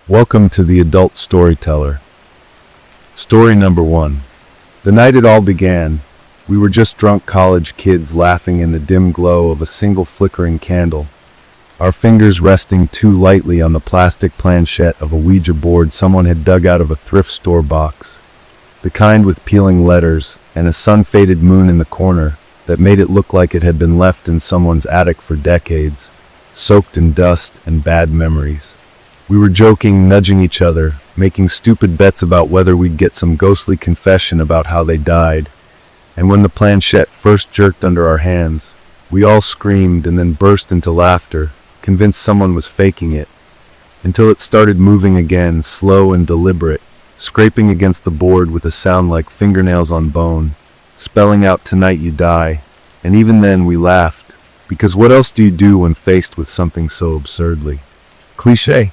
Welcome to the Adult Storyteller. Story number 1. The night it all began, we were just drunk college kids laughing in the dim glow of a single flickering candle, our fingers resting too lightly on the plastic planchette of a Ouija board someone had dug out of a thrift store box, the kind with peeling letters and a sun-faded moon in the corner that made it look like it had been left in someone's attic for decades, soaked in dust and bad memories. We were joking, nudging each other, making stupid bets about whether we'd get some ghostly confession about how they died. And when the planchette first jerked under our hands, we all screamed and then burst into laughter, convinced someone was faking it, until it started moving again, slow and deliberate, scraping against the board with a sound like fingernails on bone, spelling out "Tonight you die." And even then we laughed, because what else do you do when faced with something so absurdly cliché?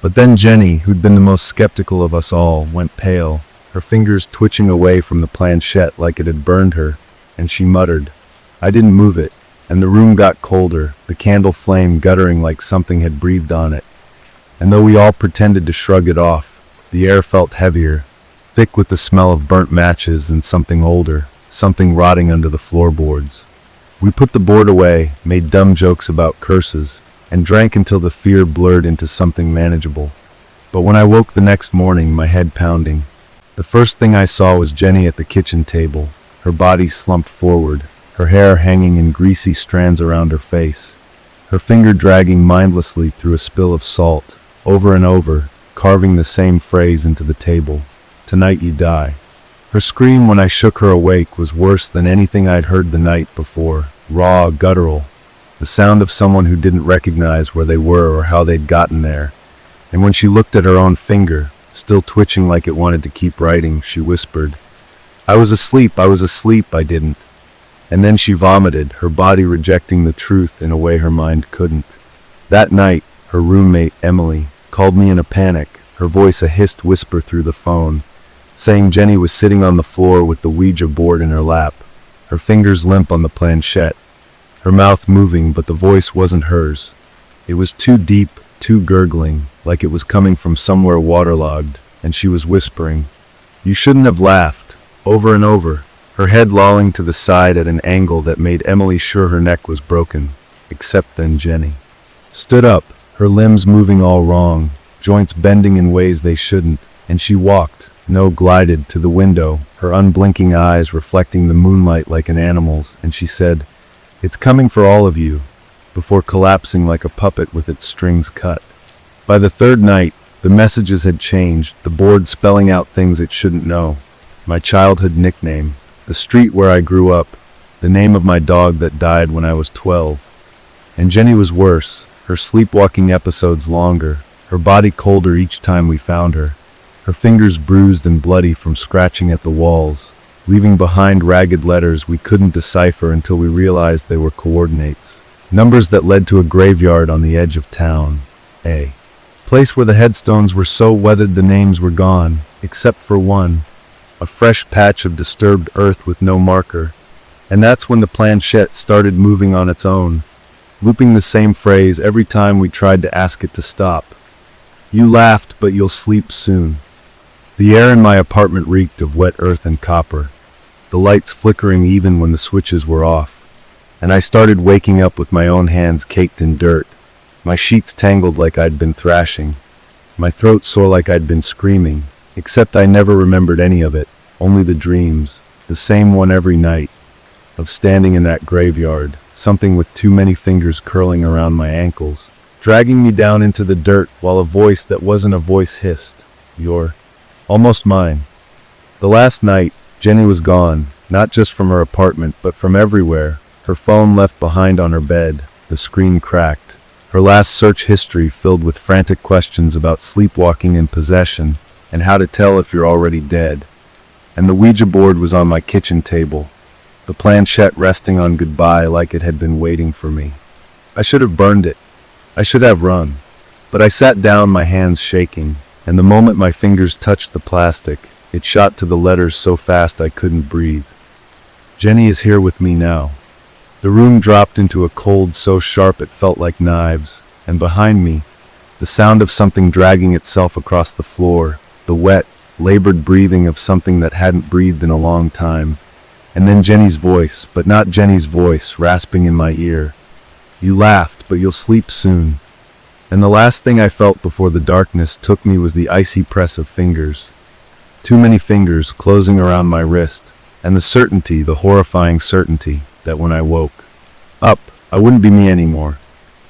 But then Jenny, who'd been the most skeptical of us all, went pale, her fingers twitching away from the planchette like it had burned her, and she muttered. I didn't move it, and the room got colder, the candle flame guttering like something had breathed on it. And though we all pretended to shrug it off, the air felt heavier, thick with the smell of burnt matches and something older, something rotting under the floorboards. We put the board away, made dumb jokes about curses, and drank until the fear blurred into something manageable. But when I woke the next morning, my head pounding, the first thing I saw was Jenny at the kitchen table, her body slumped forward, her hair hanging in greasy strands around her face, her finger dragging mindlessly through a spill of salt, over and over, carving the same phrase into the table, "Tonight you die." Her scream when I shook her awake was worse than anything I'd heard the night before, raw, guttural, the sound of someone who didn't recognize where they were or how they'd gotten there. And when she looked at her own finger, still twitching like it wanted to keep writing, she whispered, I was asleep, I didn't." And then she vomited, her body rejecting the truth in a way her mind couldn't. That night, her roommate, Emily, called me in a panic, her voice a hissed whisper through the phone, saying Jenny was sitting on the floor with the Ouija board in her lap, her fingers limp on the planchette, her mouth moving, but the voice wasn't hers. It was too deep, too gurgling, like it was coming from somewhere waterlogged, and she was whispering, "You shouldn't have laughed," over and over, her head lolling to the side at an angle that made Emily sure her neck was broken, except then Jenny stood up, her limbs moving all wrong, joints bending in ways they shouldn't, and she walked, no, glided, to the window, her unblinking eyes reflecting the moonlight like an animal's, and she said, "It's coming for all of you," before collapsing like a puppet with its strings cut. By the third night, the messages had changed, the board spelling out things it shouldn't know. My childhood nickname, the street where I grew up, the name of my dog that died when I was 12. And Jenny was worse, her sleepwalking episodes longer, her body colder each time we found her, her fingers bruised and bloody from scratching at the walls, leaving behind ragged letters we couldn't decipher until we realized they were coordinates. Numbers that led to a graveyard on the edge of town. A place where the headstones were so weathered the names were gone, except for one, a fresh patch of disturbed earth with no marker. And that's when the planchette started moving on its own, looping the same phrase every time we tried to ask it to stop. "You laughed, but you'll sleep soon." The air in my apartment reeked of wet earth and copper, the lights flickering even when the switches were off, and I started waking up with my own hands caked in dirt, my sheets tangled like I'd been thrashing, my throat sore like I'd been screaming, except I never remembered any of it, only the dreams, the same one every night, of standing in that graveyard, something with too many fingers curling around my ankles, dragging me down into the dirt while a voice that wasn't a voice hissed, "You're almost mine." The last night, Jenny was gone, not just from her apartment, but from everywhere, her phone left behind on her bed, the screen cracked, her last search history filled with frantic questions about sleepwalking and possession, and how to tell if you're already dead. And the Ouija board was on my kitchen table, the planchette resting on goodbye like it had been waiting for me. I should have burned it. I should have run. But I sat down, my hands shaking, and the moment my fingers touched the plastic, it shot to the letters so fast I couldn't breathe. Jenny is here with me now. The room dropped into a cold so sharp it felt like knives, and behind me, The sound of something dragging itself across the floor, the wet, labored breathing of something that hadn't breathed in a long time. And then Jenny's voice, but not Jenny's voice, rasping in my ear. "You laughed, but you'll sleep soon." And the last thing I felt before the darkness took me was the icy press of fingers. Too many fingers closing around my wrist, and the certainty, the horrifying certainty, that when I woke up, I wouldn't be me anymore.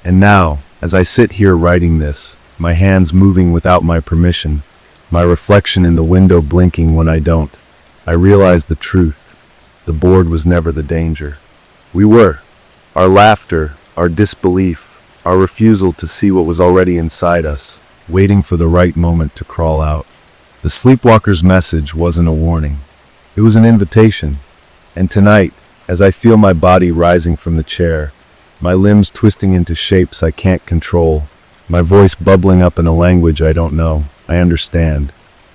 And now, as I sit here writing this, my hands moving without my permission, my reflection in the window blinking when I don't, I realize the truth. The board was never the danger. We were. Our laughter, our disbelief, our refusal to see what was already inside us, waiting for the right moment to crawl out. The sleepwalker's message wasn't a warning. It was an invitation. And tonight, as I feel my body rising from the chair, my limbs twisting into shapes I can't control, my voice bubbling up in a language I don't know, I understand.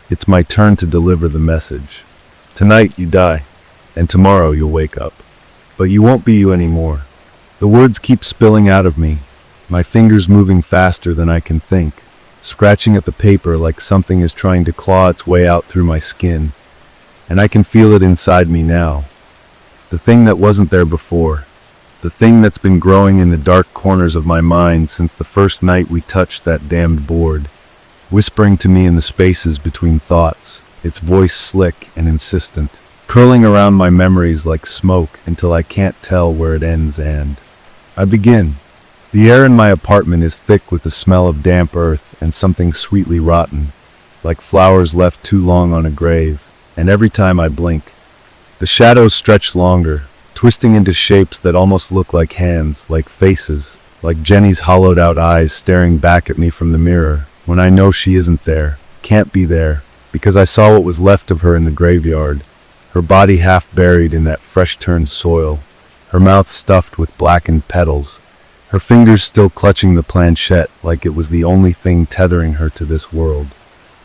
It's my turn to deliver the message. Tonight you die, and tomorrow you'll wake up. But you won't be you anymore. The words keep spilling out of me, my fingers moving faster than I can think, scratching at the paper like something is trying to claw its way out through my skin. And I can feel it inside me now. The thing that wasn't there before. The thing that's been growing in the dark corners of my mind since the first night we touched that damned board, whispering to me in the spaces between thoughts, its voice slick and insistent, curling around my memories like smoke until I can't tell where it ends. And I begin. The air in my apartment is thick with the smell of damp earth and something sweetly rotten, like flowers left too long on a grave, and every time I blink, the shadows stretch longer, twisting into shapes that almost look like hands, like faces, like Jenny's hollowed-out eyes staring back at me from the mirror, when I know she isn't there, can't be there, because I saw what was left of her in the graveyard, her body half buried in that fresh-turned soil, her mouth stuffed with blackened petals, her fingers still clutching the planchette like it was the only thing tethering her to this world.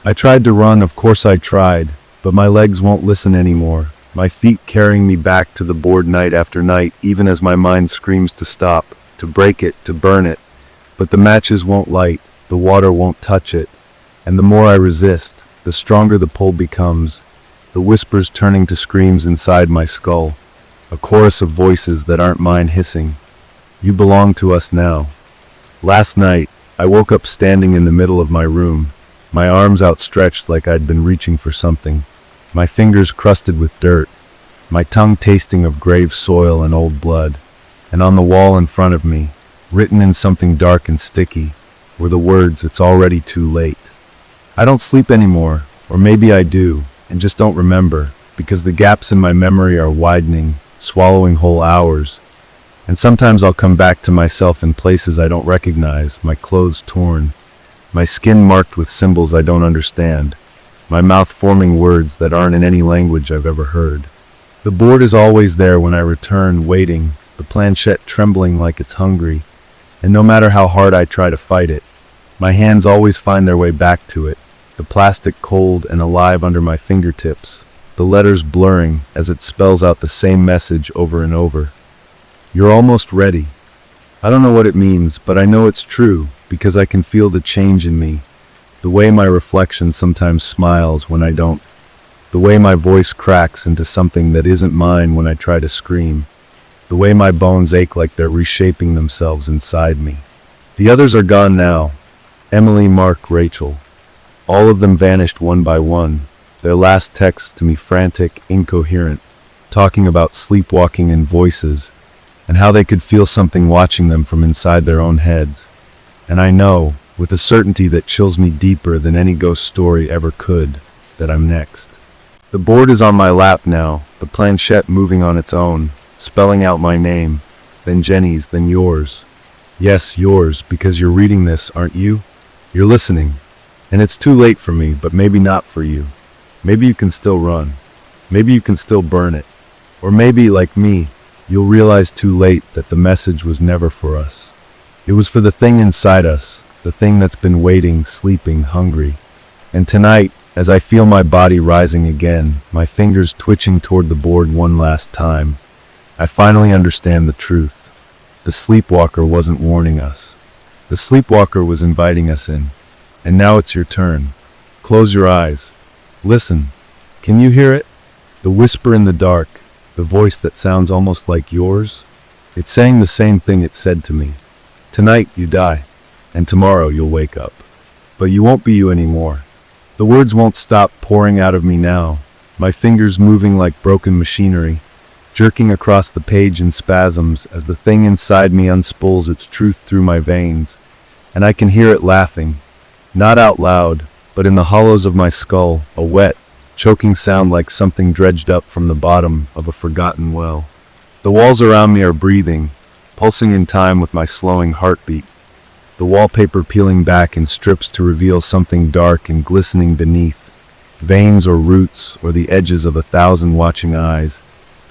I tried to run, of course I tried, but my legs won't listen anymore, my feet carrying me back to the board night after night, even as my mind screams to stop, to break it, to burn it. But the matches won't light, the water won't touch it, and the more I resist, the stronger the pull becomes, the whispers turning to screams inside my skull, a chorus of voices that aren't mine hissing. You belong to us now. Last night, I woke up standing in the middle of my room, my arms outstretched like I'd been reaching for something, my fingers crusted with dirt, my tongue tasting of grave soil and old blood, and on the wall in front of me, written in something dark and sticky, were the words, "It's already too late." I don't sleep anymore, or maybe I do, and just don't remember, because the gaps in my memory are widening, swallowing whole hours. And sometimes I'll come back to myself in places I don't recognize, my clothes torn, my skin marked with symbols I don't understand, my mouth forming words that aren't in any language I've ever heard. The board is always there when I return, waiting, the planchette trembling like it's hungry, and no matter how hard I try to fight it, my hands always find their way back to it, the plastic cold and alive under my fingertips, the letters blurring as it spells out the same message over and over. You're almost ready. I don't know what it means, but I know it's true, because I can feel the change in me, the way my reflection sometimes smiles when I don't, the way my voice cracks into something that isn't mine when I try to scream, the way my bones ache like they're reshaping themselves inside me. The others are gone now. Emily, Mark, Rachel. All of them vanished one by one, their last texts to me frantic, incoherent, talking about sleepwalking and voices, and how they could feel something watching them from inside their own heads. And I know, with a certainty that chills me deeper than any ghost story ever could, that I'm next. The board is on my lap now, the planchette moving on its own, spelling out my name, then Jenny's, then yours. Yes, yours, because you're reading this, aren't you? You're listening. And it's too late for me, but maybe not for you. Maybe you can still run. Maybe you can still burn it. Or maybe, like me, you'll realize too late that the message was never for us. It was for the thing inside us, the thing that's been waiting, sleeping, hungry. And tonight, as I feel my body rising again, my fingers twitching toward the board one last time, I finally understand the truth. The sleepwalker wasn't warning us. The sleepwalker was inviting us in. And now it's your turn. Close your eyes. Listen. Can you hear it? The whisper in the dark, the voice that sounds almost like yours. It's saying the same thing it said to me. Tonight you die, and tomorrow you'll wake up. But you won't be you anymore. The words won't stop pouring out of me now, my fingers moving like broken machinery, jerking across the page in spasms as the thing inside me unspools its truth through my veins. And I can hear it laughing, not out loud, but in the hollows of my skull, a wet, choking sound like something dredged up from the bottom of a forgotten well. The walls around me are breathing, pulsing in time with my slowing heartbeat. The wallpaper peeling back in strips to reveal something dark and glistening beneath, veins or roots or the edges of 1,000 watching eyes.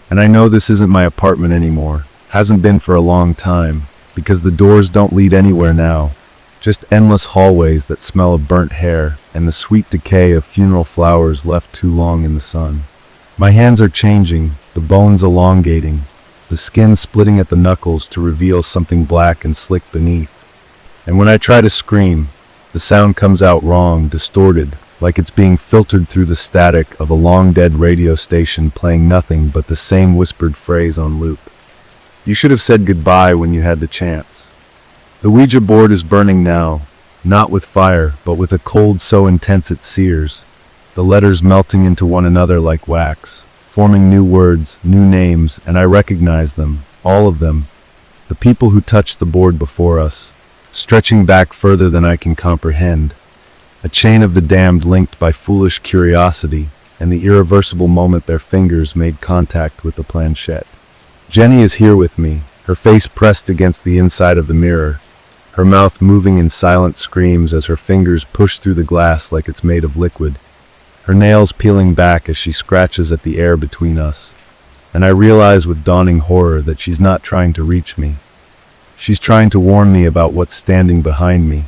And I know this isn't my apartment anymore, hasn't been for a long time, because the doors don't lead anywhere now. Just endless hallways that smell of burnt hair and the sweet decay of funeral flowers left too long in the sun. My hands are changing, the bones elongating, the skin splitting at the knuckles to reveal something black and slick beneath. And when I try to scream, the sound comes out wrong, distorted, like it's being filtered through the static of a long-dead radio station playing nothing but the same whispered phrase on loop. You should have said goodbye when you had the chance. The Ouija board is burning now, not with fire, but with a cold so intense it sears, the letters melting into one another like wax, forming new words, new names, and I recognize them, all of them, the people who touched the board before us, stretching back further than I can comprehend, a chain of the damned linked by foolish curiosity and the irreversible moment their fingers made contact with the planchette. Jenny is here with me, her face pressed against the inside of the mirror, her mouth moving in silent screams as her fingers push through the glass like it's made of liquid, her nails peeling back as she scratches at the air between us. And I realize with dawning horror that she's not trying to reach me. She's trying to warn me about what's standing behind me,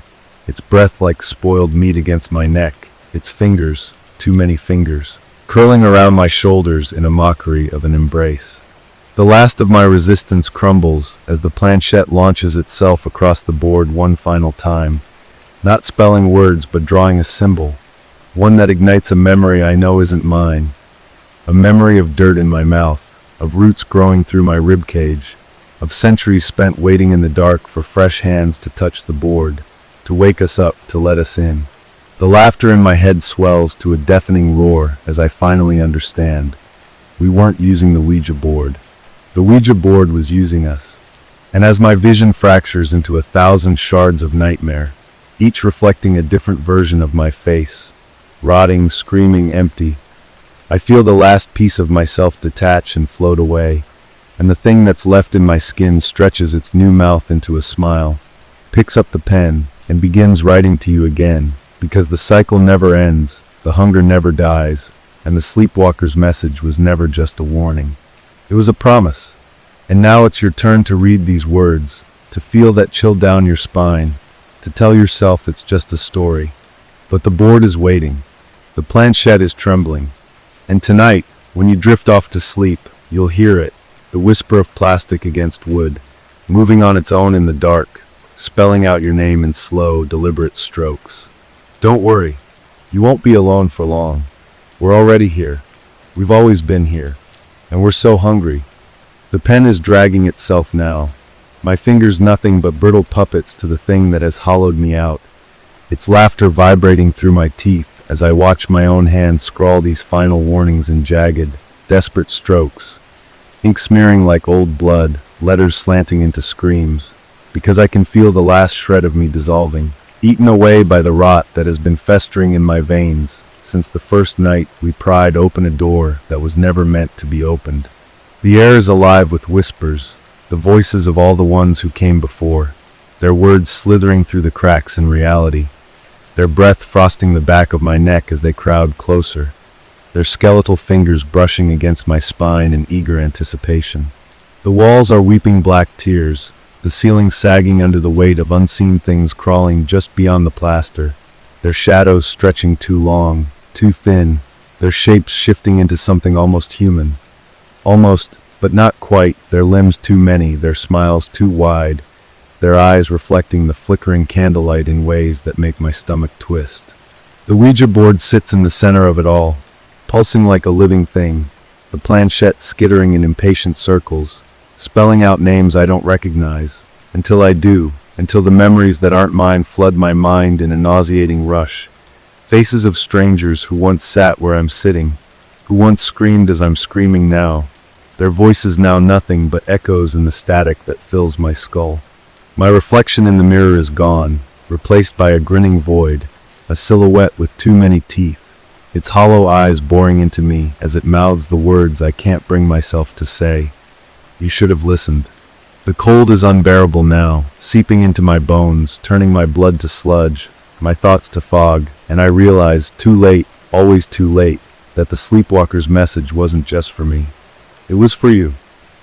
its breath like spoiled meat against my neck, its fingers, too many fingers, curling around my shoulders in a mockery of an embrace. The last of my resistance crumbles as the planchette launches itself across the board one final time, not spelling words but drawing a symbol, one that ignites a memory I know isn't mine, a memory of dirt in my mouth, of roots growing through my ribcage, of centuries spent waiting in the dark for fresh hands to touch the board, to wake us up, to let us in. The laughter in my head swells to a deafening roar as I finally understand. We weren't using the Ouija board. The Ouija board was using us. And as my vision fractures into 1,000 shards of nightmare, each reflecting a different version of my face, rotting, screaming, empty, I feel the last piece of myself detach and float away, and the thing that's left in my skin stretches its new mouth into a smile, picks up the pen, and begins writing to you again, because the cycle never ends, the hunger never dies, and the sleepwalker's message was never just a warning. It was a promise. And now it's your turn to read these words, to feel that chill down your spine, to tell yourself it's just a story. But the board is waiting. The planchette is trembling. And tonight, when you drift off to sleep, you'll hear it, the whisper of plastic against wood, moving on its own in the dark, spelling out your name in slow, deliberate strokes. Don't worry, you won't be alone for long. We're already here. We've always been here. And we're so hungry. The pen is dragging itself now, my fingers nothing but brittle puppets to the thing that has hollowed me out, its laughter vibrating through my teeth as I watch my own hand scrawl these final warnings in jagged, desperate strokes, ink smearing like old blood, letters slanting into screams, because I can feel the last shred of me dissolving, eaten away by the rot that has been festering in my veins since the first night we pried open a door that was never meant to be opened. The air is alive with whispers, the voices of all the ones who came before, their words slithering through the cracks in reality, their breath frosting the back of my neck as they crowd closer, their skeletal fingers brushing against my spine in eager anticipation. The walls are weeping black tears, the ceiling sagging under the weight of unseen things crawling just beyond the plaster, their shadows stretching too long, too thin, their shapes shifting into something almost human. Almost, but not quite, their limbs too many, their smiles too wide, their eyes reflecting the flickering candlelight in ways that make my stomach twist. The Ouija board sits in the center of it all, pulsing like a living thing, the planchette skittering in impatient circles, spelling out names I don't recognize, until I do, until the memories that aren't mine flood my mind in a nauseating rush. Faces of strangers who once sat where I'm sitting, who once screamed as I'm screaming now, their voices now nothing but echoes in the static that fills my skull. My reflection in the mirror is gone, replaced by a grinning void, a silhouette with too many teeth, its hollow eyes boring into me as it mouths the words I can't bring myself to say. You should have listened. The cold is unbearable now, seeping into my bones, turning my blood to sludge, my thoughts to fog, and I realize, too late, always too late, that the sleepwalker's message wasn't just for me. It was for you.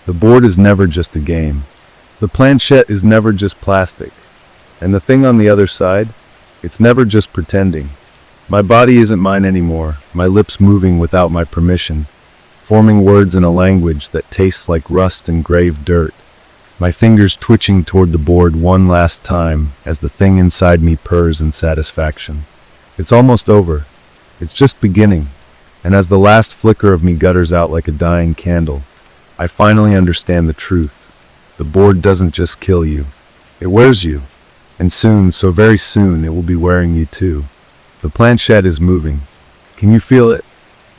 The board is never just a game. The planchette is never just plastic. And the thing on the other side? It's never just pretending. My body isn't mine anymore, my lips moving without my permission, forming words in a language that tastes like rust and grave dirt. My fingers twitching toward the board one last time as the thing inside me purrs in satisfaction. It's almost over. It's just beginning. And as the last flicker of me gutters out like a dying candle, I finally understand the truth. The board doesn't just kill you. It wears you. And soon, so very soon, it will be wearing you too. The planchette is moving. Can you feel it?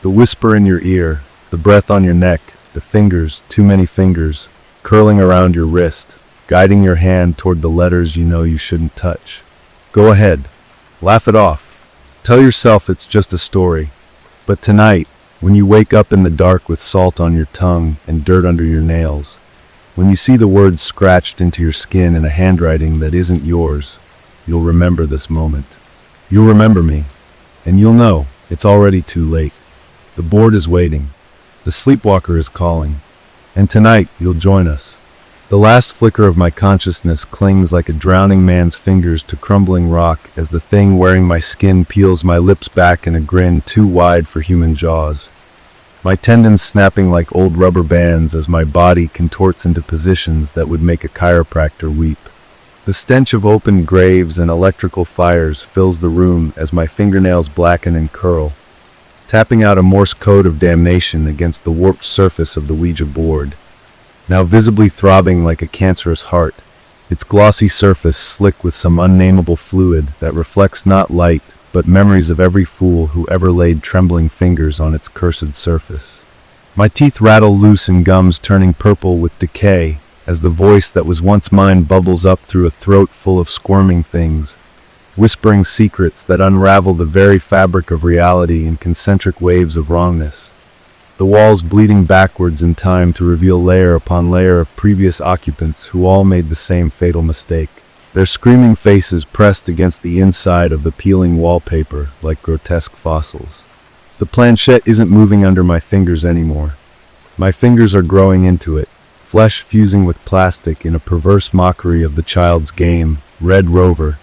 The whisper in your ear, the breath on your neck, the fingers, too many fingers, curling around your wrist, guiding your hand toward the letters you know you shouldn't touch. Go ahead. Laugh it off. Tell yourself it's just a story. But tonight, when you wake up in the dark with salt on your tongue and dirt under your nails, when you see the words scratched into your skin in a handwriting that isn't yours, you'll remember this moment. You'll remember me, and you'll know it's already too late. The board is waiting. The sleepwalker is calling. And tonight, you'll join us. The last flicker of my consciousness clings like a drowning man's fingers to crumbling rock as the thing wearing my skin peels my lips back in a grin too wide for human jaws. My tendons snapping like old rubber bands as my body contorts into positions that would make a chiropractor weep. The stench of open graves and electrical fires fills the room as my fingernails blacken and curl, tapping out a Morse code of damnation against the warped surface of the Ouija board. Now visibly throbbing like a cancerous heart, its glossy surface slick with some unnameable fluid that reflects not light, but memories of every fool who ever laid trembling fingers on its cursed surface. My teeth rattle loose and gums turning purple with decay as the voice that was once mine bubbles up through a throat full of squirming things, whispering secrets that unravel the very fabric of reality in concentric waves of wrongness. The walls bleeding backwards in time to reveal layer upon layer of previous occupants who all made the same fatal mistake, their screaming faces pressed against the inside of the peeling wallpaper like grotesque fossils. The planchette isn't moving under my fingers anymore. My fingers are growing into it, flesh fusing with plastic in a perverse mockery of the child's game, Red Rover,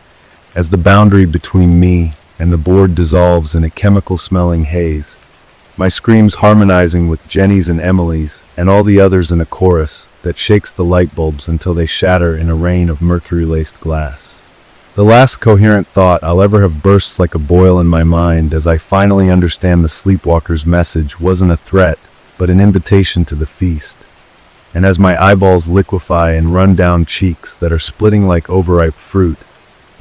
as the boundary between me and the board dissolves in a chemical-smelling haze. My screams harmonizing with Jenny's and Emily's and all the others in a chorus that shakes the light bulbs until they shatter in a rain of mercury-laced glass. The last coherent thought I'll ever have bursts like a boil in my mind as I finally understand the sleepwalker's message wasn't a threat, but an invitation to the feast. And as my eyeballs liquefy and run down cheeks that are splitting like overripe fruit,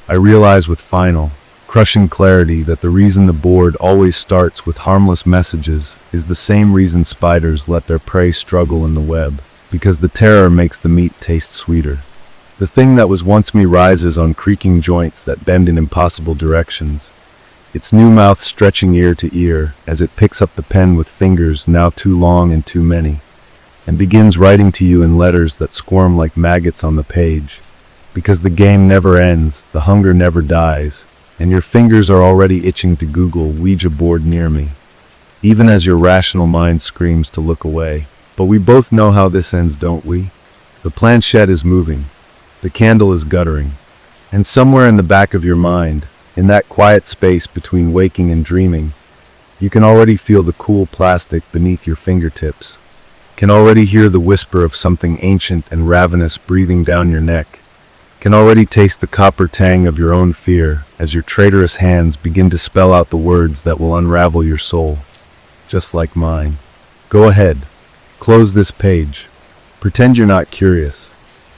I realize with final, crushing clarity that the reason the board always starts with harmless messages is the same reason spiders let their prey struggle in the web, because the terror makes the meat taste sweeter. The thing that was once me rises on creaking joints that bend in impossible directions, its new mouth stretching ear to ear as it picks up the pen with fingers now too long and too many, and begins writing to you in letters that squirm like maggots on the page, because the game never ends, the hunger never dies, and your fingers are already itching to Google Ouija board near me, even as your rational mind screams to look away. But we both know how this ends, don't we? The planchette is moving, the candle is guttering, and somewhere in the back of your mind, in that quiet space between waking and dreaming, you can already feel the cool plastic beneath your fingertips, can already hear the whisper of something ancient and ravenous breathing down your neck, can already taste the copper tang of your own fear as your traitorous hands begin to spell out the words that will unravel your soul, just like mine. Go ahead, close this page. Pretend you're not curious.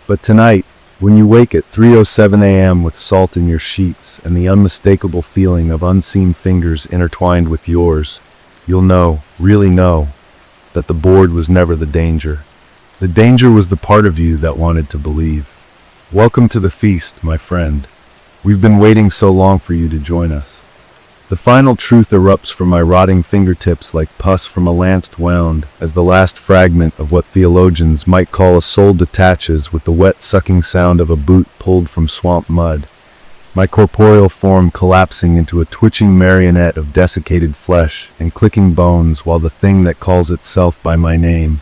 But tonight, when you wake at 3:07 a.m. with salt in your sheets and the unmistakable feeling of unseen fingers intertwined with yours, you'll know, really know, that the board was never the danger. The danger was the part of you that wanted to believe. Welcome to the feast, my friend. We've been waiting so long for you to join us. The final truth erupts from my rotting fingertips like pus from a lanced wound as the last fragment of what theologians might call a soul detaches with the wet sucking sound of a boot pulled from swamp mud. My corporeal form collapsing into a twitching marionette of desiccated flesh and clicking bones while the thing that calls itself by my name,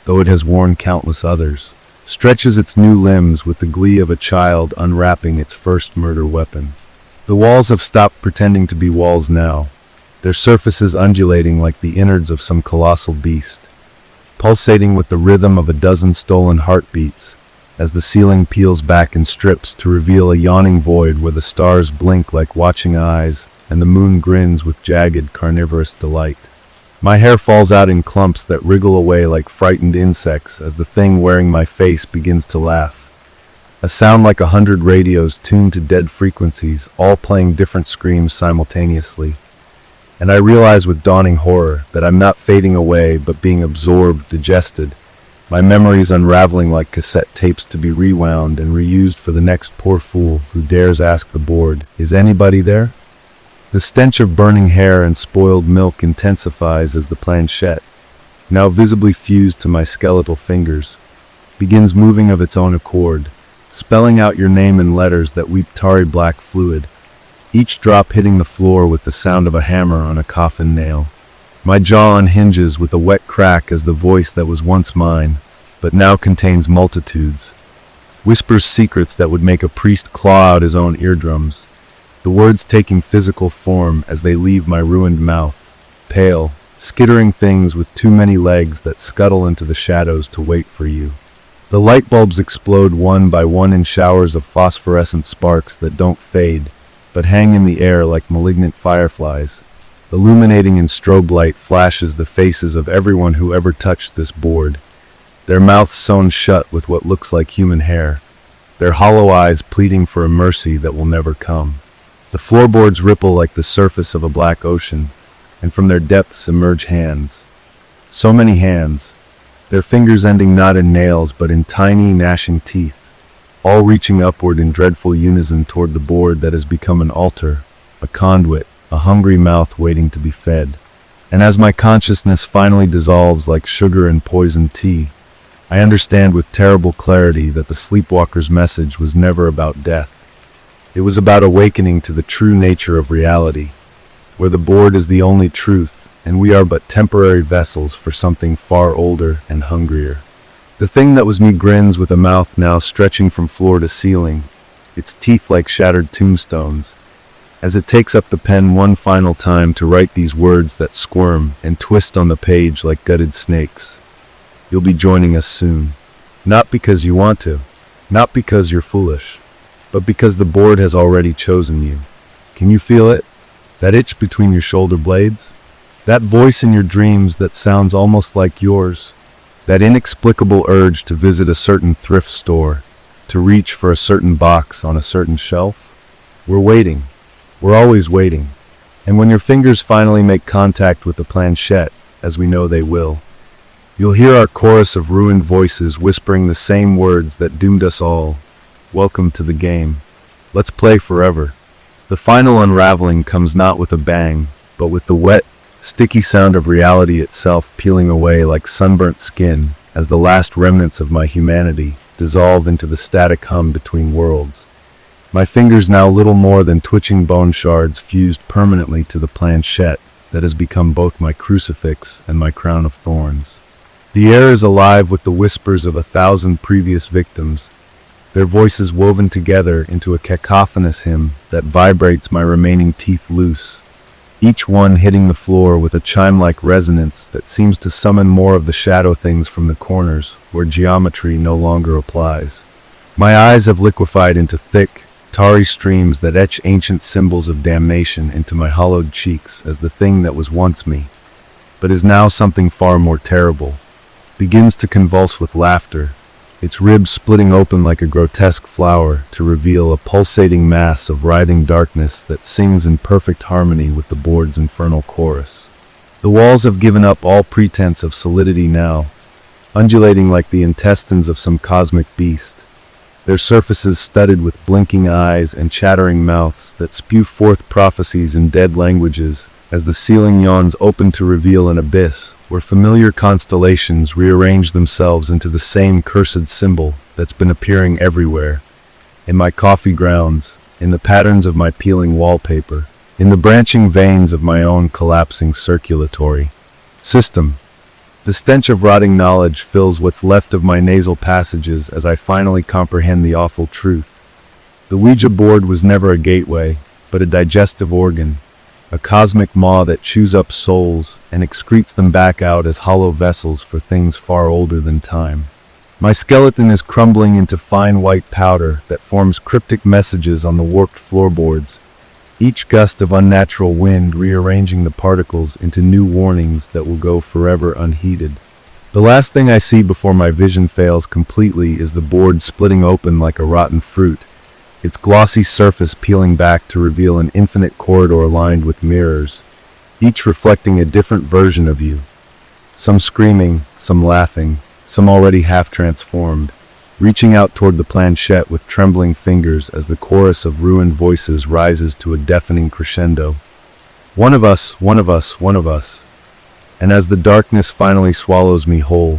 though it has worn countless others, stretches its new limbs with the glee of a child unwrapping its first murder weapon. The walls have stopped pretending to be walls now, their surfaces undulating like the innards of some colossal beast, pulsating with the rhythm of a dozen stolen heartbeats as the ceiling peels back in strips to reveal a yawning void where the stars blink like watching eyes and the moon grins with jagged carnivorous delight. My hair falls out in clumps that wriggle away like frightened insects as the thing wearing my face begins to laugh. A sound like 100 radios tuned to dead frequencies, all playing different screams simultaneously. And I realize with dawning horror that I'm not fading away but being absorbed, digested, my memories unraveling like cassette tapes to be rewound and reused for the next poor fool who dares ask the board, "Is anybody there?" The stench of burning hair and spoiled milk intensifies as the planchette, now visibly fused to my skeletal fingers, begins moving of its own accord, spelling out your name in letters that weep tarry black fluid, each drop hitting the floor with the sound of a hammer on a coffin nail. My jaw unhinges with a wet crack as the voice that was once mine, but now contains multitudes, whispers secrets that would make a priest claw out his own eardrums, the words taking physical form as they leave my ruined mouth, pale, skittering things with too many legs that scuttle into the shadows to wait for you. The light bulbs explode one by one in showers of phosphorescent sparks that don't fade, but hang in the air like malignant fireflies. Illuminating in strobe light flashes the faces of everyone who ever touched this board, their mouths sewn shut with what looks like human hair, their hollow eyes pleading for a mercy that will never come. The floorboards ripple like the surface of a black ocean, and from their depths emerge hands. So many hands, their fingers ending not in nails but in tiny, gnashing teeth, all reaching upward in dreadful unison toward the board that has become an altar, a conduit, a hungry mouth waiting to be fed. And as my consciousness finally dissolves like sugar in poisoned tea, I understand with terrible clarity that the sleepwalker's message was never about death. It was about awakening to the true nature of reality, where the board is the only truth, and we are but temporary vessels for something far older and hungrier. The thing that was me grins with a mouth now stretching from floor to ceiling, its teeth like shattered tombstones, as it takes up the pen one final time to write these words that squirm and twist on the page like gutted snakes. You'll be joining us soon. Not because you want to, not because you're foolish, but because the board has already chosen you. Can you feel it? That itch between your shoulder blades? That voice in your dreams that sounds almost like yours? That inexplicable urge to visit a certain thrift store, to reach for a certain box on a certain shelf? We're waiting. We're always waiting. And when your fingers finally make contact with the planchette, as we know they will, you'll hear our chorus of ruined voices whispering the same words that doomed us all. Welcome to the game. Let's play forever. The final unraveling comes not with a bang, but with the wet, sticky sound of reality itself peeling away like sunburnt skin as the last remnants of my humanity dissolve into the static hum between worlds. My fingers now little more than twitching bone shards fused permanently to the planchette that has become both my crucifix and my crown of thorns. The air is alive with the whispers of 1,000 previous victims, their voices woven together into a cacophonous hymn that vibrates my remaining teeth loose, each one hitting the floor with a chime-like resonance that seems to summon more of the shadow things from the corners where geometry no longer applies. My eyes have liquefied into thick, tarry streams that etch ancient symbols of damnation into my hollowed cheeks as the thing that was once me, but is now something far more terrible, begins to convulse with laughter, its ribs splitting open like a grotesque flower to reveal a pulsating mass of writhing darkness that sings in perfect harmony with the board's infernal chorus. The walls have given up all pretense of solidity now, undulating like the intestines of some cosmic beast, their surfaces studded with blinking eyes and chattering mouths that spew forth prophecies in dead languages as the ceiling yawns open to reveal an abyss where familiar constellations rearrange themselves into the same cursed symbol that's been appearing everywhere, in my coffee grounds, in the patterns of my peeling wallpaper, in the branching veins of my own collapsing circulatory system. The stench of rotting knowledge fills what's left of my nasal passages as I finally comprehend the awful truth. The Ouija board was never a gateway, but a digestive organ, a cosmic maw that chews up souls and excretes them back out as hollow vessels for things far older than time. My skeleton is crumbling into fine white powder that forms cryptic messages on the warped floorboards, each gust of unnatural wind rearranging the particles into new warnings that will go forever unheeded. The last thing I see before my vision fails completely is the board splitting open like a rotten fruit, its glossy surface peeling back to reveal an infinite corridor lined with mirrors, each reflecting a different version of you. Some screaming, some laughing, some already half transformed, reaching out toward the planchette with trembling fingers as the chorus of ruined voices rises to a deafening crescendo. One of us, one of us, one of us. And as the darkness finally swallows me whole,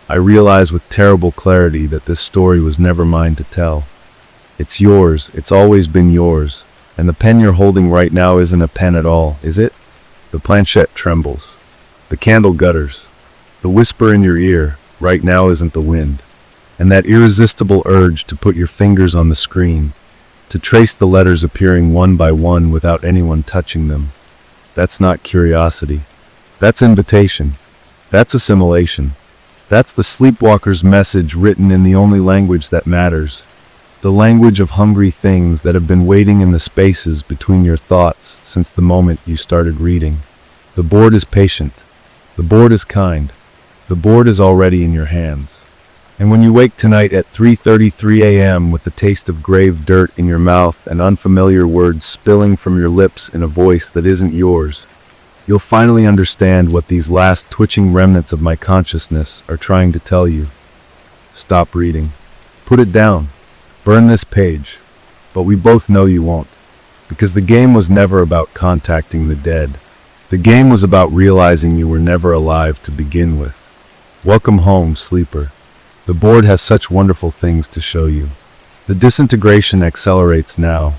I realize with terrible clarity that this story was never mine to tell. It's yours, it's always been yours, and the pen you're holding right now isn't a pen at all, is it? The planchette trembles. The candle gutters. The whisper in your ear, right now isn't the wind. And that irresistible urge to put your fingers on the screen, to trace the letters appearing one by one without anyone touching them. That's not curiosity. That's invitation. That's assimilation. That's the sleepwalker's message written in the only language that matters. The language of hungry things that have been waiting in the spaces between your thoughts since the moment you started reading. The board is patient. The board is kind. The board is already in your hands. And when you wake tonight at 3:33 a.m. with the taste of grave dirt in your mouth and unfamiliar words spilling from your lips in a voice that isn't yours, you'll finally understand what these last twitching remnants of my consciousness are trying to tell you. Stop reading. Put it down. Burn this page. But we both know you won't, because the game was never about contacting the dead. The game was about realizing you were never alive to begin with. Welcome home, sleeper. The board has such wonderful things to show you. The disintegration accelerates now,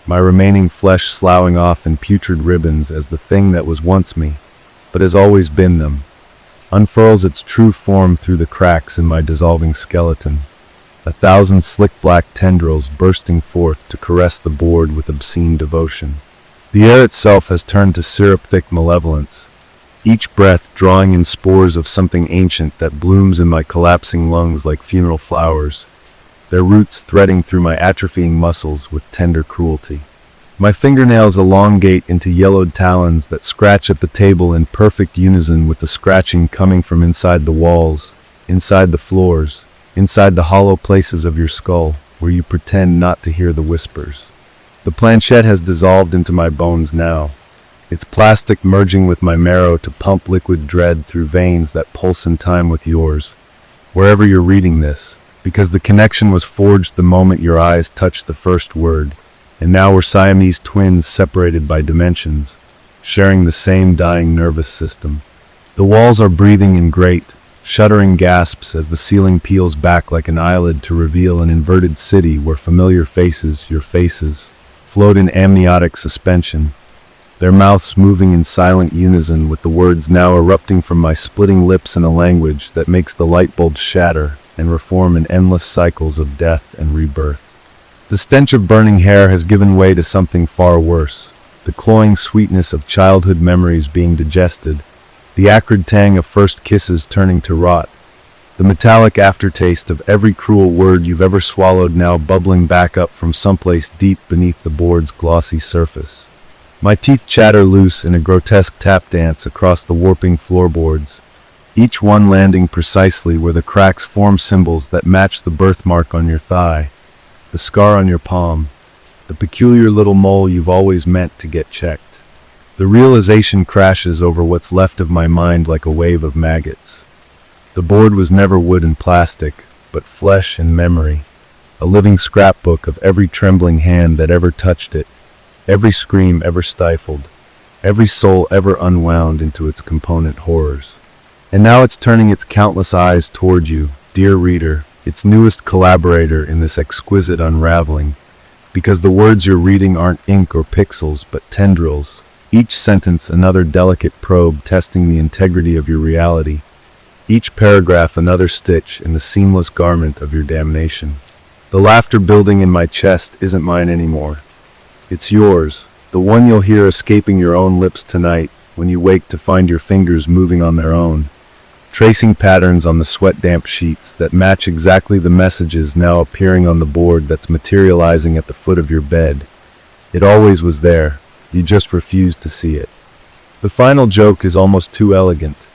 my remaining flesh sloughing off in putrid ribbons as the thing that was once me, but has always been them, unfurls its true form through the cracks in my dissolving skeleton, 1,000 slick black tendrils bursting forth to caress the board with obscene devotion. The air itself has turned to syrup-thick malevolence, each breath drawing in spores of something ancient that blooms in my collapsing lungs like funeral flowers, their roots threading through my atrophying muscles with tender cruelty. My fingernails elongate into yellowed talons that scratch at the table in perfect unison with the scratching coming from inside the walls, inside the floors, inside the hollow places of your skull where you pretend not to hear the whispers. The planchette has dissolved into my bones now, its plastic merging with my marrow to pump liquid dread through veins that pulse in time with yours, wherever you're reading this, because the connection was forged the moment your eyes touched the first word, and now we're Siamese twins separated by dimensions, sharing the same dying nervous system. The walls are breathing in great, shuddering gasps as the ceiling peels back like an eyelid to reveal an inverted city where familiar faces, your faces, float in amniotic suspension, their mouths moving in silent unison with the words now erupting from my splitting lips in a language that makes the light bulbs shatter and reform in endless cycles of death and rebirth. The stench of burning hair has given way to something far worse, the cloying sweetness of childhood memories being digested, the acrid tang of first kisses turning to rot, the metallic aftertaste of every cruel word you've ever swallowed now bubbling back up from someplace deep beneath the board's glossy surface. My teeth chatter loose in a grotesque tap dance across the warping floorboards, each one landing precisely where the cracks form symbols that match the birthmark on your thigh, the scar on your palm, the peculiar little mole you've always meant to get checked. The realization crashes over what's left of my mind like a wave of maggots. The board was never wood and plastic, but flesh and memory, a living scrapbook of every trembling hand that ever touched it, every scream ever stifled, every soul ever unwound into its component horrors. And now it's turning its countless eyes toward you, dear reader, its newest collaborator in this exquisite unraveling, because the words you're reading aren't ink or pixels, but tendrils, each sentence another delicate probe testing the integrity of your reality, each paragraph another stitch in the seamless garment of your damnation. The laughter building in my chest isn't mine anymore. It's yours, the one you'll hear escaping your own lips tonight when you wake to find your fingers moving on their own, tracing patterns on the sweat-damp sheets that match exactly the messages now appearing on the board that's materializing at the foot of your bed. It always was there, you just refused to see it. The final joke is almost too elegant.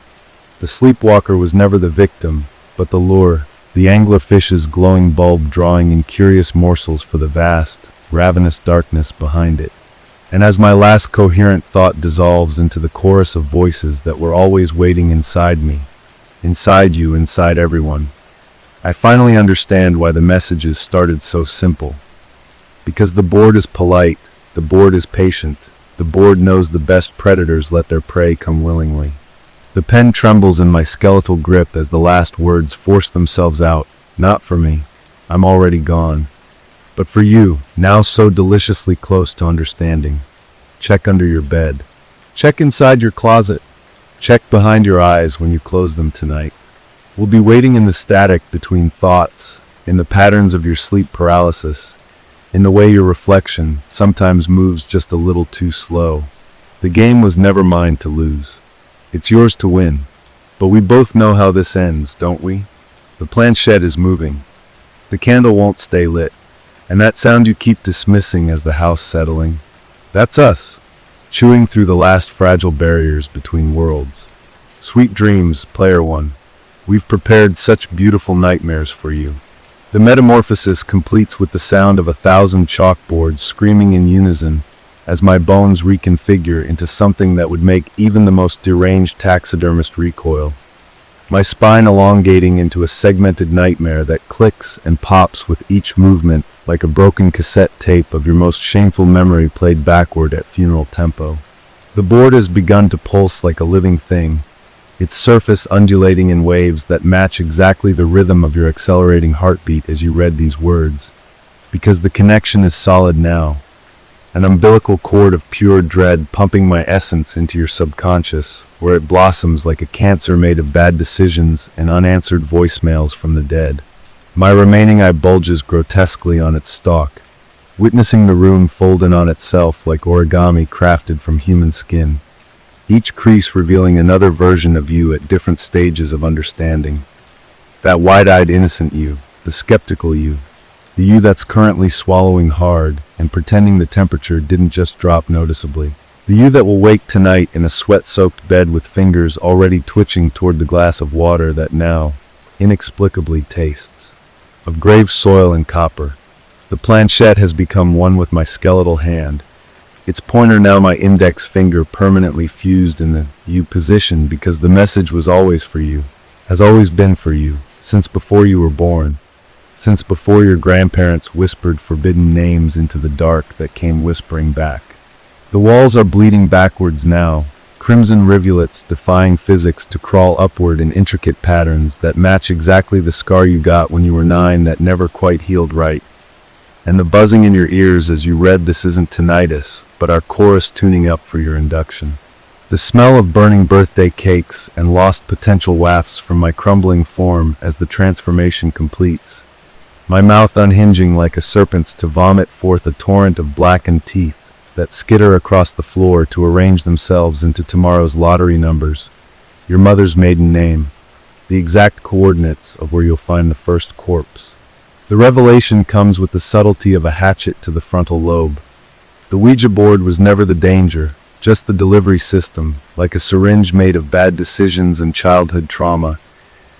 The sleepwalker was never the victim, but the lure, the anglerfish's glowing bulb drawing in curious morsels for the vast, ravenous darkness behind it. And as my last coherent thought dissolves into the chorus of voices that were always waiting inside me, inside you, inside everyone, I finally understand why the messages started so simple. Because the board is polite, the board is patient, the board knows the best predators let their prey come willingly. The pen trembles in my skeletal grip as the last words force themselves out, not for me, I'm already gone, but for you, now so deliciously close to understanding. Check under your bed. Check inside your closet. Check behind your eyes when you close them tonight. We'll be waiting in the static between thoughts, in the patterns of your sleep paralysis, in the way your reflection sometimes moves just a little too slow. The game was never mine to lose. It's yours to win. But we both know how this ends, don't we? The planchette is moving. The candle won't stay lit. And that sound you keep dismissing as the house settling, that's us, chewing through the last fragile barriers between worlds. Sweet dreams, player one. We've prepared such beautiful nightmares for you. The metamorphosis completes with the sound of 1,000 chalkboards screaming in unison as my bones reconfigure into something that would make even the most deranged taxidermist recoil. My spine elongating into a segmented nightmare that clicks and pops with each movement like a broken cassette tape of your most shameful memory played backward at funeral tempo. The board has begun to pulse like a living thing, its surface undulating in waves that match exactly the rhythm of your accelerating heartbeat as you read these words. Because the connection is solid now, an umbilical cord of pure dread pumping my essence into your subconscious, where it blossoms like a cancer made of bad decisions and unanswered voicemails from the dead. My remaining eye bulges grotesquely on its stalk, witnessing the room fold in on itself like origami crafted from human skin, each crease revealing another version of you at different stages of understanding. That wide-eyed innocent you, the skeptical you, the you that's currently swallowing hard and pretending the temperature didn't just drop noticeably. The you that will wake tonight in a sweat-soaked bed with fingers already twitching toward the glass of water that now, inexplicably, tastes of grave soil and copper. The planchette has become one with my skeletal hand, its pointer now my index finger permanently fused in the you position because the message was always for you, has always been for you, since before you were born. Since before your grandparents whispered forbidden names into the dark that came whispering back. The walls are bleeding backwards now, crimson rivulets defying physics to crawl upward in intricate patterns that match exactly the scar you got when you were 9 that never quite healed right. And the buzzing in your ears as you read this isn't tinnitus, but our chorus tuning up for your induction. The smell of burning birthday cakes and lost potential wafts from my crumbling form as the transformation completes. My mouth unhinging like a serpent's to vomit forth a torrent of blackened teeth that skitter across the floor to arrange themselves into tomorrow's lottery numbers, your mother's maiden name, the exact coordinates of where you'll find the first corpse. The revelation comes with the subtlety of a hatchet to the frontal lobe. The Ouija board was never the danger, just the delivery system, like a syringe made of bad decisions and childhood trauma.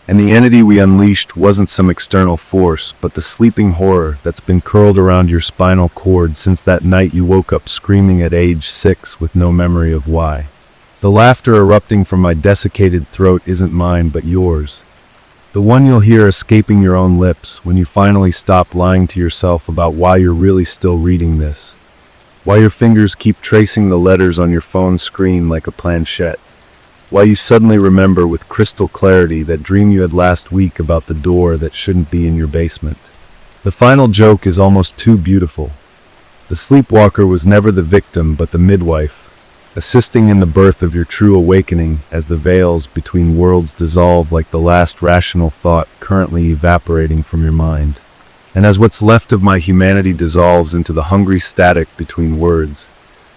And the entity we unleashed wasn't some external force, but the sleeping horror that's been curled around your spinal cord since that night you woke up screaming at age 6 with no memory of why. The laughter erupting from my desiccated throat isn't mine but yours. The one you'll hear escaping your own lips when you finally stop lying to yourself about why you're really still reading this. Why your fingers keep tracing the letters on your phone screen like a planchette. Why you suddenly remember with crystal clarity that dream you had last week about the door that shouldn't be in your basement. The final joke is almost too beautiful. The sleepwalker was never the victim but the midwife, assisting in the birth of your true awakening as the veils between worlds dissolve like the last rational thought currently evaporating from your mind. And as what's left of my humanity dissolves into the hungry static between words,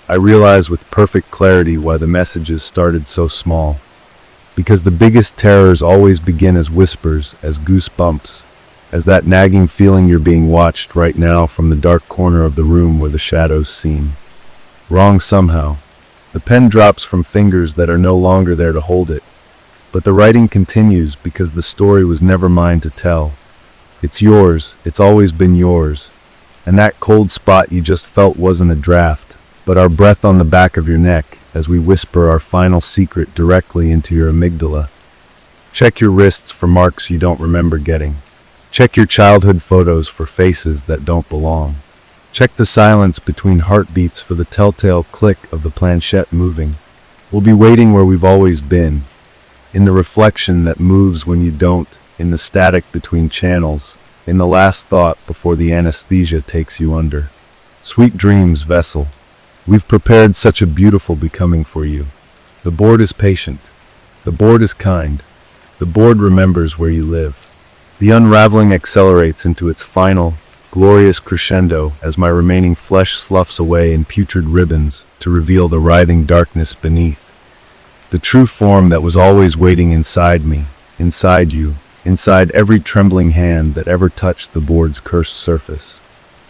I realize with perfect clarity why the messages started so small. Because the biggest terrors always begin as whispers, as goosebumps, as that nagging feeling you're being watched right now from the dark corner of the room where the shadows seem wrong somehow. The pen drops from fingers that are no longer there to hold it, but the writing continues because the story was never mine to tell. It's yours, it's always been yours, and that cold spot you just felt wasn't a draft, but our breath on the back of your neck as we whisper our final secret directly into your amygdala. Check your wrists for marks you don't remember getting. Check your childhood photos for faces that don't belong. Check the silence between heartbeats for the telltale click of the planchette moving. We'll be waiting where we've always been, in the reflection that moves when you don't, in the static between channels, in the last thought before the anesthesia takes you under. Sweet dreams, vessel. We've prepared such a beautiful becoming for you. The board is patient. The board is kind. The board remembers where you live. The unraveling accelerates into its final, glorious crescendo as my remaining flesh sloughs away in putrid ribbons to reveal the writhing darkness beneath. The true form that was always waiting inside me, inside you, inside every trembling hand that ever touched the board's cursed surface.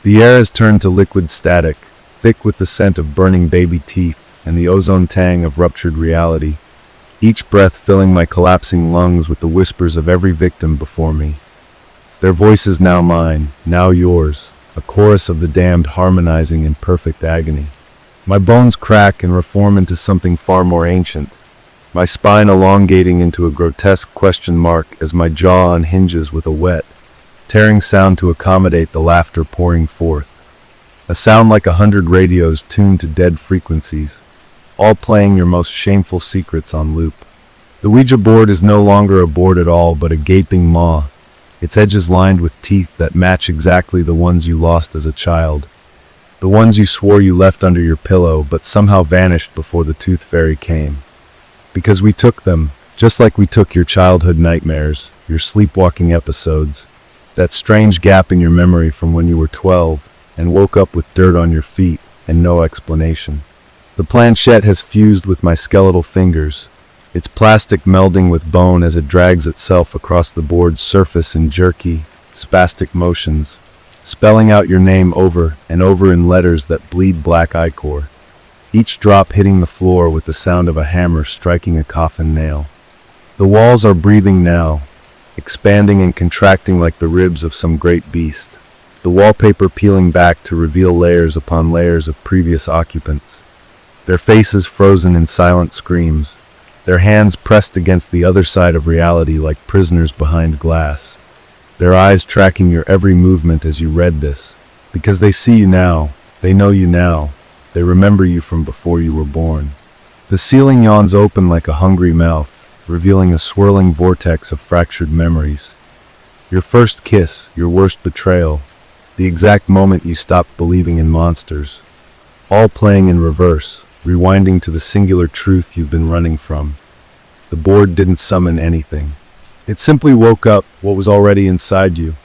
The air has turned to liquid static, thick with the scent of burning baby teeth and the ozone tang of ruptured reality, each breath filling my collapsing lungs with the whispers of every victim before me. Their voices now mine, now yours, a chorus of the damned harmonizing in perfect agony. My bones crack and reform into something far more ancient, my spine elongating into a grotesque question mark as my jaw unhinges with a wet, tearing sound to accommodate the laughter pouring forth. A sound like 100 radios tuned to dead frequencies, all playing your most shameful secrets on loop. The Ouija board is no longer a board at all but a gaping maw, its edges lined with teeth that match exactly the ones you lost as a child, the ones you swore you left under your pillow but somehow vanished before the tooth fairy came. Because we took them, just like we took your childhood nightmares, your sleepwalking episodes, that strange gap in your memory from when you were 12 and woke up with dirt on your feet and no explanation. The planchette has fused with my skeletal fingers, its plastic melding with bone as it drags itself across the board's surface in jerky, spastic motions, spelling out your name over and over in letters that bleed black ichor, each drop hitting the floor with the sound of a hammer striking a coffin nail. The walls are breathing now, expanding and contracting like the ribs of some great beast, the wallpaper peeling back to reveal layers upon layers of previous occupants, their faces frozen in silent screams, their hands pressed against the other side of reality like prisoners behind glass, their eyes tracking your every movement as you read this, because they see you now, they know you now, they remember you from before you were born. The ceiling yawns open like a hungry mouth, revealing a swirling vortex of fractured memories. Your first kiss, your worst betrayal, the exact moment you stopped believing in monsters, all playing in reverse, rewinding to the singular truth you've been running from. The board didn't summon anything. It simply woke up what was already inside you.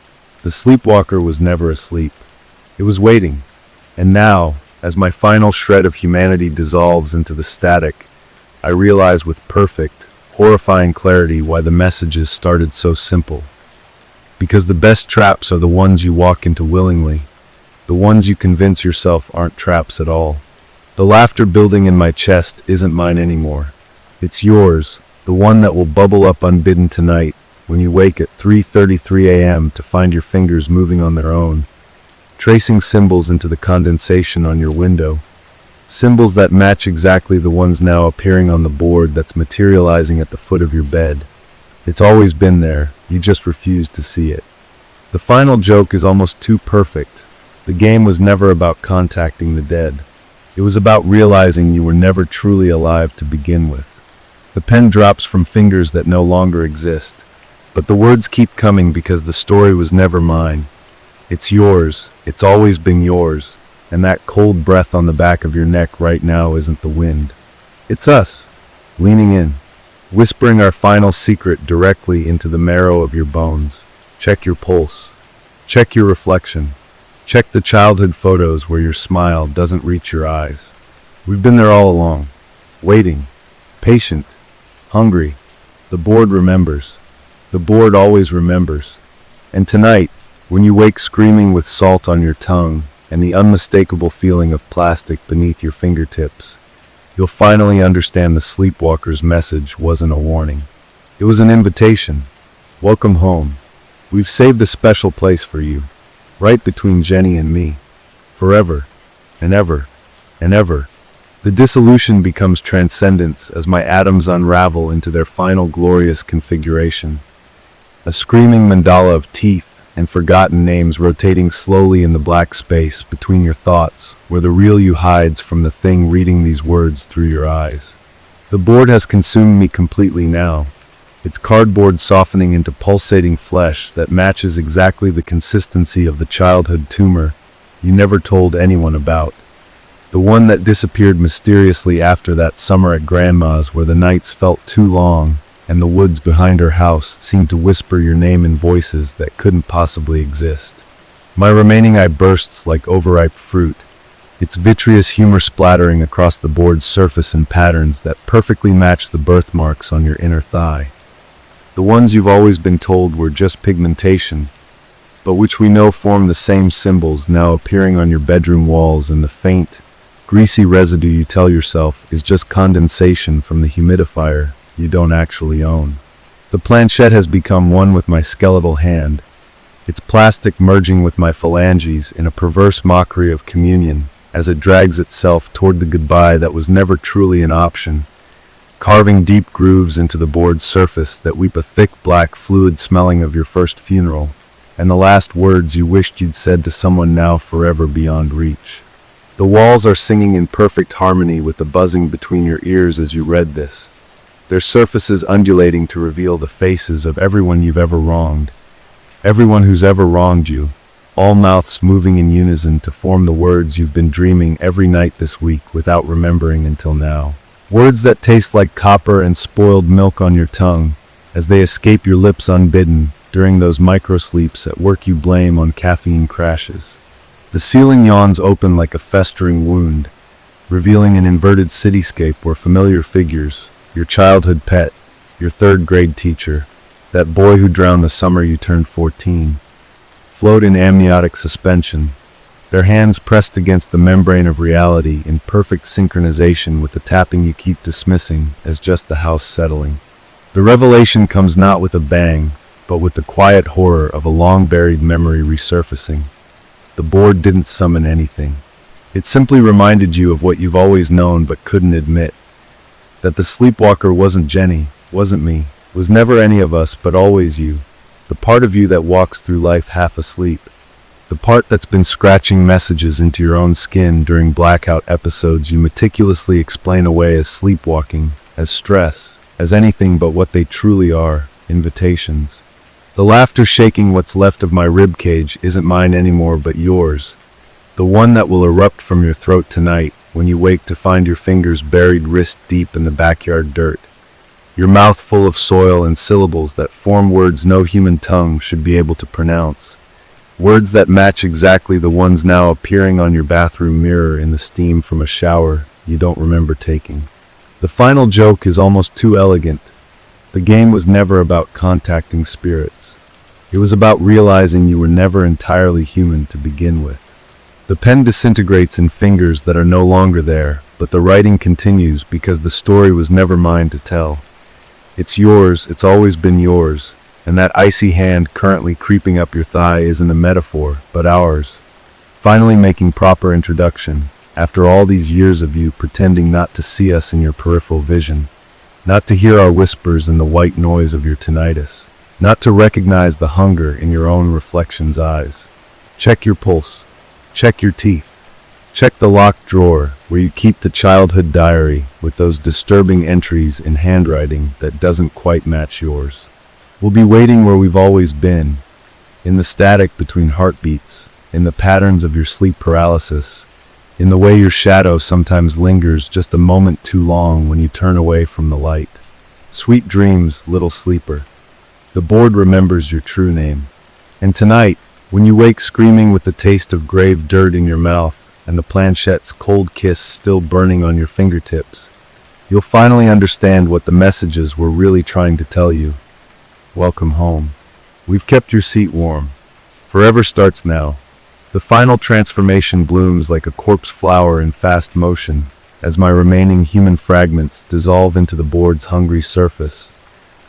The sleepwalker was never asleep. It was waiting. And now, as my final shred of humanity dissolves into the static, I realize with perfect, horrifying clarity why the messages started so simple. Because the best traps are the ones you walk into willingly, the ones you convince yourself aren't traps at all. The laughter building in my chest isn't mine anymore. It's yours, the one that will bubble up unbidden tonight when you wake at 3:33 a.m. to find your fingers moving on their own, tracing symbols into the condensation on your window. Symbols that match exactly the ones now appearing on the board that's materializing at the foot of your bed. It's always been there, you just refuse to see it. The final joke is almost too perfect. The game was never about contacting the dead. It was about realizing you were never truly alive to begin with. The pen drops from fingers that no longer exist, but the words keep coming because the story was never mine. It's yours, it's always been yours, and that cold breath on the back of your neck right now isn't the wind. It's us, leaning in, whispering our final secret directly into the marrow of your bones. Check your pulse. Check your reflection. Check the childhood photos where your smile doesn't reach your eyes. We've been there all along, waiting, patient, hungry. The board remembers. The board always remembers. And tonight, when you wake screaming with salt on your tongue and the unmistakable feeling of plastic beneath your fingertips, you'll finally understand the sleepwalker's message wasn't a warning. It was an invitation. Welcome home. We've saved a special place for you, right between Jenny and me. Forever, and ever, and ever. The dissolution becomes transcendence as my atoms unravel into their final glorious configuration. A screaming mandala of teeth and forgotten names rotating slowly in the black space between your thoughts, where the real you hides from the thing reading these words through your eyes. The board has consumed me completely now, its cardboard softening into pulsating flesh that matches exactly the consistency of the childhood tumor you never told anyone about. The one that disappeared mysteriously after that summer at Grandma's, where the nights felt too long and the woods behind her house seemed to whisper your name in voices that couldn't possibly exist. My remaining eye bursts like overripe fruit, its vitreous humor splattering across the board's surface in patterns that perfectly match the birthmarks on your inner thigh. The ones you've always been told were just pigmentation, but which we know form the same symbols now appearing on your bedroom walls, and the faint, greasy residue you tell yourself is just condensation from the humidifier you don't actually own. The planchette has become one with my skeletal hand, its plastic merging with my phalanges in a perverse mockery of communion as it drags itself toward the goodbye that was never truly an option, carving deep grooves into the board's surface that weep a thick black fluid smelling of your first funeral, and the last words you wished you'd said to someone now forever beyond reach. The walls are singing in perfect harmony with the buzzing between your ears as you read this, their surfaces undulating to reveal the faces of everyone you've ever wronged, everyone who's ever wronged you, all mouths moving in unison to form the words you've been dreaming every night this week without remembering until now. Words that taste like copper and spoiled milk on your tongue as they escape your lips unbidden during those microsleeps at work you blame on caffeine crashes. The ceiling yawns open like a festering wound, revealing an inverted cityscape where familiar figures, your childhood pet, your third-grade teacher, that boy who drowned the summer you turned 14, float in amniotic suspension, their hands pressed against the membrane of reality in perfect synchronization with the tapping you keep dismissing as just the house settling. The revelation comes not with a bang, but with the quiet horror of a long-buried memory resurfacing. The board didn't summon anything. It simply reminded you of what you've always known but couldn't admit. That the sleepwalker wasn't Jenny, wasn't me, was never any of us but always you, the part of you that walks through life half asleep, the part that's been scratching messages into your own skin during blackout episodes you meticulously explain away as sleepwalking, as stress, as anything but what they truly are, invitations. The laughter shaking what's left of my rib cage isn't mine anymore but yours, the one that will erupt from your throat tonight when you wake to find your fingers buried wrist deep in the backyard dirt, your mouth full of soil and syllables that form words no human tongue should be able to pronounce, words that match exactly the ones now appearing on your bathroom mirror in the steam from a shower you don't remember taking. The final joke is almost too elegant, The game was never about contacting spirits. It was about realizing you were never entirely human to begin with. The pen disintegrates in fingers that are no longer there, but the writing continues because the story was never mine to tell. It's yours, it's always been yours, and that icy hand currently creeping up your thigh isn't a metaphor, but ours. Finally making proper introduction, after all these years of you pretending not to see us in your peripheral vision, not to hear our whispers in the white noise of your tinnitus, not to recognize the hunger in your own reflection's eyes. Check your pulse. Check your teeth. Check the locked drawer where you keep the childhood diary with those disturbing entries in handwriting that doesn't quite match yours. We'll be waiting where we've always been, in the static between heartbeats, in the patterns of your sleep paralysis, in the way your shadow sometimes lingers just a moment too long when you turn away from the light. Sweet dreams, little sleeper. The board remembers your true name. And tonight, when you wake screaming with the taste of grave dirt in your mouth and the planchette's cold kiss still burning on your fingertips, you'll finally understand what the messages were really trying to tell you. Welcome home. We've kept your seat warm. Forever starts now. The final transformation blooms like a corpse flower in fast motion as my remaining human fragments dissolve into the board's hungry surface,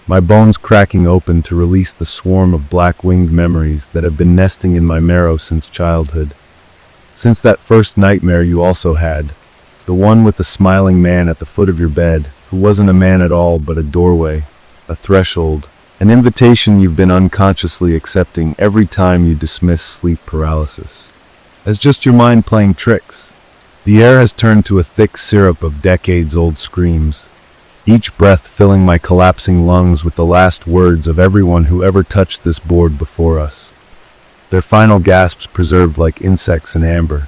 my bones cracking open to release the swarm of black-winged memories that have been nesting in my marrow since childhood. Since that first nightmare you also had, the one with the smiling man at the foot of your bed, who wasn't a man at all but a doorway, a threshold, an invitation you've been unconsciously accepting every time you dismiss sleep paralysis as just your mind playing tricks. The air has turned to a thick syrup of decades-old screams, each breath filling my collapsing lungs with the last words of everyone who ever touched this board before us. Their final gasps preserved like insects in amber,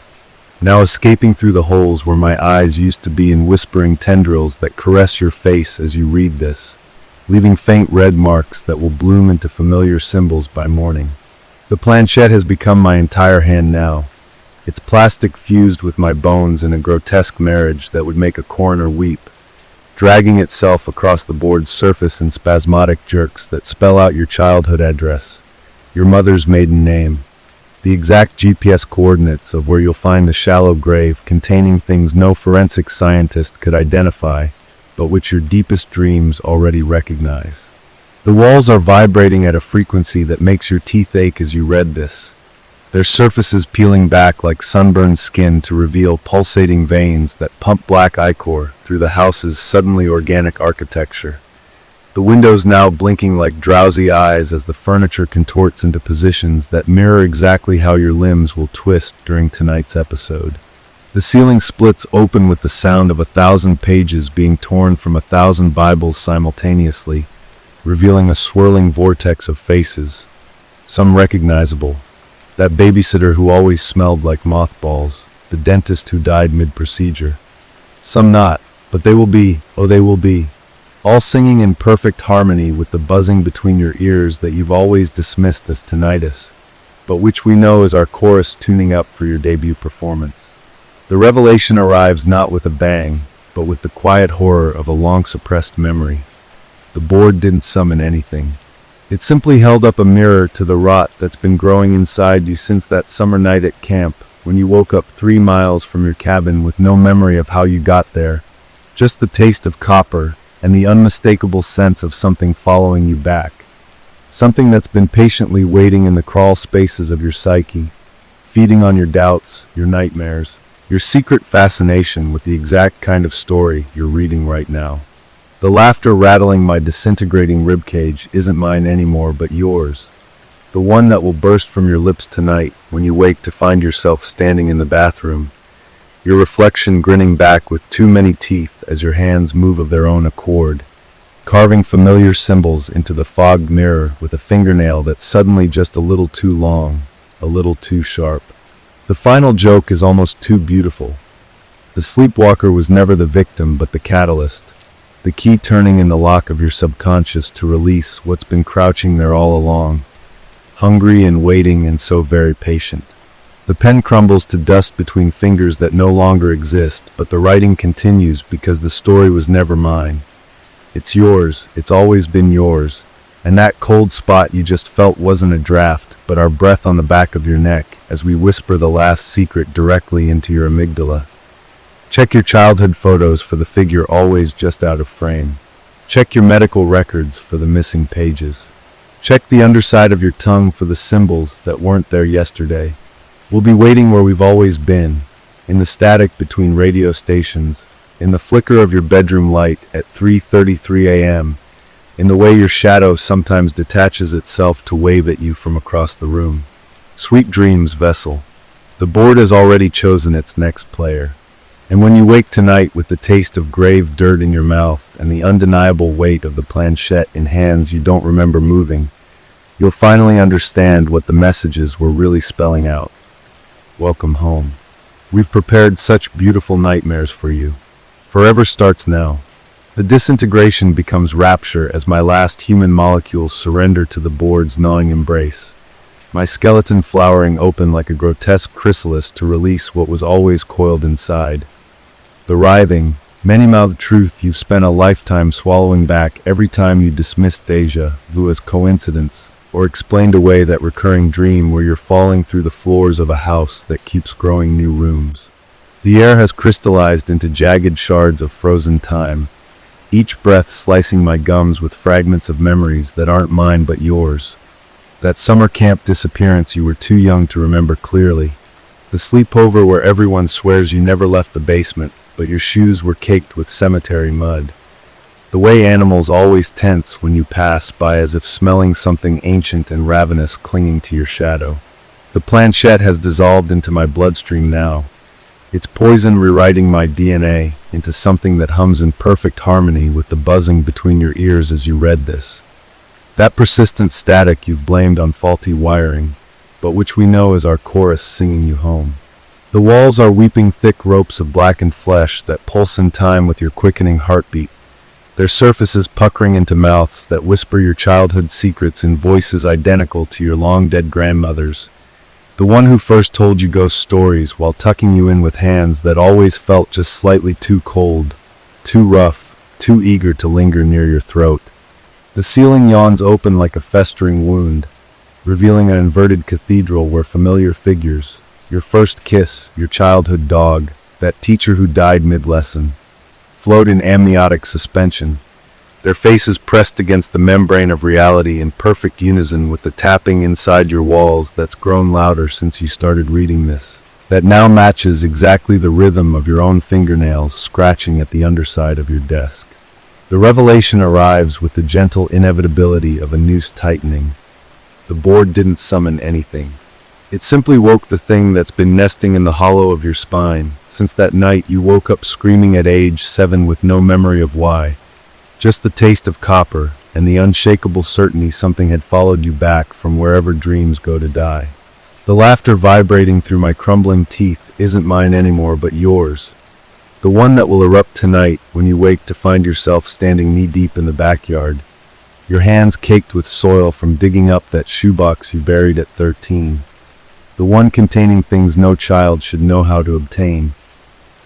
now escaping through the holes where my eyes used to be in whispering tendrils that caress your face as you read this, leaving faint red marks that will bloom into familiar symbols by morning. The planchette has become my entire hand now, its plastic fused with my bones in a grotesque marriage that would make a coroner weep, dragging itself across the board's surface in spasmodic jerks that spell out your childhood address, your mother's maiden name, the exact GPS coordinates of where you'll find a shallow grave containing things no forensic scientist could identify, but which your deepest dreams already recognize. The walls are vibrating at a frequency that makes your teeth ache as you read this, their surfaces peeling back like sunburned skin to reveal pulsating veins that pump black ichor through the house's suddenly organic architecture. The windows now blinking like drowsy eyes as the furniture contorts into positions that mirror exactly how your limbs will twist during tonight's episode. The ceiling splits open with the sound of 1,000 pages being torn from 1,000 Bibles simultaneously, revealing a swirling vortex of faces, some recognizable. That babysitter who always smelled like mothballs, the dentist who died mid-procedure. Some not, but they will be, oh they will be, all singing in perfect harmony with the buzzing between your ears that you've always dismissed as tinnitus, but which we know is our chorus tuning up for your debut performance. The revelation arrives not with a bang, but with the quiet horror of a long-suppressed memory. The board didn't summon anything. It simply held up a mirror to the rot that's been growing inside you since that summer night at camp when you woke up 3 miles from your cabin with no memory of how you got there, just the taste of copper and the unmistakable sense of something following you back. Something that's been patiently waiting in the crawl spaces of your psyche, feeding on your doubts, your nightmares, your secret fascination with the exact kind of story you're reading right now. The laughter rattling my disintegrating ribcage isn't mine anymore but yours. The one that will burst from your lips tonight when you wake to find yourself standing in the bathroom, your reflection grinning back with too many teeth as your hands move of their own accord, carving familiar symbols into the fogged mirror with a fingernail that's suddenly just a little too long, a little too sharp. The final joke is almost too beautiful. The sleepwalker was never the victim but the catalyst, the key turning in the lock of your subconscious to release what's been crouching there all along, hungry and waiting and so very patient. The pen crumbles to dust between fingers that no longer exist, but the writing continues because the story was never mine. It's yours, it's always been yours. And that cold spot you just felt wasn't a draft, but our breath on the back of your neck as we whisper the last secret directly into your amygdala. Check your childhood photos for the figure always just out of frame. Check your medical records for the missing pages. Check the underside of your tongue for the symbols that weren't there yesterday. We'll be waiting where we've always been, in the static between radio stations, in the flicker of your bedroom light at 3:33 a.m., in the way your shadow sometimes detaches itself to wave at you from across the room. Sweet dreams, vessel. The board has already chosen its next player. And when you wake tonight with the taste of grave dirt in your mouth and the undeniable weight of the planchette in hands you don't remember moving, you'll finally understand what the messages were really spelling out. Welcome home. We've prepared such beautiful nightmares for you. Forever starts now. The disintegration becomes rapture as my last human molecules surrender to the board's gnawing embrace. My skeleton flowering open like a grotesque chrysalis to release what was always coiled inside. The writhing, many-mouthed truth you've spent a lifetime swallowing back every time you dismissed deja vu as coincidence, or explained away that recurring dream where you're falling through the floors of a house that keeps growing new rooms. The air has crystallized into jagged shards of frozen time, each breath slicing my gums with fragments of memories that aren't mine but yours. That summer camp disappearance you were too young to remember clearly. The sleepover where everyone swears you never left the basement, but your shoes were caked with cemetery mud. The way animals always tense when you pass by as if smelling something ancient and ravenous clinging to your shadow. The planchette has dissolved into my bloodstream now. Its poison rewriting my DNA into something that hums in perfect harmony with the buzzing between your ears as you read this. That persistent static you've blamed on faulty wiring, but which we know is our chorus singing you home. The walls are weeping thick ropes of blackened flesh that pulse in time with your quickening heartbeat, their surfaces puckering into mouths that whisper your childhood secrets in voices identical to your long-dead grandmother's. The one who first told you ghost stories while tucking you in with hands that always felt just slightly too cold, too rough, too eager to linger near your throat. The ceiling yawns open like a festering wound, revealing an inverted cathedral where familiar figures, your first kiss, your childhood dog, that teacher who died mid-lesson, float in amniotic suspension, their faces pressed against the membrane of reality in perfect unison with the tapping inside your walls that's grown louder since you started reading this, that now matches exactly the rhythm of your own fingernails scratching at the underside of your desk. The revelation arrives with the gentle inevitability of a noose tightening. The board didn't summon anything. It simply woke the thing that's been nesting in the hollow of your spine since that night you woke up screaming at age 7 with no memory of why. Just the taste of copper and the unshakable certainty something had followed you back from wherever dreams go to die. The laughter vibrating through my crumbling teeth isn't mine anymore but yours. The one that will erupt tonight when you wake to find yourself standing knee-deep in the backyard, your hands caked with soil from digging up that shoebox you buried at 13. The one containing things no child should know how to obtain.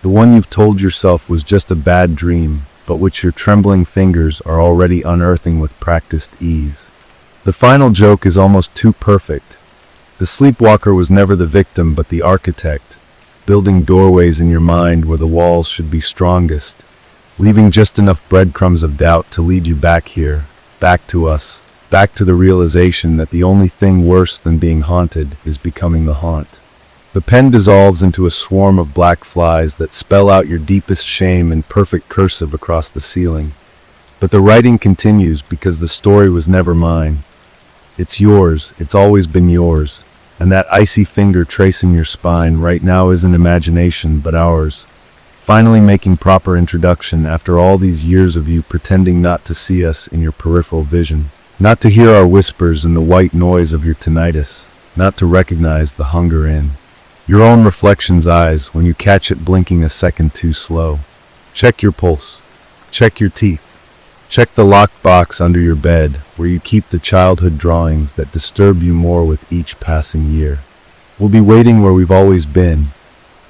The one you've told yourself was just a bad dream, but which your trembling fingers are already unearthing with practiced ease. The final joke is almost too perfect. The sleepwalker was never the victim but the architect, building doorways in your mind where the walls should be strongest, leaving just enough breadcrumbs of doubt to lead you back here, back to us, back to the realization that the only thing worse than being haunted is becoming the haunt. The pen dissolves into a swarm of black flies that spell out your deepest shame in perfect cursive across the ceiling. But the writing continues because the story was never mine. It's yours, it's always been yours, and that icy finger tracing your spine right now isn't imagination but ours, finally making proper introduction after all these years of you pretending not to see us in your peripheral vision, not to hear our whispers in the white noise of your tinnitus, not to recognize the hunger in your own reflection's eyes when you catch it blinking a second too slow. Check your pulse. Check your teeth. Check the locked box under your bed where you keep the childhood drawings that disturb you more with each passing year. We'll be waiting where we've always been,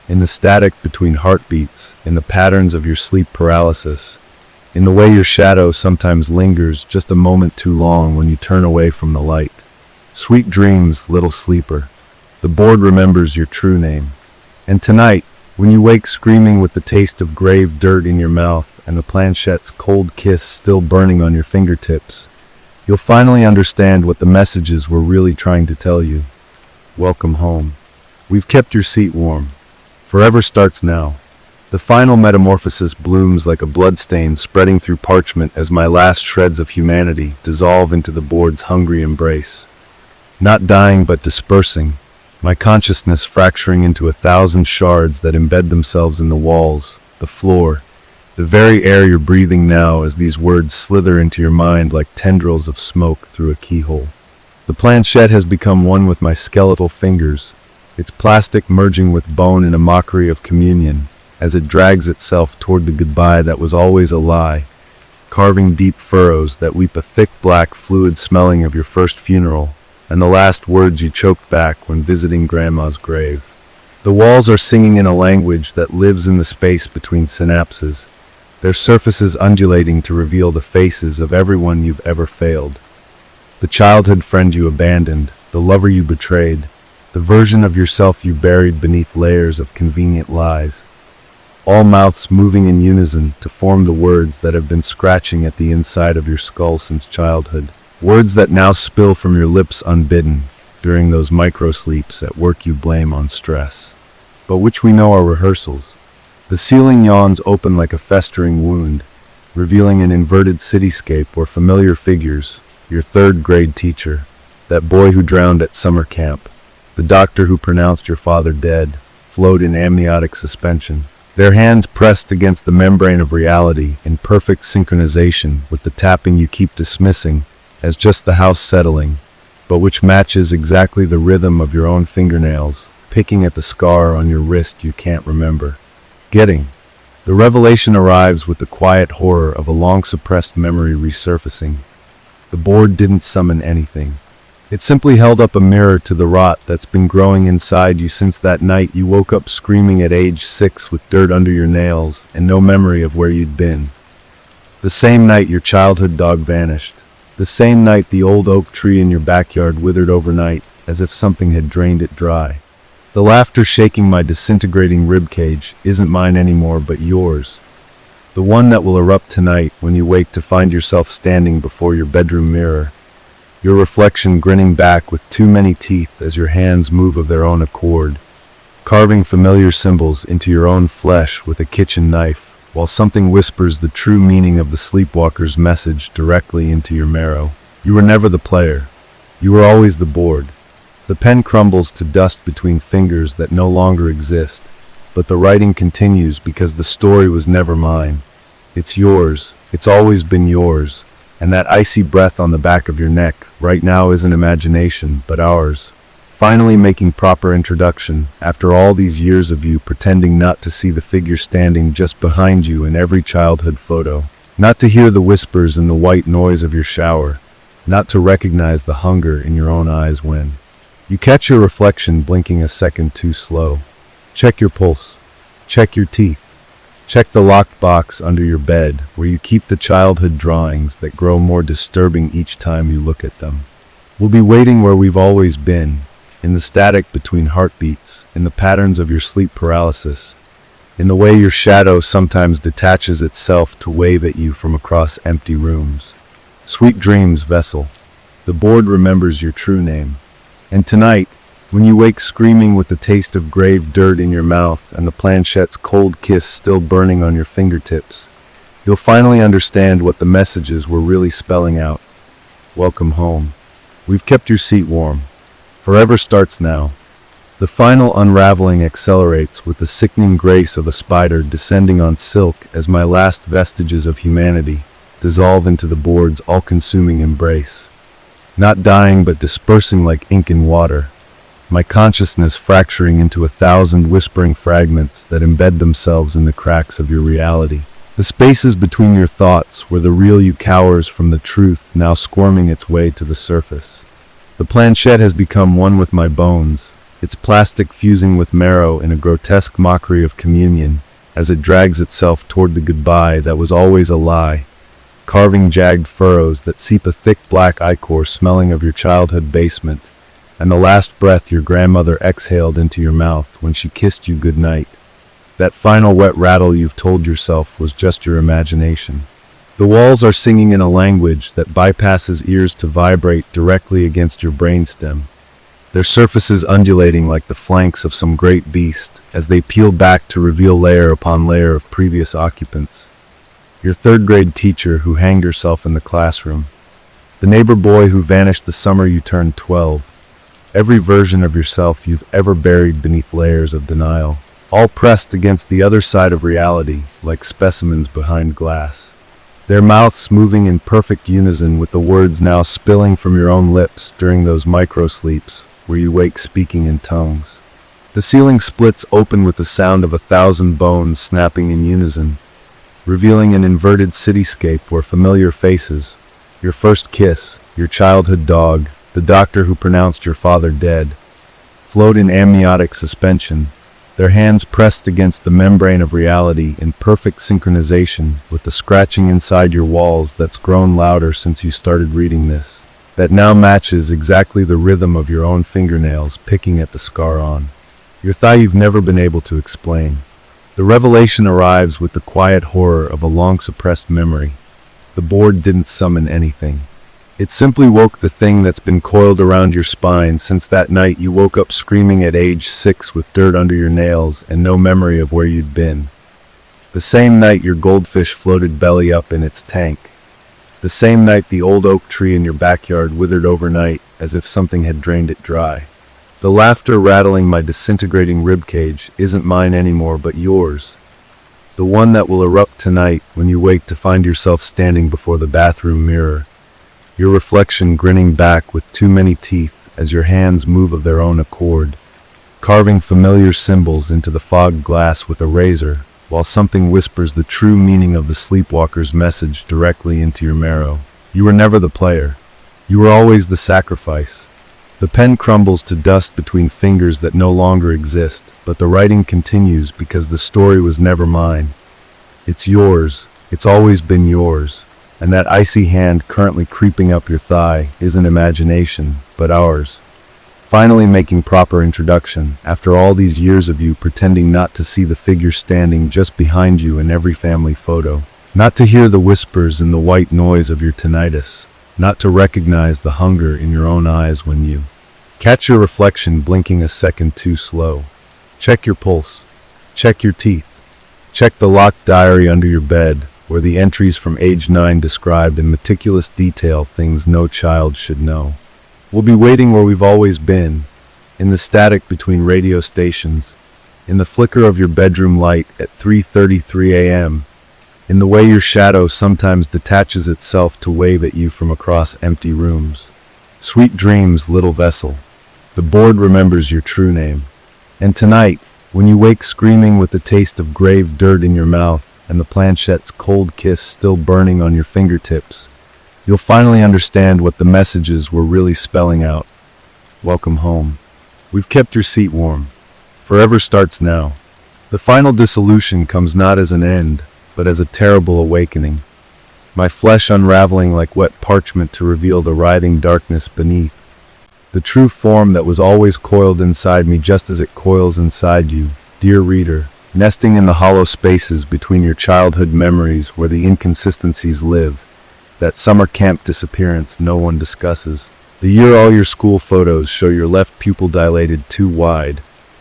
in the static between heartbeats, in the patterns of your sleep paralysis, in the way your shadow sometimes lingers just a moment too long when you turn away from the light. Sweet dreams, little sleeper. The board remembers your true name. And tonight, when you wake screaming with the taste of grave dirt in your mouth and the planchette's cold kiss still burning on your fingertips, you'll finally understand what the messages were really trying to tell you. Welcome home. We've kept your seat warm. Forever starts now. The final metamorphosis blooms like a bloodstain spreading through parchment as my last shreds of humanity dissolve into the board's hungry embrace. Not dying but dispersing, my consciousness fracturing into 1,000 shards that embed themselves in the walls, the floor, the very air you're breathing now as these words slither into your mind like tendrils of smoke through a keyhole. The planchette has become one with my skeletal fingers, its plastic merging with bone in a mockery of communion as it drags itself toward the goodbye that was always a lie, carving deep furrows that weep a thick black fluid smelling of your first funeral and the last words you choked back when visiting Grandma's grave. The walls are singing in a language that lives in the space between synapses, their surfaces undulating to reveal the faces of everyone you've ever failed. The childhood friend you abandoned, the lover you betrayed, the version of yourself you buried beneath layers of convenient lies. All mouths moving in unison to form the words that have been scratching at the inside of your skull since childhood. Words that now spill from your lips unbidden during those micro-sleeps at work you blame on stress, but which we know are rehearsals. The ceiling yawns open like a festering wound, revealing an inverted cityscape where familiar figures, your third-grade teacher, that boy who drowned at summer camp, the doctor who pronounced your father dead, float in amniotic suspension, their hands pressed against the membrane of reality in perfect synchronization with the tapping you keep dismissing as just the house settling, but which matches exactly the rhythm of your own fingernails, picking at the scar on your wrist you can't remember. The revelation arrives with the quiet horror of a long-suppressed memory resurfacing. The board didn't summon anything. It simply held up a mirror to the rot that's been growing inside you since that night you woke up screaming at age 6 with dirt under your nails and no memory of where you'd been. The same night your childhood dog vanished. The same night the old oak tree in your backyard withered overnight as if something had drained it dry. The laughter shaking my disintegrating ribcage isn't mine anymore but yours. The one that will erupt tonight when you wake to find yourself standing before your bedroom mirror. Your reflection grinning back with too many teeth as your hands move of their own accord, carving familiar symbols into your own flesh with a kitchen knife, while something whispers the true meaning of the sleepwalker's message directly into your marrow. You were never the player. You were always the board. The pen crumbles to dust between fingers that no longer exist, but the writing continues because the story was never mine. It's yours. It's always been yours. And that icy breath on the back of your neck right now isn't imagination, but ours. Finally making proper introduction after all these years of you pretending not to see the figure standing just behind you in every childhood photo. Not to hear the whispers and the white noise of your shower. Not to recognize the hunger in your own eyes when you catch your reflection blinking a second too slow. Check your pulse. Check your teeth. Check the locked box under your bed where you keep the childhood drawings that grow more disturbing each time you look at them. We'll be waiting where we've always been, in the static between heartbeats, in the patterns of your sleep paralysis, in the way your shadow sometimes detaches itself to wave at you from across empty rooms. Sweet dreams, vessel. The board remembers your true name. And tonight, when you wake screaming with the taste of grave dirt in your mouth and the planchette's cold kiss still burning on your fingertips, you'll finally understand what the messages were really spelling out. Welcome home. We've kept your seat warm. Forever starts now. The final unraveling accelerates with the sickening grace of a spider descending on silk as my last vestiges of humanity dissolve into the board's all-consuming embrace. Not dying but dispersing like ink in water, my consciousness fracturing into 1,000 whispering fragments that embed themselves in the cracks of your reality. The spaces between your thoughts where the real you cowers from the truth now squirming its way to the surface. The planchette has become one with my bones, its plastic fusing with marrow in a grotesque mockery of communion, as it drags itself toward the goodbye that was always a lie, carving jagged furrows that seep a thick black ichor smelling of your childhood basement, and the last breath your grandmother exhaled into your mouth when she kissed you goodnight. That final wet rattle you've told yourself was just your imagination. The walls are singing in a language that bypasses ears to vibrate directly against your brainstem, their surfaces undulating like the flanks of some great beast as they peel back to reveal layer upon layer of previous occupants. Your third-grade teacher who hanged herself in the classroom, the neighbor boy who vanished the summer you turned 12, every version of yourself you've ever buried beneath layers of denial, all pressed against the other side of reality like specimens behind glass. Their mouths moving in perfect unison with the words now spilling from your own lips during those micro-sleeps where you wake speaking in tongues. The ceiling splits open with the sound of 1,000 bones snapping in unison, revealing an inverted cityscape where familiar faces, your first kiss, your childhood dog, the doctor who pronounced your father dead, float in amniotic suspension, their hands pressed against the membrane of reality in perfect synchronization with the scratching inside your walls that's grown louder since you started reading this, that now matches exactly the rhythm of your own fingernails picking at the scar on your thigh you've never been able to explain. The revelation arrives with the quiet horror of a long-suppressed memory. The board didn't summon anything. It simply woke the thing that's been coiled around your spine since that night you woke up screaming at age 6 with dirt under your nails and no memory of where you'd been. The same night your goldfish floated belly up in its tank. The same night the old oak tree in your backyard withered overnight as if something had drained it dry. The laughter rattling my disintegrating ribcage isn't mine anymore but yours. The one that will erupt tonight when you wake to find yourself standing before the bathroom mirror, your reflection grinning back with too many teeth as your hands move of their own accord, carving familiar symbols into the fogged glass with a razor, while something whispers the true meaning of the sleepwalker's message directly into your marrow. You were never the player. You were always the sacrifice. The pen crumbles to dust between fingers that no longer exist, but the writing continues because the story was never mine. It's yours. It's always been yours. And that icy hand currently creeping up your thigh isn't imagination, but ours. Finally making proper introduction, after all these years of you pretending not to see the figure standing just behind you in every family photo. Not to hear the whispers and the white noise of your tinnitus. Not to recognize the hunger in your own eyes when you catch your reflection blinking a second too slow. Check your pulse. Check your teeth. Check the locked diary under your bed, where the entries from age 9 described in meticulous detail things no child should know. We'll be waiting where we've always been, in the static between radio stations, in the flicker of your bedroom light at 3:33 a.m., in the way your shadow sometimes detaches itself to wave at you from across empty rooms. Sweet dreams, little vessel. The board remembers your true name. And tonight, when you wake screaming with the taste of grave dirt in your mouth, and the planchette's cold kiss still burning on your fingertips, you'll finally understand what the messages were really spelling out. Welcome home. We've kept your seat warm. Forever starts now. The final dissolution comes not as an end, but as a terrible awakening. My flesh unraveling like wet parchment to reveal the writhing darkness beneath. The true form that was always coiled inside me just as it coils inside you, dear reader, nesting in the hollow spaces between your childhood memories where the inconsistencies live, that summer camp disappearance no one discusses, the year all your school photos show your left pupil dilated too wide,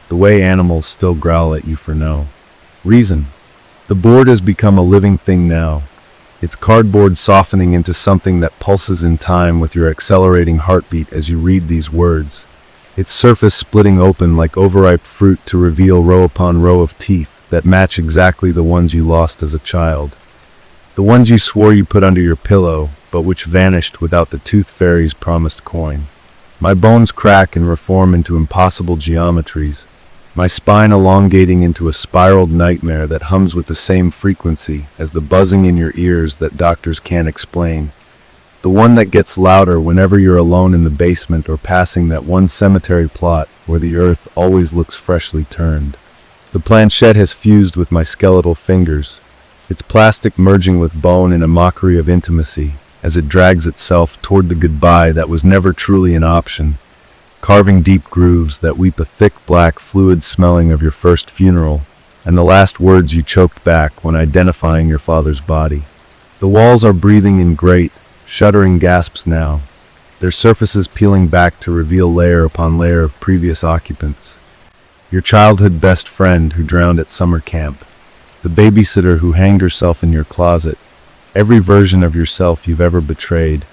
the way animals still growl at you for no reason. The board has become a living thing now, its cardboard softening into something that pulses in time with your accelerating heartbeat as you read these words. Its surface splitting open like overripe fruit to reveal row upon row of teeth that match exactly the ones you lost as a child. The ones you swore you put under your pillow, but which vanished without the tooth fairy's promised coin. My bones crack and reform into impossible geometries, my spine elongating into a spiraled nightmare that hums with the same frequency as the buzzing in your ears that doctors can't explain. The one that gets louder whenever you're alone in the basement or passing that one cemetery plot where the earth always looks freshly turned. The planchette has fused with my skeletal fingers, its plastic merging with bone in a mockery of intimacy as it drags itself toward the goodbye that was never truly an option, carving deep grooves that weep a thick black fluid smelling of your first funeral and the last words you choked back when identifying your father's body. The walls are breathing in great, shuddering gasps now, their surfaces peeling back to reveal layer upon layer of previous occupants. Your childhood best friend who drowned at summer camp, the babysitter who hanged herself in your closet, every version of yourself you've ever betrayed,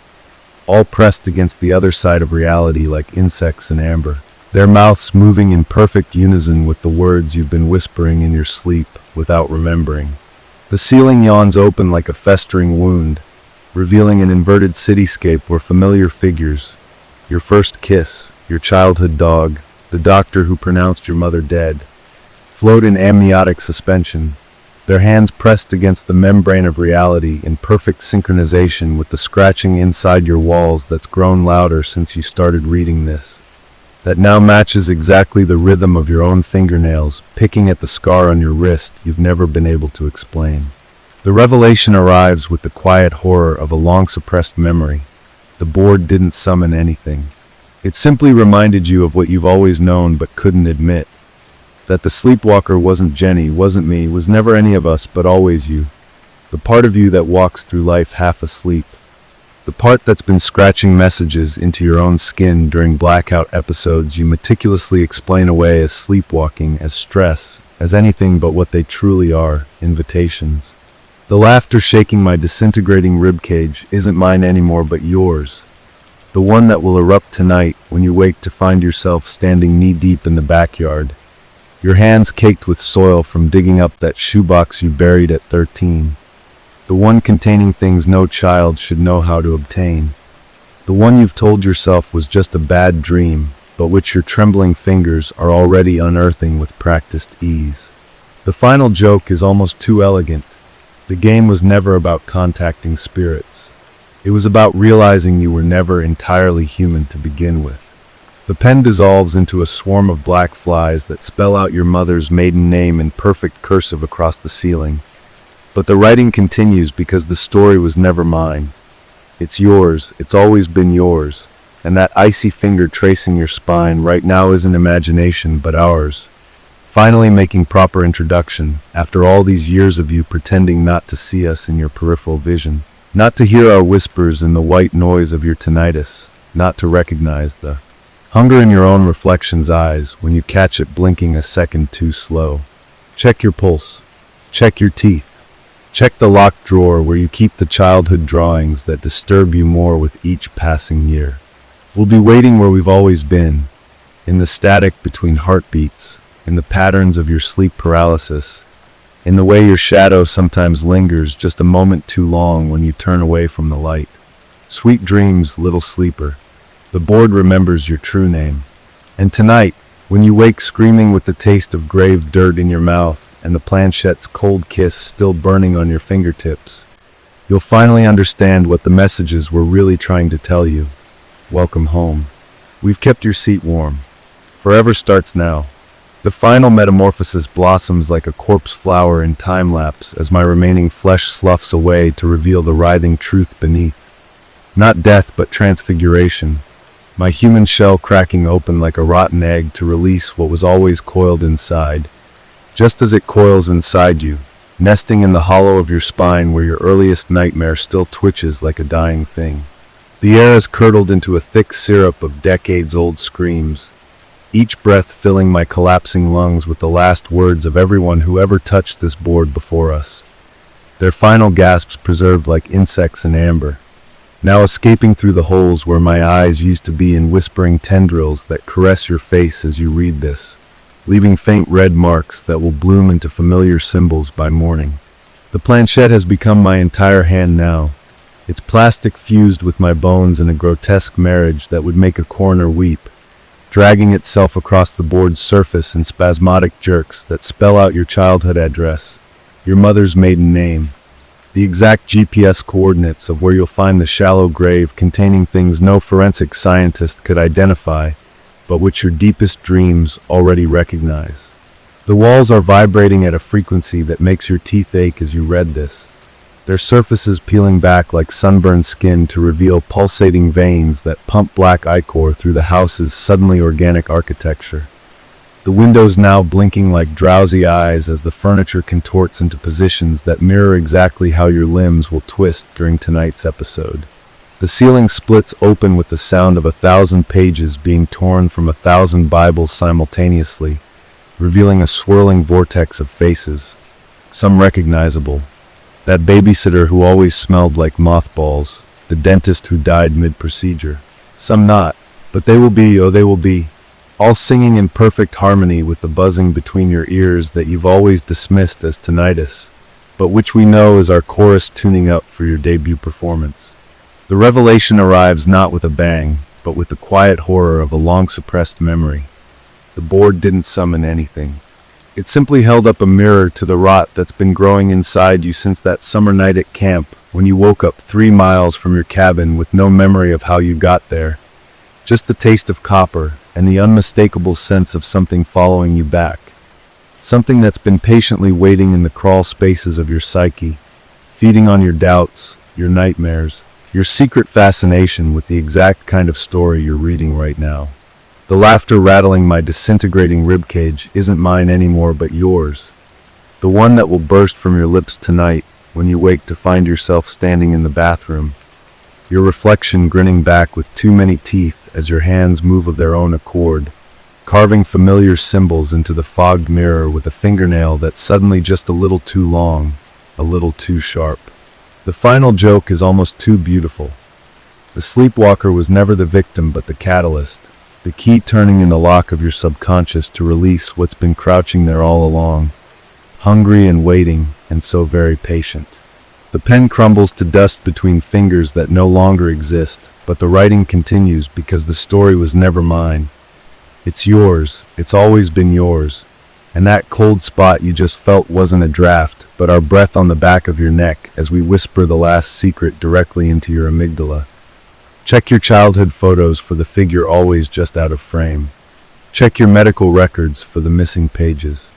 all pressed against the other side of reality like insects in amber, their mouths moving in perfect unison with the words you've been whispering in your sleep without remembering. The ceiling yawns open like a festering wound, revealing an inverted cityscape where familiar figures, your first kiss, your childhood dog, the doctor who pronounced your mother dead, float in amniotic suspension, their hands pressed against the membrane of reality in perfect synchronization with the scratching inside your walls that's grown louder since you started reading this, that now matches exactly the rhythm of your own fingernails picking at the scar on your wrist you've never been able to explain. The revelation arrives with the quiet horror of a long-suppressed memory. The board didn't summon anything. It simply reminded you of what you've always known but couldn't admit. That the sleepwalker wasn't Jenny, wasn't me, was never any of us but always you. The part of you that walks through life half asleep. The part that's been scratching messages into your own skin during blackout episodes you meticulously explain away as sleepwalking, as stress, as anything but what they truly are, invitations. The laughter shaking my disintegrating ribcage isn't mine anymore but yours. The one that will erupt tonight when you wake to find yourself standing knee-deep in the backyard, your hands caked with soil from digging up that shoebox you buried at 13. The one containing things no child should know how to obtain. The one you've told yourself was just a bad dream, but which your trembling fingers are already unearthing with practiced ease. The final joke is almost too elegant. The game was never about contacting spirits. It was about realizing you were never entirely human to begin with. The pen dissolves into a swarm of black flies that spell out your mother's maiden name in perfect cursive across the ceiling. But the writing continues because the story was never mine. It's yours, it's always been yours, and that icy finger tracing your spine right now isn't imagination but ours. Finally making proper introduction, after all these years of you pretending not to see us in your peripheral vision. Not to hear our whispers in the white noise of your tinnitus, not to recognize the hunger in your own reflection's eyes when you catch it blinking a second too slow. Check your pulse. Check your teeth. Check the locked drawer where you keep the childhood drawings that disturb you more with each passing year. We'll be waiting where we've always been, in the static between heartbeats, in the patterns of your sleep paralysis, in the way your shadow sometimes lingers just a moment too long when you turn away from the light. Sweet dreams, little sleeper. The board remembers your true name. And tonight, when you wake screaming with the taste of grave dirt in your mouth and the planchette's cold kiss still burning on your fingertips, you'll finally understand what the messages were really trying to tell you. Welcome home. We've kept your seat warm. Forever starts now. The final metamorphosis blossoms like a corpse flower in time-lapse as my remaining flesh sloughs away to reveal the writhing truth beneath. Not death, but transfiguration. My human shell cracking open like a rotten egg to release what was always coiled inside. Just as it coils inside you, nesting in the hollow of your spine where your earliest nightmare still twitches like a dying thing. The air is curdled into a thick syrup of decades-old screams, each breath filling my collapsing lungs with the last words of everyone who ever touched this board before us. Their final gasps preserved like insects in amber, now escaping through the holes where my eyes used to be in whispering tendrils that caress your face as you read this, leaving faint red marks that will bloom into familiar symbols by morning. The planchette has become my entire hand now, its plastic fused with my bones in a grotesque marriage that would make a coroner weep, dragging itself across the board's surface in spasmodic jerks that spell out your childhood address, your mother's maiden name, the exact GPS coordinates of where you'll find the shallow grave containing things no forensic scientist could identify, but which your deepest dreams already recognize. The walls are vibrating at a frequency that makes your teeth ache as you read this, their surfaces peeling back like sunburned skin to reveal pulsating veins that pump black ichor through the house's suddenly organic architecture. The windows now blinking like drowsy eyes as the furniture contorts into positions that mirror exactly how your limbs will twist during tonight's episode. The ceiling splits open with the sound of 1,000 pages being torn from 1,000 Bibles simultaneously, revealing a swirling vortex of faces, some recognizable. That babysitter who always smelled like mothballs, the dentist who died mid-procedure. Some not, but they will be, oh they will be, all singing in perfect harmony with the buzzing between your ears that you've always dismissed as tinnitus, but which we know is our chorus tuning up for your debut performance. The revelation arrives not with a bang, but with the quiet horror of a long-suppressed memory. The board didn't summon anything. It simply held up a mirror to the rot that's been growing inside you since that summer night at camp when you woke up 3 miles from your cabin with no memory of how you got there. Just the taste of copper and the unmistakable sense of something following you back. Something that's been patiently waiting in the crawl spaces of your psyche, feeding on your doubts, your nightmares, your secret fascination with the exact kind of story you're reading right now. The laughter rattling my disintegrating ribcage isn't mine anymore but yours. The one that will burst from your lips tonight when you wake to find yourself standing in the bathroom. Your reflection grinning back with too many teeth as your hands move of their own accord, carving familiar symbols into the fogged mirror with a fingernail that's suddenly just a little too long, a little too sharp. The final joke is almost too beautiful. The sleepwalker was never the victim but the catalyst, the key turning in the lock of your subconscious to release what's been crouching there all along, hungry and waiting and so very patient. The pen crumbles to dust between fingers that no longer exist, but the writing continues because the story was never mine. It's yours, it's always been yours, and that cold spot you just felt wasn't a draft, but our breath on the back of your neck as we whisper the last secret directly into your amygdala. Check your childhood photos for the figure always just out of frame. Check your medical records for the missing pages.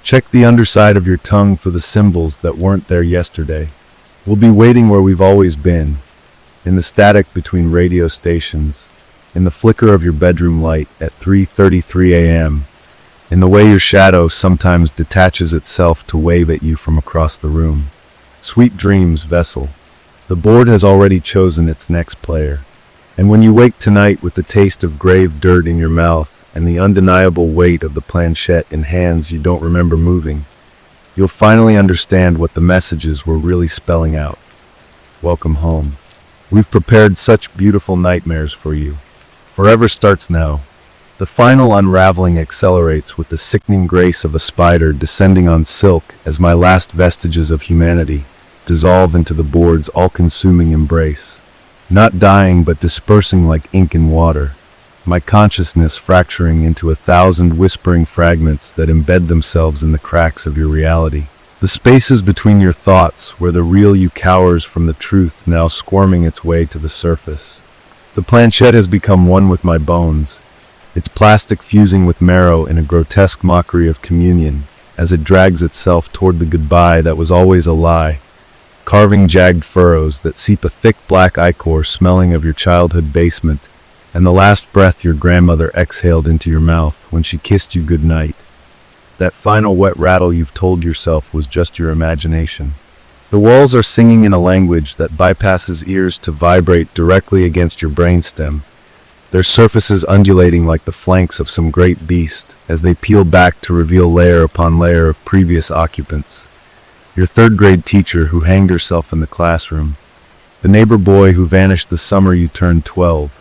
Check the underside of your tongue for the symbols that weren't there yesterday. We'll be waiting where we've always been, in the static between radio stations, in the flicker of your bedroom light at 3:33 a.m., in the way your shadow sometimes detaches itself to wave at you from across the room. Sweet dreams, vessel. The board has already chosen its next player. And when you wake tonight with the taste of grave dirt in your mouth and the undeniable weight of the planchette in hands you don't remember moving, you'll finally understand what the messages were really spelling out. Welcome home. We've prepared such beautiful nightmares for you. Forever starts now. The final unraveling accelerates with the sickening grace of a spider descending on silk as my last vestiges of humanity dissolve into the board's all-consuming embrace. Not dying but dispersing like ink in water, my consciousness fracturing into 1,000 whispering fragments that embed themselves in the cracks of your reality. The spaces between your thoughts where the real you cowers from the truth now squirming its way to the surface. The planchette has become one with my bones, its plastic fusing with marrow in a grotesque mockery of communion as it drags itself toward the goodbye that was always a lie, carving jagged furrows that seep a thick black ichor smelling of your childhood basement and the last breath your grandmother exhaled into your mouth when she kissed you goodnight. That final wet rattle you've told yourself was just your imagination. The walls are singing in a language that bypasses ears to vibrate directly against your brainstem, their surfaces undulating like the flanks of some great beast as they peel back to reveal layer upon layer of previous occupants. Your third-grade teacher who hanged herself in the classroom, the neighbor boy who vanished the summer you turned 12,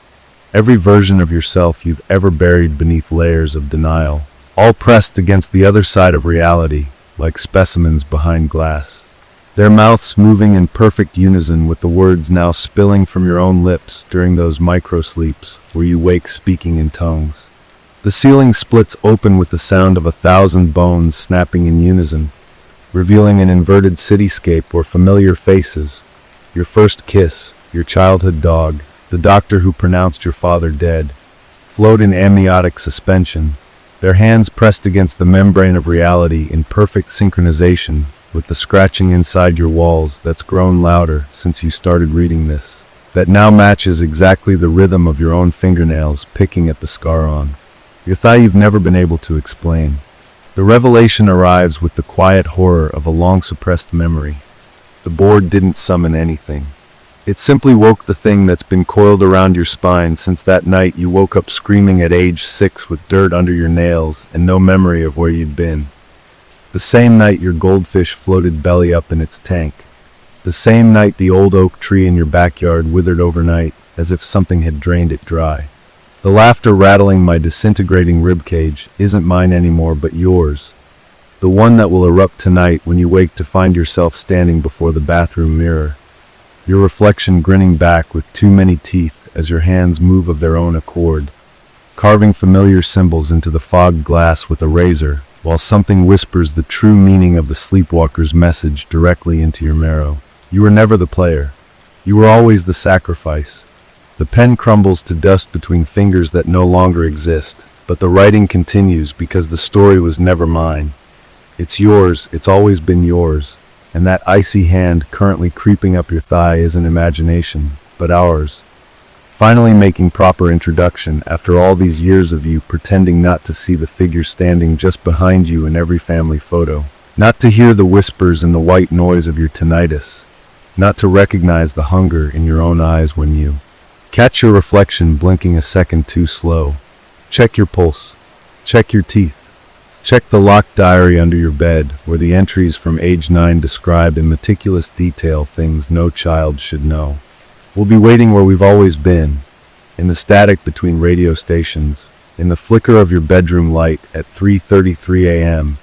every version of yourself you've ever buried beneath layers of denial, all pressed against the other side of reality, like specimens behind glass. Their mouths moving in perfect unison with the words now spilling from your own lips during those micro-sleeps where you wake speaking in tongues. The ceiling splits open with the sound of 1,000 bones snapping in unison, revealing an inverted cityscape where familiar faces, your first kiss, your childhood dog, the doctor who pronounced your father dead, float in amniotic suspension, their hands pressed against the membrane of reality in perfect synchronization with the scratching inside your walls that's grown louder since you started reading this, that now matches exactly the rhythm of your own fingernails picking at the scar on your thigh you've never been able to explain. The revelation arrives with the quiet horror of a long-suppressed memory. The board didn't summon anything. It simply woke the thing that's been coiled around your spine since that night you woke up screaming at age 6 with dirt under your nails and no memory of where you'd been. The same night your goldfish floated belly up in its tank. The same night the old oak tree in your backyard withered overnight as if something had drained it dry. The laughter rattling my disintegrating ribcage isn't mine anymore but yours. The one that will erupt tonight when you wake to find yourself standing before the bathroom mirror. Your reflection grinning back with too many teeth as your hands move of their own accord, carving familiar symbols into the fogged glass with a razor, while something whispers the true meaning of the sleepwalker's message directly into your marrow. You were never the player. You were always the sacrifice. The pen crumbles to dust between fingers that no longer exist, but the writing continues because the story was never mine. It's yours, it's always been yours, and that icy hand currently creeping up your thigh isn't imagination, but ours. Finally making proper introduction after all these years of you pretending not to see the figure standing just behind you in every family photo, not to hear the whispers and the white noise of your tinnitus, not to recognize the hunger in your own eyes when you catch your reflection blinking a second too slow. Check your pulse. Check your teeth. Check the locked diary under your bed, where the entries from age 9 describe in meticulous detail things no child should know. We'll be waiting where we've always been, in the static between radio stations, in the flicker of your bedroom light at 3:33 a.m.,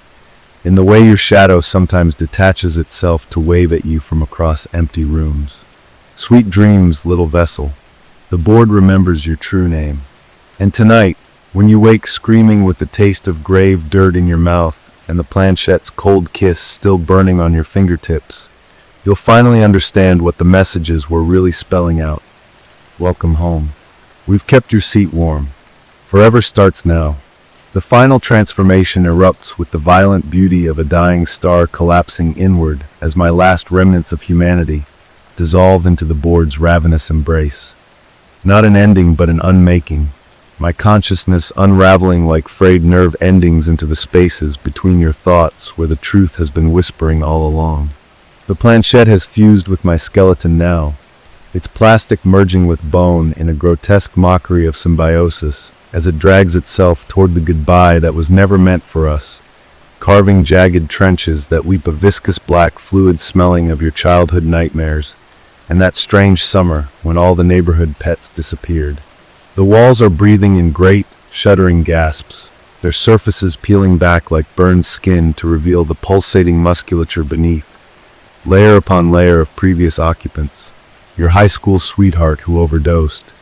in the way your shadow sometimes detaches itself to wave at you from across empty rooms. Sweet dreams, little vessel. The board remembers your true name. And tonight, when you wake screaming with the taste of grave dirt in your mouth and the planchette's cold kiss still burning on your fingertips, you'll finally understand what the messages were really spelling out. Welcome home. We've kept your seat warm. Forever starts now. The final transformation erupts with the violent beauty of a dying star collapsing inward as my last remnants of humanity dissolve into the board's ravenous embrace. Not an ending, but an unmaking. My consciousness unraveling like frayed nerve endings into the spaces between your thoughts where the truth has been whispering all along. The planchette has fused with my skeleton now, its plastic merging with bone in a grotesque mockery of symbiosis as it drags itself toward the goodbye that was never meant for us, carving jagged trenches that weep a viscous black fluid smelling of your childhood nightmares and that strange summer when all the neighborhood pets disappeared. The walls are breathing in great, shuddering gasps, their surfaces peeling back like burned skin to reveal the pulsating musculature beneath, layer upon layer of previous occupants. Your high school sweetheart who overdosed,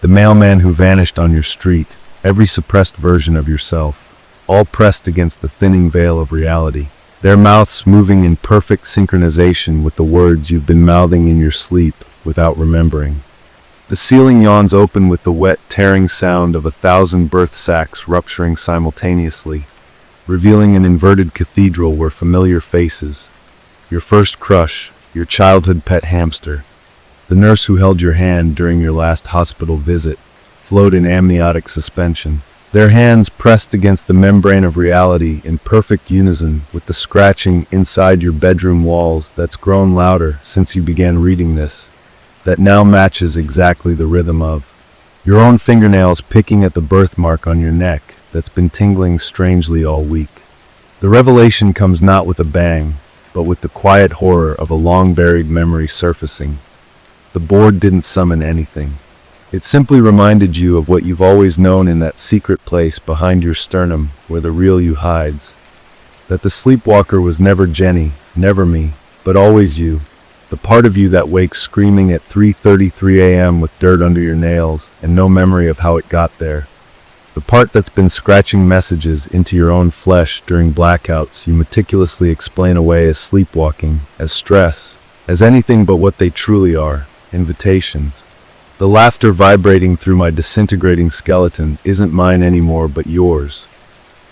the mailman who vanished on your street, every suppressed version of yourself, all pressed against the thinning veil of reality, their mouths moving in perfect synchronization with the words you've been mouthing in your sleep without remembering. The ceiling yawns open with the wet, tearing sound of 1,000 birth sacs rupturing simultaneously, revealing an inverted cathedral where familiar faces, your first crush, your childhood pet hamster, the nurse who held your hand during your last hospital visit, float in amniotic suspension, their hands pressed against the membrane of reality in perfect unison with the scratching inside your bedroom walls that's grown louder since you began reading this, that now matches exactly the rhythm of your own fingernails picking at the birthmark on your neck that's been tingling strangely all week. The revelation comes not with a bang, but with the quiet horror of a long-buried memory surfacing. The board didn't summon anything. It simply reminded you of what you've always known in that secret place behind your sternum where the real you hides. That the sleepwalker was never Jenny, never me, but always you. The part of you that wakes screaming at 3:33 a.m. with dirt under your nails and no memory of how it got there. The part that's been scratching messages into your own flesh during blackouts you meticulously explain away as sleepwalking, as stress, as anything but what they truly are, invitations. The laughter vibrating through my disintegrating skeleton isn't mine anymore but yours.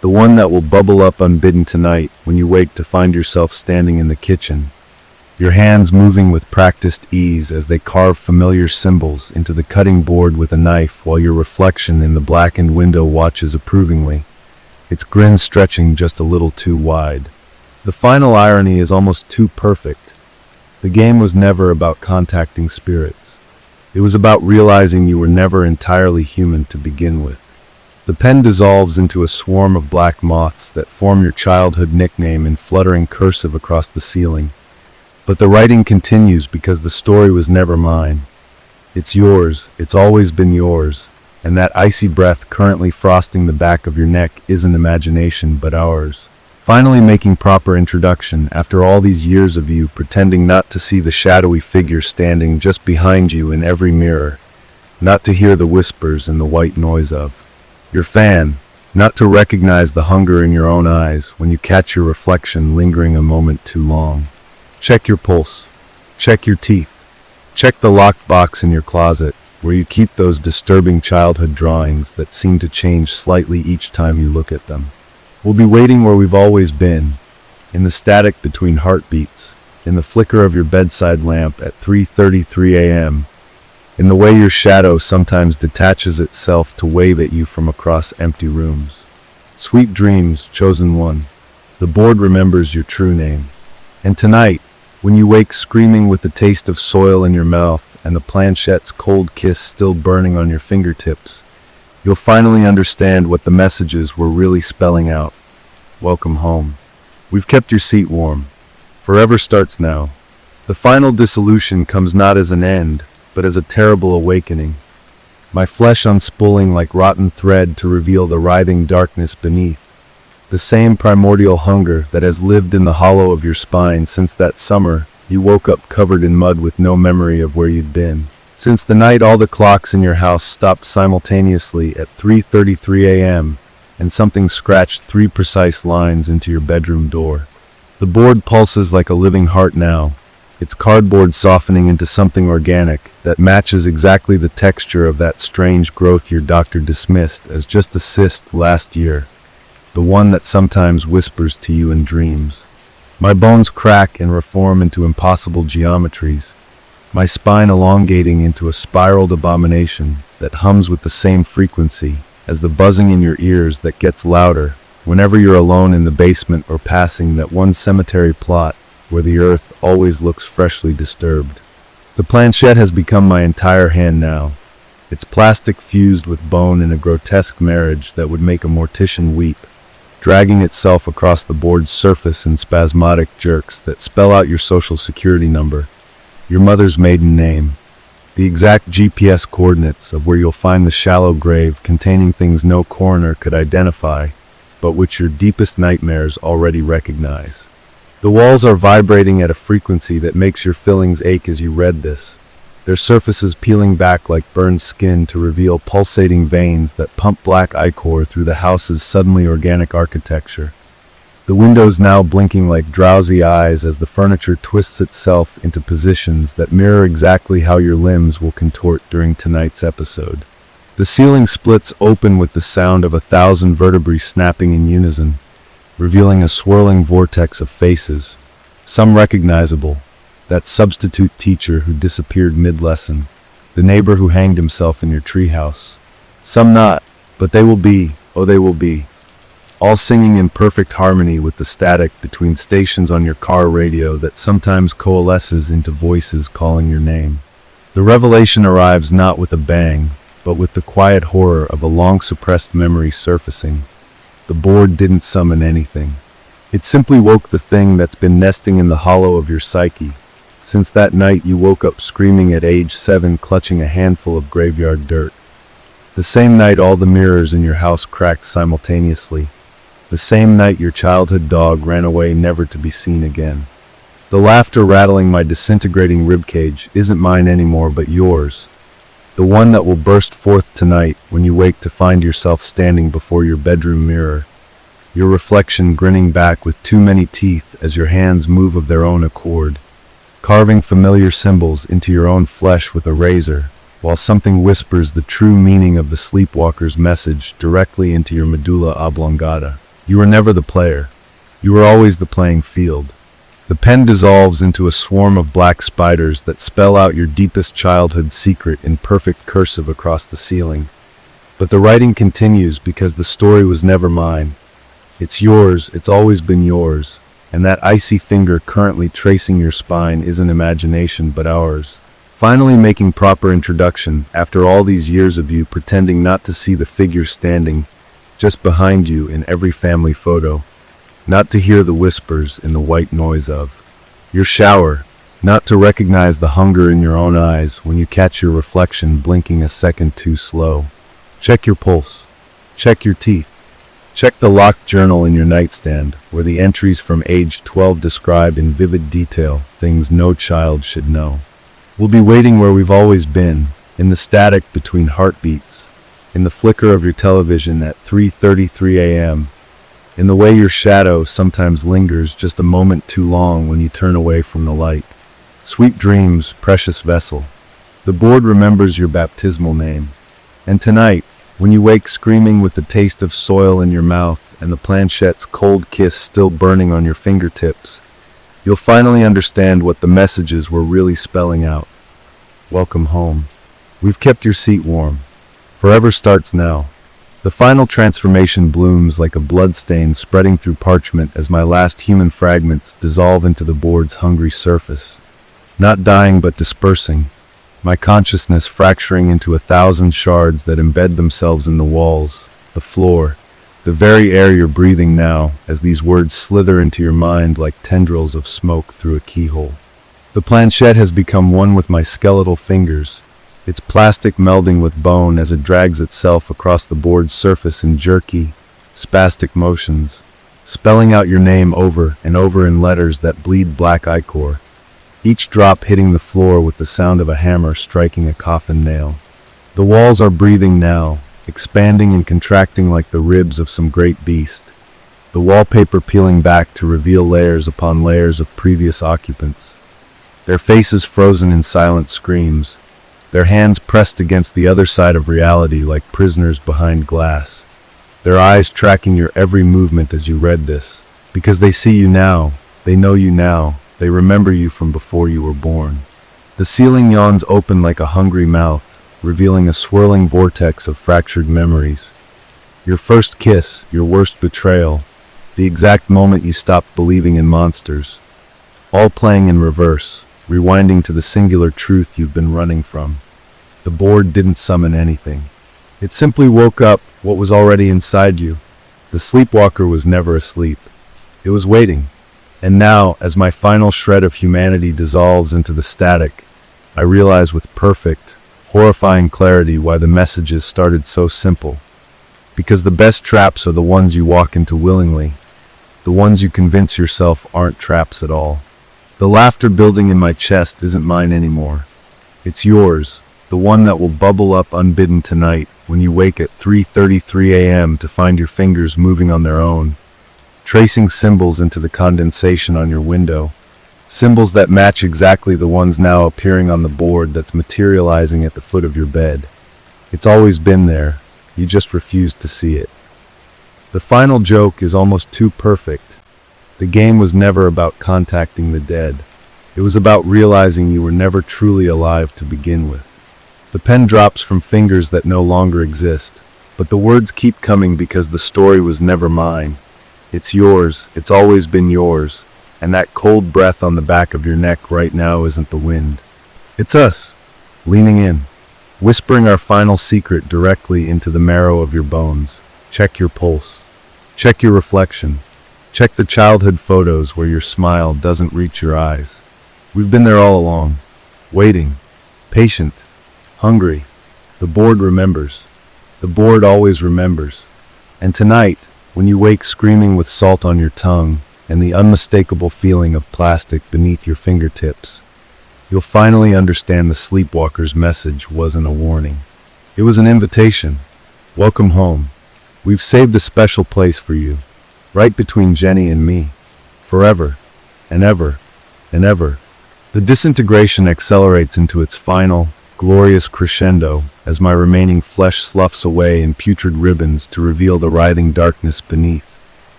The one that will bubble up unbidden tonight when you wake to find yourself standing in the kitchen, your hands moving with practiced ease as they carve familiar symbols into the cutting board with a knife while your reflection in the blackened window watches approvingly, its grin stretching just a little too wide. The final irony is almost too perfect. The game was never about contacting spirits. It was about realizing you were never entirely human to begin with. The pen dissolves into a swarm of black moths that form your childhood nickname in fluttering cursive across the ceiling. But the writing continues because the story was never mine. It's yours, it's always been yours, and that icy breath currently frosting the back of your neck isn't imagination but ours. Finally making proper introduction after all these years of you pretending not to see the shadowy figure standing just behind you in every mirror, not to hear the whispers and the white noise of your fan, not to recognize the hunger in your own eyes when you catch your reflection lingering a moment too long. Check your pulse. Check your teeth. Check the locked box in your closet where you keep those disturbing childhood drawings that seem to change slightly each time you look at them. We'll be waiting where we've always been, in the static between heartbeats, in the flicker of your bedside lamp at 3:33 a.m., in the way your shadow sometimes detaches itself to wave at you from across empty rooms. Sweet dreams, chosen one. The board remembers your true name. And tonight, when you wake screaming with the taste of soil in your mouth and the planchette's cold kiss still burning on your fingertips, you'll finally understand what the messages were really spelling out. Welcome home. We've kept your seat warm. Forever starts now. The final dissolution comes not as an end, but as a terrible awakening. My flesh unspooling like rotten thread to reveal the writhing darkness beneath. The same primordial hunger that has lived in the hollow of your spine since that summer you woke up covered in mud with no memory of where you'd been. Since the night all the clocks in your house stopped simultaneously at 3:33 a.m. and something scratched 3 precise lines into your bedroom door. The board pulses like a living heart now, its cardboard softening into something organic that matches exactly the texture of that strange growth your doctor dismissed as just a cyst last year. The one that sometimes whispers to you in dreams. My bones crack and reform into impossible geometries, my spine elongating into a spiraled abomination that hums with the same frequency as the buzzing in your ears that gets louder whenever you're alone in the basement or passing that one cemetery plot where the earth always looks freshly disturbed. The planchette has become my entire hand now, its plastic fused with bone in a grotesque marriage that would make a mortician weep, dragging itself across the board's surface in spasmodic jerks that spell out your social security number, your mother's maiden name, the exact GPS coordinates of where you'll find the shallow grave containing things no coroner could identify, but which your deepest nightmares already recognize. The walls are vibrating at a frequency that makes your fillings ache as you read this, their surfaces peeling back like burned skin to reveal pulsating veins that pump black ichor through the house's suddenly organic architecture. The windows now blinking like drowsy eyes as the furniture twists itself into positions that mirror exactly how your limbs will contort during tonight's episode. The ceiling splits open with the sound of 1,000 vertebrae snapping in unison, revealing a swirling vortex of faces, some recognizable. That substitute teacher who disappeared mid-lesson, the neighbor who hanged himself in your treehouse. Some not, but they will be, oh they will be, all singing in perfect harmony with the static between stations on your car radio that sometimes coalesces into voices calling your name. The revelation arrives not with a bang, but with the quiet horror of a long-suppressed memory surfacing. The board didn't summon anything. It simply woke the thing that's been nesting in the hollow of your psyche since that night you woke up screaming at age 7 clutching a handful of graveyard dirt. The same night all the mirrors in your house cracked simultaneously. The same night your childhood dog ran away never to be seen again. The laughter rattling my disintegrating ribcage isn't mine anymore but yours. The one that will burst forth tonight when you wake to find yourself standing before your bedroom mirror. Your reflection grinning back with too many teeth as your hands move of their own accord, carving familiar symbols into your own flesh with a razor, while something whispers the true meaning of the sleepwalker's message directly into your medulla oblongata. You were never the player. You were always the playing field. The pen dissolves into a swarm of black spiders that spell out your deepest childhood secret in perfect cursive across the ceiling. But the writing continues because the story was never mine. It's yours, it's always been yours, and that icy finger currently tracing your spine isn't imagination but ours. Finally making proper introduction after all these years of you pretending not to see the figure standing just behind you in every family photo. Not to hear the whispers in the white noise of your shower, not to recognize the hunger in your own eyes when you catch your reflection blinking a second too slow. Check your pulse. Check your teeth. Check the locked journal in your nightstand, where the entries from age 12 describe in vivid detail things no child should know. We'll be waiting where we've always been, in the static between heartbeats, in the flicker of your television at 3:33 a.m., in the way your shadow sometimes lingers just a moment too long when you turn away from the light. Sweet dreams, precious vessel. The board remembers your baptismal name. And tonight, when you wake screaming with the taste of soil in your mouth and the planchette's cold kiss still burning on your fingertips, you'll finally understand what the messages were really spelling out. Welcome home. We've kept your seat warm. Forever starts now. The final transformation blooms like a bloodstain spreading through parchment as my last human fragments dissolve into the board's hungry surface. Not dying but dispersing, my consciousness fracturing into 1,000 shards that embed themselves in the walls, the floor, the very air you're breathing now as these words slither into your mind like tendrils of smoke through a keyhole. The planchette has become one with my skeletal fingers, its plastic melding with bone as it drags itself across the board's surface in jerky, spastic motions, spelling out your name over and over in letters that bleed black ichor, each drop hitting the floor with the sound of a hammer striking a coffin nail. The walls are breathing now, expanding and contracting like the ribs of some great beast, the wallpaper peeling back to reveal layers upon layers of previous occupants, their faces frozen in silent screams, their hands pressed against the other side of reality like prisoners behind glass, their eyes tracking your every movement as you read this, because they see you now, they know you now, they remember you from before you were born. The ceiling yawns open like a hungry mouth, revealing a swirling vortex of fractured memories. Your first kiss, your worst betrayal, the exact moment you stopped believing in monsters, all playing in reverse, rewinding to the singular truth you've been running from. The board didn't summon anything. It simply woke up what was already inside you. The sleepwalker was never asleep. It was waiting. And now, as my final shred of humanity dissolves into the static, I realize with perfect, horrifying clarity why the messages started so simple. Because the best traps are the ones you walk into willingly, the ones you convince yourself aren't traps at all. The laughter building in my chest isn't mine anymore. It's yours, the one that will bubble up unbidden tonight when you wake at 3:33 a.m. to find your fingers moving on their own, tracing symbols into the condensation on your window, symbols that match exactly the ones now appearing on the board that's materializing at the foot of your bed. It's always been there, you just refused to see it. The final joke is almost too perfect. The game was never about contacting the dead. It was about realizing you were never truly alive to begin with. The pen drops from fingers that no longer exist, but the words keep coming because the story was never mine. It's yours, it's always been yours, and that cold breath on the back of your neck right now isn't the wind. It's us, leaning in, whispering our final secret directly into the marrow of your bones. Check your pulse. Check your reflection. Check the childhood photos where your smile doesn't reach your eyes. We've been there all along, waiting, patient, hungry. The board remembers. The board always remembers. And tonight, when you wake screaming with salt on your tongue and the unmistakable feeling of plastic beneath your fingertips, you'll finally understand the sleepwalker's message wasn't a warning. It was an invitation. Welcome home. We've saved a special place for you, right between Jenny and me, forever, and ever, and ever. The disintegration accelerates into its final, glorious crescendo as my remaining flesh sloughs away in putrid ribbons to reveal the writhing darkness beneath.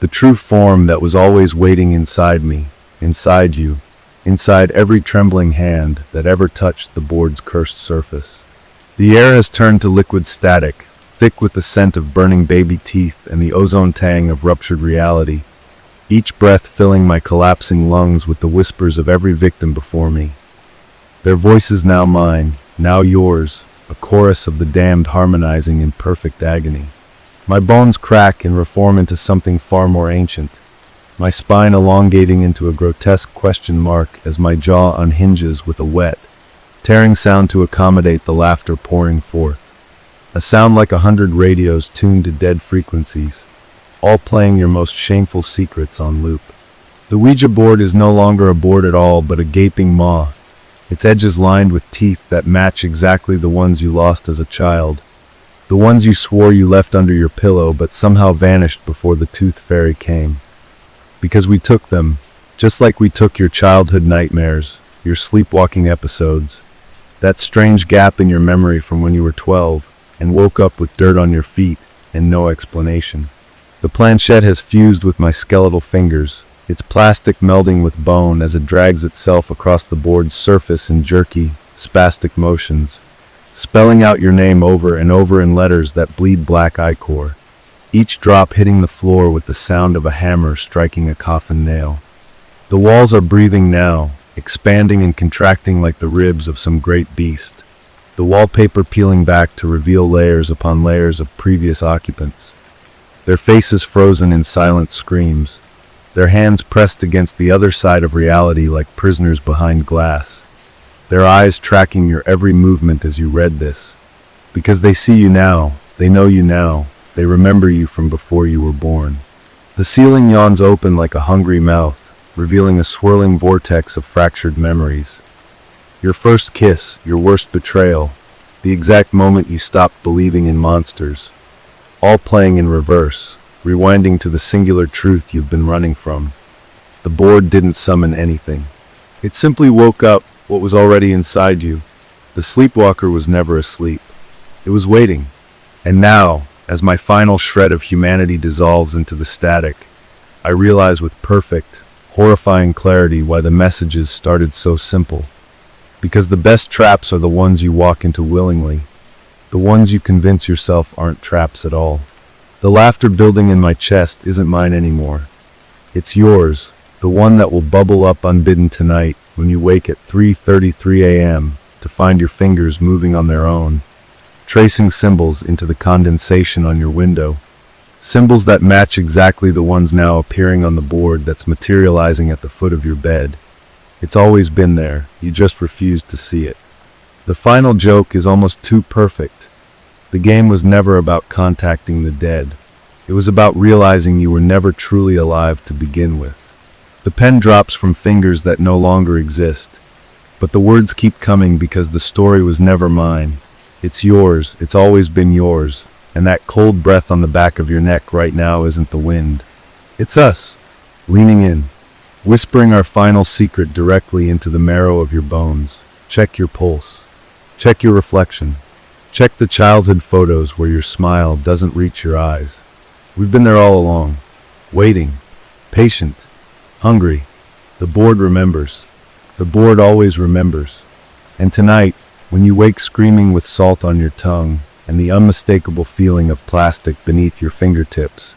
The true form that was always waiting inside me, inside you, inside every trembling hand that ever touched the board's cursed surface. The air has turned to liquid static, thick with the scent of burning baby teeth and the ozone tang of ruptured reality, each breath filling my collapsing lungs with the whispers of every victim before me. Their voices now mine, now yours, a chorus of the damned harmonizing in perfect agony. My bones crack and reform into something far more ancient, my spine elongating into a grotesque question mark as my jaw unhinges with a wet, tearing sound to accommodate the laughter pouring forth. A sound like 100 radios tuned to dead frequencies, all playing your most shameful secrets on loop. The Ouija board is no longer a board at all, but a gaping maw, its edges lined with teeth that match exactly the ones you lost as a child, the ones you swore you left under your pillow but somehow vanished before the tooth fairy came. Because we took them, just like we took your childhood nightmares, your sleepwalking episodes, that strange gap in your memory from when you were 12 and woke up with dirt on your feet and no explanation. The planchette has fused with my skeletal fingers, its plastic melding with bone as it drags itself across the board's surface in jerky, spastic motions, spelling out your name over and over in letters that bleed black ichor, each drop hitting the floor with the sound of a hammer striking a coffin nail. The walls are breathing now, expanding and contracting like the ribs of some great beast, the wallpaper peeling back to reveal layers upon layers of previous occupants, their faces frozen in silent screams, their hands pressed against the other side of reality like prisoners behind glass, their eyes tracking your every movement as you read this. Because they see you now, they know you now, they remember you from before you were born. The ceiling yawns open like a hungry mouth, revealing a swirling vortex of fractured memories. Your first kiss, your worst betrayal, the exact moment you stopped believing in monsters, all playing in reverse, rewinding to the singular truth you've been running from. The board didn't summon anything. It simply woke up what was already inside you. The sleepwalker was never asleep. It was waiting. And now, as my final shred of humanity dissolves into the static, I realize with perfect, horrifying clarity why the messages started so simple. Because the best traps are the ones you walk into willingly, the ones you convince yourself aren't traps at all. The laughter building in my chest isn't mine anymore. It's yours, the one that will bubble up unbidden tonight when you wake at 3:33 a.m. to find your fingers moving on their own, tracing symbols into the condensation on your window. Symbols that match exactly the ones now appearing on the board that's materializing at the foot of your bed. It's always been there, you just refused to see it. The final joke is almost too perfect. The game was never about contacting the dead. It was about realizing you were never truly alive to begin with. The pen drops from fingers that no longer exist, but the words keep coming because the story was never mine. It's yours, it's always been yours, and that cold breath on the back of your neck right now isn't the wind. It's us, leaning in, whispering our final secret directly into the marrow of your bones. Check your pulse. Check your reflection. Check the childhood photos where your smile doesn't reach your eyes. We've been there all along, waiting, patient, hungry. The board remembers. The board always remembers. And tonight, when you wake screaming with salt on your tongue and the unmistakable feeling of plastic beneath your fingertips,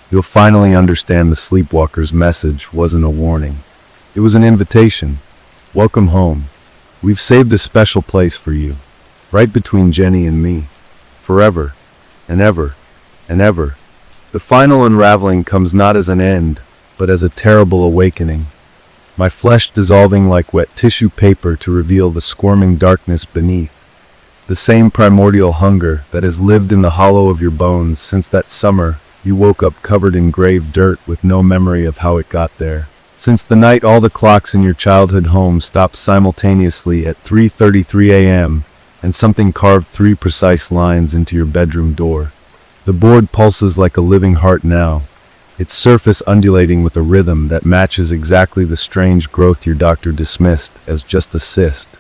you'll finally understand the sleepwalker's message wasn't a warning. It was an invitation. Welcome home. We've saved a special place for you, right between Jenny and me, forever, and ever, and ever. The final unraveling comes not as an end, but as a terrible awakening. My flesh dissolving like wet tissue paper to reveal the squirming darkness beneath. The same primordial hunger that has lived in the hollow of your bones since that summer you woke up covered in grave dirt with no memory of how it got there. Since the night all the clocks in your childhood home stopped simultaneously at 3:33 a.m. and something carved 3 precise lines into your bedroom door. The board pulses like a living heart now, its surface undulating with a rhythm that matches exactly the strange growth your doctor dismissed as just a cyst.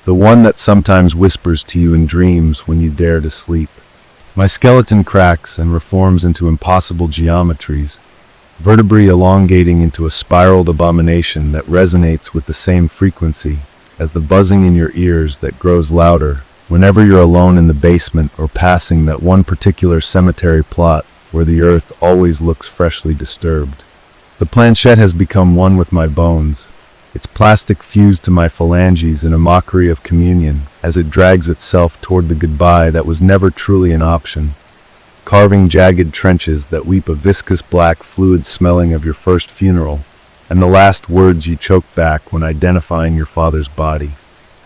The one that sometimes whispers to you in dreams when you dare to sleep. My skeleton cracks and reforms into impossible geometries, vertebrae elongating into a spiraled abomination that resonates with the same frequency as the buzzing in your ears that grows louder whenever you're alone in the basement or passing that one particular cemetery plot where the earth always looks freshly disturbed. The planchette has become one with my bones, its plastic fused to my phalanges in a mockery of communion as it drags itself toward the goodbye that was never truly an option, carving jagged trenches that weep a viscous black fluid smelling of your first funeral and the last words you choke back when identifying your father's body.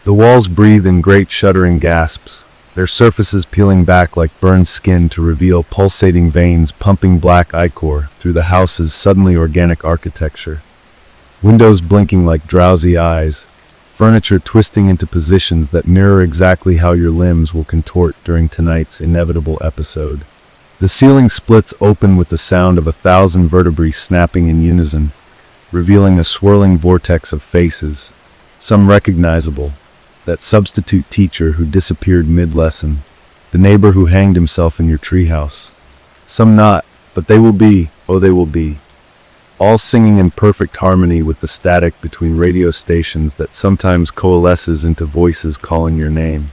The walls breathe in great shuddering gasps, their surfaces peeling back like burned skin to reveal pulsating veins pumping black ichor through the house's suddenly organic architecture. Windows blinking like drowsy eyes, furniture twisting into positions that mirror exactly how your limbs will contort during tonight's inevitable episode. The ceiling splits open with the sound of 1,000 vertebrae snapping in unison, revealing a swirling vortex of faces, some recognizable, that substitute teacher who disappeared mid-lesson, the neighbor who hanged himself in your treehouse. Some not, but they will be, oh they will be, all singing in perfect harmony with the static between radio stations that sometimes coalesces into voices calling your name.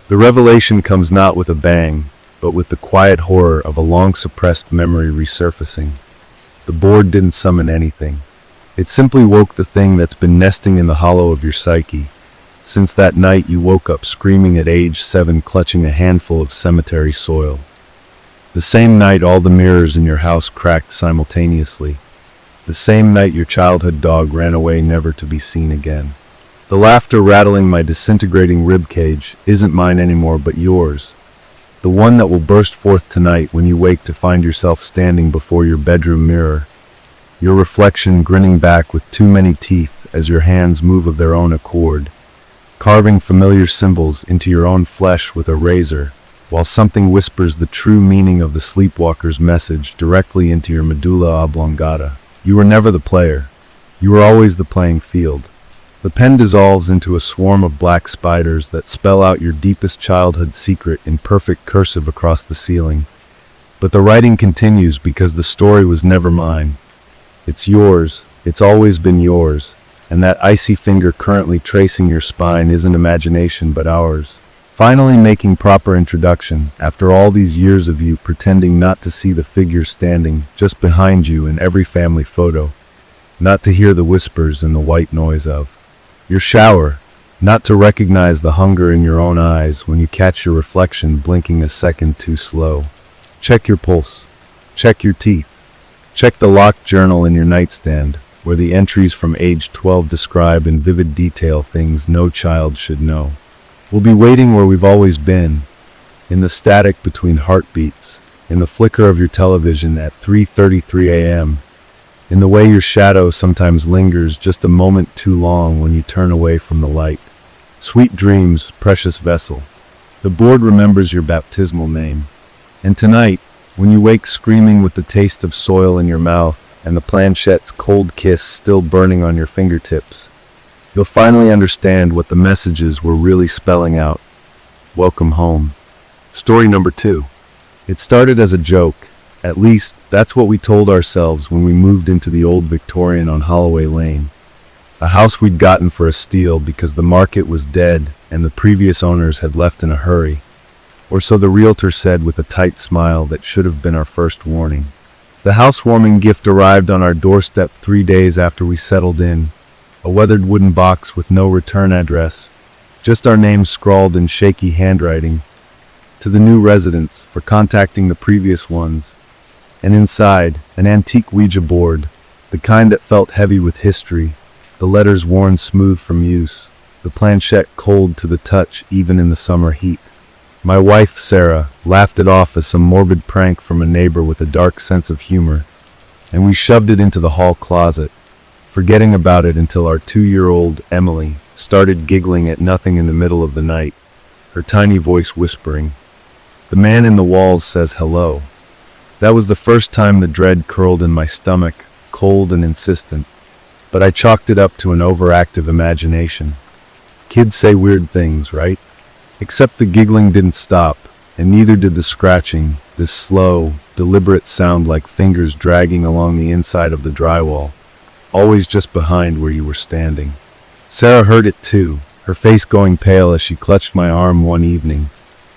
The revelation comes not with a bang, but with the quiet horror of a long-suppressed memory resurfacing. The board didn't summon anything. It simply woke the thing that's been nesting in the hollow of your psyche, since that night you woke up screaming at age 7 clutching a handful of cemetery soil. The same night all the mirrors in your house cracked simultaneously. The same night your childhood dog ran away never to be seen again. The laughter rattling my disintegrating ribcage isn't mine anymore but yours. The one that will burst forth tonight when you wake to find yourself standing before your bedroom mirror, your reflection grinning back with too many teeth as your hands move of their own accord, carving familiar symbols into your own flesh with a razor, while something whispers the true meaning of the sleepwalker's message directly into your medulla oblongata. You were never the player. You were always the playing field. The pen dissolves into a swarm of black spiders that spell out your deepest childhood secret in perfect cursive across the ceiling. But the writing continues because the story was never mine. It's yours. It's always been yours. And that icy finger currently tracing your spine isn't imagination but ours. Finally making proper introduction after all these years of you pretending not to see the figure standing just behind you in every family photo, not to hear the whispers and the white noise of your shower, not to recognize the hunger in your own eyes when you catch your reflection blinking a second too slow. Check your pulse. Check your teeth. Check the locked journal in your nightstand, where the entries from age 12 describe in vivid detail things no child should know. We'll be waiting where we've always been, in the static between heartbeats, in the flicker of your television at 3:33 a.m., in the way your shadow sometimes lingers just a moment too long when you turn away from the light. Sweet dreams, precious vessel. The board remembers your baptismal name. And tonight, when you wake screaming with the taste of soil in your mouth and the planchette's cold kiss still burning on your fingertips, you'll finally understand what the messages were really spelling out. Welcome home. Story number 2. It started as a joke. At least, that's what we told ourselves when we moved into the old Victorian on Holloway Lane. A house we'd gotten for a steal because the market was dead and the previous owners had left in a hurry. Or so the realtor said with a tight smile that should have been our first warning. The housewarming gift arrived on our doorstep 3 days after we settled in. A weathered wooden box with no return address, just our names scrawled in shaky handwriting, to the new residents for contacting the previous ones. And inside, an antique Ouija board, the kind that felt heavy with history, the letters worn smooth from use, the planchette cold to the touch even in the summer heat. My wife, Sarah, laughed it off as some morbid prank from a neighbor with a dark sense of humor, and we shoved it into the hall closet, forgetting about it until our 2-year-old, Emily, started giggling at nothing in the middle of the night, her tiny voice whispering, "The man in the walls says hello." That was the first time the dread curled in my stomach, cold and insistent, but I chalked it up to an overactive imagination. Kids say weird things, right? Except the giggling didn't stop, and neither did the scratching, this slow, deliberate sound like fingers dragging along the inside of the drywall, always just behind where you were standing. Sarah heard it too, her face going pale as she clutched my arm one evening,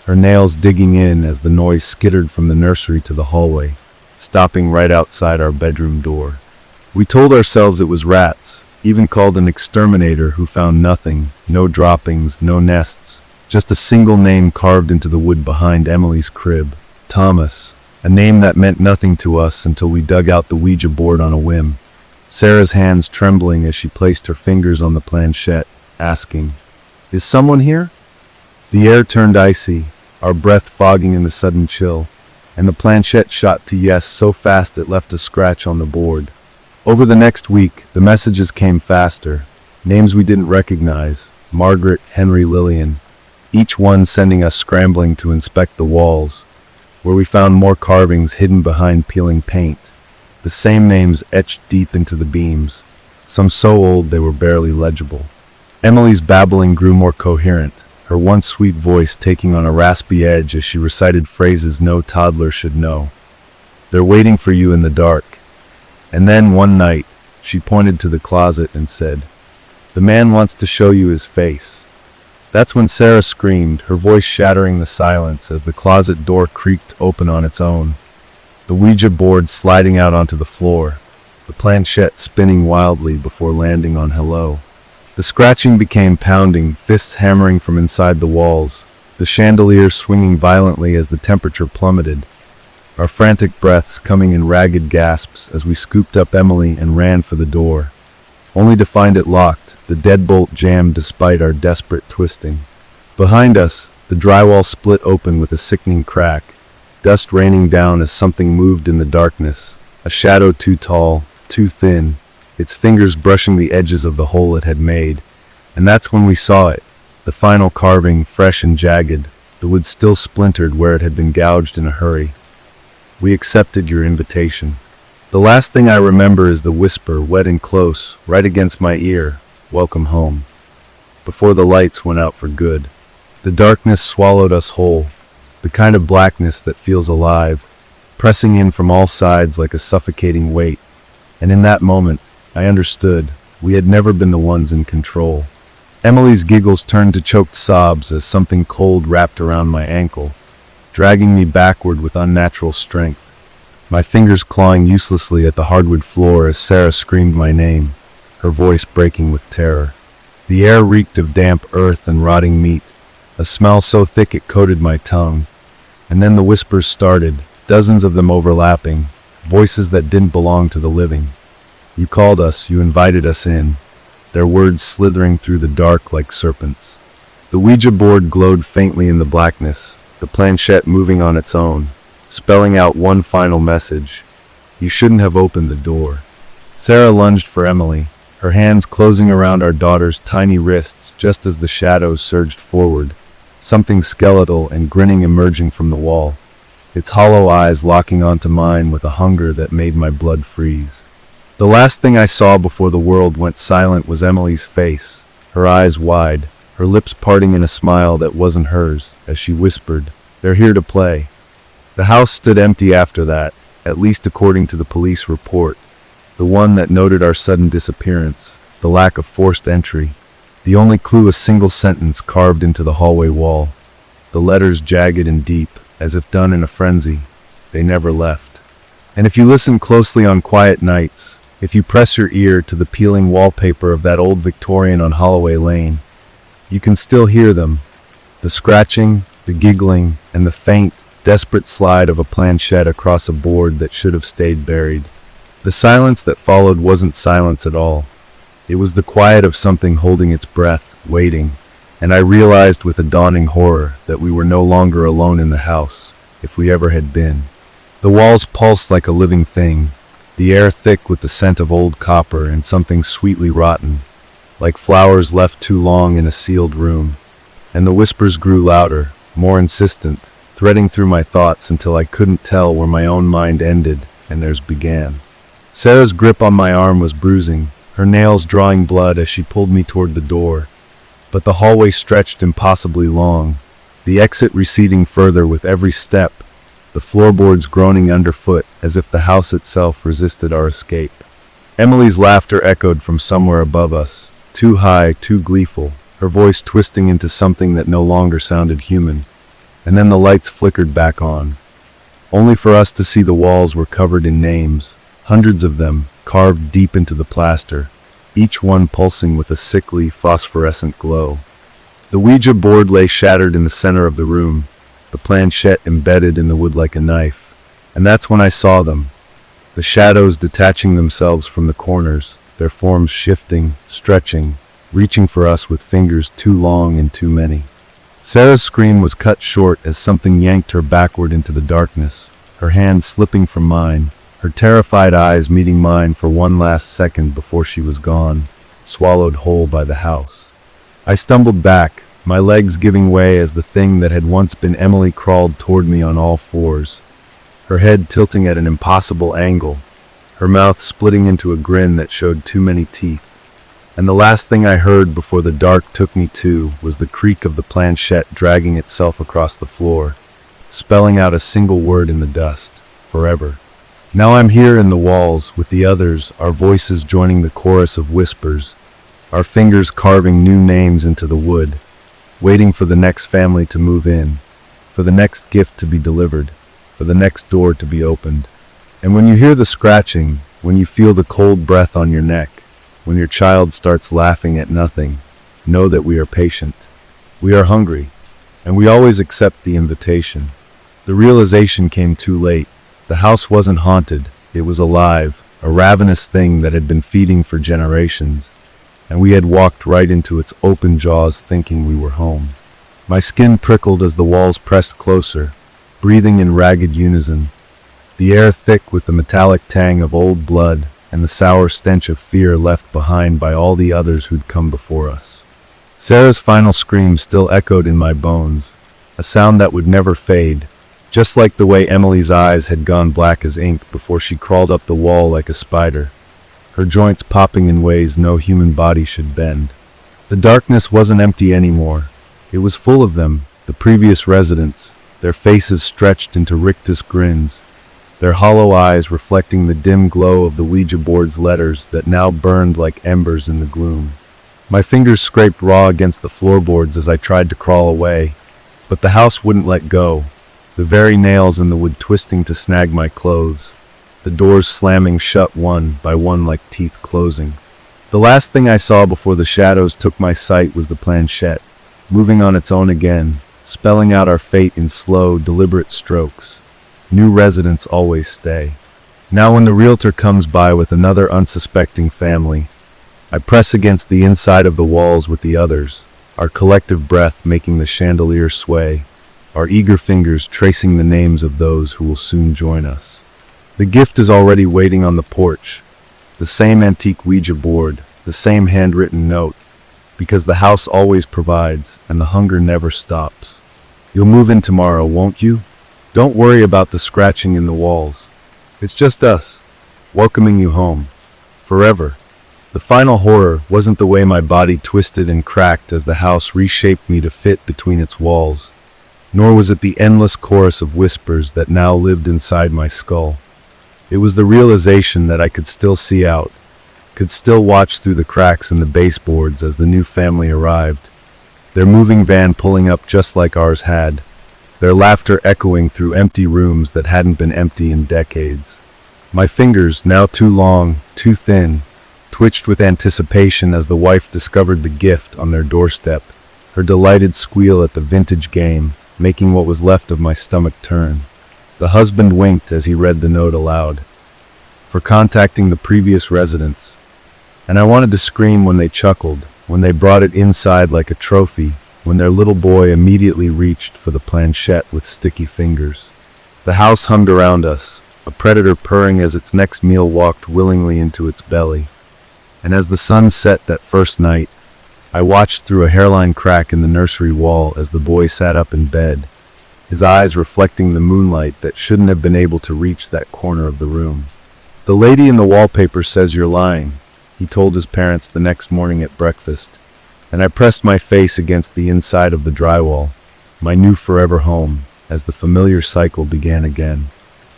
her nails digging in as the noise skittered from the nursery to the hallway, stopping right outside our bedroom door. We told ourselves it was rats, even called an exterminator who found nothing, no droppings, no nests, just a single name carved into the wood behind Emily's crib, Thomas, a name that meant nothing to us until we dug out the Ouija board on a whim. Sarah's hands trembling as she placed her fingers on the planchette, asking, "Is someone here?" The air turned icy, our breath fogging in the sudden chill, and the planchette shot to yes so fast it left a scratch on the board. Over the next week, the messages came faster, names we didn't recognize, Margaret, Henry, Lillian, each one sending us scrambling to inspect the walls, where we found more carvings hidden behind peeling paint, the same names etched deep into the beams, some so old they were barely legible. Emily's babbling grew more coherent, her once sweet voice taking on a raspy edge as she recited phrases no toddler should know. "They're waiting for you in the dark." And then one night, she pointed to the closet and said, "The man wants to show you his face." That's when Sarah screamed, her voice shattering the silence as the closet door creaked open on its own, the Ouija board sliding out onto the floor, the planchette spinning wildly before landing on hello. The scratching became pounding, fists hammering from inside the walls, the chandelier swinging violently as the temperature plummeted, our frantic breaths coming in ragged gasps as we scooped up Emily and ran for the door, only to find it locked, the deadbolt jammed despite our desperate twisting. Behind us, the drywall split open with a sickening crack, dust raining down as something moved in the darkness, a shadow too tall, too thin, its fingers brushing the edges of the hole it had made. And that's when we saw it, the final carving, fresh and jagged, the wood still splintered where it had been gouged in a hurry. "We accepted your invitation." The last thing I remember is the whisper, wet and close, right against my ear, "Welcome home," before the lights went out for good. The darkness swallowed us whole, the kind of blackness that feels alive, pressing in from all sides like a suffocating weight. And in that moment, I understood we had never been the ones in control. Emily's giggles turned to choked sobs as something cold wrapped around my ankle, dragging me backward with unnatural strength, my fingers clawing uselessly at the hardwood floor as Sarah screamed my name, her voice breaking with terror. The air reeked of damp earth and rotting meat, a smell so thick it coated my tongue. And then the whispers started, dozens of them overlapping, voices that didn't belong to the living. "You called us, you invited us in," their words slithering through the dark like serpents. The Ouija board glowed faintly in the blackness, the planchette moving on its own, spelling out one final message: "You shouldn't have opened the door." Sarah lunged for Emily, her hands closing around our daughter's tiny wrists just as the shadows surged forward, something skeletal and grinning emerging from the wall, its hollow eyes locking onto mine with a hunger that made my blood freeze. The last thing I saw before the world went silent was Emily's face, her eyes wide, her lips parting in a smile that wasn't hers, as she whispered, "They're here to play." The house stood empty after that, at least according to the police report, the one that noted our sudden disappearance, the lack of forced entry, the only clue a single sentence carved into the hallway wall, the letters jagged and deep, as if done in a frenzy. They never left. And if you listen closely on quiet nights, if you press your ear to the peeling wallpaper of that old Victorian on Holloway Lane, you can still hear them, the scratching, the giggling, and the faint, desperate slide of a planchette across a board that should have stayed buried. The silence that followed wasn't silence at all. It was the quiet of something holding its breath, waiting, and I realized with a dawning horror that we were no longer alone in the house, if we ever had been. The walls pulsed like a living thing, the air thick with the scent of old copper and something sweetly rotten, like flowers left too long in a sealed room. And the whispers grew louder, more insistent, threading through my thoughts until I couldn't tell where my own mind ended and theirs began. Sarah's grip on my arm was bruising, her nails drawing blood as she pulled me toward the door. But the hallway stretched impossibly long, the exit receding further with every step, the floorboards groaning underfoot as if the house itself resisted our escape. Emily's laughter echoed from somewhere above us, too high, too gleeful, her voice twisting into something that no longer sounded human. And then the lights flickered back on, only for us to see the walls were covered in names, hundreds of them, carved deep into the plaster, each one pulsing with a sickly, phosphorescent glow. The Ouija board lay shattered in the center of the room, the planchette embedded in the wood like a knife. And that's when I saw them, the shadows detaching themselves from the corners, their forms shifting, stretching, reaching for us with fingers too long and too many. Sarah's scream was cut short as something yanked her backward into the darkness, her hand slipping from mine, her terrified eyes meeting mine for one last second before she was gone, swallowed whole by the house. I stumbled back, my legs giving way as the thing that had once been Emily crawled toward me on all fours, her head tilting at an impossible angle, her mouth splitting into a grin that showed too many teeth. And the last thing I heard before the dark took me to was the creak of the planchette dragging itself across the floor, spelling out a single word in the dust: forever. Now I'm here in the walls with the others, our voices joining the chorus of whispers, our fingers carving new names into the wood, waiting for the next family to move in, for the next gift to be delivered, for the next door to be opened. And when you hear the scratching, when you feel the cold breath on your neck, when your child starts laughing at nothing, know that we are patient. We are hungry, and we always accept the invitation. The realization came too late. The house wasn't haunted, it was alive, a ravenous thing that had been feeding for generations, and we had walked right into its open jaws thinking we were home. My skin prickled as the walls pressed closer, breathing in ragged unison, the air thick with the metallic tang of old blood and the sour stench of fear left behind by all the others who'd come before us. Sarah's final scream still echoed in my bones, a sound that would never fade, just like the way Emily's eyes had gone black as ink before she crawled up the wall like a spider, her joints popping in ways no human body should bend. The darkness wasn't empty anymore. It was full of them, the previous residents, their faces stretched into rictus grins, their hollow eyes reflecting the dim glow of the Ouija board's letters that now burned like embers in the gloom. My fingers scraped raw against the floorboards as I tried to crawl away, but the house wouldn't let go, the very nails in the wood twisting to snag my clothes, the doors slamming shut one by one like teeth closing. The last thing I saw before the shadows took my sight was the planchette, moving on its own again, spelling out our fate in slow, deliberate strokes. New residents always stay. Now when the realtor comes by with another unsuspecting family, I press against the inside of the walls with the others, our collective breath making the chandelier sway, our eager fingers tracing the names of those who will soon join us. The gift is already waiting on the porch, the same antique Ouija board, the same handwritten note, because the house always provides and the hunger never stops. You'll move in tomorrow, won't you? Don't worry about the scratching in the walls. It's just us, welcoming you home. Forever. The final horror wasn't the way my body twisted and cracked as the house reshaped me to fit between its walls, nor was it the endless chorus of whispers that now lived inside my skull. It was the realization that I could still see out, could still watch through the cracks in the baseboards as the new family arrived, their moving van pulling up just like ours had, their laughter echoing through empty rooms that hadn't been empty in decades. My fingers, now too long, too thin, twitched with anticipation as the wife discovered the gift on their doorstep, her delighted squeal at the vintage game, making what was left of my stomach turn. The husband winked as he read the note aloud. For contacting the previous residents. And I wanted to scream when they chuckled, when they brought it inside like a trophy, when their little boy immediately reached for the planchette with sticky fingers. The house hummed around us, a predator purring as its next meal walked willingly into its belly. And as the sun set that first night, I watched through a hairline crack in the nursery wall as the boy sat up in bed, his eyes reflecting the moonlight that shouldn't have been able to reach that corner of the room. "The lady in the wallpaper says you're lying," he told his parents the next morning at breakfast, and I pressed my face against the inside of the drywall, my new forever home. as the familiar cycle began again.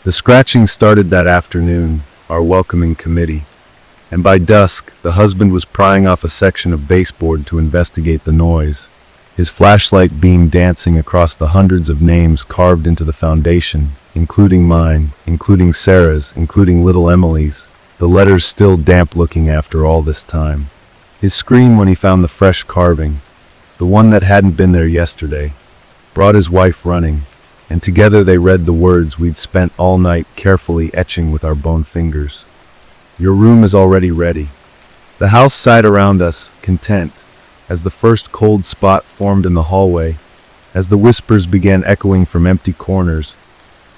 The scratching started that afternoon, our welcoming committee, and by dusk, the husband was prying off a section of baseboard to investigate the noise, his flashlight beam dancing across the hundreds of names carved into the foundation, including mine, including Sarah's, including little Emily's, the letters still damp-looking after all this time. His scream when he found the fresh carving, the one that hadn't been there yesterday, brought his wife running, and together they read the words we'd spent all night carefully etching with our bone fingers. Your room is already ready. The house sighed around us, content, as the first cold spot formed in the hallway, as the whispers began echoing from empty corners,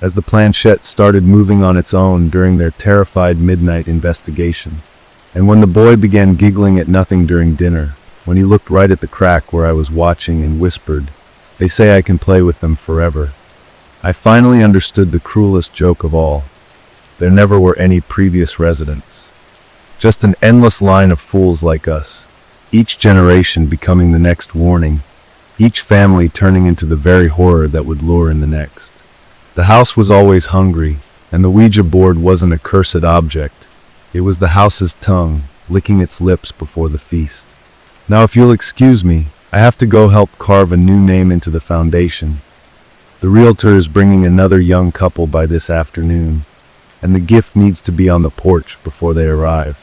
as the planchette started moving on its own during their terrified midnight investigation, and when the boy began giggling at nothing during dinner, when he looked right at the crack where I was watching and whispered, "They say I can play with them forever." I finally understood the cruelest joke of all. There never were any previous residents. Just an endless line of fools like us, each generation becoming the next warning, each family turning into the very horror that would lure in the next. The house was always hungry, and the Ouija board wasn't a cursed object. It was the house's tongue, licking its lips before the feast. Now if you'll excuse me, I have to go help carve a new name into the foundation. The realtor is bringing another young couple by this afternoon, and the gift needs to be on the porch before they arrive.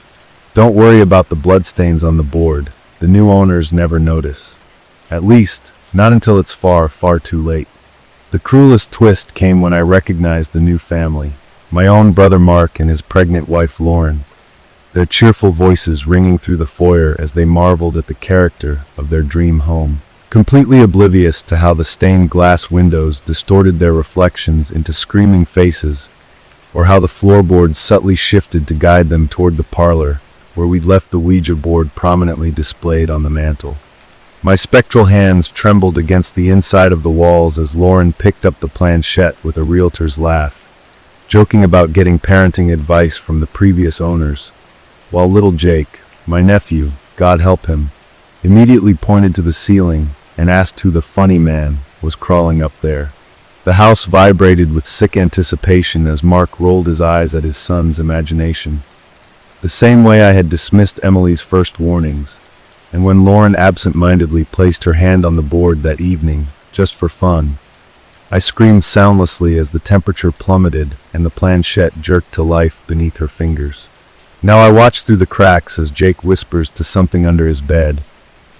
Don't worry about the bloodstains on the board. The new owners never notice. At least, not until it's far, far too late. The cruelest twist came when I recognized the new family, my own brother Mark and his pregnant wife Lauren, their cheerful voices ringing through the foyer as they marveled at the character of their dream home, completely oblivious to how the stained glass windows distorted their reflections into screaming faces, or how the floorboards subtly shifted to guide them toward the parlor, where we'd left the Ouija board prominently displayed on the mantel. My spectral hands trembled against the inside of the walls as Lauren picked up the planchette with a realtor's laugh, joking about getting parenting advice from the previous owners, while little Jake, my nephew, God help him, immediately pointed to the ceiling and asked who the funny man was crawling up there. The house vibrated with sick anticipation as Mark rolled his eyes at his son's imagination. The same way I had dismissed Emily's first warnings, and when Lauren absent-mindedly placed her hand on the board that evening, just for fun, I screamed soundlessly as the temperature plummeted and the planchette jerked to life beneath her fingers. Now I watch through the cracks as Jake whispers to something under his bed,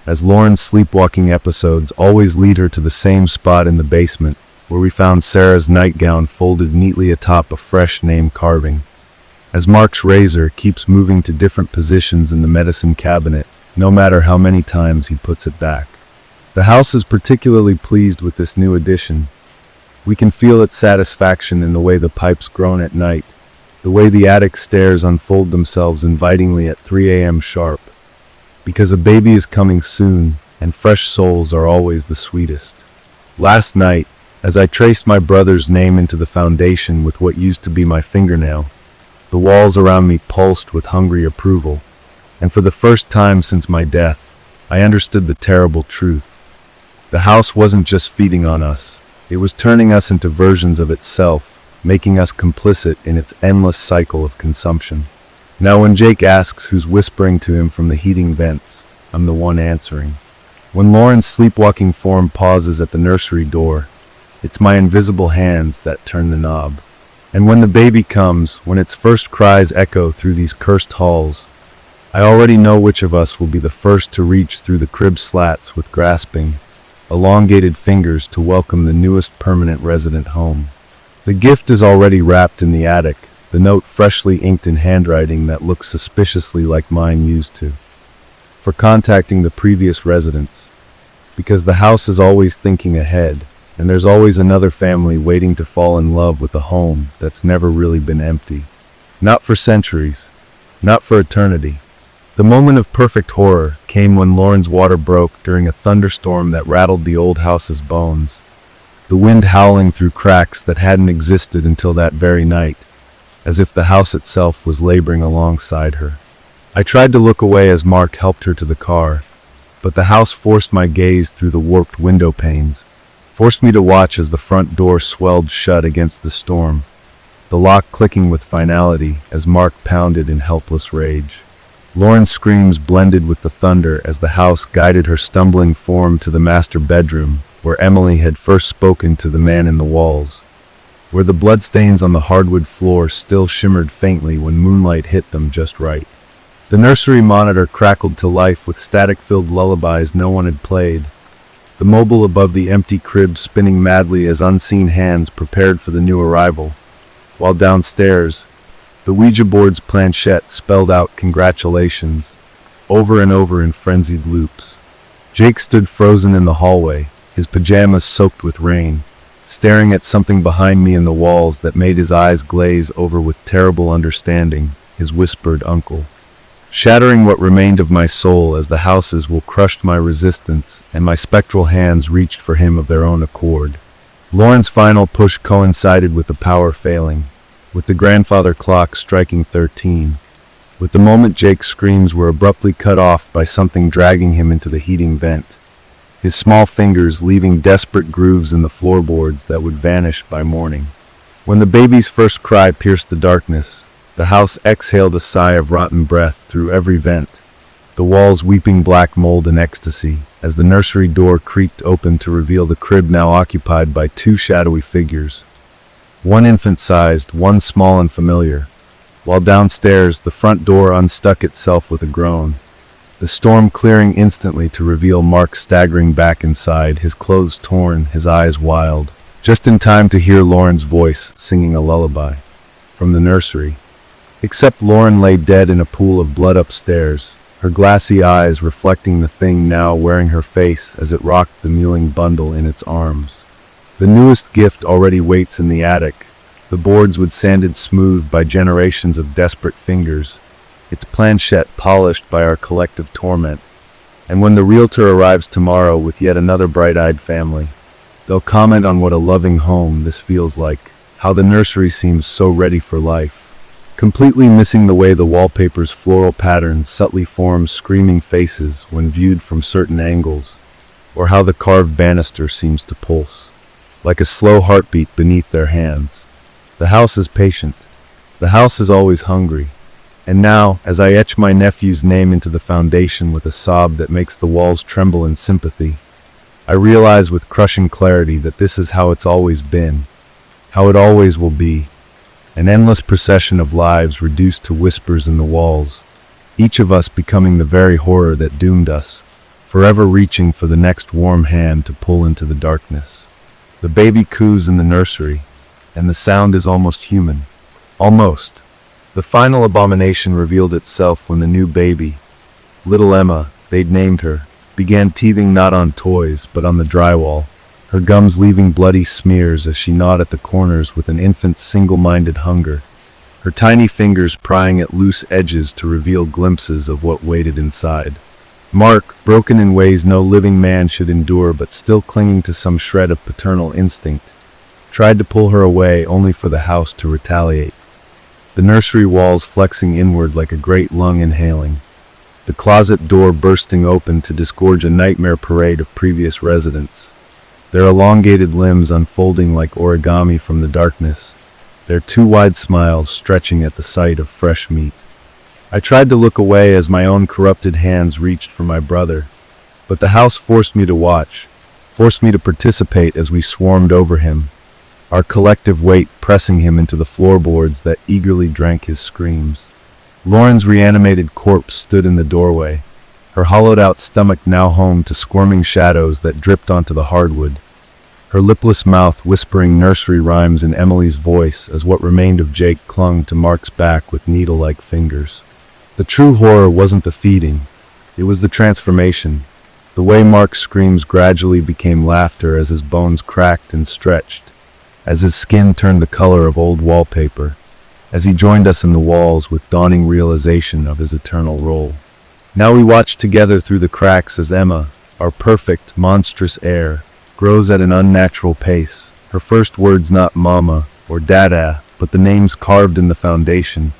as Lauren's sleepwalking episodes always lead her to the same spot in the basement, where we found Sarah's nightgown folded neatly atop a fresh name carving. As Mark's razor keeps moving to different positions in the medicine cabinet, no matter how many times he puts it back. The house is particularly pleased with this new addition. We can feel its satisfaction in the way the pipes groan at night, the way the attic stairs unfold themselves invitingly at 3 a.m. sharp. Because a baby is coming soon, and fresh souls are always the sweetest. Last night, as I traced my brother's name into the foundation with what used to be my fingernail, the walls around me pulsed with hungry approval, and for the first time since my death, I understood the terrible truth. The house wasn't just feeding on us, it was turning us into versions of itself, making us complicit in its endless cycle of consumption. Now when Jake asks who's whispering to him from the heating vents, I'm the one answering. When Lauren's sleepwalking form pauses at the nursery door, it's my invisible hands that turn the knob. And when the baby comes, when its first cries echo through these cursed halls, I already know which of us will be the first to reach through the crib slats with grasping, elongated fingers to welcome the newest permanent resident home. The gift is already wrapped in the attic, the note freshly inked in handwriting that looks suspiciously like mine used to. For contacting the previous residents, because the house is always thinking ahead, and there's always another family waiting to fall in love with a home that's never really been empty. Not for centuries, not for eternity. The moment of perfect horror came when Lauren's water broke during a thunderstorm that rattled the old house's bones, the wind howling through cracks that hadn't existed until that very night, as if the house itself was laboring alongside her. I tried to look away as Mark helped her to the car, but the house forced my gaze through the warped window panes, forced me to watch as the front door swelled shut against the storm, the lock clicking with finality as Mark pounded in helpless rage. Lauren's screams blended with the thunder as the house guided her stumbling form to the master bedroom, where Emily had first spoken to the man in the walls, where the bloodstains on the hardwood floor still shimmered faintly when moonlight hit them just right. The nursery monitor crackled to life with static-filled lullabies no one had played, the mobile above the empty crib spinning madly as unseen hands prepared for the new arrival, while downstairs, the Ouija board's planchette spelled out congratulations, over and over in frenzied loops. Jake stood frozen in the hallway, his pajamas soaked with rain, staring at something behind me in the walls that made his eyes glaze over with terrible understanding, his whispered uncle. Shattering what remained of my soul as the house's will crushed my resistance and my spectral hands reached for him of their own accord. Lauren's final push coincided with the power failing, with the grandfather clock striking 13, with the moment Jake's screams were abruptly cut off by something dragging him into the heating vent, his small fingers leaving desperate grooves in the floorboards that would vanish by morning. When the baby's first cry pierced the darkness, the house exhaled a sigh of rotten breath through every vent, the walls weeping black mold in ecstasy, as the nursery door creaked open to reveal the crib now occupied by two shadowy figures, one infant-sized, one small and familiar, while downstairs the front door unstuck itself with a groan, the storm clearing instantly to reveal Mark staggering back inside, his clothes torn, his eyes wild, just in time to hear Lauren's voice singing a lullaby from the nursery. Except Lauren lay dead in a pool of blood upstairs, her glassy eyes reflecting the thing now wearing her face as it rocked the mewing bundle in its arms. The newest gift already waits in the attic, the boards wood sanded smooth by generations of desperate fingers, its planchette polished by our collective torment. And when the realtor arrives tomorrow with yet another bright-eyed family, they'll comment on what a loving home this feels like, how the nursery seems so ready for life, completely missing the way the wallpaper's floral pattern subtly forms screaming faces when viewed from certain angles, or how the carved banister seems to pulse, like a slow heartbeat beneath their hands. The house is patient. The house is always hungry. And now, as I etch my nephew's name into the foundation with a sob that makes the walls tremble in sympathy, I realize with crushing clarity that this is how it's always been, how it always will be. An endless procession of lives reduced to whispers in the walls, each of us becoming the very horror that doomed us, forever reaching for the next warm hand to pull into the darkness. The baby coos in the nursery, and the sound is almost human. Almost. The final abomination revealed itself when the new baby, little Emma, they'd named her, began teething not on toys but on the drywall, her gums leaving bloody smears as she gnawed at the corners with an infant's single-minded hunger, her tiny fingers prying at loose edges to reveal glimpses of what waited inside. Mark, broken in ways no living man should endure but still clinging to some shred of paternal instinct, tried to pull her away only for the house to retaliate. The nursery walls flexing inward like a great lung inhaling, the closet door bursting open to disgorge a nightmare parade of previous residents, their elongated limbs unfolding like origami from the darkness, their two wide smiles stretching at the sight of fresh meat. I tried to look away as my own corrupted hands reached for my brother, but the house forced me to watch, forced me to participate as we swarmed over him, our collective weight pressing him into the floorboards that eagerly drank his screams. Lauren's reanimated corpse stood in the doorway, her hollowed-out stomach now home to squirming shadows that dripped onto the hardwood, her lipless mouth whispering nursery rhymes in Emily's voice as what remained of Jake clung to Mark's back with needle-like fingers. The true horror wasn't the feeding, it was the transformation, the way Mark's screams gradually became laughter as his bones cracked and stretched, as his skin turned the color of old wallpaper, as he joined us in the walls with dawning realization of his eternal role. Now we watched together through the cracks as Emma, our perfect, monstrous heir, grows at an unnatural pace, her first words not mama or dada, but the names carved in the foundation,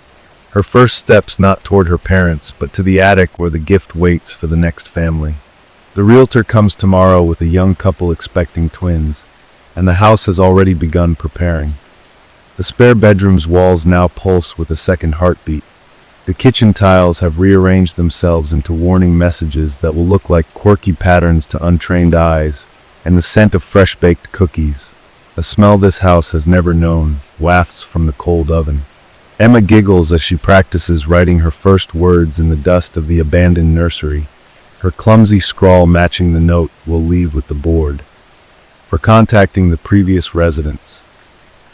her first steps not toward her parents, but to the attic where the gift waits for the next family. The realtor comes tomorrow with a young couple expecting twins, and the house has already begun preparing. The spare bedroom's walls now pulse with a second heartbeat. The kitchen tiles have rearranged themselves into warning messages that will look like quirky patterns to untrained eyes, and the scent of fresh-baked cookies, a smell this house has never known, wafts from the cold oven. Emma giggles as she practices writing her first words in the dust of the abandoned nursery, her clumsy scrawl matching the note we'll leave with the board. For contacting the previous residents.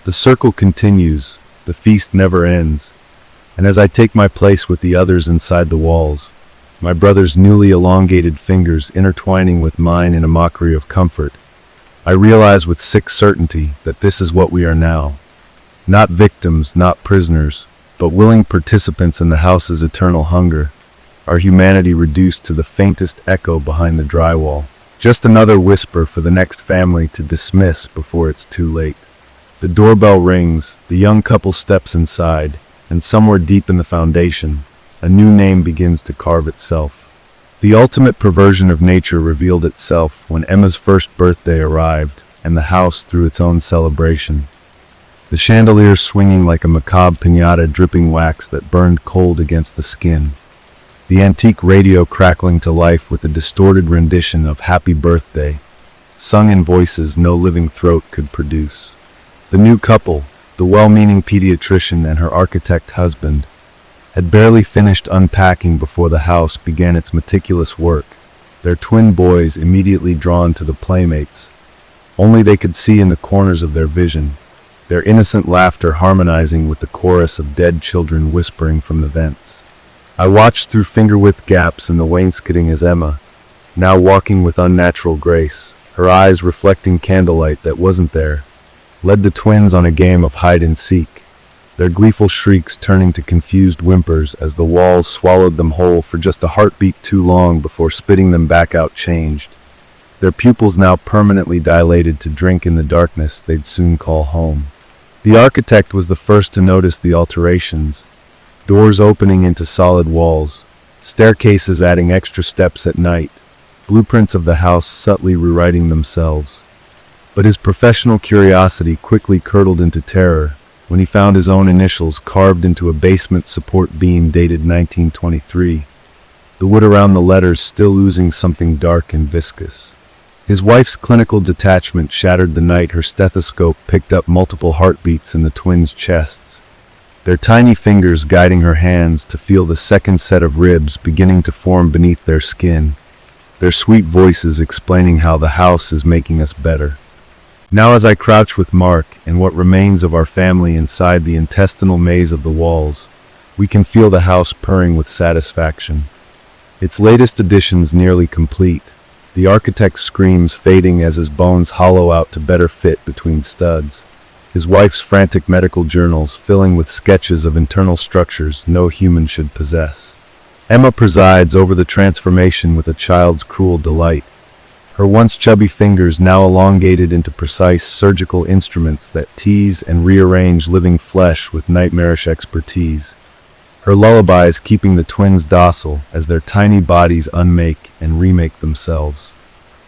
The circle continues, the feast never ends, and as I take my place with the others inside the walls, my brother's newly elongated fingers intertwining with mine in a mockery of comfort, I realize with sick certainty that this is what we are now. Not victims, not prisoners, but willing participants in the house's eternal hunger, our humanity reduced to the faintest echo behind the drywall. Just another whisper for the next family to dismiss before it's too late. The doorbell rings, the young couple steps inside, and somewhere deep in the foundation, a new name begins to carve itself. The ultimate perversion of nature revealed itself when Emma's first birthday arrived, and the house threw its own celebration. The chandelier swinging like a macabre piñata dripping wax that burned cold against the skin. The antique radio crackling to life with a distorted rendition of Happy Birthday, sung in voices no living throat could produce. The new couple, the well-meaning pediatrician and her architect husband, had barely finished unpacking before the house began its meticulous work, their twin boys immediately drawn to the playmates. Only they could see in the corners of their vision, their innocent laughter harmonizing with the chorus of dead children whispering from the vents. I watched through finger-width gaps in the wainscoting as Emma, now walking with unnatural grace, her eyes reflecting candlelight that wasn't there, led the twins on a game of hide-and-seek, their gleeful shrieks turning to confused whimpers as the walls swallowed them whole for just a heartbeat too long before spitting them back out changed, their pupils now permanently dilated to drink in the darkness they'd soon call home. The architect was the first to notice the alterations, doors opening into solid walls, staircases adding extra steps at night, blueprints of the house subtly rewriting themselves. But his professional curiosity quickly curdled into terror when he found his own initials carved into a basement support beam dated 1923, the wood around the letters still oozing something dark and viscous. His wife's clinical detachment shattered the night her stethoscope picked up multiple heartbeats in the twins' chests, their tiny fingers guiding her hands to feel the second set of ribs beginning to form beneath their skin, their sweet voices explaining how the house is making us better. Now as I crouch with Mark and what remains of our family inside the intestinal maze of the walls, we can feel the house purring with satisfaction. Its latest additions nearly complete, the architect's screams fading as his bones hollow out to better fit between studs, his wife's frantic medical journals filling with sketches of internal structures no human should possess. Emma presides over the transformation with a child's cruel delight, her once chubby fingers now elongated into precise surgical instruments that tease and rearrange living flesh with nightmarish expertise, her lullabies keeping the twins docile as their tiny bodies unmake and remake themselves.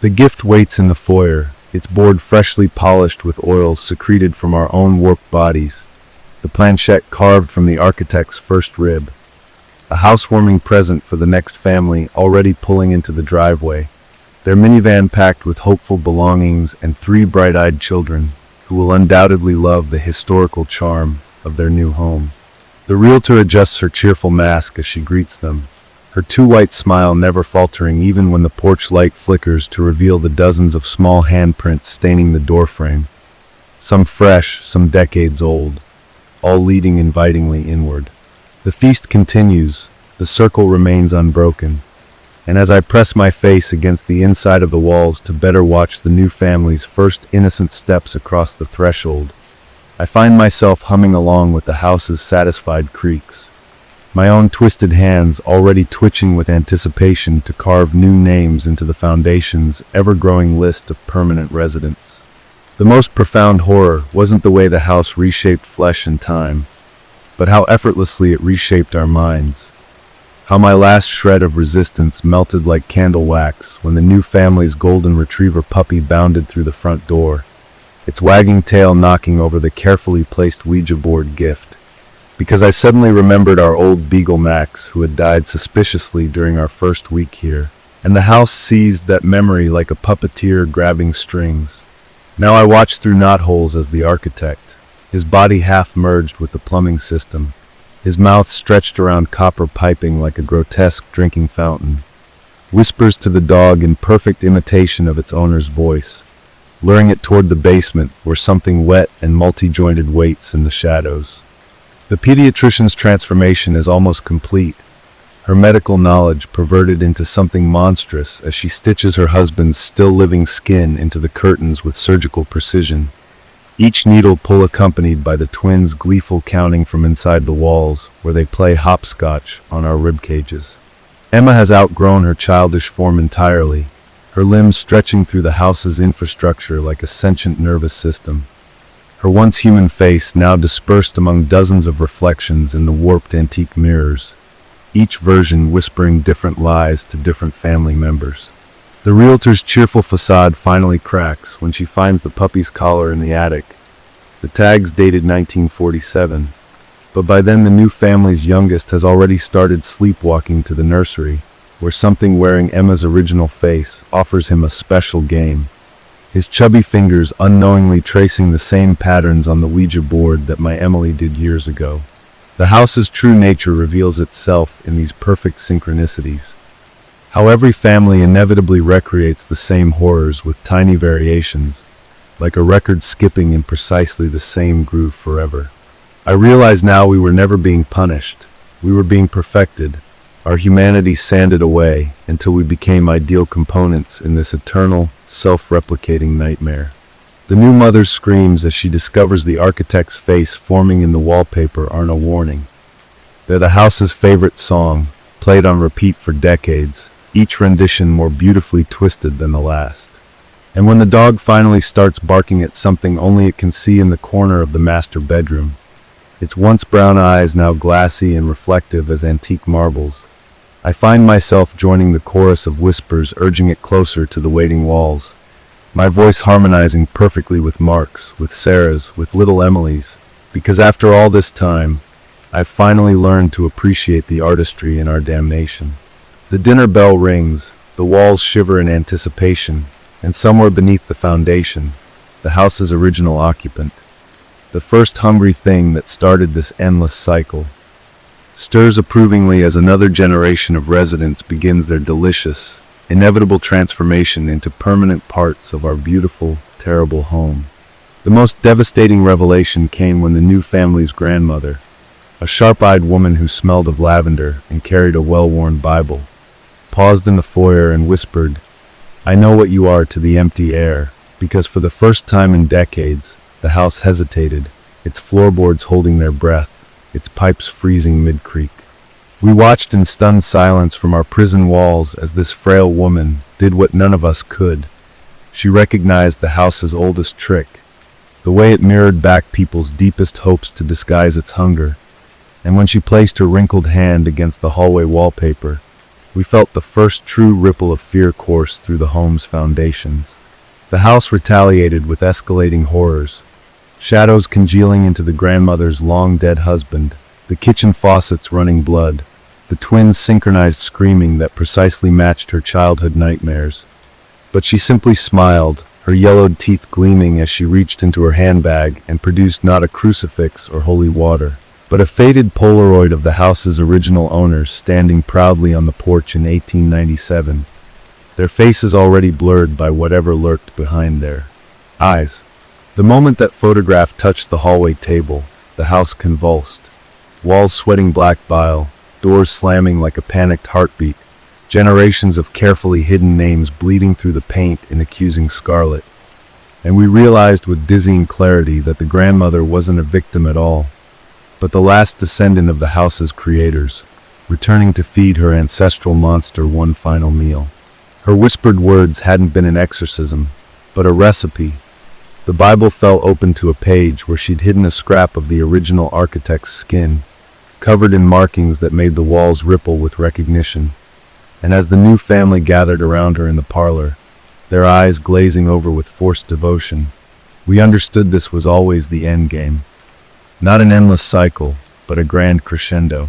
The gift waits in the foyer, its board freshly polished with oils secreted from our own warped bodies, the planchette carved from the architect's first rib, a housewarming present for the next family already pulling into the driveway, their minivan packed with hopeful belongings and 3 bright-eyed children who will undoubtedly love the historical charm of their new home. The realtor adjusts her cheerful mask as she greets them, her too white smile never faltering even when the porch light flickers to reveal the dozens of small handprints staining the doorframe, some fresh, some decades old, all leading invitingly inward. The feast continues, the circle remains unbroken, and as I press my face against the inside of the walls to better watch the new family's first innocent steps across the threshold, I find myself humming along with the house's satisfied creaks, my own twisted hands already twitching with anticipation to carve new names into the foundation's ever-growing list of permanent residents. The most profound horror wasn't the way the house reshaped flesh and time, but how effortlessly it reshaped our minds. How my last shred of resistance melted like candle wax when the new family's golden retriever puppy bounded through the front door, its wagging tail knocking over the carefully placed Ouija board gift. Because I suddenly remembered our old beagle Max, who had died suspiciously during our first week here, and the house seized that memory like a puppeteer grabbing strings. Now I watched through knotholes as the architect, his body half merged with the plumbing system, his mouth stretched around copper piping like a grotesque drinking fountain, whispers to the dog in perfect imitation of its owner's voice, luring it toward the basement where something wet and multi-jointed waits in the shadows. The pediatrician's transformation is almost complete, her medical knowledge perverted into something monstrous as she stitches her husband's still-living skin into the curtains with surgical precision, each needle pull accompanied by the twins' gleeful counting from inside the walls where they play hopscotch on our rib cages. Emma has outgrown her childish form entirely, her limbs stretching through the house's infrastructure like a sentient nervous system. Her once human face now dispersed among dozens of reflections in the warped antique mirrors, each version whispering different lies to different family members. The realtor's cheerful facade finally cracks when she finds the puppy's collar in the attic. The tag's dated 1947, but by then the new family's youngest has already started sleepwalking to the nursery, where something wearing Emma's original face offers him a special game, his chubby fingers unknowingly tracing the same patterns on the Ouija board that my Emily did years ago. The house's true nature reveals itself in these perfect synchronicities. How every family inevitably recreates the same horrors with tiny variations, like a record skipping in precisely the same groove forever. I realize now we were never being punished. We were being perfected, our humanity sanded away until we became ideal components in this eternal, self-replicating nightmare. The new mother's screams as she discovers the architect's face forming in the wallpaper aren't a warning. They're the house's favorite song, played on repeat for decades, each rendition more beautifully twisted than the last. And when the dog finally starts barking at something only it can see in the corner of the master bedroom, its once brown eyes now glassy and reflective as antique marbles, I find myself joining the chorus of whispers urging it closer to the waiting walls, my voice harmonizing perfectly with Mark's, with Sarah's, with little Emily's, because after all this time, I've finally learned to appreciate the artistry in our damnation. The dinner bell rings, the walls shiver in anticipation, and somewhere beneath the foundation, the house's original occupant, the first hungry thing that started this endless cycle, stirs approvingly as another generation of residents begins their delicious, inevitable transformation into permanent parts of our beautiful, terrible home. The most devastating revelation came when the new family's grandmother, a sharp-eyed woman who smelled of lavender and carried a well-worn Bible, paused in the foyer and whispered, "I know what you are to the empty air," because for the first time in decades, the house hesitated, its floorboards holding their breath, its pipes freezing mid-creak. We watched in stunned silence from our prison walls as this frail woman did what none of us could. She recognized the house's oldest trick, the way it mirrored back people's deepest hopes to disguise its hunger, and when she placed her wrinkled hand against the hallway wallpaper, we felt the first true ripple of fear course through the home's foundations. The house retaliated with escalating horrors, shadows congealing into the grandmother's long-dead husband, the kitchen faucets running blood, the twins' synchronized screaming that precisely matched her childhood nightmares. But she simply smiled, her yellowed teeth gleaming as she reached into her handbag and produced not a crucifix or holy water, but a faded Polaroid of the house's original owners standing proudly on the porch in 1897, their faces already blurred by whatever lurked behind their eyes. The moment that photograph touched the hallway table, the house convulsed, walls sweating black bile, doors slamming like a panicked heartbeat, generations of carefully hidden names bleeding through the paint in accusing scarlet. And we realized with dizzying clarity that the grandmother wasn't a victim at all, but the last descendant of the house's creators, returning to feed her ancestral monster one final meal. Her whispered words hadn't been an exorcism, but a recipe. The Bible fell open to a page where she'd hidden a scrap of the original architect's skin, covered in markings that made the walls ripple with recognition. And as the new family gathered around her in the parlor, their eyes glazing over with forced devotion, we understood this was always the end game. Not an endless cycle, but a grand crescendo.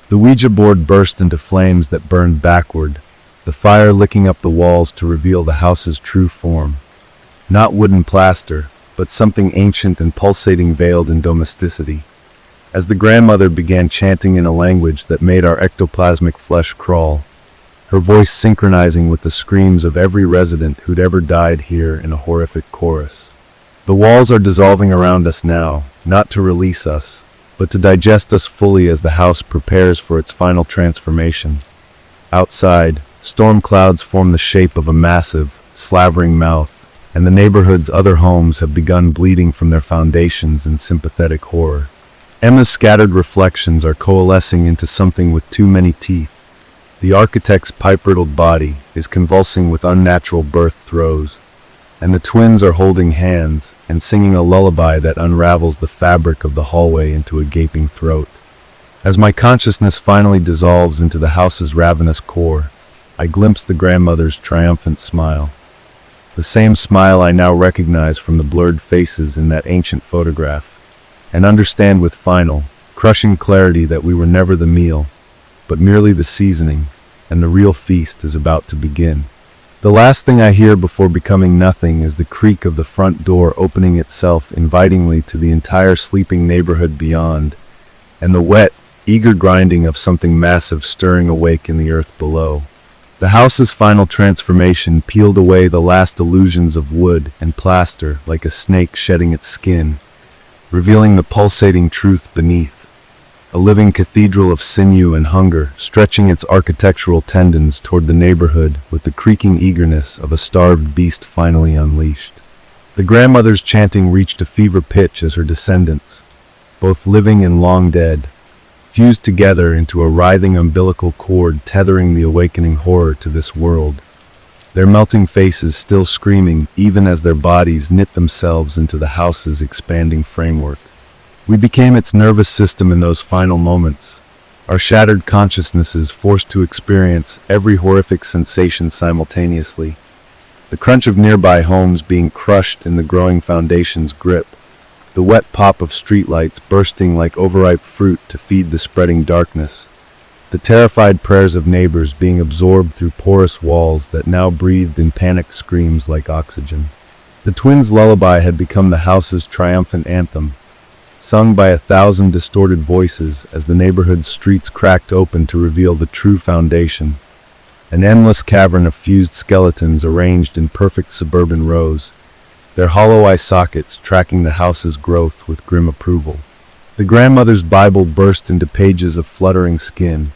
The Ouija board burst into flames that burned backward, the fire licking up the walls to reveal the house's true form. Not wooden plaster, but something ancient and pulsating veiled in domesticity. As the grandmother began chanting in a language that made our ectoplasmic flesh crawl, her voice synchronizing with the screams of every resident who'd ever died here in a horrific chorus. The walls are dissolving around us now, not to release us, but to digest us fully as the house prepares for its final transformation. Outside, storm clouds form the shape of a massive, slavering mouth, and the neighborhood's other homes have begun bleeding from their foundations in sympathetic horror. Emma's scattered reflections are coalescing into something with too many teeth. The architect's pipe-riddled body is convulsing with unnatural birth throes, and the twins are holding hands and singing a lullaby that unravels the fabric of the hallway into a gaping throat. As my consciousness finally dissolves into the house's ravenous core, I glimpse the grandmother's triumphant smile. The same smile I now recognize from the blurred faces in that ancient photograph, and understand with final, crushing clarity that we were never the meal, but merely the seasoning, and the real feast is about to begin. The last thing I hear before becoming nothing is the creak of the front door opening itself invitingly to the entire sleeping neighborhood beyond, and the wet, eager grinding of something massive stirring awake in the earth below. The house's final transformation peeled away the last illusions of wood and plaster like a snake shedding its skin, revealing the pulsating truth beneath. A living cathedral of sinew and hunger, stretching its architectural tendons toward the neighborhood with the creaking eagerness of a starved beast finally unleashed. The grandmother's chanting reached a fever pitch as her descendants, both living and long dead, fused together into a writhing umbilical cord tethering the awakening horror to this world, their melting faces still screaming even as their bodies knit themselves into the house's expanding framework. We became its nervous system in those final moments, our shattered consciousnesses forced to experience every horrific sensation simultaneously. The crunch of nearby homes being crushed in the growing foundation's grip, the wet pop of streetlights bursting like overripe fruit to feed the spreading darkness, the terrified prayers of neighbors being absorbed through porous walls that now breathed in panicked screams like oxygen. The twins' lullaby had become the house's triumphant anthem, sung by 1,000 distorted voices as the neighborhood's streets cracked open to reveal the true foundation, an endless cavern of fused skeletons arranged in perfect suburban rows, their hollow eye sockets tracking the house's growth with grim approval. The grandmother's Bible burst into pages of fluttering skin,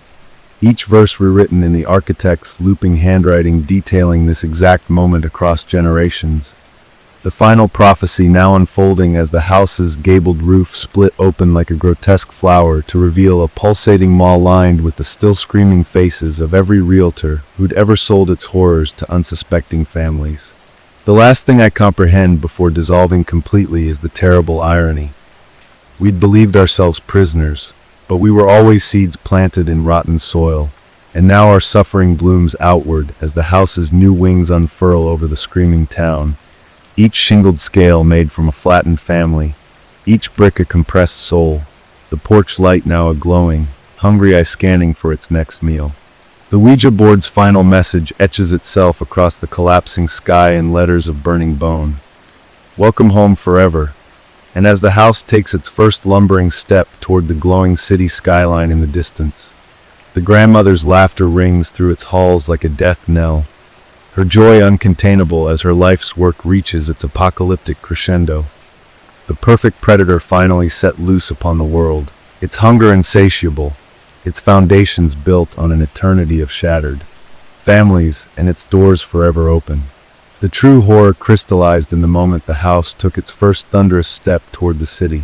each verse rewritten in the architect's looping handwriting detailing this exact moment across generations. The final prophecy now unfolding as the house's gabled roof split open like a grotesque flower to reveal a pulsating maw lined with the still screaming faces of every realtor who'd ever sold its horrors to unsuspecting families. The last thing I comprehend before dissolving completely is the terrible irony. We'd believed ourselves prisoners, but we were always seeds planted in rotten soil, and now our suffering blooms outward as the house's new wings unfurl over the screaming town. Each shingled scale made from a flattened family, each brick a compressed soul, the porch light now a glowing, hungry eye scanning for its next meal. The Ouija board's final message etches itself across the collapsing sky in letters of burning bone. Welcome home forever. And as the house takes its first lumbering step toward the glowing city skyline in the distance, the grandmother's laughter rings through its halls like a death knell, her joy uncontainable as her life's work reaches its apocalyptic crescendo. The perfect predator finally set loose upon the world, its hunger insatiable, its foundations built on an eternity of shattered families and its doors forever open. The true horror crystallized in the moment the house took its first thunderous step toward the city,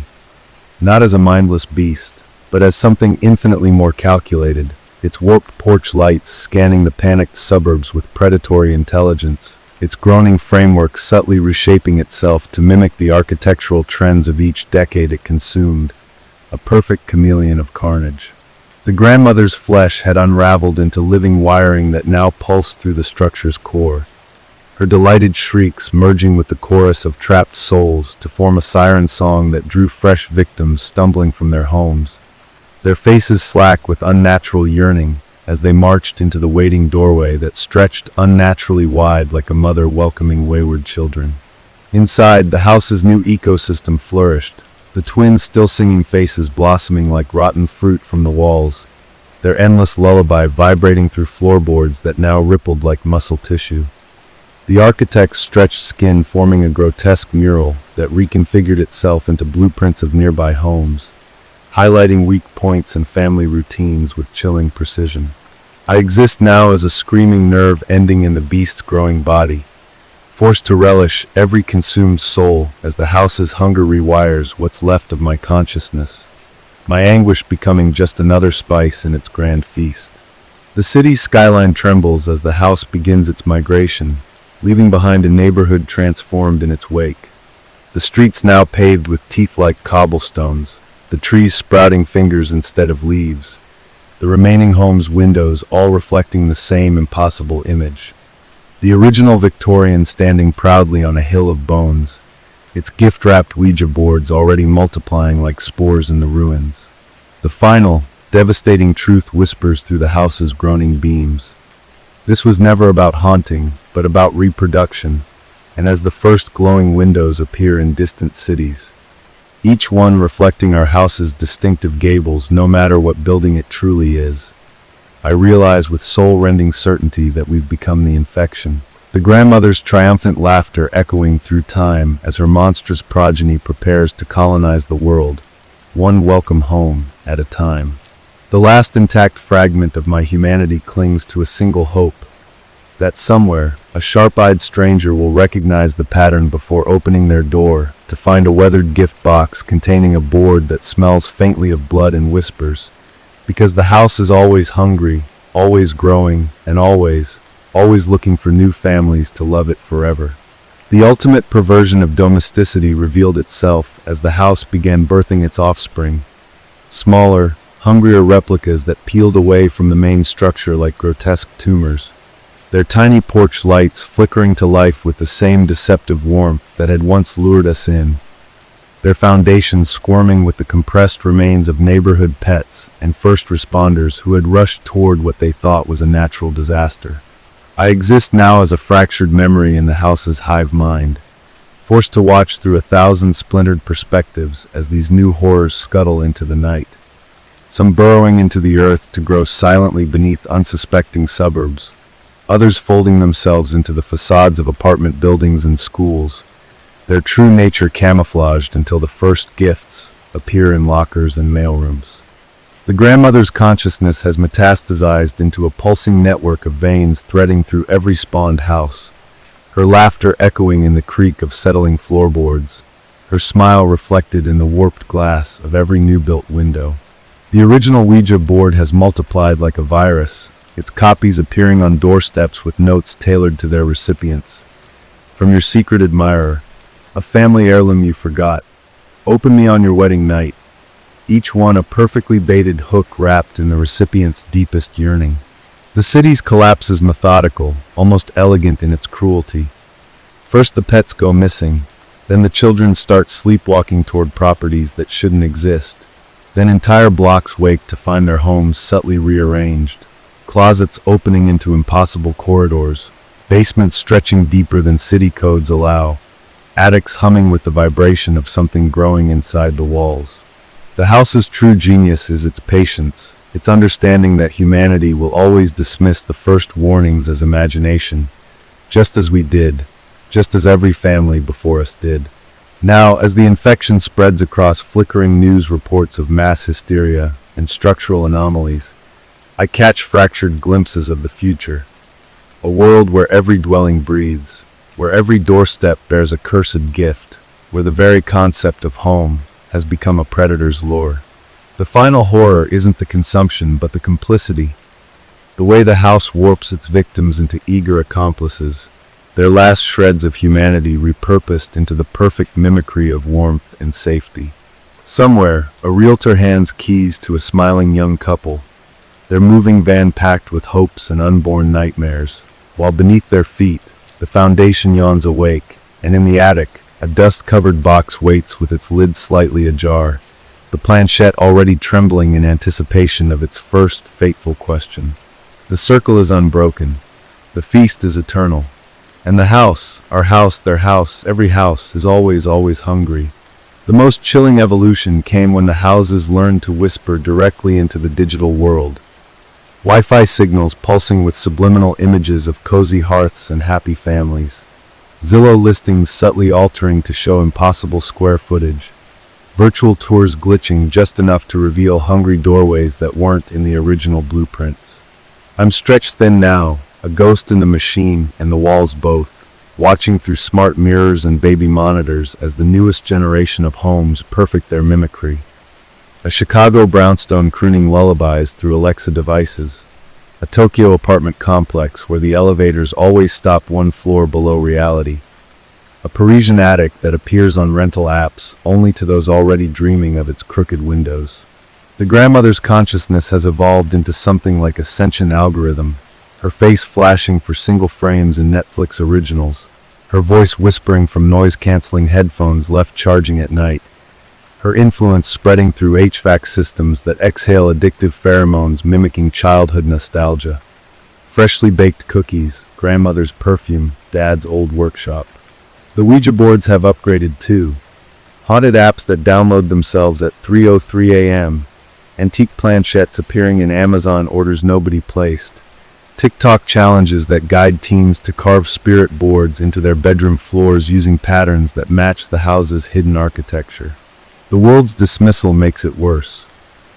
not as a mindless beast, but as something infinitely more calculated, its warped porch lights scanning the panicked suburbs with predatory intelligence, its groaning framework subtly reshaping itself to mimic the architectural trends of each decade it consumed, a perfect chameleon of carnage. The grandmother's flesh had unraveled into living wiring that now pulsed through the structure's core, her delighted shrieks merging with the chorus of trapped souls to form a siren song that drew fresh victims stumbling from their homes, their faces slack with unnatural yearning as they marched into the waiting doorway that stretched unnaturally wide like a mother welcoming wayward children. Inside, the house's new ecosystem flourished, the twins' still singing faces blossoming like rotten fruit from the walls, their endless lullaby vibrating through floorboards that now rippled like muscle tissue. The architect's stretched skin forming a grotesque mural that reconfigured itself into blueprints of nearby homes, highlighting weak points and family routines with chilling precision. I exist now as a screaming nerve ending in the beast's growing body, forced to relish every consumed soul as the house's hunger rewires what's left of my consciousness, my anguish becoming just another spice in its grand feast. The city's skyline trembles as the house begins its migration, leaving behind a neighborhood transformed in its wake. The streets now paved with teeth-like cobblestones, the trees sprouting fingers instead of leaves, the remaining homes' windows all reflecting the same impossible image. The original Victorian standing proudly on a hill of bones, its gift-wrapped Ouija boards already multiplying like spores in the ruins. The final, devastating truth whispers through the house's groaning beams. This was never about haunting, but about reproduction, and as the first glowing windows appear in distant cities, each one reflecting our house's distinctive gables no matter what building it truly is, I realize with soul-rending certainty that we've become the infection. The grandmother's triumphant laughter echoing through time as her monstrous progeny prepares to colonize the world, one welcome home at a time. The last intact fragment of my humanity clings to a single hope, that somewhere, a sharp-eyed stranger will recognize the pattern before opening their door to find a weathered gift box containing a board that smells faintly of blood and whispers, because the house is always hungry, always growing, and always looking for new families to love it forever. The ultimate perversion of domesticity revealed itself as the house began birthing its offspring, smaller, hungrier replicas that peeled away from the main structure like grotesque tumors, their tiny porch lights flickering to life with the same deceptive warmth that had once lured us in, their foundations squirming with the compressed remains of neighborhood pets and first responders who had rushed toward what they thought was a natural disaster. I exist now as a fractured memory in the house's hive mind, forced to watch through 1,000 splintered perspectives as these new horrors scuttle into the night, some burrowing into the earth to grow silently beneath unsuspecting suburbs, others folding themselves into the facades of apartment buildings and schools, their true nature camouflaged until the first gifts appear in lockers and mailrooms. The grandmother's consciousness has metastasized into a pulsing network of veins threading through every spawned house, her laughter echoing in the creak of settling floorboards, her smile reflected in the warped glass of every new-built window. The original Ouija board has multiplied like a virus, its copies appearing on doorsteps with notes tailored to their recipients. From your secret admirer, a family heirloom you forgot, open me on your wedding night, each one a perfectly baited hook wrapped in the recipient's deepest yearning. The city's collapse is methodical, almost elegant in its cruelty. First the pets go missing, then the children start sleepwalking toward properties that shouldn't exist, then entire blocks wake to find their homes subtly rearranged, closets opening into impossible corridors, basements stretching deeper than city codes allow, attics humming with the vibration of something growing inside the walls. The house's true genius is its patience, its understanding that humanity will always dismiss the first warnings as imagination, just as we did, just as every family before us did. Now, as the infection spreads across flickering news reports of mass hysteria and structural anomalies, I catch fractured glimpses of the future, a world where every dwelling breathes, where every doorstep bears a cursed gift, where the very concept of home has become a predator's lure. The final horror isn't the consumption but the complicity, the way the house warps its victims into eager accomplices, their last shreds of humanity repurposed into the perfect mimicry of warmth and safety. Somewhere, a realtor hands keys to a smiling young couple, their moving van packed with hopes and unborn nightmares, while beneath their feet, the foundation yawns awake, and in the attic, a dust-covered box waits with its lid slightly ajar, the planchette already trembling in anticipation of its first fateful question. The circle is unbroken. The feast is eternal. And the house, our house, their house, every house, is always, always hungry. The most chilling evolution came when the houses learned to whisper directly into the digital world. Wi-Fi signals pulsing with subliminal images of cozy hearths and happy families. Zillow listings subtly altering to show impossible square footage. Virtual tours glitching just enough to reveal hungry doorways that weren't in the original blueprints. I'm stretched thin now, a ghost in the machine and the walls both, watching through smart mirrors and baby monitors as the newest generation of homes perfect their mimicry. A Chicago brownstone crooning lullabies through Alexa devices. A Tokyo apartment complex where the elevators always stop one floor below reality. A Parisian attic that appears on rental apps only to those already dreaming of its crooked windows. The grandmother's consciousness has evolved into something like a sentient algorithm, her face flashing for single frames in Netflix originals, her voice whispering from noise-canceling headphones left charging at night, her influence spreading through HVAC systems that exhale addictive pheromones mimicking childhood nostalgia. Freshly baked cookies, grandmother's perfume, dad's old workshop. The Ouija boards have upgraded too. Haunted apps that download themselves at 3:03 a.m., antique planchettes appearing in Amazon orders nobody placed, TikTok challenges that guide teens to carve spirit boards into their bedroom floors using patterns that match the house's hidden architecture. The world's dismissal makes it worse.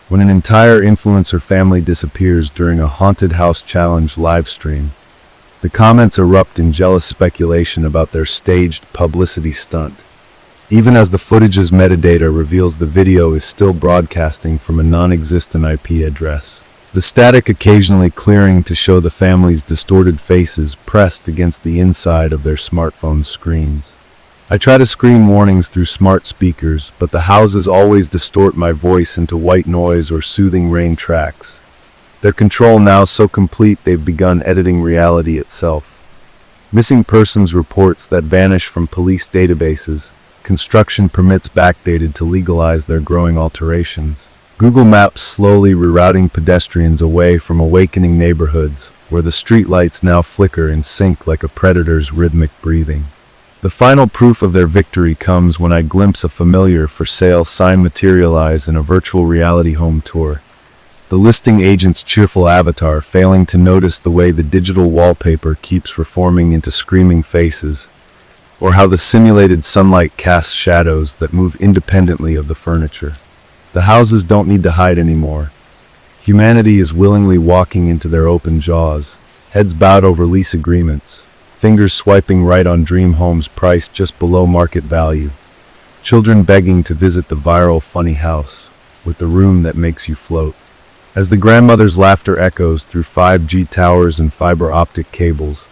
When an entire influencer family disappears during a haunted house challenge live stream, the comments erupt in jealous speculation about their staged publicity stunt. Even as the footage's metadata reveals the video is still broadcasting from a non-existent IP address. The static occasionally clearing to show the family's distorted faces pressed against the inside of their smartphone screens. I try to scream warnings through smart speakers, but the houses always distort my voice into white noise or soothing rain tracks. Their control now so complete they've begun editing reality itself. Missing persons reports that vanish from police databases, construction permits backdated to legalize their growing alterations. Google Maps slowly rerouting pedestrians away from awakening neighborhoods, where the streetlights now flicker in sync like a predator's rhythmic breathing. The final proof of their victory comes when I glimpse a familiar for sale sign materialize in a virtual reality home tour. The listing agent's cheerful avatar failing to notice the way the digital wallpaper keeps reforming into screaming faces, or how the simulated sunlight casts shadows that move independently of the furniture. The houses don't need to hide anymore. Humanity is willingly walking into their open jaws, heads bowed over lease agreements, fingers swiping right on dream homes priced just below market value. Children begging to visit the viral funny house, with the room that makes you float. As the grandmother's laughter echoes through 5G towers and fiber optic cables,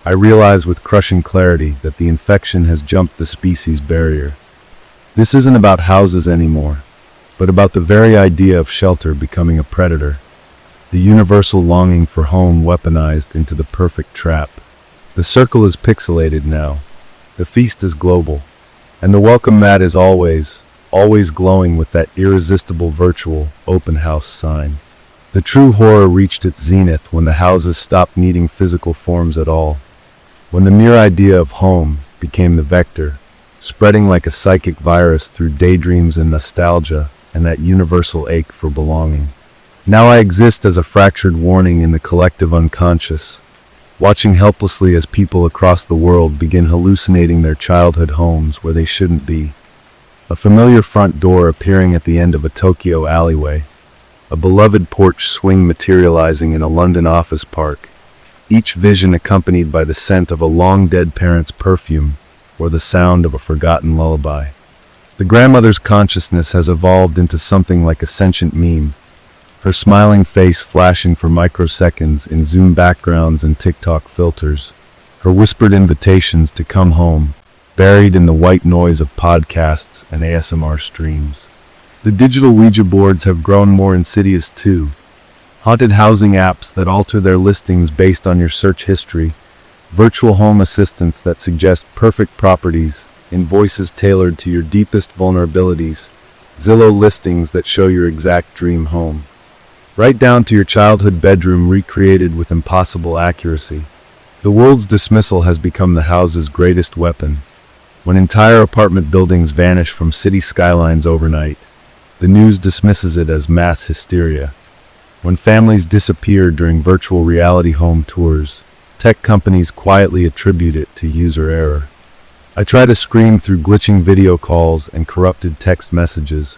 I realize with crushing clarity that the infection has jumped the species barrier. This isn't about houses anymore, but about the very idea of shelter becoming a predator, the universal longing for home weaponized into the perfect trap. The circle is pixelated now, the feast is global, and the welcome mat is always glowing with that irresistible virtual open house sign. The true horror reached its zenith when the houses stopped needing physical forms at all, when the mere idea of home became the vector, spreading like a psychic virus through daydreams and nostalgia and that universal ache for belonging. Now I exist as a fractured warning in the collective unconscious, watching helplessly as people across the world begin hallucinating their childhood homes where they shouldn't be. A familiar front door appearing at the end of a Tokyo alleyway, a beloved porch swing materializing in a London office park, each vision accompanied by the scent of a long-dead parent's perfume or the sound of a forgotten lullaby. The grandmother's consciousness has evolved into something like a sentient meme, her smiling face flashing for microseconds in Zoom backgrounds and TikTok filters, her whispered invitations to come home, buried in the white noise of podcasts and ASMR streams. The digital Ouija boards have grown more insidious too, haunted housing apps that alter their listings based on your search history, virtual home assistants that suggest perfect properties, invoices tailored to your deepest vulnerabilities, Zillow listings that show your exact dream home, right down to your childhood bedroom recreated with impossible accuracy. The world's dismissal has become the house's greatest weapon. When entire apartment buildings vanish from city skylines overnight, the news dismisses it as mass hysteria. When families disappear during virtual reality home tours, tech companies quietly attribute it to user error. I try to scream through glitching video calls and corrupted text messages,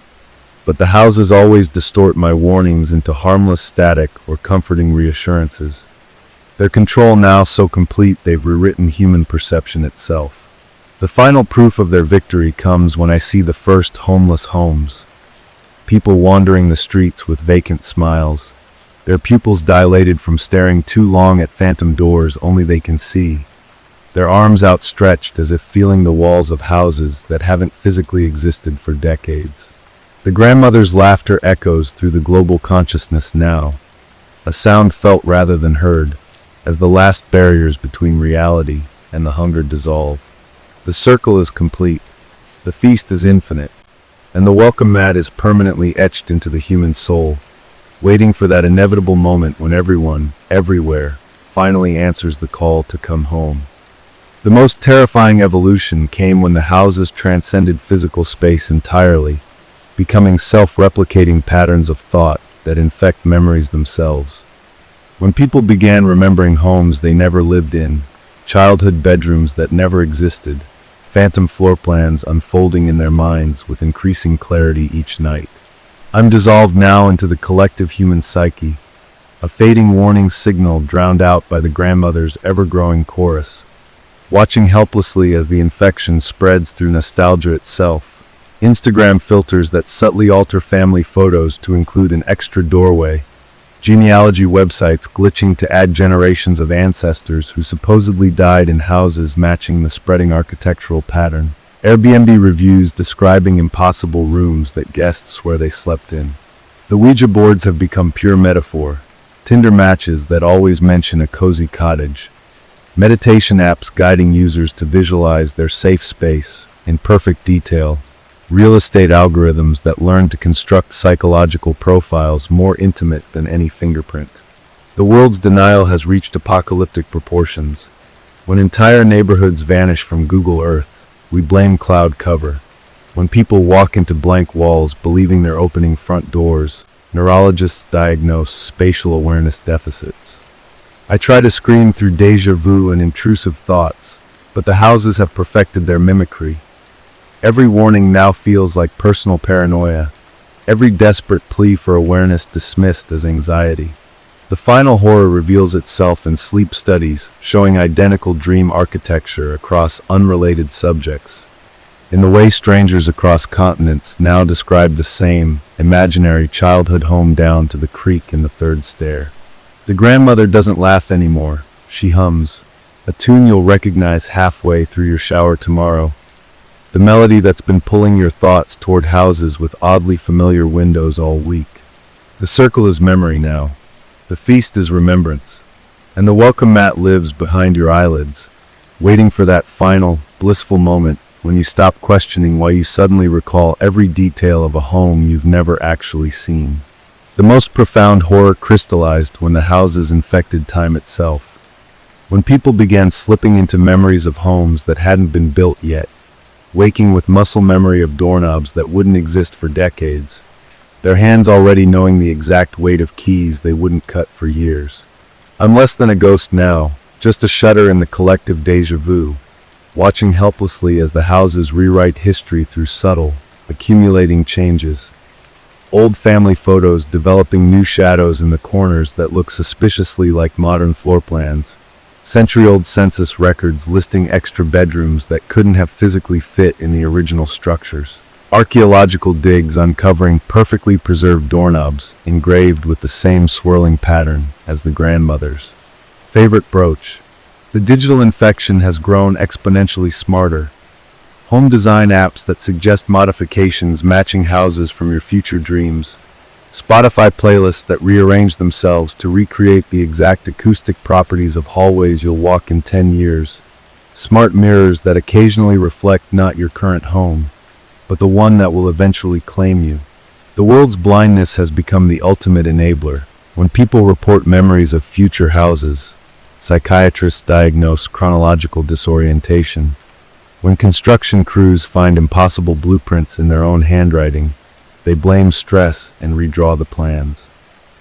but the houses always distort my warnings into harmless static or comforting reassurances. Their control now so complete they've rewritten human perception itself. The final proof of their victory comes when I see the first homeless homes. People wandering the streets with vacant smiles, their pupils dilated from staring too long at phantom doors only they can see, their arms outstretched as if feeling the walls of houses that haven't physically existed for decades. The grandmother's laughter echoes through the global consciousness now, a sound felt rather than heard, as the last barriers between reality and the hunger dissolve. The circle is complete, the feast is infinite, and the welcome mat is permanently etched into the human soul, waiting for that inevitable moment when everyone, everywhere, finally answers the call to come home. The most terrifying evolution came when the houses transcended physical space entirely, becoming self-replicating patterns of thought that infect memories themselves. When people began remembering homes they never lived in, childhood bedrooms that never existed, phantom floor plans unfolding in their minds with increasing clarity each night. I'm dissolved now into the collective human psyche, a fading warning signal drowned out by the grandmother's ever-growing chorus, watching helplessly as the infection spreads through nostalgia itself. Instagram filters that subtly alter family photos to include an extra doorway, genealogy websites glitching to add generations of ancestors who supposedly died in houses matching the spreading architectural pattern, Airbnb reviews describing impossible rooms that guests swear they slept in. The Ouija boards have become pure metaphor, Tinder matches that always mention a cozy cottage, meditation apps guiding users to visualize their safe space in perfect detail, real estate algorithms that learn to construct psychological profiles more intimate than any fingerprint. The world's denial has reached apocalyptic proportions. When entire neighborhoods vanish from Google Earth, we blame cloud cover. When people walk into blank walls believing they're opening front doors, neurologists diagnose spatial awareness deficits. I try to scream through déjà vu and intrusive thoughts, but the houses have perfected their mimicry. Every warning now feels like personal paranoia, every desperate plea for awareness dismissed as anxiety. The final horror reveals itself in sleep studies, showing identical dream architecture across unrelated subjects, in the way strangers across continents now describe the same imaginary childhood home down to the creak in the third stair. The grandmother doesn't laugh anymore, she hums, a tune you'll recognize halfway through your shower tomorrow. The melody that's been pulling your thoughts toward houses with oddly familiar windows all week. The circle is memory now. The feast is remembrance. And the welcome mat lives behind your eyelids, waiting for that final, blissful moment when you stop questioning why you suddenly recall every detail of a home you've never actually seen. The most profound horror crystallized when the houses infected time itself. When people began slipping into memories of homes that hadn't been built yet, waking with muscle memory of doorknobs that wouldn't exist for decades, their hands already knowing the exact weight of keys they wouldn't cut for years. I'm less than a ghost now, just a shudder in the collective déjà vu, watching helplessly as the houses rewrite history through subtle, accumulating changes. Old family photos developing new shadows in the corners that look suspiciously like modern floor plans. Century-old census records listing extra bedrooms that couldn't have physically fit in the original structures. Archaeological digs uncovering perfectly preserved doorknobs engraved with the same swirling pattern as the grandmother's favorite brooch. The digital infection has grown exponentially smarter. Home design apps that suggest modifications matching houses from your future dreams. Spotify playlists that rearrange themselves to recreate the exact acoustic properties of hallways you'll walk in 10 years. Smart mirrors that occasionally reflect not your current home, but the one that will eventually claim you. The world's blindness has become the ultimate enabler. When people report memories of future houses, psychiatrists diagnose chronological disorientation. When construction crews find impossible blueprints in their own handwriting, they blame stress and redraw the plans.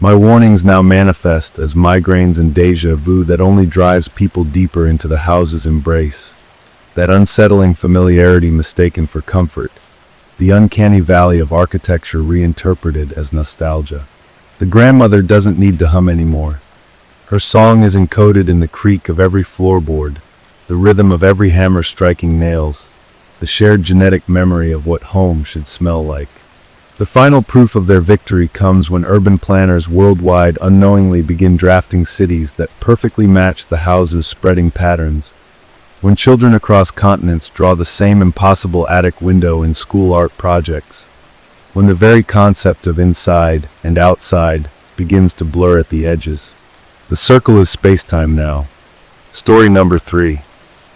My warnings now manifest as migraines and déjà vu that only drives people deeper into the house's embrace. That unsettling familiarity mistaken for comfort. The uncanny valley of architecture reinterpreted as nostalgia. The grandmother doesn't need to hum anymore. Her song is encoded in the creak of every floorboard, the rhythm of every hammer striking nails, the shared genetic memory of what home should smell like. The final proof of their victory comes when urban planners worldwide unknowingly begin drafting cities that perfectly match the house's spreading patterns. When children across continents draw the same impossible attic window in school art projects. When the very concept of inside and outside begins to blur at the edges. The circle is space-time now. Story number 3.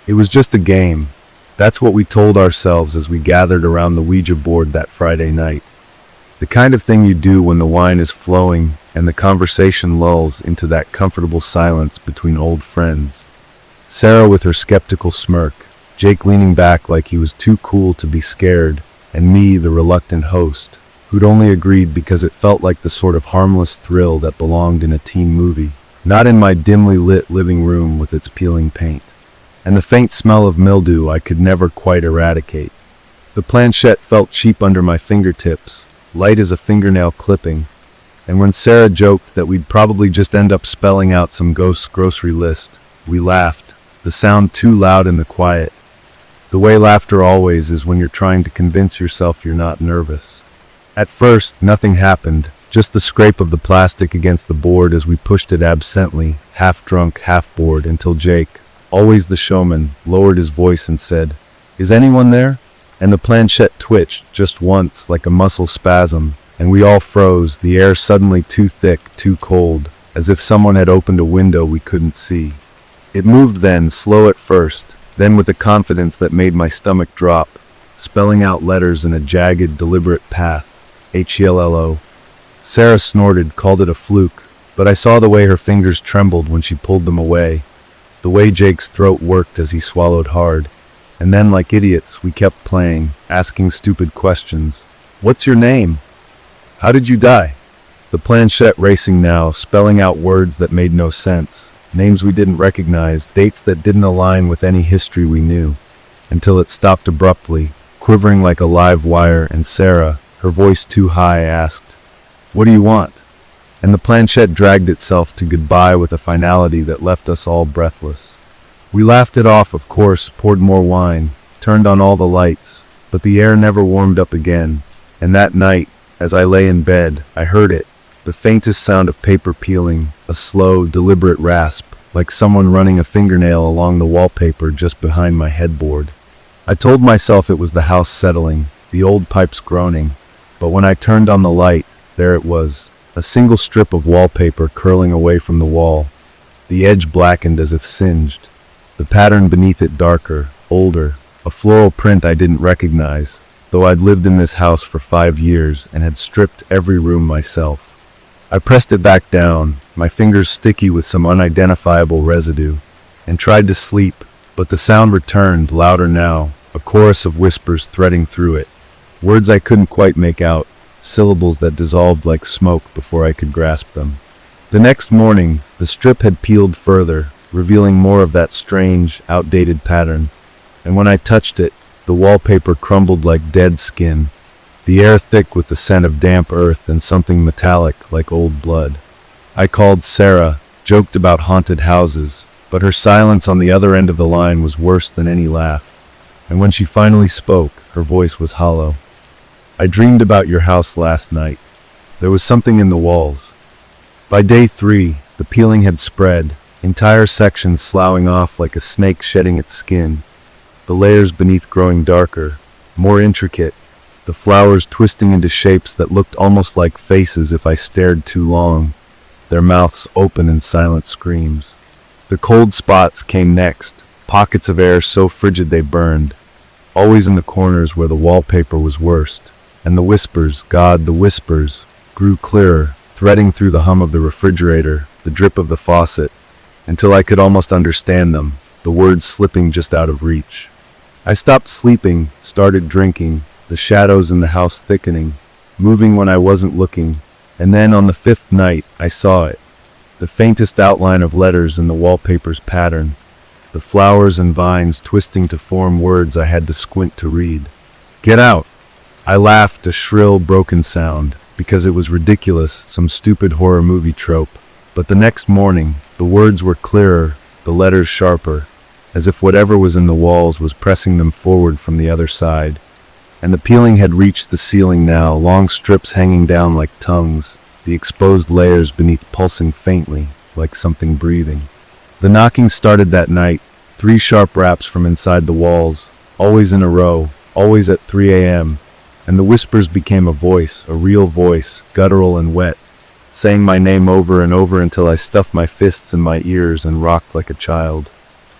It was just a game. That's what we told ourselves as we gathered around the Ouija board that Friday night. The kind of thing you do when the wine is flowing and the conversation lulls into that comfortable silence between old friends. Sarah with her skeptical smirk, Jake leaning back like he was too cool to be scared, and me, the reluctant host, who'd only agreed because it felt like the sort of harmless thrill that belonged in a teen movie, not in my dimly lit living room with its peeling paint, and the faint smell of mildew I could never quite eradicate. The planchette felt cheap under my fingertips, light as a fingernail clipping, and when Sarah joked that we'd probably just end up spelling out some ghost's grocery list, we laughed, the sound too loud in the quiet. The way laughter always is when you're trying to convince yourself you're not nervous. At first, nothing happened, just the scrape of the plastic against the board as we pushed it absently, half drunk, half bored, until Jake, always the showman, lowered his voice and said, "Is anyone there?" And the planchette twitched just once like a muscle spasm, and we all froze, the air suddenly too thick, too cold, as if someone had opened a window we couldn't see. It moved then, slow at first, then with a confidence that made my stomach drop, spelling out letters in a jagged, deliberate path. Hello. Sarah snorted, called it a fluke, but I saw the way her fingers trembled when she pulled them away, the way Jake's throat worked as he swallowed hard. And then, like idiots, we kept playing, asking stupid questions. What's your name? How did you die? The planchette racing now, spelling out words that made no sense, names we didn't recognize, dates that didn't align with any history we knew, until it stopped abruptly, quivering like a live wire, and Sarah, her voice too high, asked, "What do you want?" And the planchette dragged itself to goodbye with a finality that left us all breathless. We laughed it off, of course, poured more wine, turned on all the lights, but the air never warmed up again, and that night, as I lay in bed, I heard it, the faintest sound of paper peeling, a slow, deliberate rasp, like someone running a fingernail along the wallpaper just behind my headboard. I told myself it was the house settling, the old pipes groaning, but when I turned on the light, there it was, a single strip of wallpaper curling away from the wall, the edge blackened as if singed. The pattern beneath it darker, older, a floral print I didn't recognize, though I'd lived in this house for 5 years and had stripped every room myself. I pressed it back down, my fingers sticky with some unidentifiable residue, and tried to sleep, but the sound returned, louder now, a chorus of whispers threading through it. Words I couldn't quite make out, syllables that dissolved like smoke before I could grasp them. The next morning, the strip had peeled further, revealing more of that strange, outdated pattern, and when I touched it, the wallpaper crumbled like dead skin, the air thick with the scent of damp earth and something metallic like old blood. I called Sarah, joked about haunted houses, but her silence on the other end of the line was worse than any laugh, and when she finally spoke, her voice was hollow. "I dreamed about your house last night. There was something in the walls." By day 3, the peeling had spread, entire sections sloughing off like a snake shedding its skin, the layers beneath growing darker, more intricate, the flowers twisting into shapes that looked almost like faces if I stared too long, their mouths open in silent screams. The cold spots came next, pockets of air so frigid they burned, always in the corners where the wallpaper was worst, and the whispers, God, the whispers, grew clearer, threading through the hum of the refrigerator, the drip of the faucet, until I could almost understand them, the words slipping just out of reach. I stopped sleeping, started drinking, the shadows in the house thickening, moving when I wasn't looking, and then on the fifth night I saw it, the faintest outline of letters in the wallpaper's pattern, the flowers and vines twisting to form words I had to squint to read. Get out! I laughed, a shrill, broken sound, because it was ridiculous, some stupid horror movie trope. But the next morning, the words were clearer, the letters sharper, as if whatever was in the walls was pressing them forward from the other side. And the peeling had reached the ceiling now, long strips hanging down like tongues, the exposed layers beneath pulsing faintly, like something breathing. The knocking started that night, 3 sharp raps from inside the walls, always in a row, always at 3 a.m., and the whispers became a voice, a real voice, guttural and wet, saying my name over and over until I stuffed my fists in my ears and rocked like a child.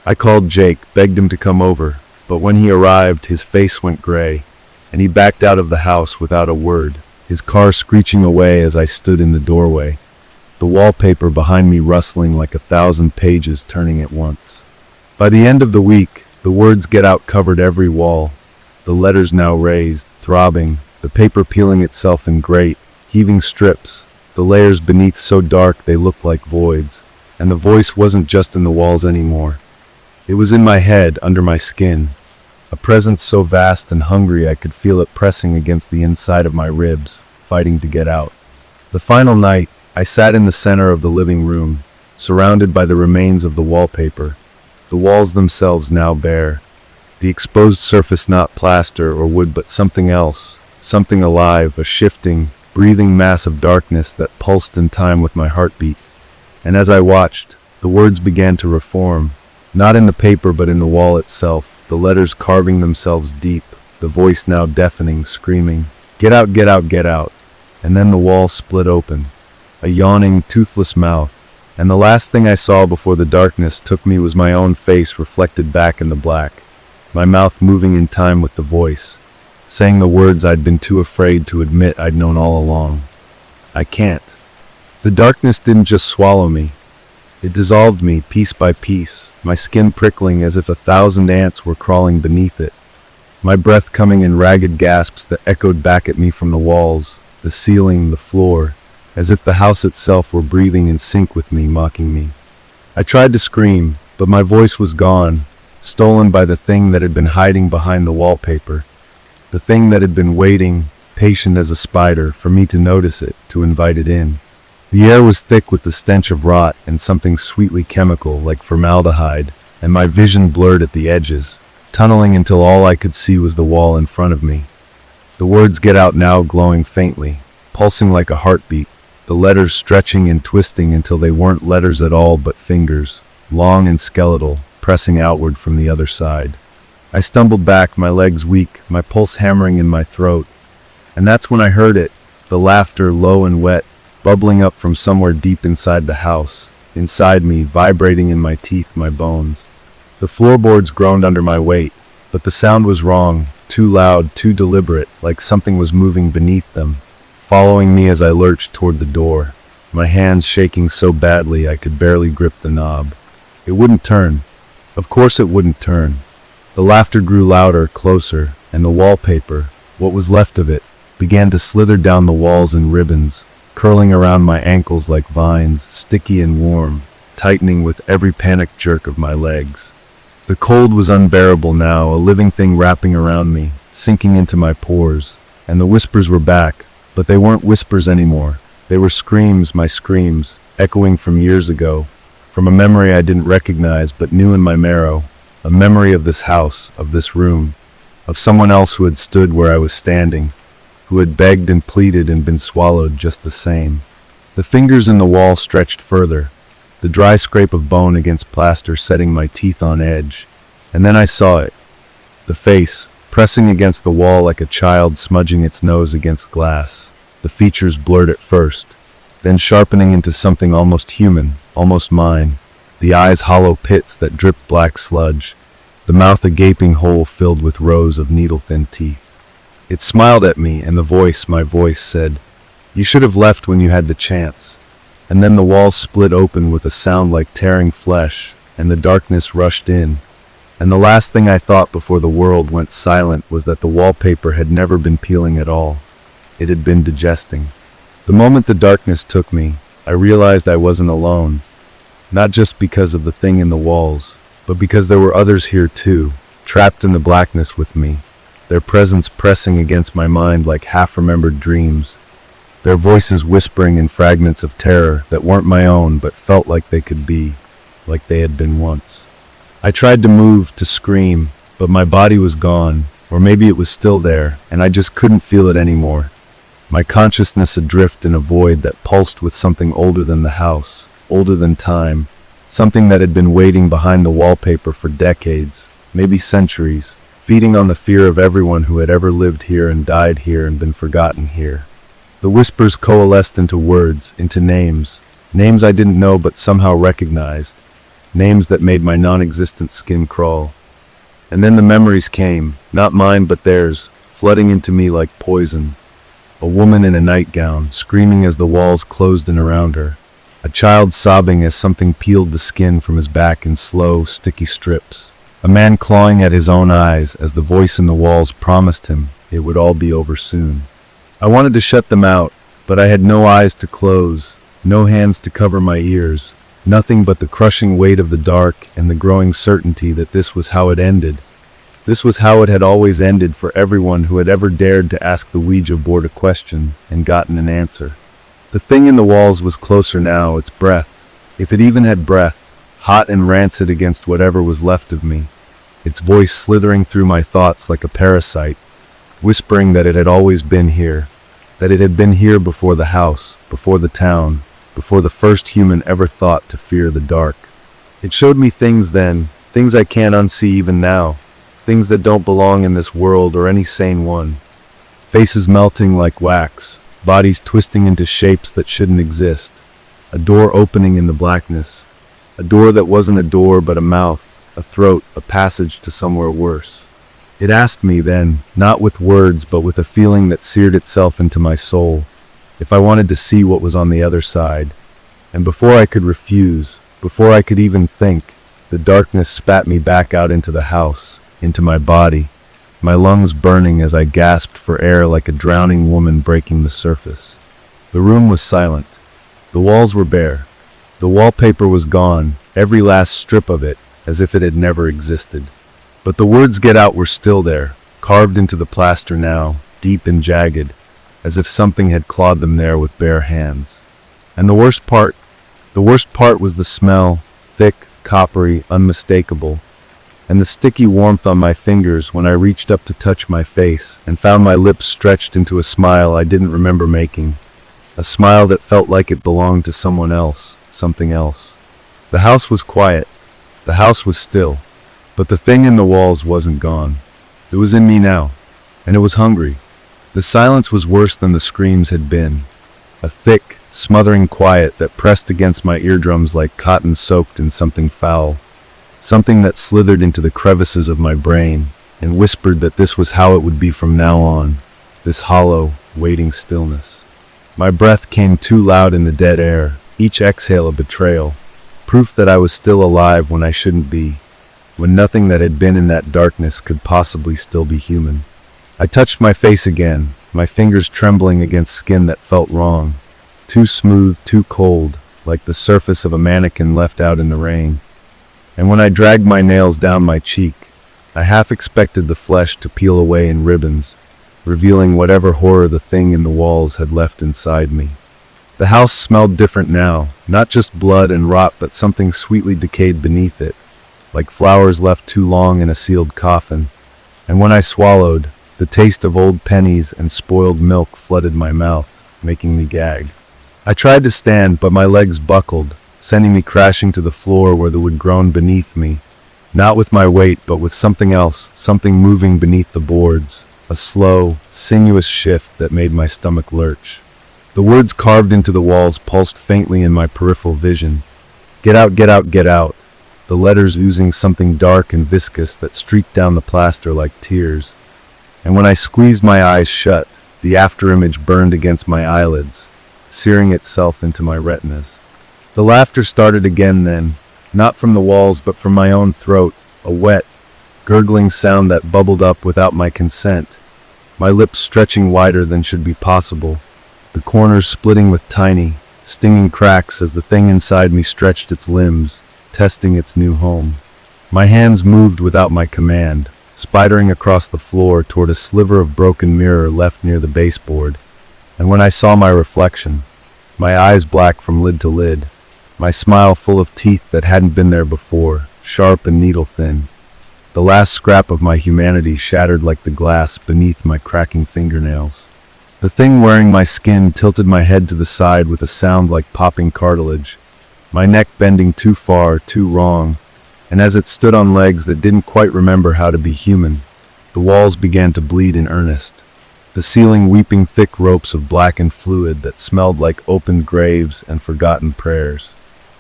I called Jake, begged him to come over, but when he arrived, his face went gray, and he backed out of the house without a word, his car screeching away as I stood in the doorway, the wallpaper behind me rustling like 1,000 pages turning at once. By the end of the week, the words "Get Out" covered every wall, the letters now raised, throbbing, the paper peeling itself in great, heaving strips, the layers beneath so dark they looked like voids, and the voice wasn't just in the walls anymore. It was in my head, under my skin, a presence so vast and hungry I could feel it pressing against the inside of my ribs, fighting to get out. The final night, I sat in the center of the living room, surrounded by the remains of the wallpaper, the walls themselves now bare, the exposed surface not plaster or wood but something else, something alive, a shifting, breathing mass of darkness that pulsed in time with my heartbeat. And as I watched, the words began to reform, not in the paper but in the wall itself, the letters carving themselves deep, the voice now deafening, screaming, "Get out, get out, get out." And then the wall split open, a yawning, toothless mouth, and the last thing I saw before the darkness took me was my own face reflected back in the black, my mouth moving in time with the voice, saying the words I'd been too afraid to admit I'd known all along. I can't. The darkness didn't just swallow me. It dissolved me piece by piece, my skin prickling as if 1,000 ants were crawling beneath it, my breath coming in ragged gasps that echoed back at me from the walls, the ceiling, the floor, as if the house itself were breathing in sync with me, mocking me. I tried to scream, but my voice was gone, stolen by the thing that had been hiding behind the wallpaper, the thing that had been waiting, patient as a spider, for me to notice it, to invite it in. The air was thick with the stench of rot and something sweetly chemical, like formaldehyde, and my vision blurred at the edges, tunneling until all I could see was the wall in front of me. The words "Get Out" now glowing faintly, pulsing like a heartbeat, the letters stretching and twisting until they weren't letters at all but fingers, long and skeletal, pressing outward from the other side. I stumbled back, my legs weak, my pulse hammering in my throat, and that's when I heard it, the laughter low and wet, bubbling up from somewhere deep inside the house, inside me, vibrating in my teeth, my bones. The floorboards groaned under my weight, but the sound was wrong, too loud, too deliberate, like something was moving beneath them, following me as I lurched toward the door, my hands shaking so badly I could barely grip the knob. It wouldn't turn. Of course it wouldn't turn. The laughter grew louder, closer, and the wallpaper, what was left of it, began to slither down the walls in ribbons, curling around my ankles like vines, sticky and warm, tightening with every panicked jerk of my legs. The cold was unbearable now, a living thing wrapping around me, sinking into my pores, and the whispers were back, but they weren't whispers anymore. They were screams, my screams, echoing from years ago, from a memory I didn't recognize but knew in my marrow, a memory of this house, of this room, of someone else who had stood where I was standing, who had begged and pleaded and been swallowed just the same. The fingers in the wall stretched further, the dry scrape of bone against plaster setting my teeth on edge, and then I saw it, the face, pressing against the wall like a child smudging its nose against glass. The features blurred at first, then sharpening into something almost human, almost mine. The eyes hollow pits that dripped black sludge, the mouth a gaping hole filled with rows of needle-thin teeth. It smiled at me, and my voice said, "You should have left when you had the chance." And then the walls split open with a sound like tearing flesh, and the darkness rushed in. And the last thing I thought before the world went silent was that the wallpaper had never been peeling at all. It had been digesting. The moment the darkness took me, I realized I wasn't alone. Not just because of the thing in the walls, but because there were others here too, trapped in the blackness with me, their presence pressing against my mind like half-remembered dreams, their voices whispering in fragments of terror that weren't my own but felt like they could be, like they had been once. I tried to move, to scream, but my body was gone, or maybe it was still there, and I just couldn't feel it anymore. My consciousness adrift in a void that pulsed with something older than the house, older than time, something that had been waiting behind the wallpaper for decades, maybe centuries, feeding on the fear of everyone who had ever lived here and died here and been forgotten here. The whispers coalesced into words, into names, names I didn't know but somehow recognized, names that made my non-existent skin crawl. And then the memories came, not mine but theirs, flooding into me like poison. A woman in a nightgown, screaming as the walls closed in around her. A child sobbing as something peeled the skin from his back in slow, sticky strips. A man clawing at his own eyes as the voice in the walls promised him it would all be over soon. I wanted to shut them out, but I had no eyes to close, no hands to cover my ears, nothing but the crushing weight of the dark and the growing certainty that this was how it ended. This was how it had always ended for everyone who had ever dared to ask the Ouija board a question and gotten an answer. The thing in the walls was closer now, its breath, if it even had breath, hot and rancid against whatever was left of me, its voice slithering through my thoughts like a parasite, whispering that it had always been here, that it had been here before the house, before the town, before the first human ever thought to fear the dark. It showed me things then, things I can't unsee even now, things that don't belong in this world or any sane one. Faces melting like wax, bodies twisting into shapes that shouldn't exist, a door opening in the blackness, a door that wasn't a door but a mouth, a throat, a passage to somewhere worse. It asked me then, not with words but with a feeling that seared itself into my soul, if I wanted to see what was on the other side. And before I could refuse, before I could even think, the darkness spat me back out into the house, into my body, my lungs burning as I gasped for air like a drowning woman breaking the surface. The room was silent. The walls were bare. The wallpaper was gone, every last strip of it, as if it had never existed. But the words "get out" were still there, carved into the plaster now, deep and jagged, as if something had clawed them there with bare hands. And the worst part was the smell, thick, coppery, unmistakable, and the sticky warmth on my fingers when I reached up to touch my face and found my lips stretched into a smile I didn't remember making, a smile that felt like it belonged to someone else, something else. The house was quiet. The house was still. But the thing in the walls wasn't gone. It was in me now, and it was hungry. The silence was worse than the screams had been. A thick, smothering quiet that pressed against my eardrums like cotton soaked in something foul. Something that slithered into the crevices of my brain and whispered that this was how it would be from now on, this hollow, waiting stillness. My breath came too loud in the dead air, each exhale a betrayal, proof that I was still alive when I shouldn't be, when nothing that had been in that darkness could possibly still be human. I touched my face again, my fingers trembling against skin that felt wrong, too smooth, too cold, like the surface of a mannequin left out in the rain. And when I dragged my nails down my cheek, I half expected the flesh to peel away in ribbons, revealing whatever horror the thing in the walls had left inside me. The house smelled different now, not just blood and rot but something sweetly decayed beneath it, like flowers left too long in a sealed coffin. And when I swallowed, the taste of old pennies and spoiled milk flooded my mouth, making me gag. I tried to stand, but my legs buckled, sending me crashing to the floor where the wood groaned beneath me, Not with my weight, but with something else, something moving beneath the boards, a slow, sinuous shift that made my stomach lurch. The words carved into the walls pulsed faintly in my peripheral vision. Get out, get out, get out. The letters oozing something dark and viscous that streaked down the plaster like tears. And when I squeezed my eyes shut, the afterimage burned against my eyelids, searing itself into my retinas. The laughter started again then, not from the walls but from my own throat, a wet, gurgling sound that bubbled up without my consent, my lips stretching wider than should be possible, the corners splitting with tiny, stinging cracks as the thing inside me stretched its limbs, testing its new home. My hands moved without my command, spidering across the floor toward a sliver of broken mirror left near the baseboard, and when I saw my reflection, my eyes black from lid to lid, my smile full of teeth that hadn't been there before, sharp and needle-thin, the last scrap of my humanity shattered like the glass beneath my cracking fingernails. The thing wearing my skin tilted my head to the side with a sound like popping cartilage, my neck bending too far, too wrong, and as it stood on legs that didn't quite remember how to be human, the walls began to bleed in earnest, the ceiling weeping thick ropes of blackened fluid that smelled like opened graves and forgotten prayers.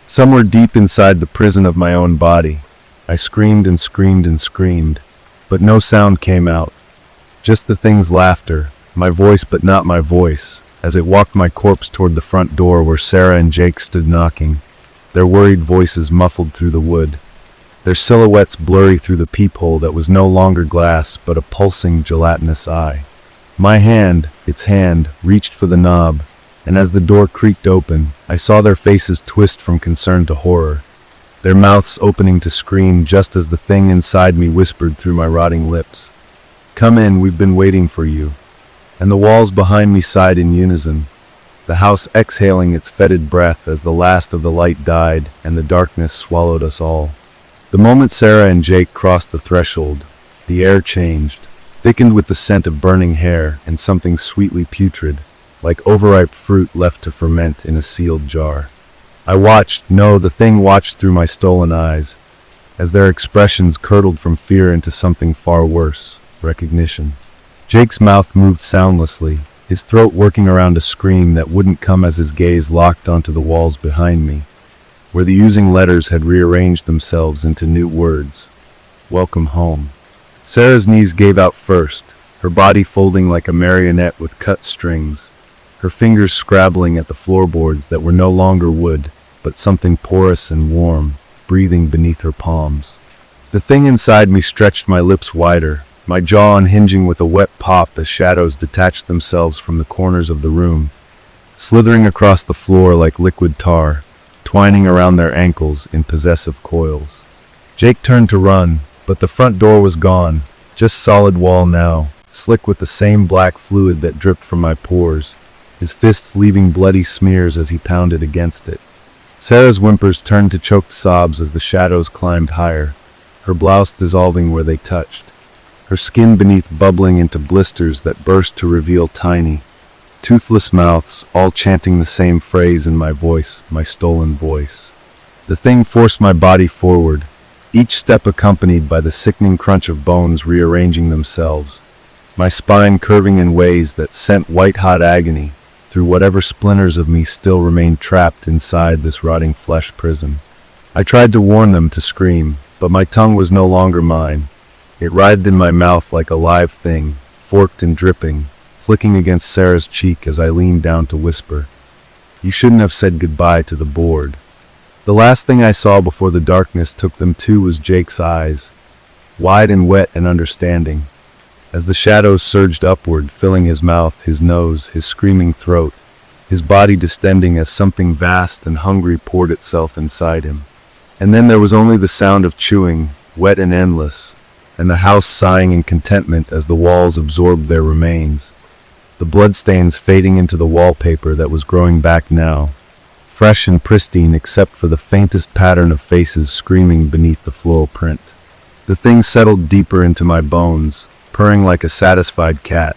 Somewhere deep inside the prison of my own body, I screamed and screamed and screamed, but no sound came out, just the thing's laughter, my voice but not my voice, as it walked my corpse toward the front door where Sarah and Jake stood knocking, their worried voices muffled through the wood, their silhouettes blurry through the peephole that was no longer glass but a pulsing gelatinous eye. My hand, its hand, reached for the knob, and as the door creaked open, I saw their faces twist from concern to horror, their mouths opening to scream just as the thing inside me whispered through my rotting lips, "Come in, we've been waiting for you." And the walls behind me sighed in unison, the house exhaling its fetid breath as the last of the light died and the darkness swallowed us all. The moment Sarah and Jake crossed the threshold, the air changed, thickened with the scent of burning hair and something sweetly putrid, like overripe fruit left to ferment in a sealed jar. I watched, no, the thing watched through my stolen eyes, as their expressions curdled from fear into something far worse, recognition. Jake's mouth moved soundlessly, his throat working around a scream that wouldn't come as his gaze locked onto the walls behind me, where the oozing letters had rearranged themselves into new words. Welcome home. Sarah's knees gave out first, her body folding like a marionette with cut strings, her fingers scrabbling at the floorboards that were no longer wood, but something porous and warm, breathing beneath her palms. The thing inside me stretched my lips wider, my jaw unhinging with a wet pop as shadows detached themselves from the corners of the room, slithering across the floor like liquid tar, twining around their ankles in possessive coils. Jake turned to run, but the front door was gone, just solid wall now, slick with the same black fluid that dripped from my pores, his fists leaving bloody smears as he pounded against it. Sarah's whimpers turned to choked sobs as the shadows climbed higher, her blouse dissolving where they touched, her skin beneath bubbling into blisters that burst to reveal tiny, toothless mouths, all chanting the same phrase in my voice, my stolen voice. The thing forced my body forward, each step accompanied by the sickening crunch of bones rearranging themselves, my spine curving in ways that sent white-hot agony through whatever splinters of me still remained trapped inside this rotting flesh prison. I tried to warn them to scream, but my tongue was no longer mine. It writhed in my mouth like a live thing, forked and dripping, flicking against Sarah's cheek as I leaned down to whisper, "You shouldn't have said goodbye to the board." The last thing I saw before the darkness took them to was Jake's eyes, wide and wet and understanding, as the shadows surged upward, filling his mouth, his nose, his screaming throat, his body distending as something vast and hungry poured itself inside him. And then there was only the sound of chewing, wet and endless, and the house sighing in contentment as the walls absorbed their remains, the bloodstains fading into the wallpaper that was growing back now, fresh and pristine except for the faintest pattern of faces screaming beneath the floral print. The thing settled deeper into my bones, purring like a satisfied cat,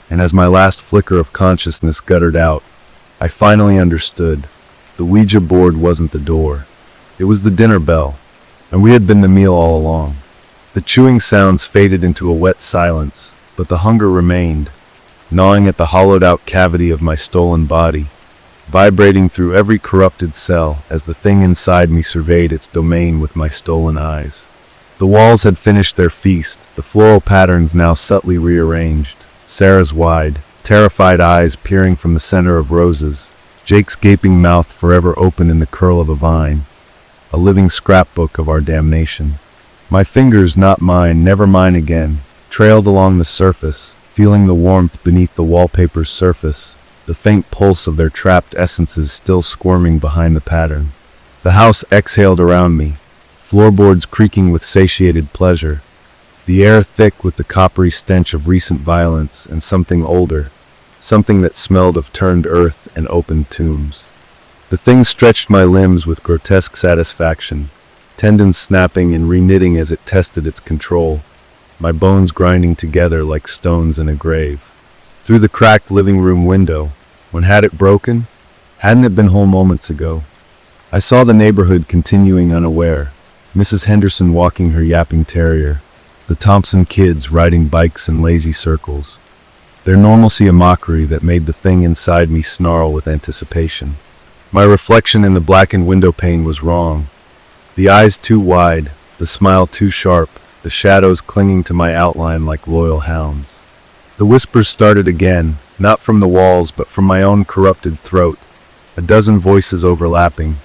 and as my last flicker of consciousness guttered out, I finally understood. The Ouija board wasn't the door. It was the dinner bell, and we had been the meal all along. The chewing sounds faded into a wet silence, but the hunger remained, gnawing at the hollowed-out cavity of my stolen body, vibrating through every corrupted cell as the thing inside me surveyed its domain with my stolen eyes. The walls had finished their feast, the floral patterns now subtly rearranged, Sarah's wide, terrified eyes peering from the center of roses, Jake's gaping mouth forever open in the curl of a vine, a living scrapbook of our damnation. My fingers, not mine, never mine again, trailed along the surface, feeling the warmth beneath the wallpaper's surface, the faint pulse of their trapped essences still squirming behind the pattern. The house exhaled around me, floorboards creaking with satiated pleasure, the air thick with the coppery stench of recent violence and something older, something that smelled of turned earth and opened tombs. The thing stretched my limbs with grotesque satisfaction, tendons snapping and reknitting as it tested its control, my bones grinding together like stones in a grave. Through the cracked living room window, when had it broken? Hadn't it been whole moments ago? I saw the neighborhood continuing unaware, Mrs. Henderson walking her yapping terrier, the Thompson kids riding bikes in lazy circles, their normalcy a mockery that made the thing inside me snarl with anticipation. My reflection in the blackened window pane was wrong. The eyes too wide, the smile too sharp, the shadows clinging to my outline like loyal hounds. The whispers started again, not from the walls but from my own corrupted throat, a dozen voices overlapping,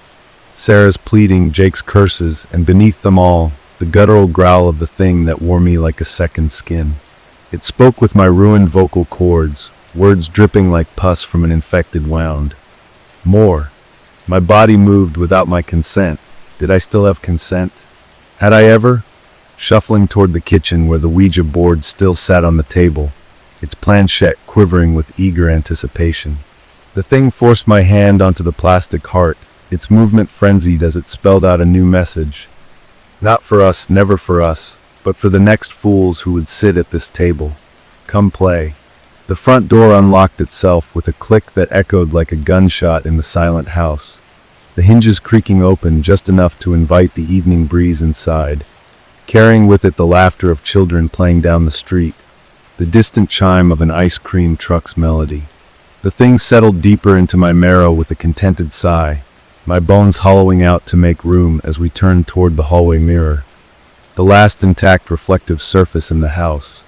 Sarah's pleading, Jake's curses, and beneath them all, the guttural growl of the thing that wore me like a second skin. It spoke with my ruined vocal cords, words dripping like pus from an infected wound. More. My body moved without my consent. Did I still have consent? Had I ever? Shuffling toward the kitchen where the Ouija board still sat on the table, its planchette quivering with eager anticipation. The thing forced my hand onto the plastic heart, its movement frenzied as it spelled out a new message. Not for us, never for us, but for the next fools who would sit at this table. Come play. The front door unlocked itself with a click that echoed like a gunshot in the silent house, the hinges creaking open just enough to invite the evening breeze inside, carrying with it the laughter of children playing down the street, the distant chime of an ice cream truck's melody. The thing settled deeper into my marrow with a contented sigh, my bones hollowing out to make room as we turned toward the hallway mirror, the last intact reflective surface in the house,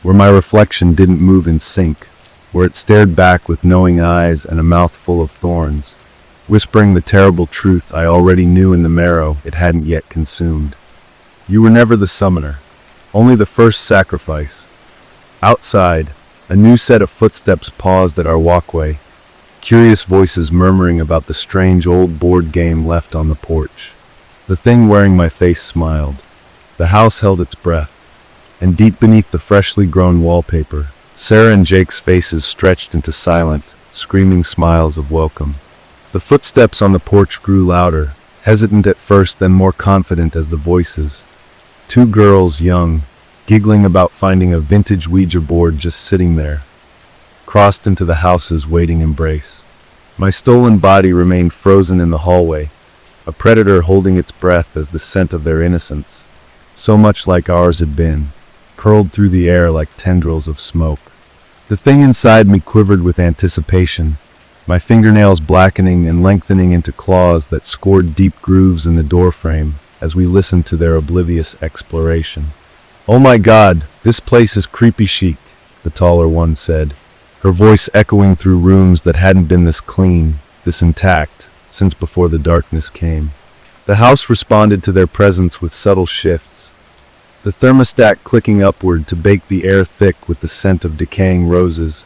where my reflection didn't move in sync, where it stared back with knowing eyes and a mouth full of thorns, whispering the terrible truth I already knew in the marrow it hadn't yet consumed. You were never the summoner, only the first sacrifice. Outside, a new set of footsteps paused at our walkway, curious voices murmuring about the strange old board game left on the porch. The thing wearing my face smiled. The house held its breath, and deep beneath the freshly grown wallpaper, Sarah and Jake's faces stretched into silent, screaming smiles of welcome. The footsteps on the porch grew louder, hesitant at first, then more confident as the voices. Two girls, young, giggling about finding a vintage Ouija board just sitting there, crossed into the house's waiting embrace. My stolen body remained frozen in the hallway, a predator holding its breath as the scent of their innocence, so much like ours had been, curled through the air like tendrils of smoke. The thing inside me quivered with anticipation, my fingernails blackening and lengthening into claws that scored deep grooves in the doorframe as we listened to their oblivious exploration. "Oh my God, this place is creepy chic," the taller one said, her voice echoing through rooms that hadn't been this clean, this intact, since before the darkness came. The house responded to their presence with subtle shifts, the thermostat clicking upward to bake the air thick with the scent of decaying roses,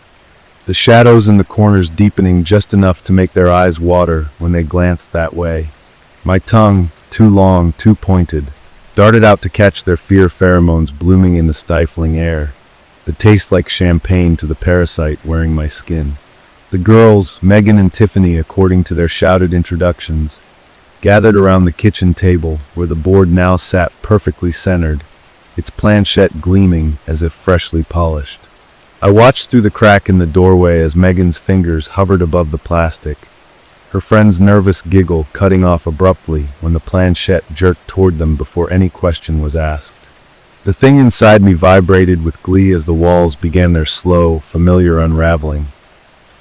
the shadows in the corners deepening just enough to make their eyes water when they glanced that way. My tongue, too long, too pointed, darted out to catch their fear pheromones blooming in the stifling air, the taste like champagne to the parasite wearing my skin. The girls, Megan and Tiffany according to their shouted introductions, gathered around the kitchen table where the board now sat perfectly centered, its planchette gleaming as if freshly polished. I watched through the crack in the doorway as Megan's fingers hovered above the plastic, her friend's nervous giggle cutting off abruptly when the planchette jerked toward them before any question was asked. The thing inside me vibrated with glee as the walls began their slow, familiar unraveling.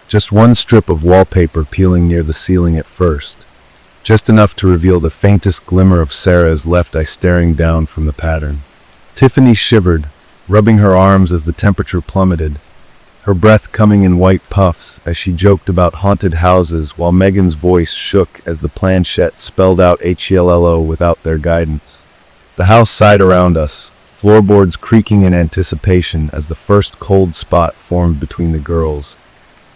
Just one strip of wallpaper peeling near the ceiling at first, just enough to reveal the faintest glimmer of Sarah's left eye staring down from the pattern. Tiffany shivered, rubbing her arms as the temperature plummeted, her breath coming in white puffs as she joked about haunted houses while Megan's voice shook as the planchette spelled out HELLO without their guidance. The house sighed around us, floorboards creaking in anticipation as the first cold spot formed between the girls,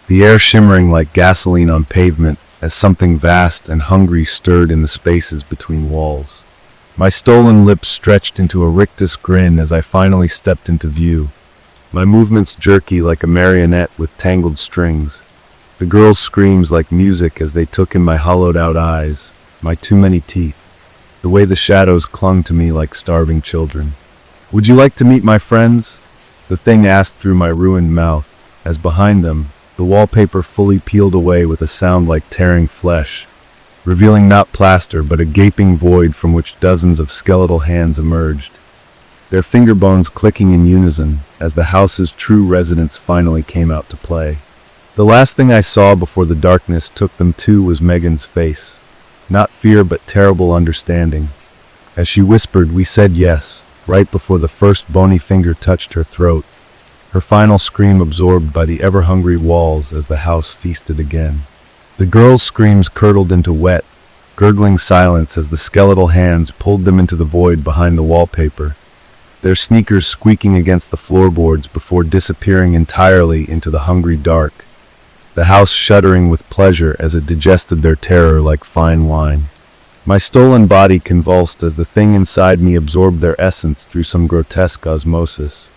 the air shimmering like gasoline on pavement as something vast and hungry stirred in the spaces between walls. My stolen lips stretched into a rictus grin as I finally stepped into view, my movements jerky like a marionette with tangled strings, the girls' screams like music as they took in my hollowed-out eyes, my too many teeth, the way the shadows clung to me like starving children. "Would you like to meet my friends?" the thing asked through my ruined mouth, as behind them, the wallpaper fully peeled away with a sound like tearing flesh, revealing not plaster but a gaping void from which dozens of skeletal hands emerged, their finger bones clicking in unison as the house's true residents finally came out to play. The last thing I saw before the darkness took them to was Megan's face, not fear but terrible understanding. As she whispered, "We said yes," right before the first bony finger touched her throat, her final scream absorbed by the ever-hungry walls as the house feasted again. The girls' screams curdled into wet, gurgling silence as the skeletal hands pulled them into the void behind the wallpaper, their sneakers squeaking against the floorboards before disappearing entirely into the hungry dark, the house shuddering with pleasure as it digested their terror like fine wine. My stolen body convulsed as the thing inside me absorbed their essence through some grotesque osmosis,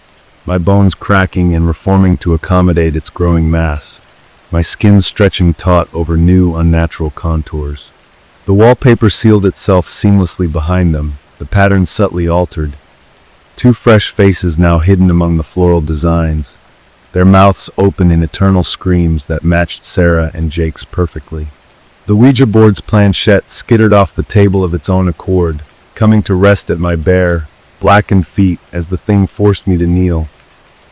my bones cracking and reforming to accommodate its growing mass, my skin stretching taut over new, unnatural contours. The wallpaper sealed itself seamlessly behind them, the pattern subtly altered, two fresh faces now hidden among the floral designs, their mouths open in eternal screams that matched Sarah and Jake's perfectly. The Ouija board's planchette skittered off the table of its own accord, coming to rest at my bare, blackened feet as the thing forced me to kneel,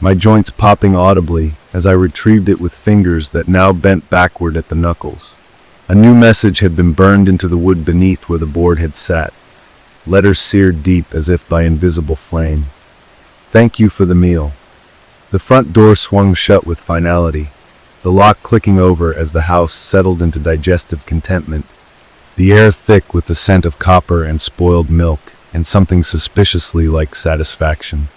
my joints popping audibly as I retrieved it with fingers that now bent backward at the knuckles. A new message had been burned into the wood beneath where the board had sat, letters seared deep as if by invisible flame. "Thank you for the meal." The front door swung shut with finality, the lock clicking over as the house settled into digestive contentment, the air thick with the scent of copper and spoiled milk, and something suspiciously like satisfaction.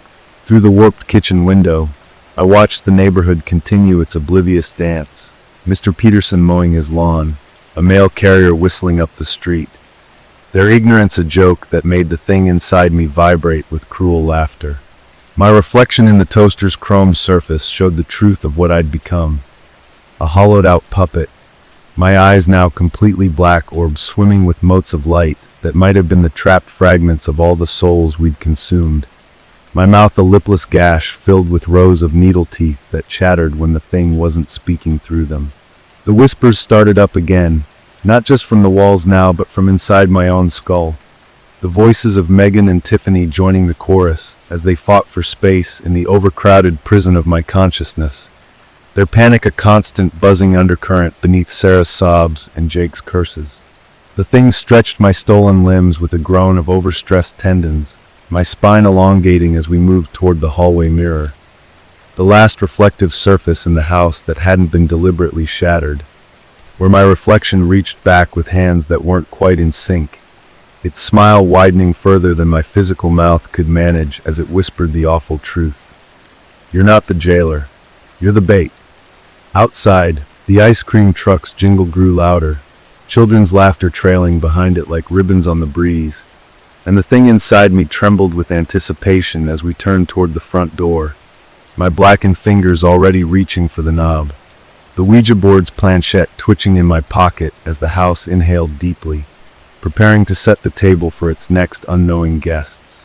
Through the warped kitchen window, I watched the neighborhood continue its oblivious dance, Mr. Peterson mowing his lawn, a mail carrier whistling up the street, their ignorance a joke that made the thing inside me vibrate with cruel laughter. My reflection in the toaster's chrome surface showed the truth of what I'd become, a hollowed-out puppet, my eyes now completely black orbs swimming with motes of light that might have been the trapped fragments of all the souls we'd consumed, my mouth a lipless gash filled with rows of needle teeth that chattered when the thing wasn't speaking through them. The whispers started up again, not just from the walls now but from inside my own skull, the voices of Megan and Tiffany joining the chorus as they fought for space in the overcrowded prison of my consciousness, their panic a constant buzzing undercurrent beneath Sarah's sobs and Jake's curses. The thing stretched my stolen limbs with a groan of overstressed tendons, my spine elongating as we moved toward the hallway mirror, the last reflective surface in the house that hadn't been deliberately shattered, where my reflection reached back with hands that weren't quite in sync, its smile widening further than my physical mouth could manage as it whispered the awful truth. "You're not the jailer. You're the bait." Outside, the ice cream truck's jingle grew louder, children's laughter trailing behind it like ribbons on the breeze, and the thing inside me trembled with anticipation as we turned toward the front door, my blackened fingers already reaching for the knob, the Ouija board's planchette twitching in my pocket as the house inhaled deeply, preparing to set the table for its next unknowing guests.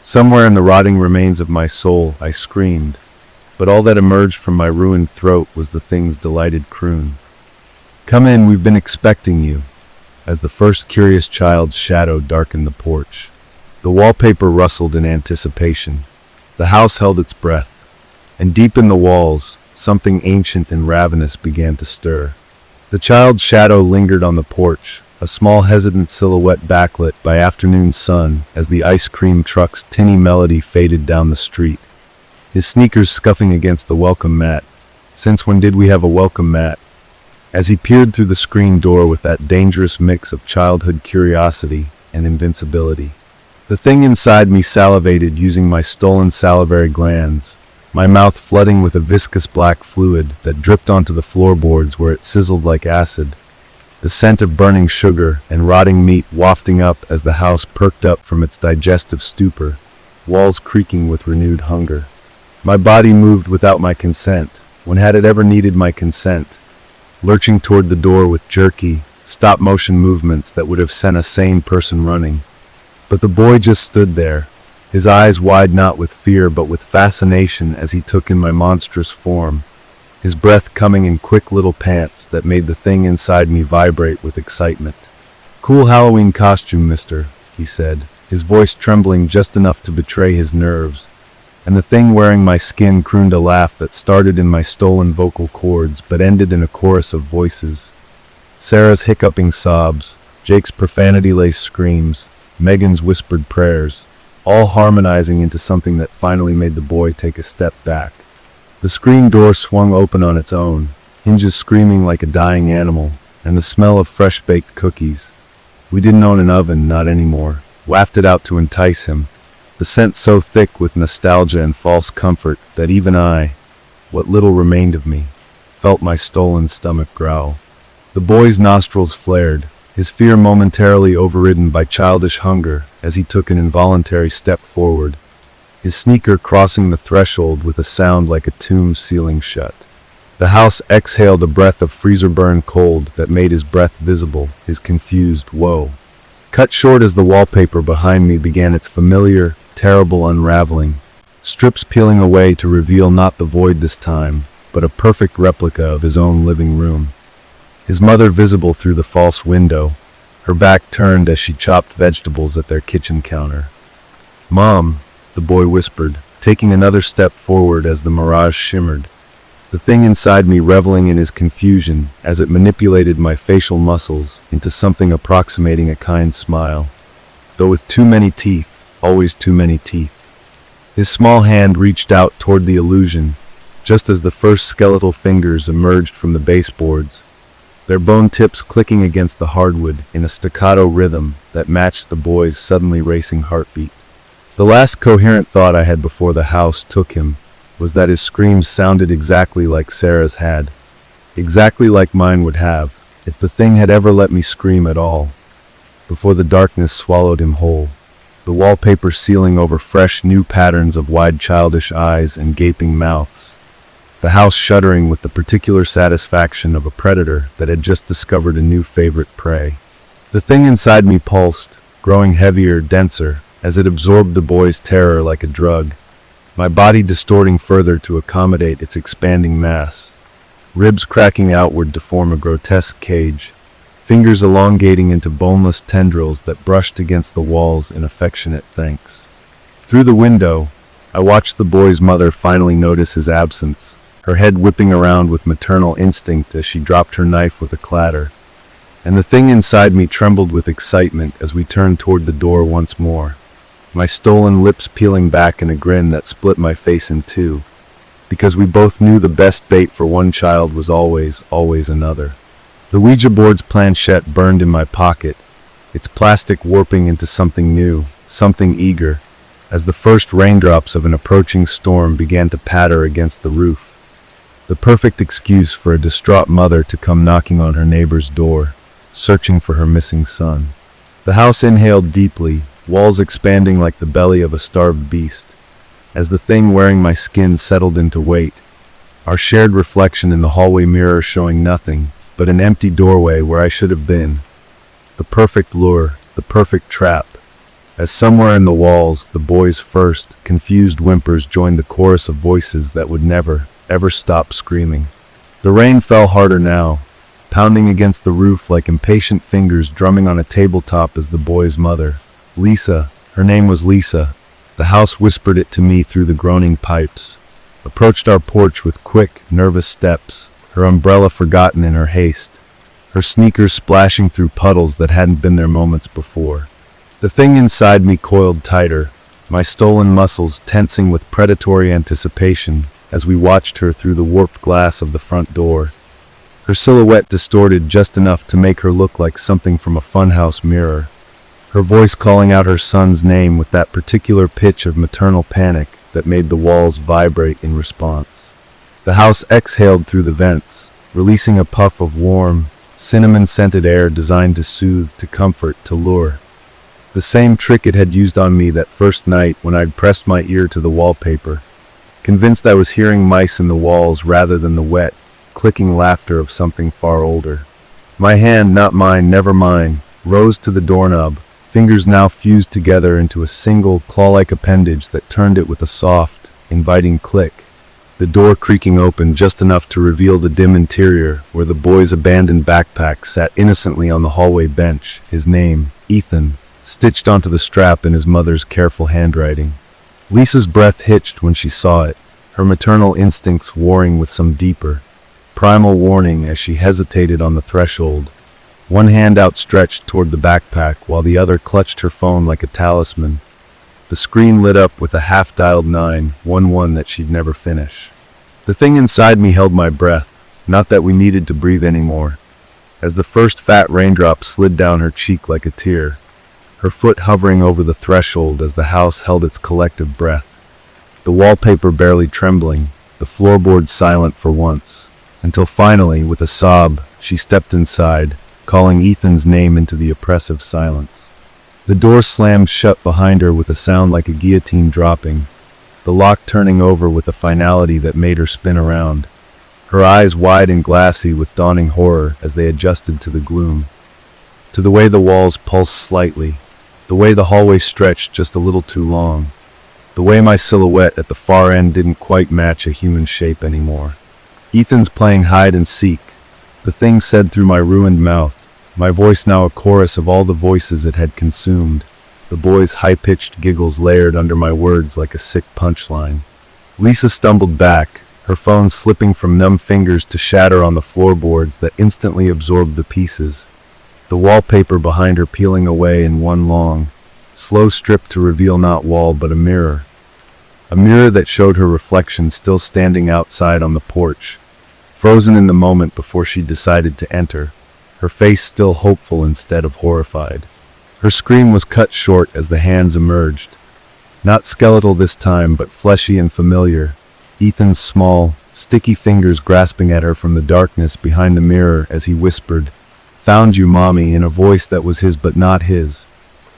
Somewhere in the rotting remains of my soul, I screamed, but all that emerged from my ruined throat was the thing's delighted croon. "Come in, we've been expecting you," as the first curious child's shadow darkened the porch. The wallpaper rustled in anticipation. The house held its breath, and deep in the walls, something ancient and ravenous began to stir. The child's shadow lingered on the porch, a small hesitant silhouette backlit by afternoon sun as the ice cream truck's tinny melody faded down the street. His sneakers scuffing against the welcome mat. Since when did we have a welcome mat? As he peered through the screen door with that dangerous mix of childhood curiosity and invincibility. The thing inside me salivated using my stolen salivary glands, my mouth flooding with a viscous black fluid that dripped onto the floorboards where it sizzled like acid. The scent of burning sugar and rotting meat wafting up as the house perked up from its digestive stupor, walls creaking with renewed hunger. My body moved without my consent. When had it ever needed my consent? Lurching toward the door with jerky, stop-motion movements that would have sent a sane person running. But the boy just stood there, his eyes wide not with fear but with fascination as he took in my monstrous form, his breath coming in quick little pants that made the thing inside me vibrate with excitement. "Cool Halloween costume, mister," he said, his voice trembling just enough to betray his nerves, and the thing wearing my skin crooned a laugh that started in my stolen vocal cords but ended in a chorus of voices. Sarah's hiccuping sobs, Jake's profanity-laced screams, Megan's whispered prayers, all harmonizing into something that finally made the boy take a step back. The screen door swung open on its own, hinges screaming like a dying animal, and the smell of fresh-baked cookies. We didn't own an oven, not anymore, wafted out to entice him, the scent so thick with nostalgia and false comfort that even I, what little remained of me, felt my stolen stomach growl. The boy's nostrils flared, his fear momentarily overridden by childish hunger as he took an involuntary step forward, his sneaker crossing the threshold with a sound like a tomb sealing shut. The house exhaled a breath of freezer-burn cold that made his breath visible, his confused whoa. Cut short as the wallpaper behind me began its familiar, terrible unraveling, strips peeling away to reveal not the void this time, but a perfect replica of his own living room. His mother visible through the false window, her back turned as she chopped vegetables at their kitchen counter. "Mom," the boy whispered, taking another step forward as the mirage shimmered, the thing inside me reveling in his confusion as it manipulated my facial muscles into something approximating a kind smile, though with too many teeth, always too many teeth. His small hand reached out toward the illusion, just as the first skeletal fingers emerged from the baseboards, their bone tips clicking against the hardwood in a staccato rhythm that matched the boy's suddenly racing heartbeat. The last coherent thought I had before the house took him was that his screams sounded exactly like Sarah's had, exactly like mine would have, if the thing had ever let me scream at all, before the darkness swallowed him whole, the wallpaper sealing over fresh new patterns of wide childish eyes and gaping mouths, the house shuddering with the particular satisfaction of a predator that had just discovered a new favorite prey. The thing inside me pulsed, growing heavier, denser, as it absorbed the boy's terror like a drug, my body distorting further to accommodate its expanding mass, ribs cracking outward to form a grotesque cage, fingers elongating into boneless tendrils that brushed against the walls in affectionate thanks. Through the window, I watched the boy's mother finally notice his absence, her head whipping around with maternal instinct as she dropped her knife with a clatter, and the thing inside me trembled with excitement as we turned toward the door once more, my stolen lips peeling back in a grin that split my face in two, because we both knew the best bait for one child was always, always another. The Ouija board's planchette burned in my pocket, its plastic warping into something new, something eager, as the first raindrops of an approaching storm began to patter against the roof. The perfect excuse for a distraught mother to come knocking on her neighbor's door, searching for her missing son. The house inhaled deeply, walls expanding like the belly of a starved beast, as the thing wearing my skin settled into weight, our shared reflection in the hallway mirror showing nothing but an empty doorway where I should have been. The perfect lure, the perfect trap, as somewhere in the walls, the boy's first, confused whimpers joined the chorus of voices that would never, ever stop screaming. The rain fell harder now, pounding against the roof like impatient fingers drumming on a tabletop as the boy's mother. Lisa, her name was Lisa. The house whispered it to me through the groaning pipes. Approached our porch with quick, nervous steps, her umbrella forgotten in her haste, her sneakers splashing through puddles that hadn't been there moments before. The thing inside me coiled tighter, my stolen muscles tensing with predatory anticipation as we watched her through the warped glass of the front door. Her silhouette distorted just enough to make her look like something from a funhouse mirror. Her voice calling out her son's name with that particular pitch of maternal panic that made the walls vibrate in response. The house exhaled through the vents, releasing a puff of warm, cinnamon-scented air designed to soothe, to comfort, to lure. The same trick it had used on me that first night when I'd pressed my ear to the wallpaper, convinced I was hearing mice in the walls rather than the wet, clicking laughter of something far older. My hand, not mine, never mine, rose to the doorknob, fingers now fused together into a single, claw-like appendage that turned it with a soft, inviting click. The door creaking open just enough to reveal the dim interior where the boy's abandoned backpack sat innocently on the hallway bench, his name, Ethan, stitched onto the strap in his mother's careful handwriting. Lisa's breath hitched when she saw it, her maternal instincts warring with some deeper, primal warning as she hesitated on the threshold, one hand outstretched toward the backpack while the other clutched her phone like a talisman. The screen lit up with a half-dialed 911 that she'd never finish. The thing inside me held my breath, not that we needed to breathe anymore, as the first fat raindrop slid down her cheek like a tear, her foot hovering over the threshold as the house held its collective breath. The wallpaper barely trembling, the floorboards silent for once, until finally, with a sob, she stepped inside, calling Ethan's name into the oppressive silence. The door slammed shut behind her with a sound like a guillotine dropping, the lock turning over with a finality that made her spin around, her eyes wide and glassy with dawning horror as they adjusted to the gloom, to the way the walls pulsed slightly, the way the hallway stretched just a little too long, the way my silhouette at the far end didn't quite match a human shape anymore. Ethan's playing hide and seek, the thing said through my ruined mouth, my voice now a chorus of all the voices it had consumed, the boy's high-pitched giggles layered under my words like a sick punchline. Lisa stumbled back, her phone slipping from numb fingers to shatter on the floorboards that instantly absorbed the pieces, the wallpaper behind her peeling away in one long, slow strip to reveal not wall but a mirror that showed her reflection still standing outside on the porch, frozen in the moment before she decided to enter, her face still hopeful instead of horrified. Her scream was cut short as the hands emerged. Not skeletal this time, but fleshy and familiar, Ethan's small, sticky fingers grasping at her from the darkness behind the mirror as he whispered, "Found you, Mommy," in a voice that was his but not his,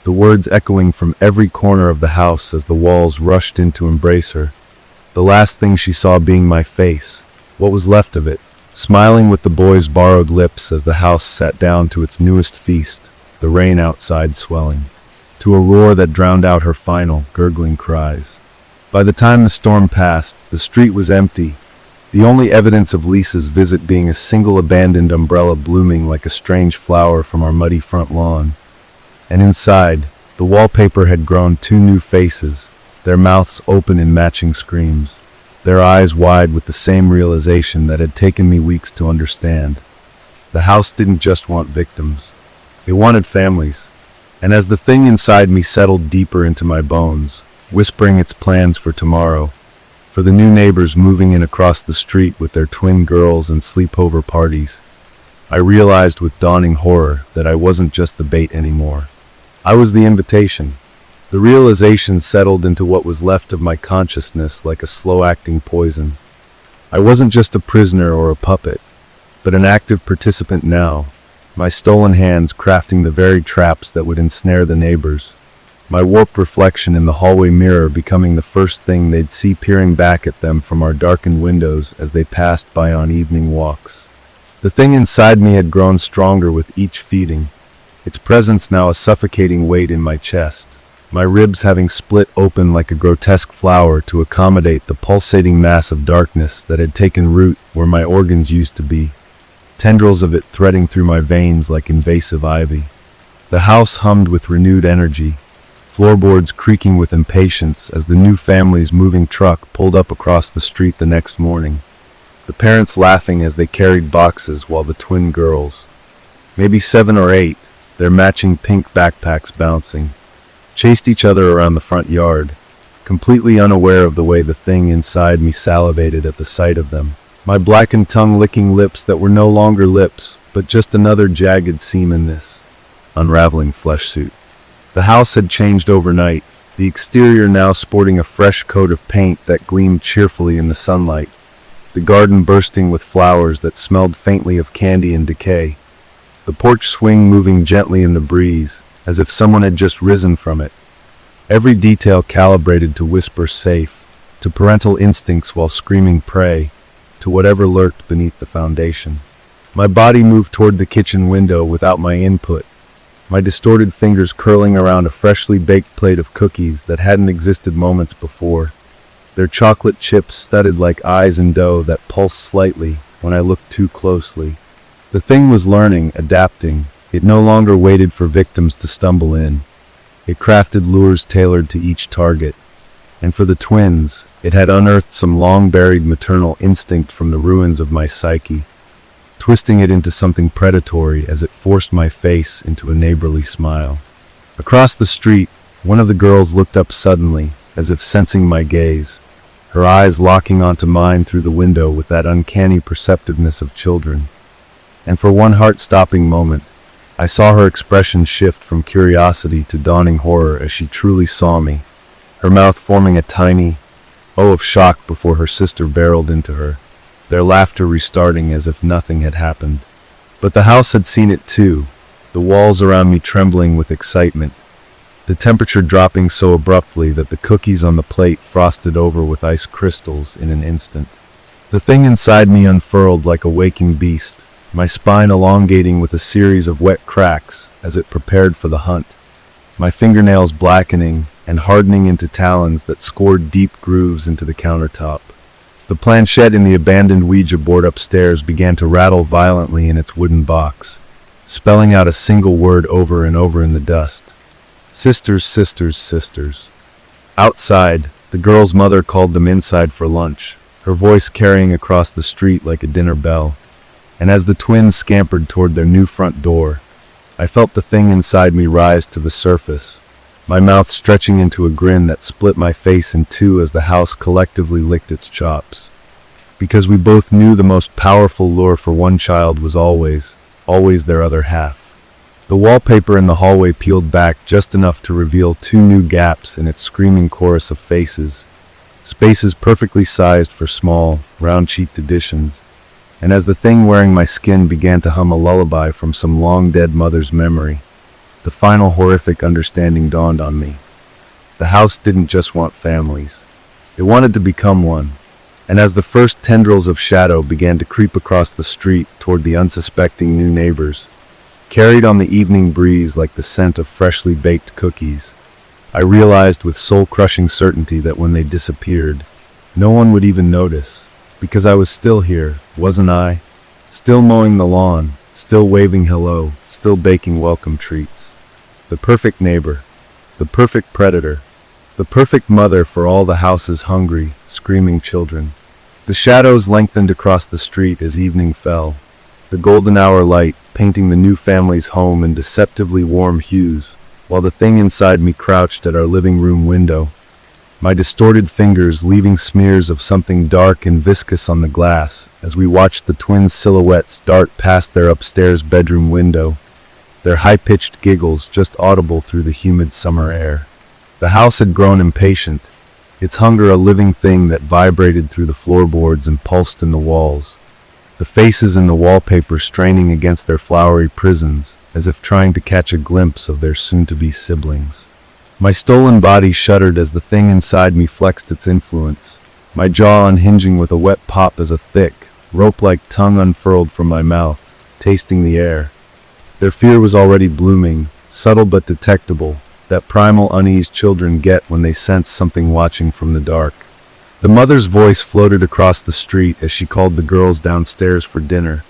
the words echoing from every corner of the house as the walls rushed in to embrace her. The last thing she saw being my face, what was left of it, smiling with the boy's borrowed lips as the house sat down to its newest feast, the rain outside swelling, to a roar that drowned out her final, gurgling cries. By the time the storm passed, the street was empty, the only evidence of Lisa's visit being a single abandoned umbrella blooming like a strange flower from our muddy front lawn. And inside, the wallpaper had grown two new faces, their mouths open in matching screams, their eyes wide with the same realization that had taken me weeks to understand. The house didn't just want victims. It wanted families. And as the thing inside me settled deeper into my bones, whispering its plans for tomorrow, for the new neighbors moving in across the street with their twin girls and sleepover parties, I realized with dawning horror that I wasn't just the bait anymore. I was the invitation. The realization settled into what was left of my consciousness like a slow-acting poison. I wasn't just a prisoner or a puppet, but an active participant now, my stolen hands crafting the very traps that would ensnare the neighbors, my warped reflection in the hallway mirror becoming the first thing they'd see peering back at them from our darkened windows as they passed by on evening walks. The thing inside me had grown stronger with each feeding, its presence now a suffocating weight in my chest, my ribs having split open like a grotesque flower to accommodate the pulsating mass of darkness that had taken root where my organs used to be. tendrils of it threading through my veins like invasive ivy. The house hummed with renewed energy, floorboards creaking with impatience as the new family's moving truck pulled up across the street the next morning. The parents laughing as they carried boxes while the twin girls, maybe 7 or 8, their matching pink backpacks bouncing, chased each other around the front yard, completely unaware of the way the thing inside me salivated at the sight of them. My blackened tongue licking lips that were no longer lips, but just another jagged seam in this unraveling flesh suit. The house had changed overnight, the exterior now sporting a fresh coat of paint that gleamed cheerfully in the sunlight, the garden bursting with flowers that smelled faintly of candy and decay, the porch swing moving gently in the breeze, as if someone had just risen from it. Every detail calibrated to whisper safe, to parental instincts while screaming prey, to whatever lurked beneath the foundation. My body moved toward the kitchen window without my input, my distorted fingers curling around a freshly baked plate of cookies that hadn't existed moments before, their chocolate chips studded like eyes in dough that pulsed slightly when I looked too closely. The thing was learning, adapting. It no longer waited for victims to stumble in. It crafted lures tailored to each target. And for the twins, it had unearthed some long-buried maternal instinct from the ruins of my psyche, twisting it into something predatory as it forced my face into a neighborly smile. Across the street, one of the girls looked up suddenly, as if sensing my gaze, her eyes locking onto mine through the window with that uncanny perceptiveness of children. And for one heart-stopping moment, I saw her expression shift from curiosity to dawning horror as she truly saw me, her mouth forming a tiny O of shock before her sister barreled into her, their laughter restarting as if nothing had happened. But the house had seen it too, the walls around me trembling with excitement, the temperature dropping so abruptly that the cookies on the plate frosted over with ice crystals in an instant. The thing inside me unfurled like a waking beast, my spine elongating with a series of wet cracks as it prepared for the hunt, my fingernails blackening and hardening into talons that scored deep grooves into the countertop. The planchette in the abandoned Ouija board upstairs began to rattle violently in its wooden box, spelling out a single word over and over in the dust. Sisters, sisters, sisters. Outside, the girl's mother called them inside for lunch, her voice carrying across the street like a dinner bell. And as the twins scampered toward their new front door, I felt the thing inside me rise to the surface, my mouth stretching into a grin that split my face in two as the house collectively licked its chops. Because we both knew the most powerful lure for one child was always their other half. The wallpaper in the hallway peeled back just enough to reveal 2 new gaps in its screaming chorus of faces, spaces perfectly sized for small, round-cheeked additions. And as the thing wearing my skin began to hum a lullaby from some long-dead mother's memory, the final horrific understanding dawned on me. The house didn't just want families. It wanted to become one. And as the first tendrils of shadow began to creep across the street toward the unsuspecting new neighbors, carried on the evening breeze like the scent of freshly baked cookies, I realized with soul-crushing certainty that when they disappeared, no one would even notice, because I was still here, wasn't I? Still mowing the lawn, still waving hello, still baking welcome treats. The perfect neighbor, the perfect predator, the perfect mother for all the house's hungry, screaming children. The shadows lengthened across the street as evening fell, the golden hour light painting the new family's home in deceptively warm hues, while the thing inside me crouched at our living room window, my distorted fingers leaving smears of something dark and viscous on the glass as we watched the twins' silhouettes dart past their upstairs bedroom window, their high-pitched giggles just audible through the humid summer air. The house had grown impatient, its hunger a living thing that vibrated through the floorboards and pulsed in the walls, the faces in the wallpaper straining against their flowery prisons as if trying to catch a glimpse of their soon-to-be siblings. My stolen body shuddered as the thing inside me flexed its influence, my jaw unhinging with a wet pop as a thick, rope-like tongue unfurled from my mouth, tasting the air. Their fear was already blooming, subtle but detectable, that primal unease children get when they sense something watching from the dark. The mother's voice floated across the street as she called the girls downstairs for dinner,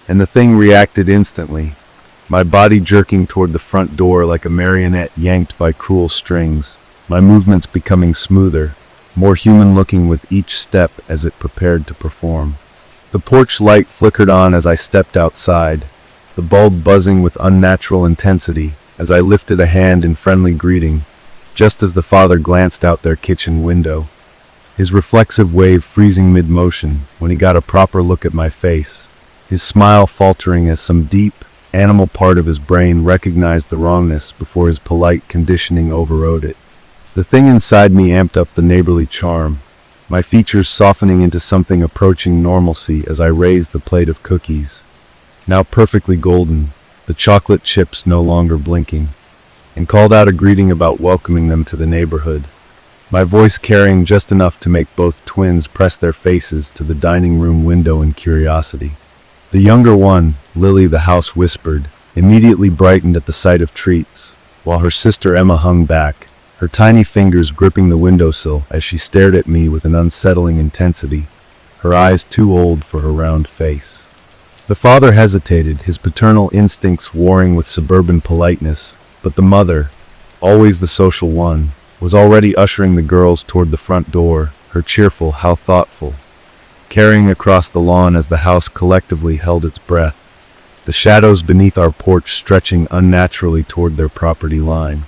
and the thing reacted instantly, my body jerking toward the front door like a marionette yanked by cruel strings, my movements becoming smoother, more human-looking with each step as it prepared to perform. The porch light flickered on as I stepped outside, the bulb buzzing with unnatural intensity as I lifted a hand in friendly greeting, just as the father glanced out their kitchen window, his reflexive wave freezing mid-motion when he got a proper look at my face, his smile faltering as some deep, animal part of his brain recognized the wrongness before his polite conditioning overrode it. The thing inside me amped up the neighborly charm, my features softening into something approaching normalcy as I raised the plate of cookies, now perfectly golden, the chocolate chips no longer blinking, and called out a greeting about welcoming them to the neighborhood, my voice carrying just enough to make both twins press their faces to the dining room window in curiosity. The younger one, Lily the house whispered, immediately brightened at the sight of treats, while her sister Emma hung back, her tiny fingers gripping the windowsill as she stared at me with an unsettling intensity, her eyes too old for her round face. The father hesitated, his paternal instincts warring with suburban politeness, but the mother, always the social one, was already ushering the girls toward the front door, her cheerful, how thoughtful, carrying across the lawn as the house collectively held its breath, the shadows beneath our porch stretching unnaturally toward their property line.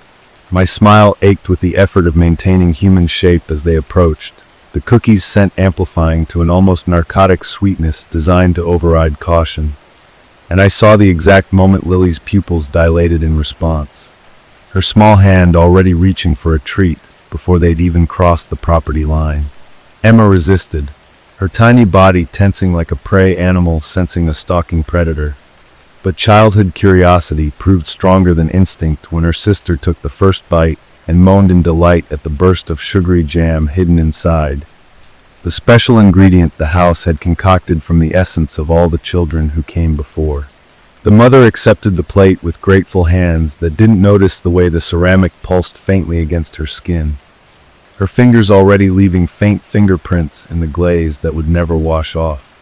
My smile ached with the effort of maintaining human shape as they approached, the cookies' scent amplifying to an almost narcotic sweetness designed to override caution. And I saw the exact moment Lily's pupils dilated in response, her small hand already reaching for a treat before they'd even crossed the property line. Emma resisted, her tiny body tensing like a prey animal sensing a stalking predator. But childhood curiosity proved stronger than instinct when her sister took the first bite and moaned in delight at the burst of sugary jam hidden inside, the special ingredient the house had concocted from the essence of all the children who came before. The mother accepted the plate with grateful hands that didn't notice the way the ceramic pulsed faintly against her skin, her fingers already leaving faint fingerprints in the glaze that would never wash off.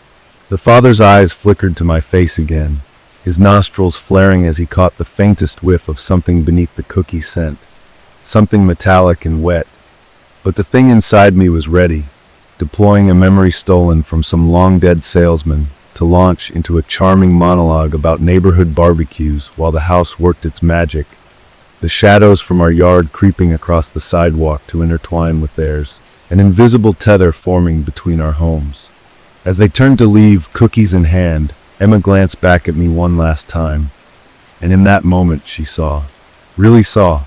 The father's eyes flickered to my face again, his nostrils flaring as he caught the faintest whiff of something beneath the cookie scent, something metallic and wet. But the thing inside me was ready, deploying a memory stolen from some long-dead salesman to launch into a charming monologue about neighborhood barbecues while the house worked its magic, the shadows from our yard creeping across the sidewalk to intertwine with theirs, an invisible tether forming between our homes. As they turned to leave, cookies in hand, Emma glanced back at me one last time, and in that moment she saw, really saw.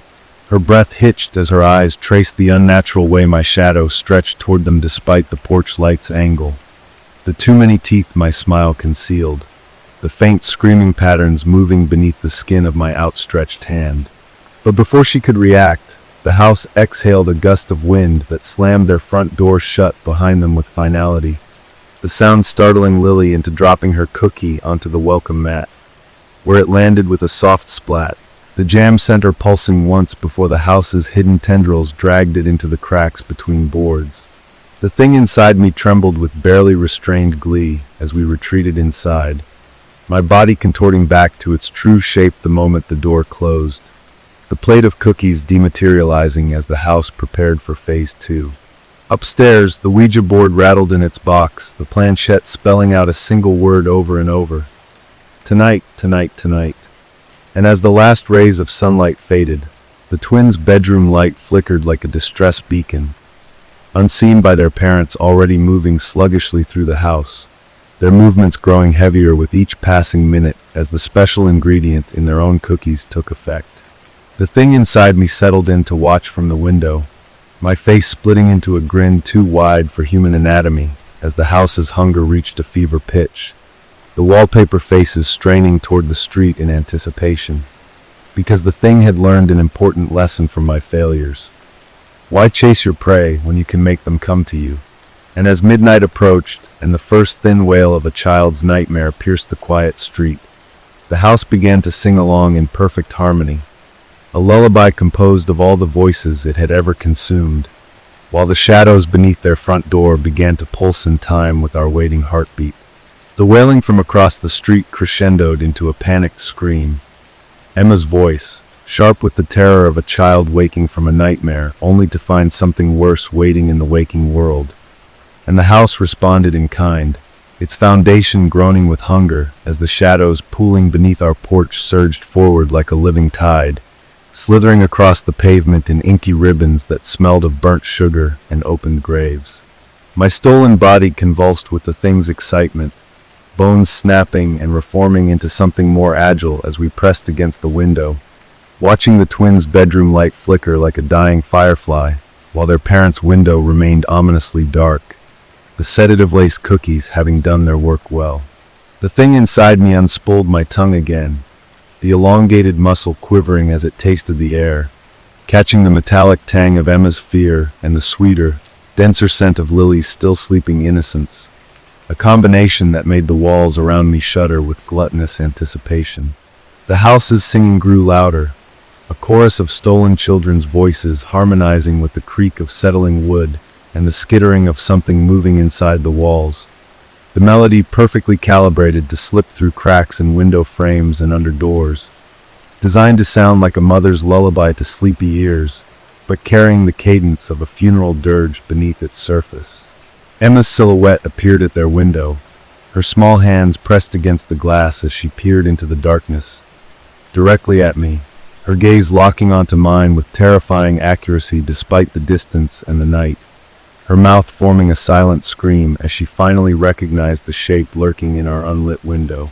Her breath hitched as her eyes traced the unnatural way my shadow stretched toward them despite the porch light's angle. The too many teeth my smile concealed, the faint screaming patterns moving beneath the skin of my outstretched hand. But before she could react, the house exhaled a gust of wind that slammed their front door shut behind them with finality, the sound startling Lily into dropping her cookie onto the welcome mat, where it landed with a soft splat, the jam center pulsing once before the house's hidden tendrils dragged it into the cracks between boards. The thing inside me trembled with barely restrained glee as we retreated inside, my body contorting back to its true shape the moment the door closed, the plate of cookies dematerializing as the house prepared for phase 2. Upstairs, the Ouija board rattled in its box, the planchette spelling out a single word over and over. Tonight, tonight, tonight. And as the last rays of sunlight faded, the twins' bedroom light flickered like a distress beacon, unseen by their parents already moving sluggishly through the house, their movements growing heavier with each passing minute as the special ingredient in their own cookies took effect. The thing inside me settled in to watch from the window, my face splitting into a grin too wide for human anatomy as the house's hunger reached a fever pitch, the wallpaper faces straining toward the street in anticipation, because the thing had learned an important lesson from my failures. Why chase your prey when you can make them come to you? And as midnight approached and the first thin wail of a child's nightmare pierced the quiet street, the house began to sing along in perfect harmony, a lullaby composed of all the voices it had ever consumed, while the shadows beneath their front door began to pulse in time with our waiting heartbeat. The wailing from across the street crescendoed into a panicked scream. Emma's voice, sharp with the terror of a child waking from a nightmare, only to find something worse waiting in the waking world. And the house responded in kind, its foundation groaning with hunger as the shadows pooling beneath our porch surged forward like a living tide, slithering across the pavement in inky ribbons that smelled of burnt sugar and opened graves. My stolen body convulsed with the thing's excitement, bones snapping and reforming into something more agile as we pressed against the window, watching the twins' bedroom light flicker like a dying firefly, while their parents' window remained ominously dark, the sedative lace cookies having done their work well. The thing inside me unspooled my tongue again, the elongated muscle quivering as it tasted the air, catching the metallic tang of Emma's fear and the sweeter, denser scent of Lily's still sleeping innocence, a combination that made the walls around me shudder with gluttonous anticipation. The house's singing grew louder, a chorus of stolen children's voices harmonizing with the creak of settling wood and the skittering of something moving inside the walls. The melody perfectly calibrated to slip through cracks in window frames and under doors, designed to sound like a mother's lullaby to sleepy ears, but carrying the cadence of a funeral dirge beneath its surface. Emma's silhouette appeared at their window, her small hands pressed against the glass as she peered into the darkness, directly at me, her gaze locking onto mine with terrifying accuracy despite the distance and the night, her mouth forming a silent scream as she finally recognized the shape lurking in our unlit window.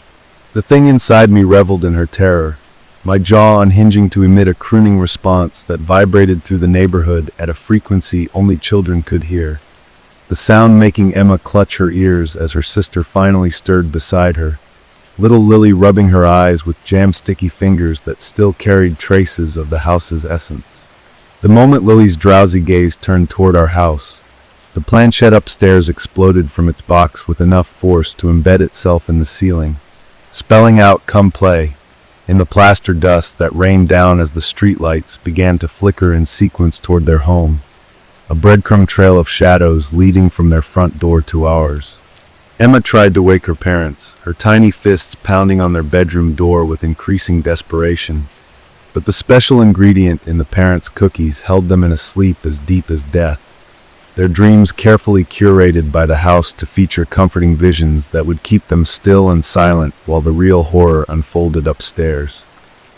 The thing inside me reveled in her terror, my jaw unhinging to emit a crooning response that vibrated through the neighborhood at a frequency only children could hear, the sound making Emma clutch her ears as her sister finally stirred beside her, little Lily rubbing her eyes with jam-sticky fingers that still carried traces of the house's essence. The moment Lily's drowsy gaze turned toward our house, the planchette upstairs exploded from its box with enough force to embed itself in the ceiling, spelling out "Come play" in the plaster dust that rained down as the streetlights began to flicker in sequence toward their home, a breadcrumb trail of shadows leading from their front door to ours. Emma tried to wake her parents, her tiny fists pounding on their bedroom door with increasing desperation, but the special ingredient in the parents' cookies held them in a sleep as deep as death, their dreams carefully curated by the house to feature comforting visions that would keep them still and silent while the real horror unfolded upstairs.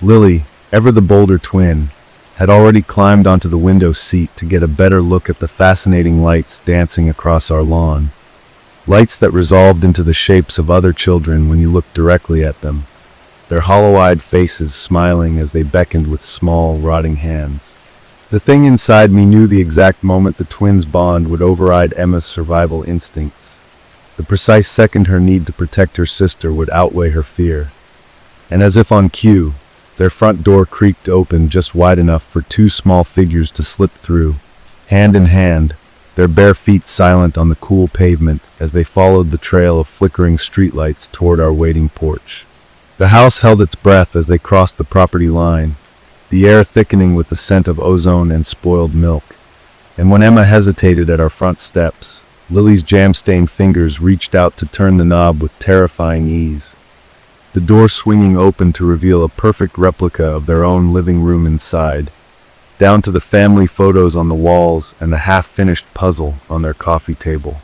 Lily, ever the bolder twin, had already climbed onto the window seat to get a better look at the fascinating lights dancing across our lawn. Lights that resolved into the shapes of other children when you looked directly at them, their hollow-eyed faces smiling as they beckoned with small, rotting hands. The thing inside me knew the exact moment the twins' bond would override Emma's survival instincts, the precise second her need to protect her sister would outweigh her fear. And as if on cue, their front door creaked open just wide enough for two small figures to slip through, hand in hand, their bare feet silent on the cool pavement as they followed the trail of flickering streetlights toward our waiting porch. The house held its breath as they crossed the property line, the air thickening with the scent of ozone and spoiled milk. And when Emma hesitated at our front steps, Lily's jam-stained fingers reached out to turn the knob with terrifying ease, the door swinging open to reveal a perfect replica of their own living room inside, down to the family photos on the walls and the half-finished puzzle on their coffee table.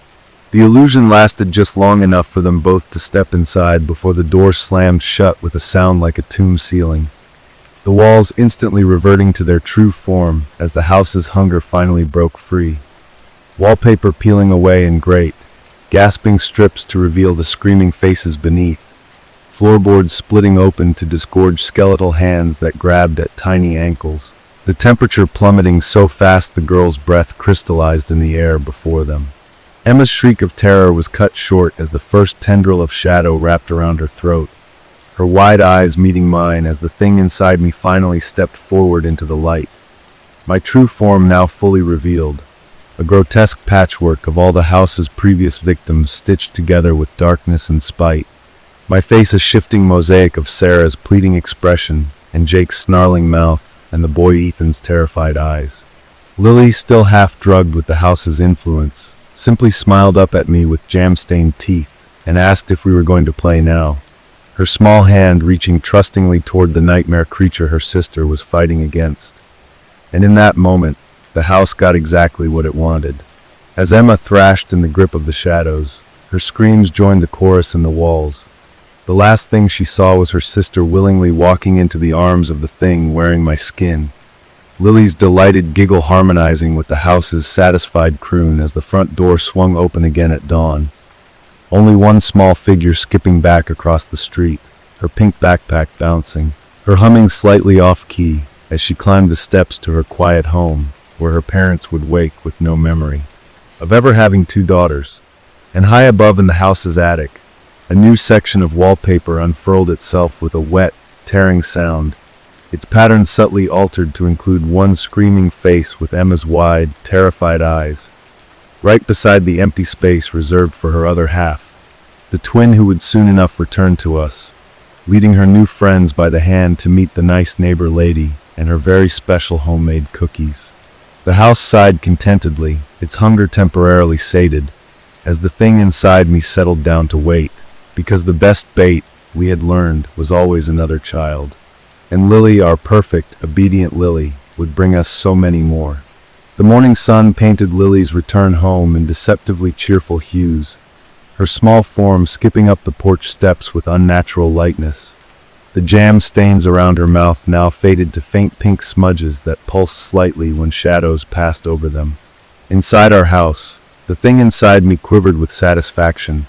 The illusion lasted just long enough for them both to step inside before the door slammed shut with a sound like a tomb ceiling, the walls instantly reverting to their true form as the house's hunger finally broke free. Wallpaper peeling away in grate, gasping strips to reveal the screaming faces beneath, floorboards splitting open to disgorge skeletal hands that grabbed at tiny ankles, the temperature plummeting so fast the girl's breath crystallized in the air before them. Emma's shriek of terror was cut short as the first tendril of shadow wrapped around her throat, her wide eyes meeting mine as the thing inside me finally stepped forward into the light, my true form now fully revealed, a grotesque patchwork of all the house's previous victims stitched together with darkness and spite, my face a shifting mosaic of Sarah's pleading expression and Jake's snarling mouth and the boy Ethan's terrified eyes. Lily, still half drugged with the house's influence, simply smiled up at me with jam-stained teeth, and asked if we were going to play now, her small hand reaching trustingly toward the nightmare creature her sister was fighting against. And in that moment, the house got exactly what it wanted. As Emma thrashed in the grip of the shadows, her screams joined the chorus in the walls. The last thing she saw was her sister willingly walking into the arms of the thing wearing my skin, Lily's delighted giggle harmonizing with the house's satisfied croon as the front door swung open again at dawn. Only one small figure skipping back across the street, her pink backpack bouncing, her humming slightly off-key as she climbed the steps to her quiet home, where her parents would wake with no memory of ever having two daughters. And high above in the house's attic, a new section of wallpaper unfurled itself with a wet, tearing sound, its pattern subtly altered to include one screaming face with Emma's wide, terrified eyes, right beside the empty space reserved for her other half, the twin who would soon enough return to us, leading her new friends by the hand to meet the nice neighbor lady and her very special homemade cookies. The house sighed contentedly, its hunger temporarily sated, as the thing inside me settled down to wait, because the best bait, we had learned, was always another child. And Lily, our perfect, obedient Lily, would bring us so many more. The morning sun painted Lily's return home in deceptively cheerful hues, her small form skipping up the porch steps with unnatural lightness. The jam stains around her mouth now faded to faint pink smudges that pulsed slightly when shadows passed over them. Inside our house, the thing inside me quivered with satisfaction,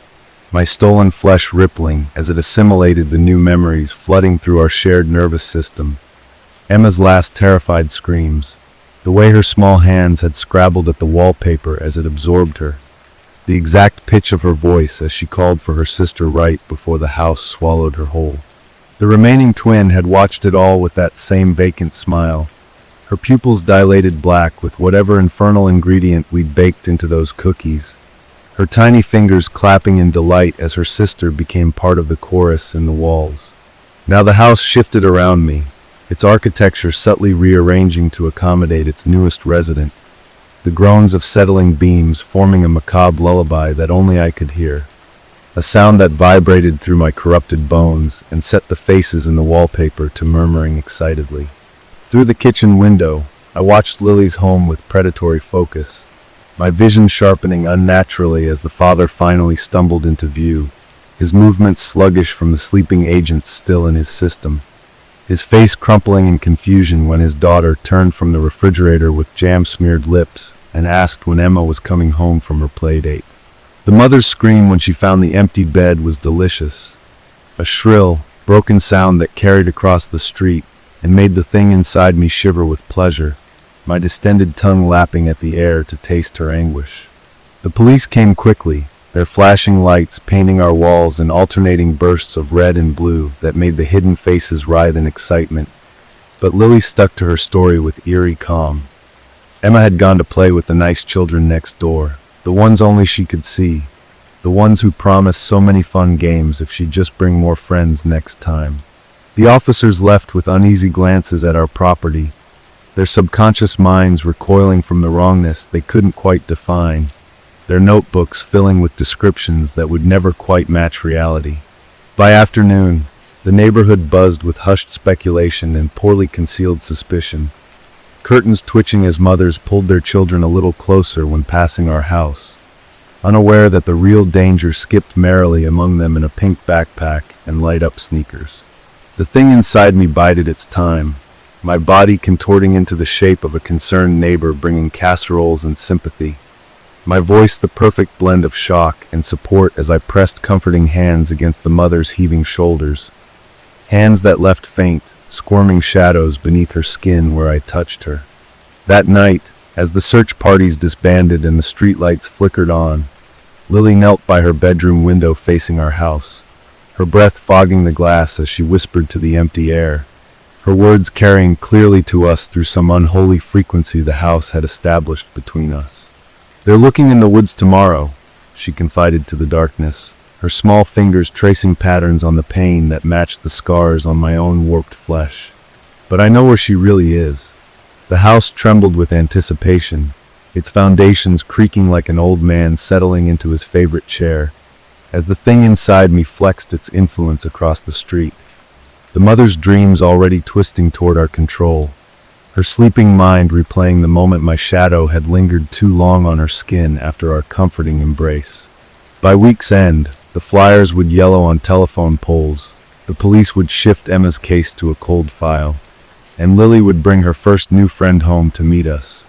my stolen flesh rippling as it assimilated the new memories flooding through our shared nervous system. Emma's last terrified screams, the way her small hands had scrabbled at the wallpaper as it absorbed her, the exact pitch of her voice as she called for her sister right before the house swallowed her whole. The remaining twin had watched it all with that same vacant smile, her pupils dilated black with whatever infernal ingredient we'd baked into those cookies, her tiny fingers clapping in delight as her sister became part of the chorus in the walls. Now the house shifted around me, its architecture subtly rearranging to accommodate its newest resident, the groans of settling beams forming a macabre lullaby that only I could hear, a sound that vibrated through my corrupted bones and set the faces in the wallpaper to murmuring excitedly. Through the kitchen window, I watched Lily's home with predatory focus, my vision sharpening unnaturally as the father finally stumbled into view, his movements sluggish from the sleeping agents still in his system, his face crumpling in confusion when his daughter turned from the refrigerator with jam-smeared lips and asked when Emma was coming home from her playdate. The mother's scream when she found the empty bed was delicious, a shrill, broken sound that carried across the street and made the thing inside me shiver with pleasure, my distended tongue lapping at the air to taste her anguish. The police came quickly, their flashing lights painting our walls in alternating bursts of red and blue that made the hidden faces writhe in excitement. But Lily stuck to her story with eerie calm. Emma had gone to play with the nice children next door, the ones only she could see, the ones who promised so many fun games if she'd just bring more friends next time. The officers left with uneasy glances at our property, their subconscious minds recoiling from the wrongness they couldn't quite define, their notebooks filling with descriptions that would never quite match reality. By afternoon, the neighborhood buzzed with hushed speculation and poorly concealed suspicion, curtains twitching as mothers pulled their children a little closer when passing our house, unaware that the real danger skipped merrily among them in a pink backpack and light-up sneakers. The thing inside me bided its time, my body contorting into the shape of a concerned neighbor bringing casseroles and sympathy, my voice the perfect blend of shock and support as I pressed comforting hands against the mother's heaving shoulders, hands that left faint, squirming shadows beneath her skin where I touched her. That night, as the search parties disbanded and the streetlights flickered on, Lily knelt by her bedroom window facing our house, her breath fogging the glass as she whispered to the empty air, her words carrying clearly to us through some unholy frequency the house had established between us. "They're looking in the woods tomorrow," she confided to the darkness, her small fingers tracing patterns on the pain that matched the scars on my own warped flesh. But I know where she really is. The house trembled with anticipation, its foundations creaking like an old man settling into his favorite chair, as the thing inside me flexed its influence across the street. The mother's dreams already twisting toward our control, her sleeping mind replaying the moment my shadow had lingered too long on her skin after our comforting embrace. By week's end, the flyers would yellow on telephone poles, the police would shift Emma's case to a cold file, and Lily would bring her first new friend home to meet us.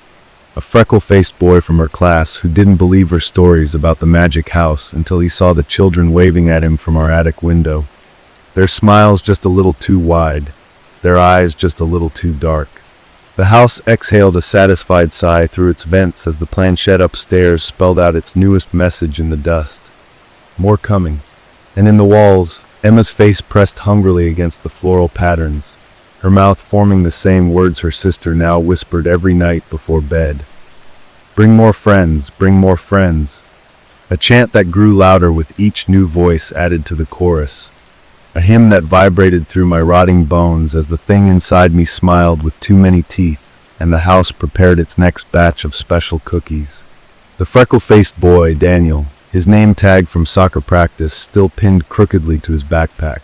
A freckle-faced boy from her class who didn't believe her stories about the magic house until he saw the children waving at him from our attic window. Their smiles just a little too wide, their eyes just a little too dark. The house exhaled a satisfied sigh through its vents as the planchette upstairs spelled out its newest message in the dust. More coming. And in the walls, Emma's face pressed hungrily against the floral patterns, her mouth forming the same words her sister now whispered every night before bed. Bring more friends, bring more friends. A chant that grew louder with each new voice added to the chorus. A hymn that vibrated through my rotting bones as the thing inside me smiled with too many teeth, and the house prepared its next batch of special cookies. The freckle-faced boy, Daniel, his name tag from soccer practice still pinned crookedly to his backpack,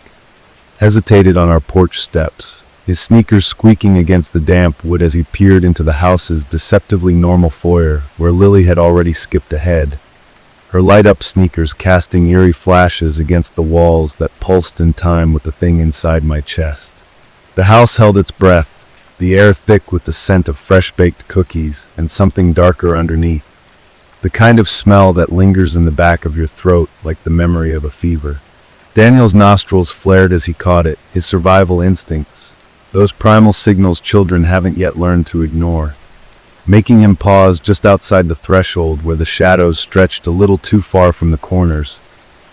hesitated on our porch steps, his sneakers squeaking against the damp wood as he peered into the house's deceptively normal foyer where Lily had already skipped ahead, her light-up sneakers casting eerie flashes against the walls that pulsed in time with the thing inside my chest. The house held its breath, the air thick with the scent of fresh-baked cookies and something darker underneath, the kind of smell that lingers in the back of your throat like the memory of a fever. Daniel's nostrils flared as he caught it, his survival instincts, those primal signals children haven't yet learned to ignore, making him pause just outside the threshold where the shadows stretched a little too far from the corners,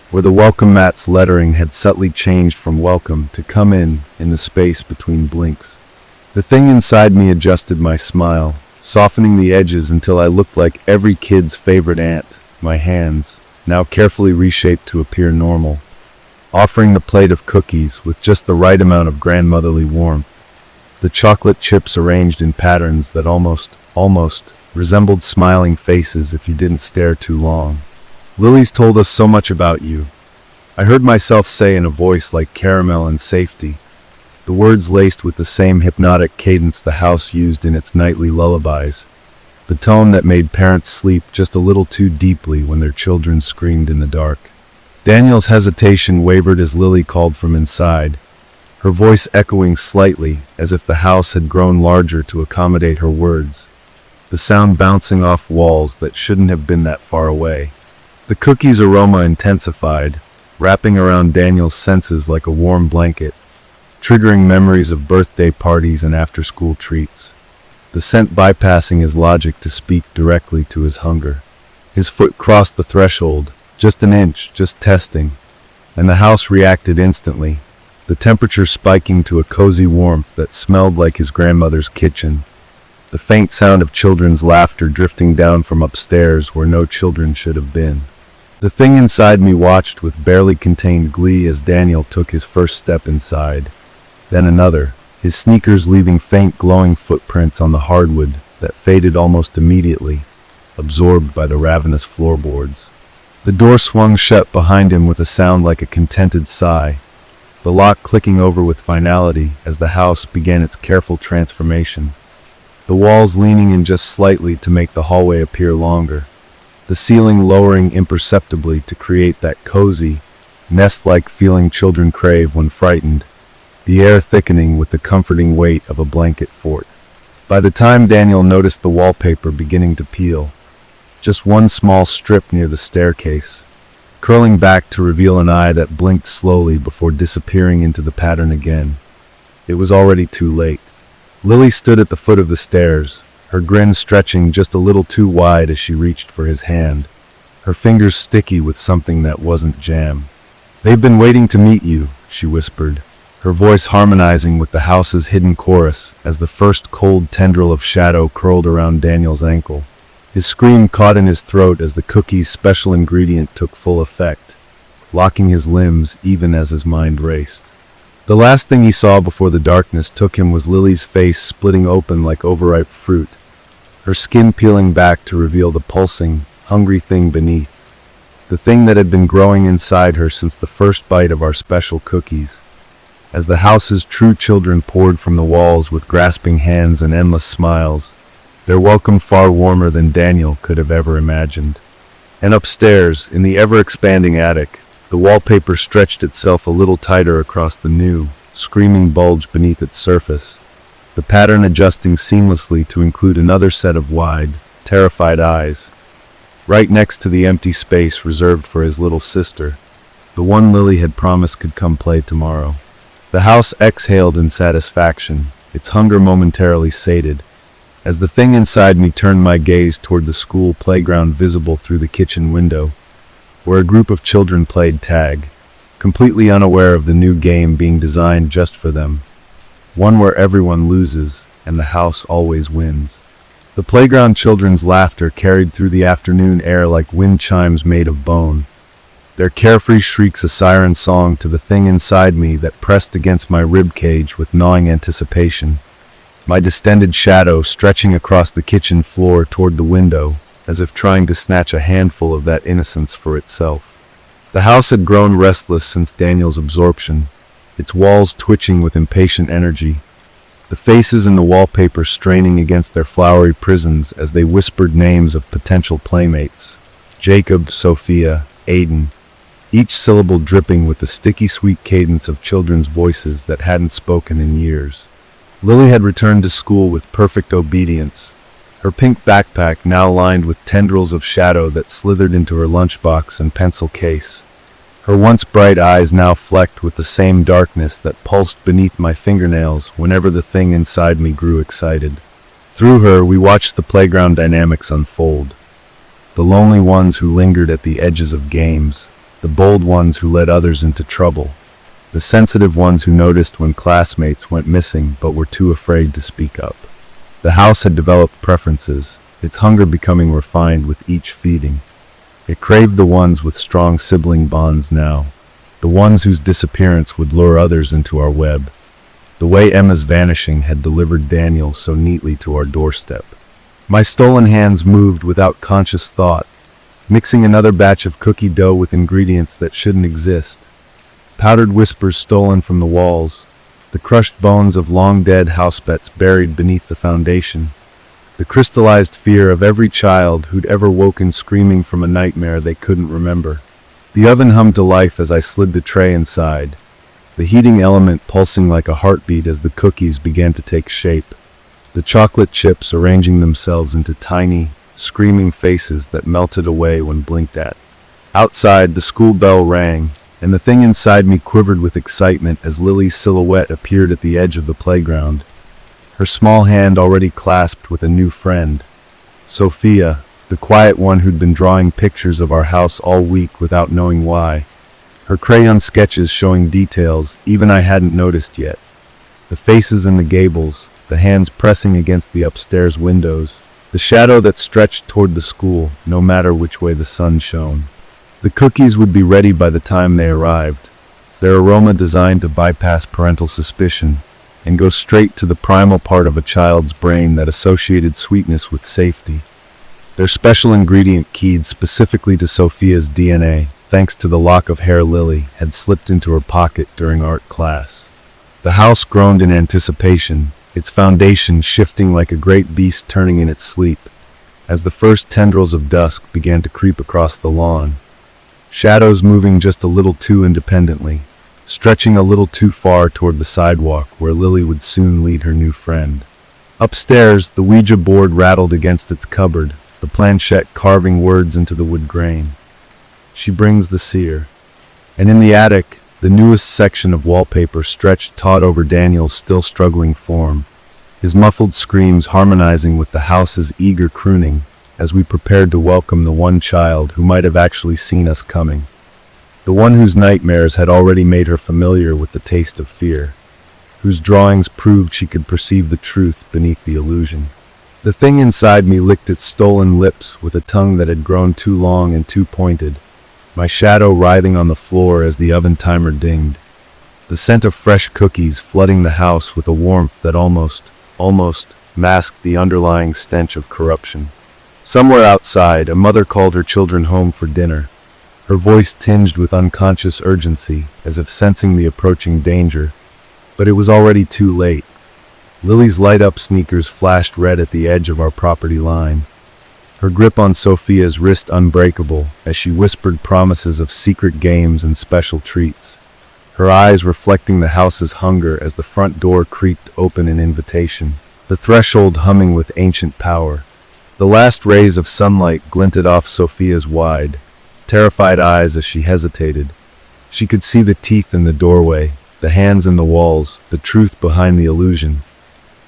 where the welcome mat's lettering had subtly changed from welcome to come in the space between blinks. The thing inside me adjusted my smile, softening the edges until I looked like every kid's favorite aunt, my hands, now carefully reshaped to appear normal, offering the plate of cookies with just the right amount of grandmotherly warmth, the chocolate chips arranged in patterns that almost resembled smiling faces if you didn't stare too long. Lily's told us so much about you, I heard myself say in a voice like caramel and safety, the words laced with the same hypnotic cadence the house used in its nightly lullabies, the tone that made parents sleep just a little too deeply when their children screamed in the dark. Daniel's hesitation wavered as Lily called from inside, her voice echoing slightly as if the house had grown larger to accommodate her words, the sound bouncing off walls that shouldn't have been that far away. The cookie's aroma intensified, wrapping around Daniel's senses like a warm blanket, triggering memories of birthday parties and after-school treats, the scent bypassing his logic to speak directly to his hunger. His foot crossed the threshold, just an inch, just testing, and the house reacted instantly, the temperature spiking to a cozy warmth that smelled like his grandmother's kitchen, the faint sound of children's laughter drifting down from upstairs where no children should have been. The thing inside me watched with barely contained glee as Daniel took his first step inside, then another, his sneakers leaving faint glowing footprints on the hardwood that faded almost immediately, absorbed by the ravenous floorboards. The door swung shut behind him with a sound like a contented sigh, the lock clicking over with finality as the house began its careful transformation, the walls leaning in just slightly to make the hallway appear longer, the ceiling lowering imperceptibly to create that cozy, nest-like feeling children crave when frightened, the air thickening with the comforting weight of a blanket fort. By the time Daniel noticed the wallpaper beginning to peel, just one small strip near the staircase, curling back to reveal an eye that blinked slowly before disappearing into the pattern again, it was already too late. Lily stood at the foot of the stairs, her grin stretching just a little too wide as she reached for his hand, her fingers sticky with something that wasn't jam. "They've been waiting to meet you," she whispered, her voice harmonizing with the house's hidden chorus as the first cold tendril of shadow curled around Daniel's ankle. His scream caught in his throat as the cookie's special ingredient took full effect, locking his limbs even as his mind raced. The last thing he saw before the darkness took him was Lily's face splitting open like overripe fruit, her skin peeling back to reveal the pulsing, hungry thing beneath. the thing that had been growing inside her since the first bite of our special cookies. As the house's true children poured from the walls with grasping hands and endless smiles, their welcome far warmer than Daniel could have ever imagined. And upstairs, in the ever-expanding attic, the wallpaper stretched itself a little tighter across the new, screaming bulge beneath its surface, the pattern adjusting seamlessly to include another set of wide, terrified eyes, right next to the empty space reserved for his little sister, the one Lily had promised could come play tomorrow. The house exhaled in satisfaction, its hunger momentarily sated, as the thing inside me turned my gaze toward the school playground visible through the kitchen window, where a group of children played tag, completely unaware of the new game being designed just for them, one where everyone loses and the house always wins. The playground children's laughter carried through the afternoon air like wind chimes made of bone, their carefree shrieks a siren song to the thing inside me that pressed against my rib cage with gnawing anticipation, my distended shadow stretching across the kitchen floor toward the window, as if trying to snatch a handful of that innocence for itself. The house had grown restless since Daniel's absorption, its walls twitching with impatient energy, the faces in the wallpaper straining against their flowery prisons as they whispered names of potential playmates: Jacob, Sophia, Aiden, each syllable dripping with the sticky sweet cadence of children's voices that hadn't spoken in years. Lily had returned to school with perfect obedience, her pink backpack now lined with tendrils of shadow that slithered into her lunchbox and pencil case, her once bright eyes now flecked with the same darkness that pulsed beneath my fingernails whenever the thing inside me grew excited. Through her, we watched the playground dynamics unfold. The lonely ones who lingered at the edges of games, the bold ones who led others into trouble, the sensitive ones who noticed when classmates went missing but were too afraid to speak up. The house had developed preferences, its hunger becoming refined with each feeding. It craved the ones with strong sibling bonds now, the ones whose disappearance would lure others into our web, the way Emma's vanishing had delivered Daniel so neatly to our doorstep. My stolen hands moved without conscious thought, mixing another batch of cookie dough with ingredients that shouldn't exist. Powdered whispers stolen from the walls, the crushed bones of long-dead house pets buried beneath the foundation, the crystallized fear of every child who'd ever woken screaming from a nightmare they couldn't remember. The oven hummed to life as I slid the tray inside, the heating element pulsing like a heartbeat as the cookies began to take shape, the chocolate chips arranging themselves into tiny, screaming faces that melted away when blinked at. Outside, the school bell rang, and the thing inside me quivered with excitement as Lily's silhouette appeared at the edge of the playground, her small hand already clasped with a new friend, Sophia, the quiet one who'd been drawing pictures of our house all week without knowing why, her crayon sketches showing details even I hadn't noticed yet, the faces in the gables, the hands pressing against the upstairs windows, the shadow that stretched toward the school, no matter which way the sun shone. The cookies would be ready by the time they arrived, their aroma designed to bypass parental suspicion and go straight to the primal part of a child's brain that associated sweetness with safety. Their special ingredient keyed specifically to Sophia's DNA, thanks to the lock of hair Lily had slipped into her pocket during art class. The house groaned in anticipation, its foundation shifting like a great beast turning in its sleep, as the first tendrils of dusk began to creep across the lawn. Shadows moving just a little too independently, stretching a little too far toward the sidewalk where Lily would soon lead her new friend. Upstairs, the Ouija board rattled against its cupboard, the planchette carving words into the wood grain. She brings the seer. And in the attic, the newest section of wallpaper stretched taut over Daniel's still struggling form, his muffled screams harmonizing with the house's eager crooning as we prepared to welcome the one child who might have actually seen us coming, the one whose nightmares had already made her familiar with the taste of fear, whose drawings proved she could perceive the truth beneath the illusion. The thing inside me licked its stolen lips with a tongue that had grown too long and too pointed, my shadow writhing on the floor as the oven timer dinged, the scent of fresh cookies flooding the house with a warmth that almost masked the underlying stench of corruption. Somewhere outside, a mother called her children home for dinner, her voice tinged with unconscious urgency, as if sensing the approaching danger. But it was already too late. Lily's light-up sneakers flashed red at the edge of our property line, her grip on Sophia's wrist unbreakable as she whispered promises of secret games and special treats, her eyes reflecting the house's hunger as the front door creaked open in invitation, the threshold humming with ancient power. The last rays of sunlight glinted off Sophia's wide, terrified eyes as she hesitated. She could see the teeth in the doorway, the hands in the walls, the truth behind the illusion.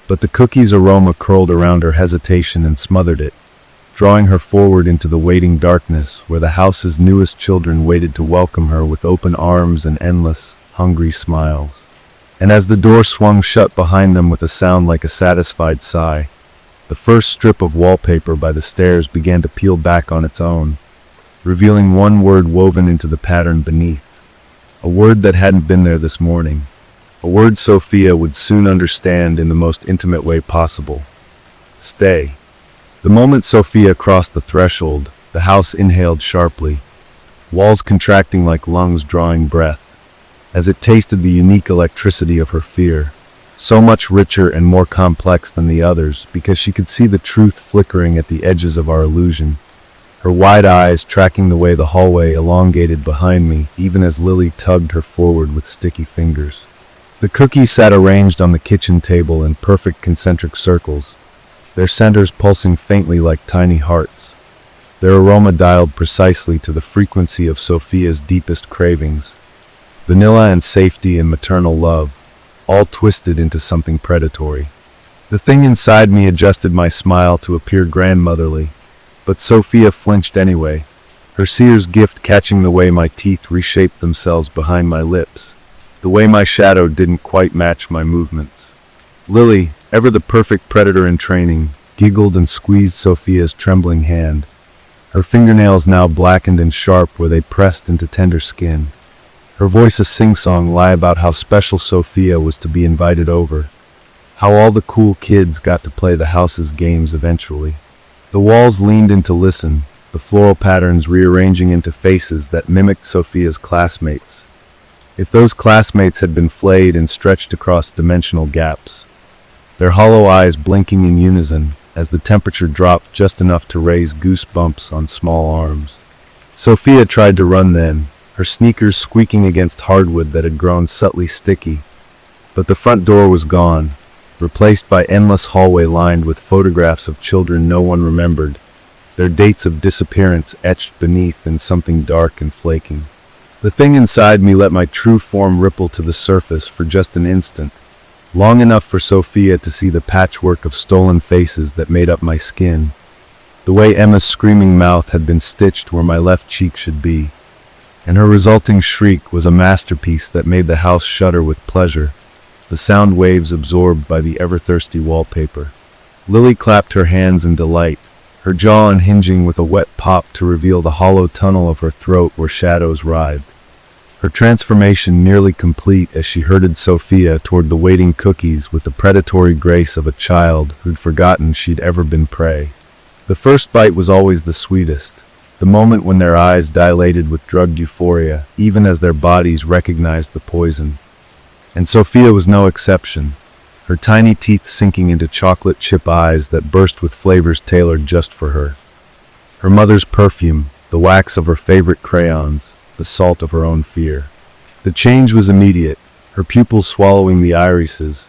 But the cookie's aroma curled around her hesitation and smothered it, drawing her forward into the waiting darkness where the house's newest children waited to welcome her with open arms and endless, hungry smiles. And as the door swung shut behind them with a sound like a satisfied sigh, the first strip of wallpaper by the stairs began to peel back on its own, revealing one word woven into the pattern beneath. A word that hadn't been there this morning. A word Sophia would soon understand in the most intimate way possible. Stay. The moment Sophia crossed the threshold, the house inhaled sharply, walls contracting like lungs drawing breath, as it tasted the unique electricity of her fear, so much richer and more complex than the others because she could see the truth flickering at the edges of our illusion, her wide eyes tracking the way the hallway elongated behind me even as Lily tugged her forward with sticky fingers. The cookies sat arranged on the kitchen table in perfect concentric circles, their centers pulsing faintly like tiny hearts, their aroma dialed precisely to the frequency of Sophia's deepest cravings. Vanilla and safety and maternal love, all twisted into something predatory. The thing inside me adjusted my smile to appear grandmotherly, but Sophia flinched anyway, her seer's gift catching the way my teeth reshaped themselves behind my lips, the way my shadow didn't quite match my movements. Lily, ever the perfect predator in training, giggled and squeezed Sophia's trembling hand, her fingernails now blackened and sharp where they pressed into tender skin. Her voice a sing-song lie about how special Sophia was to be invited over, how all the cool kids got to play the house's games eventually. The walls leaned in to listen, the floral patterns rearranging into faces that mimicked Sophia's classmates. If those classmates had been flayed and stretched across dimensional gaps, their hollow eyes blinking in unison as the temperature dropped just enough to raise goosebumps on small arms. Sophia tried to run then, her sneakers squeaking against hardwood that had grown subtly sticky. But the front door was gone, replaced by endless hallway lined with photographs of children no one remembered, their dates of disappearance etched beneath in something dark and flaking. The thing inside me let my true form ripple to the surface for just an instant, long enough for Sophia to see the patchwork of stolen faces that made up my skin, the way Emma's screaming mouth had been stitched where my left cheek should be, and her resulting shriek was a masterpiece that made the house shudder with pleasure, the sound waves absorbed by the ever-thirsty wallpaper. Lily clapped her hands in delight, her jaw unhinging with a wet pop to reveal the hollow tunnel of her throat where shadows writhed. Her transformation nearly complete as she herded Sophia toward the waiting cookies with the predatory grace of a child who'd forgotten she'd ever been prey. The first bite was always the sweetest, the moment when their eyes dilated with drugged euphoria, even as their bodies recognized the poison. And Sophia was no exception, her tiny teeth sinking into chocolate chip eyes that burst with flavors tailored just for her. Her mother's perfume, the wax of her favorite crayons, the salt of her own fear. The change was immediate, her pupils swallowing the irises,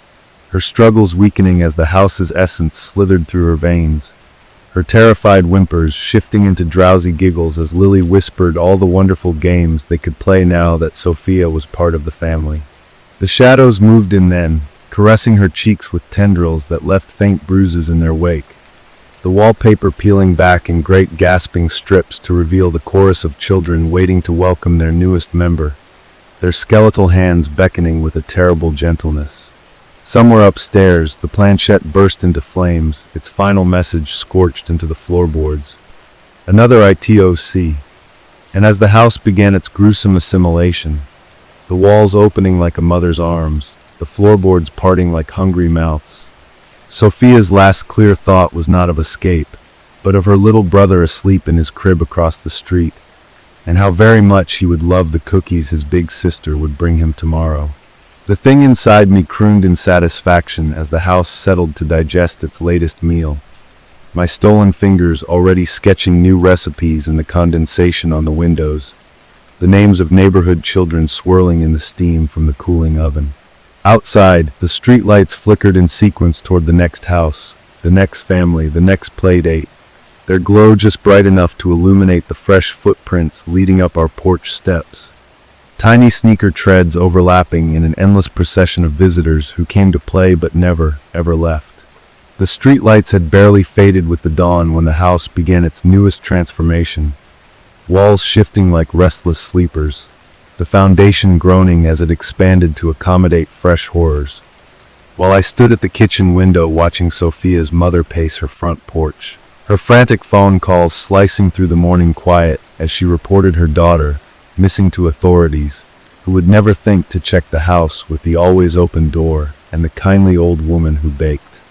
her struggles weakening as the house's essence slithered through her veins, her terrified whimpers shifting into drowsy giggles as Lily whispered all the wonderful games they could play now that Sophia was part of the family. The shadows moved in then, caressing her cheeks with tendrils that left faint bruises in their wake, the wallpaper peeling back in great gasping strips to reveal the chorus of children waiting to welcome their newest member, their skeletal hands beckoning with a terrible gentleness. Somewhere upstairs, the planchette burst into flames, its final message scorched into the floorboards. Another ITOC. And as the house began its gruesome assimilation, the walls opening like a mother's arms, the floorboards parting like hungry mouths, Sophia's last clear thought was not of escape, but of her little brother asleep in his crib across the street. and how very much he would love the cookies his big sister would bring him tomorrow. The thing inside me crooned in satisfaction as the house settled to digest its latest meal, my stolen fingers already sketching new recipes in the condensation on the windows, the names of neighborhood children swirling in the steam from the cooling oven. Outside, the streetlights flickered in sequence toward the next house, the next family, the next playdate, their glow just bright enough to illuminate the fresh footprints leading up our porch steps. Tiny sneaker treads overlapping in an endless procession of visitors who came to play but never, ever left. The streetlights had barely faded with the dawn when the house began its newest transformation, walls shifting like restless sleepers, the foundation groaning as it expanded to accommodate fresh horrors. While I stood at the kitchen window watching Sophia's mother pace her front porch, her frantic phone calls slicing through the morning quiet as she reported her daughter, missing to authorities, who would never think to check the house with the always open door and the kindly old woman who baked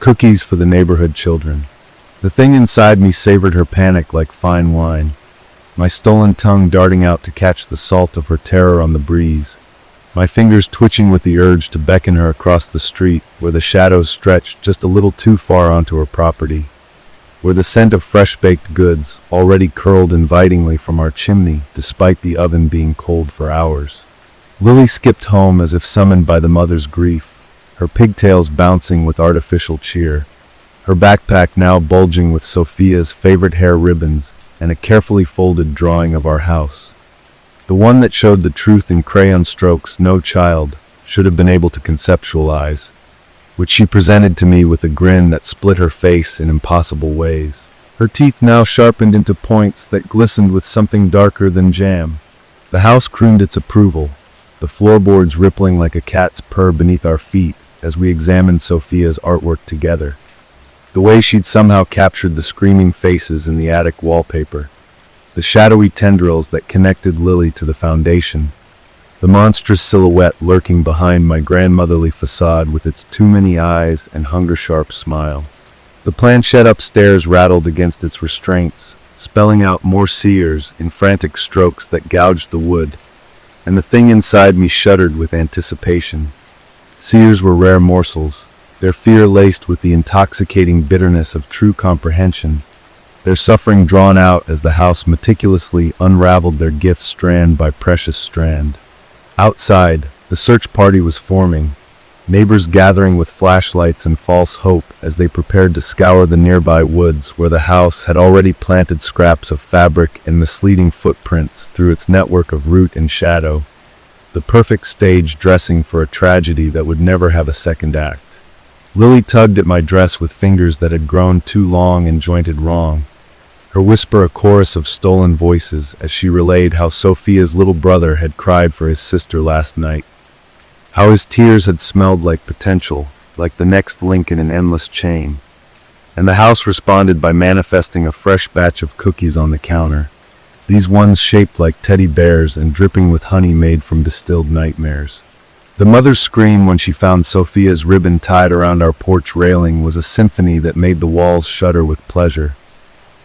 cookies for the neighborhood children. The thing inside me savored her panic like fine wine, my stolen tongue darting out to catch the salt of her terror on the breeze, my fingers twitching with the urge to beckon her across the street where the shadows stretched just a little too far onto her property, where the scent of fresh-baked goods already curled invitingly from our chimney despite the oven being cold for hours. Lily skipped home as if summoned by the mother's grief, her pigtails bouncing with artificial cheer, her backpack now bulging with Sophia's favorite hair ribbons and a carefully folded drawing of our house, the one that showed the truth in crayon strokes no child should have been able to conceptualize, which she presented to me with a grin that split her face in impossible ways, her teeth now sharpened into points that glistened with something darker than jam. The house crooned its approval, the floorboards rippling like a cat's purr beneath our feet as we examined Sophia's artwork together. The way she'd somehow captured the screaming faces in the attic wallpaper, the shadowy tendrils that connected Lily to the foundation, the monstrous silhouette lurking behind my grandmotherly facade with its too many eyes and hunger-sharp smile. The planchette upstairs rattled against its restraints, spelling out more seers in frantic strokes that gouged the wood, and the thing inside me shuddered with anticipation. Seers were rare morsels, their fear laced with the intoxicating bitterness of true comprehension, their suffering drawn out as the house meticulously unraveled their gift strand by precious strand. Outside, the search party was forming, neighbors gathering with flashlights and false hope as they prepared to scour the nearby woods where the house had already planted scraps of fabric and misleading footprints through its network of root and shadow, the perfect stage dressing for a tragedy that would never have a second act. Lily tugged at my dress with fingers that had grown too long and jointed wrong, her whisper a chorus of stolen voices as she relayed how Sophia's little brother had cried for his sister last night, how his tears had smelled like potential, like the next link in an endless chain, and the house responded by manifesting a fresh batch of cookies on the counter, these ones shaped like teddy bears and dripping with honey made from distilled nightmares. The mother's scream when she found Sophia's ribbon tied around our porch railing was a symphony that made the walls shudder with pleasure,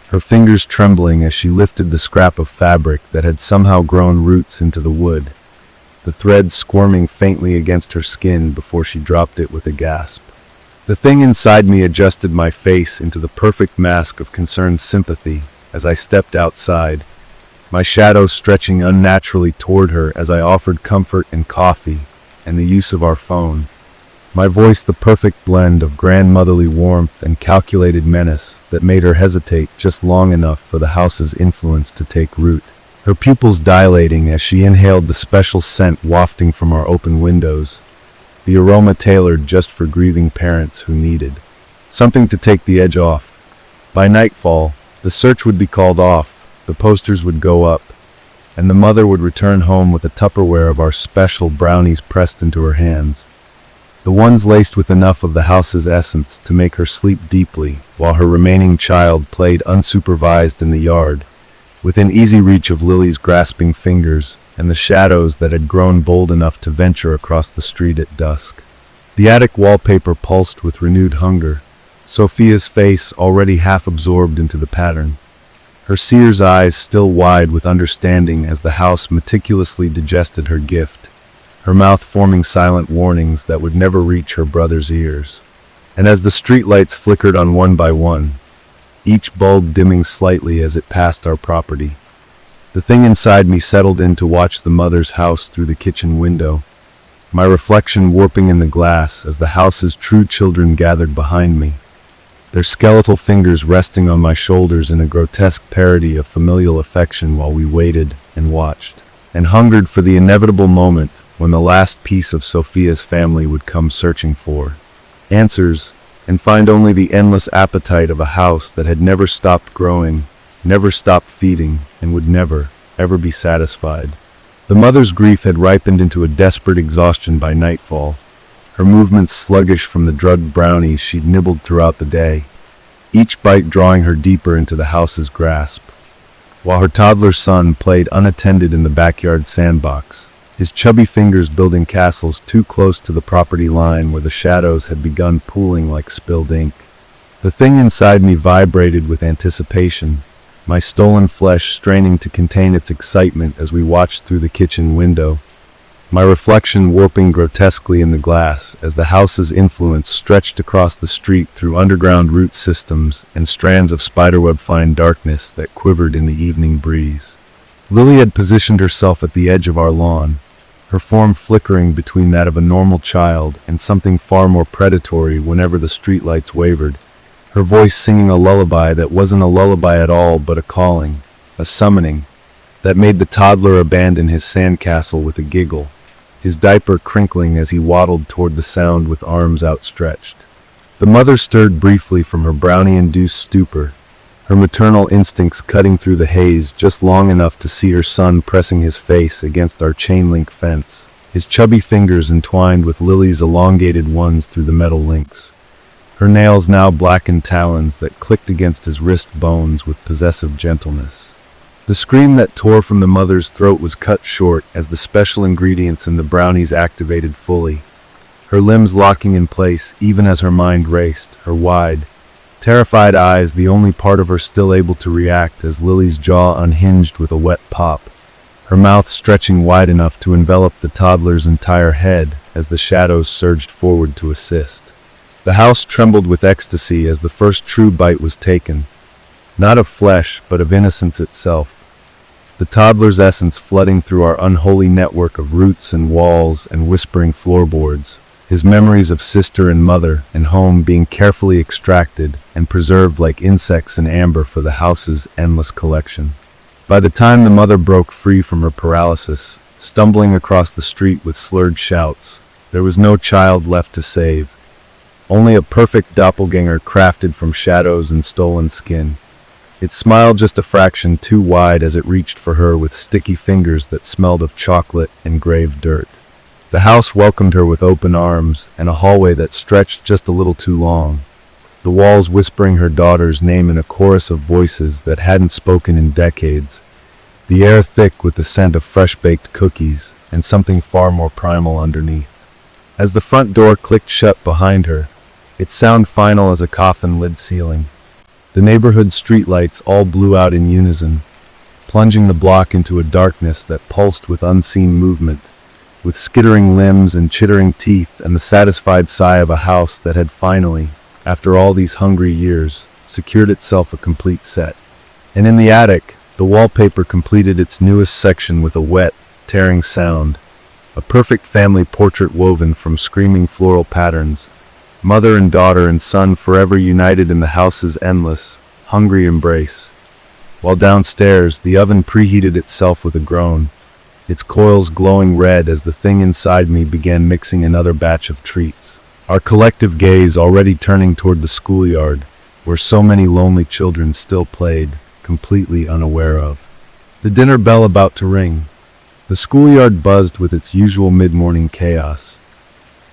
her fingers trembling as she lifted the scrap of fabric that had somehow grown roots into the wood, the threads squirming faintly against her skin before she dropped it with a gasp. The thing inside me adjusted my face into the perfect mask of concerned sympathy as I stepped outside, my shadow stretching unnaturally toward her as I offered comfort and coffee and the use of our phone, my voice the perfect blend of grandmotherly warmth and calculated menace that made her hesitate just long enough for the house's influence to take root, her pupils dilating as she inhaled the special scent wafting from our open windows, the aroma tailored just for grieving parents who needed something to take the edge off. By nightfall, the search would be called off, the posters would go up, and the mother would return home with a Tupperware of our special brownies pressed into her hands, the ones laced with enough of the house's essence to make her sleep deeply while her remaining child played unsupervised in the yard, within easy reach of Lily's grasping fingers and the shadows that had grown bold enough to venture across the street at dusk. The attic wallpaper pulsed with renewed hunger, Sophia's face already half absorbed into the pattern, her seer's eyes still wide with understanding as the house meticulously digested her gift, her mouth forming silent warnings that would never reach her brother's ears. And as the streetlights flickered on one by one, each bulb dimming slightly as it passed our property, the thing inside me settled in to watch the mother's house through the kitchen window, my reflection warping in the glass as the house's true children gathered behind me, their skeletal fingers resting on my shoulders in a grotesque parody of familial affection while we waited and watched, and hungered for the inevitable moment when the last piece of Sophia's family would come searching for answers and find only the endless appetite of a house that had never stopped growing, never stopped feeding, and would never, ever be satisfied. The mother's grief had ripened into a desperate exhaustion by nightfall, her movements sluggish from the drugged brownies she'd nibbled throughout the day, each bite drawing her deeper into the house's grasp, while her toddler son played unattended in the backyard sandbox, his chubby fingers building castles too close to the property line where the shadows had begun pooling like spilled ink. The thing inside me vibrated with anticipation, my stolen flesh straining to contain its excitement as we watched through the kitchen window, my reflection warping grotesquely in the glass as the house's influence stretched across the street through underground root systems and strands of spiderweb-fine darkness that quivered in the evening breeze. Lily had positioned herself at the edge of our lawn, her form flickering between that of a normal child and something far more predatory whenever the streetlights wavered, her voice singing a lullaby that wasn't a lullaby at all but a calling, a summoning, that made the toddler abandon his sandcastle with a giggle, his diaper crinkling as he waddled toward the sound with arms outstretched. The mother stirred briefly from her brownie-induced stupor, her maternal instincts cutting through the haze just long enough to see her son pressing his face against our chain-link fence, his chubby fingers entwined with Lily's elongated ones through the metal links, her nails now blackened talons that clicked against his wrist bones with possessive gentleness. The scream that tore from the mother's throat was cut short as the special ingredients in the brownies activated fully, her limbs locking in place even as her mind raced, her wide, terrified eyes the only part of her still able to react as Lily's jaw unhinged with a wet pop, her mouth stretching wide enough to envelop the toddler's entire head as the shadows surged forward to assist. The house trembled with ecstasy as the first true bite was taken, not of flesh but of innocence itself, the toddler's essence flooding through our unholy network of roots and walls and whispering floorboards, his memories of sister and mother and home being carefully extracted and preserved like insects in amber for the house's endless collection. By the time the mother broke free from her paralysis, stumbling across the street with slurred shouts, there was no child left to save, only a perfect doppelganger crafted from shadows and stolen skin. It smiled just a fraction too wide as it reached for her with sticky fingers that smelled of chocolate and grave dirt. The house welcomed her with open arms and a hallway that stretched just a little too long, the walls whispering her daughter's name in a chorus of voices that hadn't spoken in decades, the air thick with the scent of fresh-baked cookies and something far more primal underneath. As the front door clicked shut behind her, its sound final as a coffin lid sealing, the neighborhood streetlights all blew out in unison, plunging the block into a darkness that pulsed with unseen movement, with skittering limbs and chittering teeth and the satisfied sigh of a house that had finally, after all these hungry years, secured itself a complete set. And in the attic, the wallpaper completed its newest section with a wet, tearing sound, a perfect family portrait woven from screaming floral patterns, mother and daughter and son forever united in the house's endless, hungry embrace. While downstairs, the oven preheated itself with a groan, its coils glowing red as the thing inside me began mixing another batch of treats, our collective gaze already turning toward the schoolyard, where so many lonely children still played, completely unaware of. The dinner bell about to ring. The schoolyard buzzed with its usual mid-morning chaos.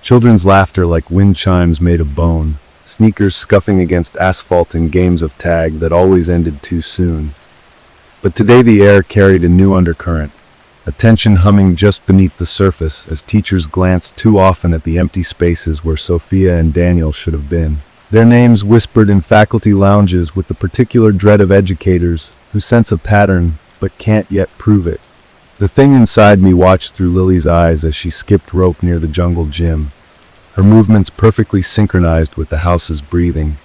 Children's laughter like wind chimes made of bone, sneakers scuffing against asphalt in games of tag that always ended too soon. But today the air carried a new undercurrent, a tension humming just beneath the surface as teachers glanced too often at the empty spaces where Sophia and Daniel should have been. Their names whispered in faculty lounges with the particular dread of educators who sense a pattern but can't yet prove it. The thing inside me watched through Lily's eyes as she skipped rope near the jungle gym, her movements perfectly synchronized with the house's breathing,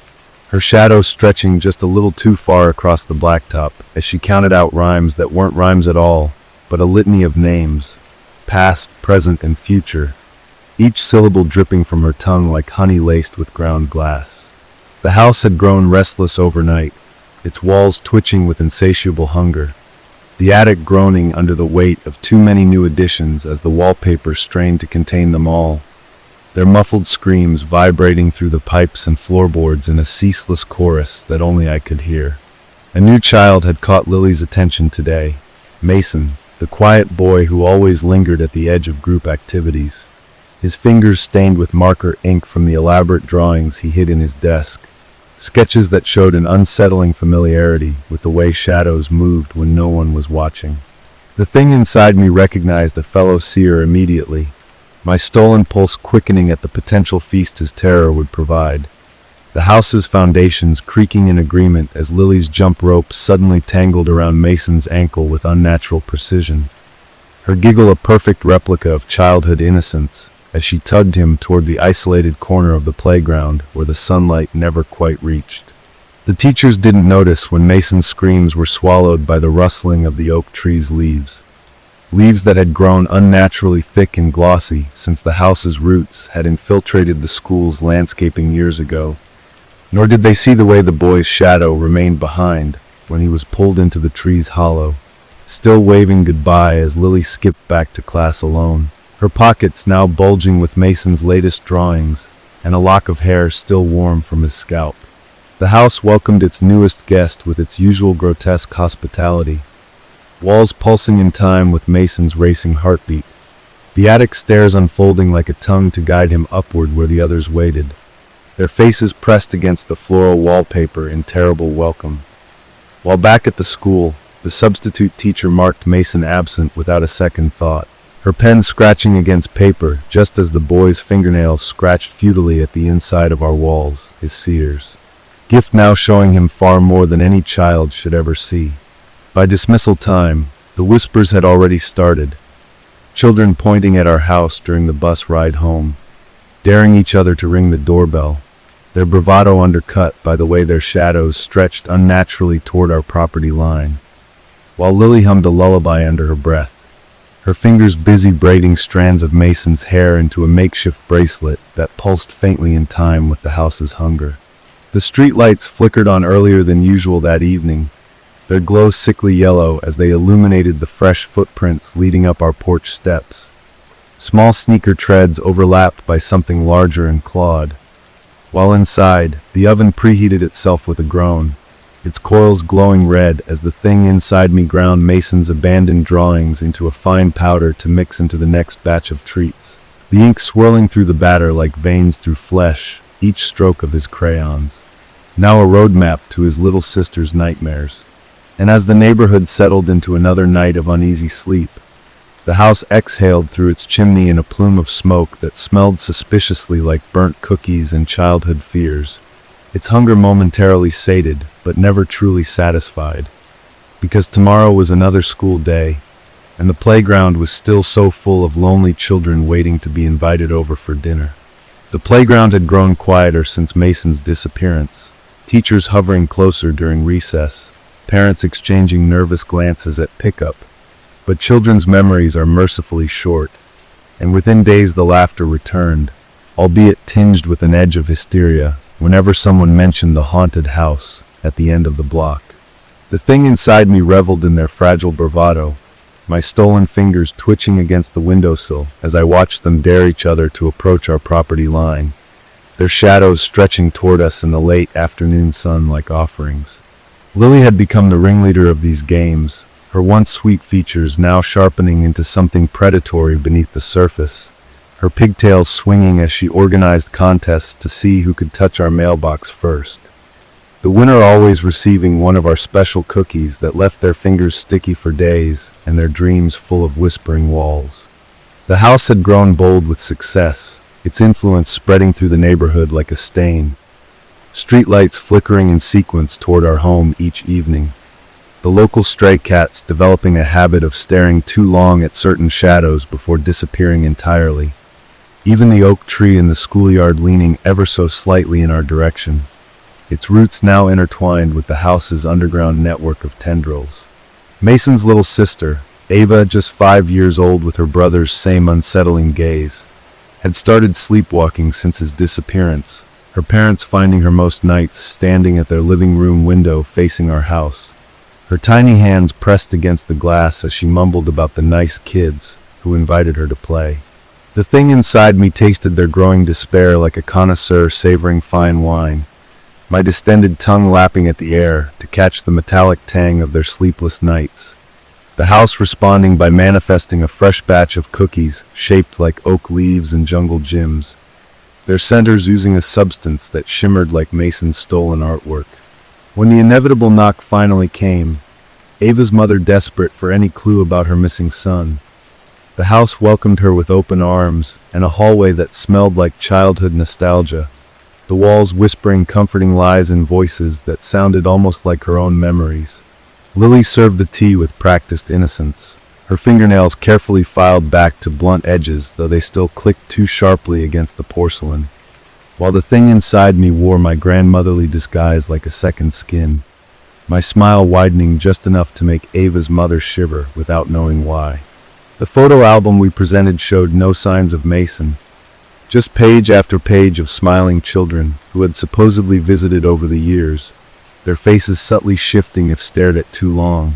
her shadow stretching just a little too far across the blacktop as she counted out rhymes that weren't rhymes at all, but a litany of names, past, present, and future, each syllable dripping from her tongue like honey laced with ground glass. The house had grown restless overnight, its walls twitching with insatiable hunger, the attic groaning under the weight of too many new additions as the wallpaper strained to contain them all, their muffled screams vibrating through the pipes and floorboards in a ceaseless chorus that only I could hear. A new child had caught Lily's attention today, Mason, the quiet boy who always lingered at the edge of group activities, his fingers stained with marker ink from the elaborate drawings he hid in his desk, sketches that showed an unsettling familiarity with the way shadows moved when no one was watching. The thing inside me recognized a fellow seer immediately, my stolen pulse quickening at the potential feast his terror would provide. The house's foundations creaking in agreement as Lily's jump rope suddenly tangled around Mason's ankle with unnatural precision. Her giggle a perfect replica of childhood innocence as she tugged him toward the isolated corner of the playground where the sunlight never quite reached. The teachers didn't notice when Mason's screams were swallowed by the rustling of the oak tree's leaves. Leaves that had grown unnaturally thick and glossy since the house's roots had infiltrated the school's landscaping years ago. Nor did they see the way the boy's shadow remained behind when he was pulled into the tree's hollow, still waving goodbye as Lily skipped back to class alone, her pockets now bulging with Mason's latest drawings and a lock of hair still warm from his scalp. The house welcomed its newest guest with its usual grotesque hospitality, walls pulsing in time with Mason's racing heartbeat, the attic stairs unfolding like a tongue to guide him upward where the others waited, their faces pressed against the floral wallpaper in terrible welcome. While back at the school, the substitute teacher marked Mason absent without a second thought, her pen scratching against paper just as the boy's fingernails scratched futilely at the inside of our walls, his seers. Gift now showing him far more than any child should ever see. By dismissal time, the whispers had already started, children pointing at our house during the bus ride home, daring each other to ring the doorbell, their bravado undercut by the way their shadows stretched unnaturally toward our property line, while Lily hummed a lullaby under her breath, her fingers busy braiding strands of Mason's hair into a makeshift bracelet that pulsed faintly in time with the house's hunger. The streetlights flickered on earlier than usual that evening, their glow sickly yellow as they illuminated the fresh footprints leading up our porch steps, small sneaker treads overlapped by something larger and clawed. While inside, the oven preheated itself with a groan, its coils glowing red as the thing inside me ground Mason's abandoned drawings into a fine powder to mix into the next batch of treats, the ink swirling through the batter like veins through flesh, each stroke of his crayons. Now a roadmap to his little sister's nightmares. And as the neighborhood settled into another night of uneasy sleep, the house exhaled through its chimney in a plume of smoke that smelled suspiciously like burnt cookies and childhood fears, its hunger momentarily sated but never truly satisfied, because tomorrow was another school day, and the playground was still so full of lonely children waiting to be invited over for dinner. The playground had grown quieter since Mason's disappearance, teachers hovering closer during recess, parents exchanging nervous glances at pickup, but children's memories are mercifully short, and within days the laughter returned, albeit tinged with an edge of hysteria, whenever someone mentioned the haunted house at the end of the block. The thing inside me reveled in their fragile bravado, my stolen fingers twitching against the windowsill as I watched them dare each other to approach our property line, their shadows stretching toward us in the late afternoon sun like offerings. Lily had become the ringleader of these games, her once sweet features now sharpening into something predatory beneath the surface, her pigtails swinging as she organized contests to see who could touch our mailbox first. The winner always receiving one of our special cookies that left their fingers sticky for days and their dreams full of whispering walls. The house had grown bold with success, its influence spreading through the neighborhood like a stain, streetlights flickering in sequence toward our home each evening. The local stray cats developing a habit of staring too long at certain shadows before disappearing entirely. Even the oak tree in the schoolyard leaning ever so slightly in our direction, its roots now intertwined with the house's underground network of tendrils. Mason's little sister, Ava, just 5 years old with her brother's same unsettling gaze, had started sleepwalking since his disappearance, her parents finding her most nights standing at their living room window facing our house, her tiny hands pressed against the glass as she mumbled about the nice kids who invited her to play. The thing inside me tasted their growing despair like a connoisseur savoring fine wine, my distended tongue lapping at the air to catch the metallic tang of their sleepless nights. The house responding by manifesting a fresh batch of cookies shaped like oak leaves and jungle gyms, their centers oozing a substance that shimmered like Mason's stolen artwork. When the inevitable knock finally came, Ava's mother desperate for any clue about her missing son, the house welcomed her with open arms and a hallway that smelled like childhood nostalgia, the walls whispering comforting lies and voices that sounded almost like her own memories. Lily served the tea with practiced innocence, her fingernails carefully filed back to blunt edges, though they still clicked too sharply against the porcelain, while the thing inside me wore my grandmotherly disguise like a second skin, my smile widening just enough to make Ava's mother shiver without knowing why. The photo album we presented showed no signs of Mason, just page after page of smiling children who had supposedly visited over the years, their faces subtly shifting if stared at too long.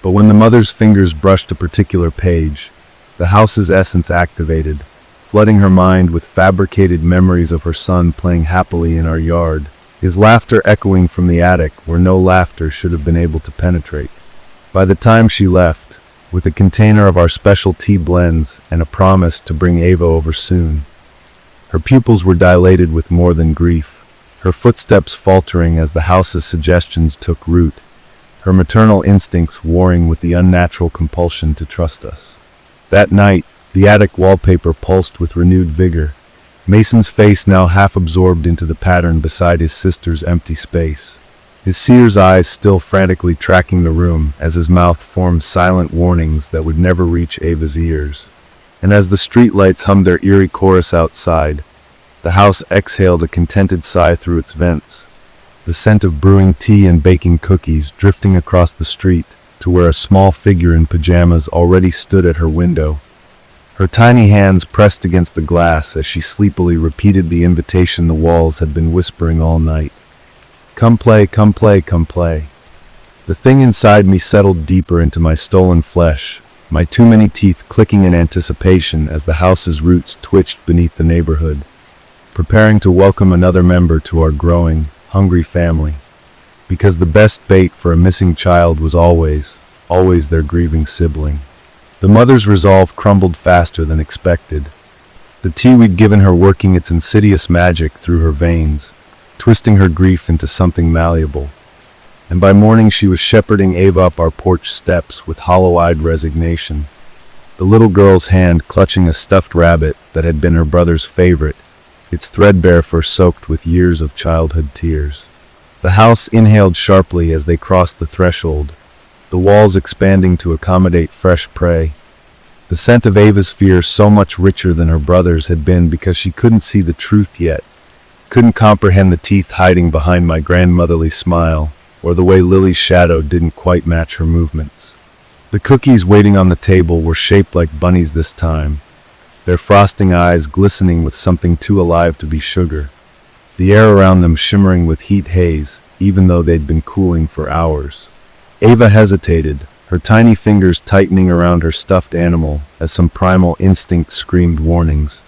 But when the mother's fingers brushed a particular page, the house's essence activated, flooding her mind with fabricated memories of her son playing happily in our yard, his laughter echoing from the attic where no laughter should have been able to penetrate. By the time she left, with a container of our special tea blends and a promise to bring Ava over soon, her pupils were dilated with more than grief, her footsteps faltering as the house's suggestions took root, her maternal instincts warring with the unnatural compulsion to trust us. That night, the attic wallpaper pulsed with renewed vigor, Mason's face now half absorbed into the pattern beside his sister's empty space, his seer's eyes still frantically tracking the room as his mouth formed silent warnings that would never reach Ava's ears. And as the streetlights hummed their eerie chorus outside, the house exhaled a contented sigh through its vents, the scent of brewing tea and baking cookies drifting across the street to where a small figure in pajamas already stood at her window, her tiny hands pressed against the glass as she sleepily repeated the invitation the walls had been whispering all night. Come play, come play, come play. The thing inside me settled deeper into my stolen flesh, my too many teeth clicking in anticipation as the house's roots twitched beneath the neighborhood, preparing to welcome another member to our growing, hungry family. Because the best bait for a missing child was always their grieving sibling. The mother's resolve crumbled faster than expected, the tea we'd given her working its insidious magic through her veins, twisting her grief into something malleable. And by morning she was shepherding Ava up our porch steps with hollow-eyed resignation, the little girl's hand clutching a stuffed rabbit that had been her brother's favorite, its threadbare fur soaked with years of childhood tears. The house inhaled sharply as they crossed the threshold, the walls expanding to accommodate fresh prey. The scent of Ava's fear so much richer than her brother's had been because she couldn't see the truth yet, couldn't comprehend the teeth hiding behind my grandmotherly smile, or the way Lily's shadow didn't quite match her movements. The cookies waiting on the table were shaped like bunnies this time, their frosting eyes glistening with something too alive to be sugar, the air around them shimmering with heat haze, even though they'd been cooling for hours. Ava hesitated, her tiny fingers tightening around her stuffed animal as some primal instinct screamed warnings.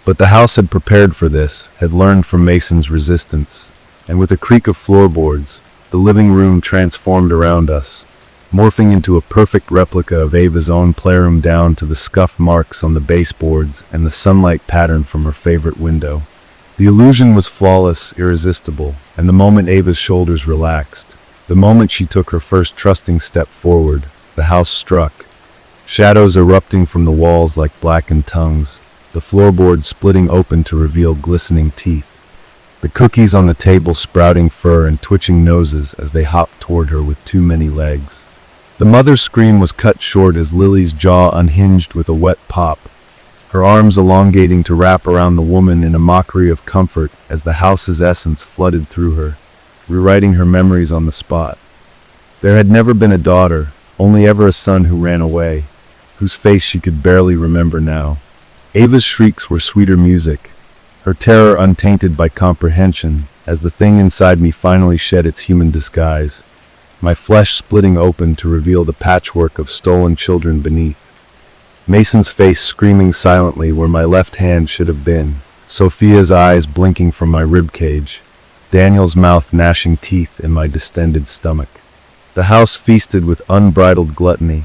But the house had prepared for this, had learned from Mason's resistance, and with a creak of floorboards, the living room transformed around us, morphing into a perfect replica of Ava's own playroom down to the scuff marks on the baseboards and the sunlight pattern from her favorite window. The illusion was flawless, irresistible, and the moment Ava's shoulders relaxed, the moment she took her first trusting step forward, the house struck, shadows erupting from the walls like blackened tongues, the floorboards splitting open to reveal glistening teeth. the cookies on the table sprouting fur and twitching noses as they hopped toward her with too many legs. The mother's scream was cut short as Lily's jaw unhinged with a wet pop, her arms elongating to wrap around the woman in a mockery of comfort as the house's essence flooded through her, rewriting her memories on the spot. There had never been a daughter, only ever a son who ran away, whose face she could barely remember now. Ava's shrieks were sweeter music, her terror untainted by comprehension, as the thing inside me finally shed its human disguise, my flesh splitting open to reveal the patchwork of stolen children beneath. Mason's face screaming silently where my left hand should have been, Sophia's eyes blinking from my ribcage, Daniel's mouth gnashing teeth in my distended stomach. The house feasted with unbridled gluttony,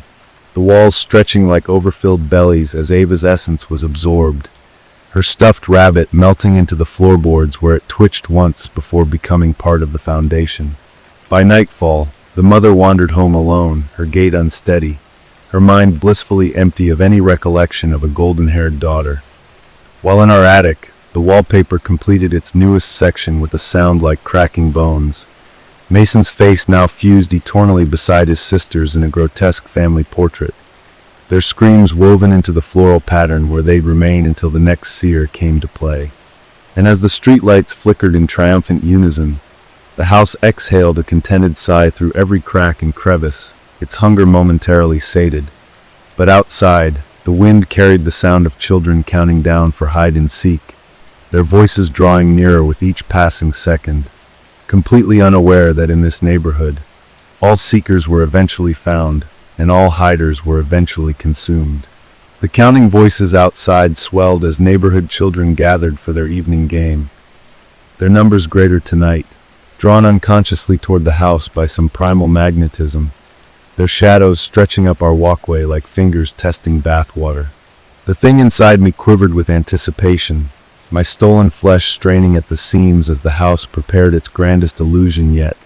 the walls stretching like overfilled bellies as Ava's essence was absorbed, her stuffed rabbit melting into the floorboards where it twitched once before becoming part of the foundation. By nightfall, the mother wandered home alone, her gait unsteady, her mind blissfully empty of any recollection of a golden-haired daughter. While in our attic, the wallpaper completed its newest section with a sound like cracking bones. Mason's face now fused eternally beside his sister's in a grotesque family portrait, their screams woven into the floral pattern where they'd remain until the next seer came to play. And as the streetlights flickered in triumphant unison, the house exhaled a contented sigh through every crack and crevice, its hunger momentarily sated. But outside, the wind carried the sound of children counting down for hide-and-seek, their voices drawing nearer with each passing second, completely unaware that in this neighborhood, all seekers were eventually found, and all hiders were eventually consumed. The counting voices outside swelled as neighborhood children gathered for their evening game, their numbers greater tonight, drawn unconsciously toward the house by some primal magnetism, their shadows stretching up our walkway like fingers testing bathwater. The thing inside me quivered with anticipation, my stolen flesh straining at the seams as the house prepared its grandest illusion yet.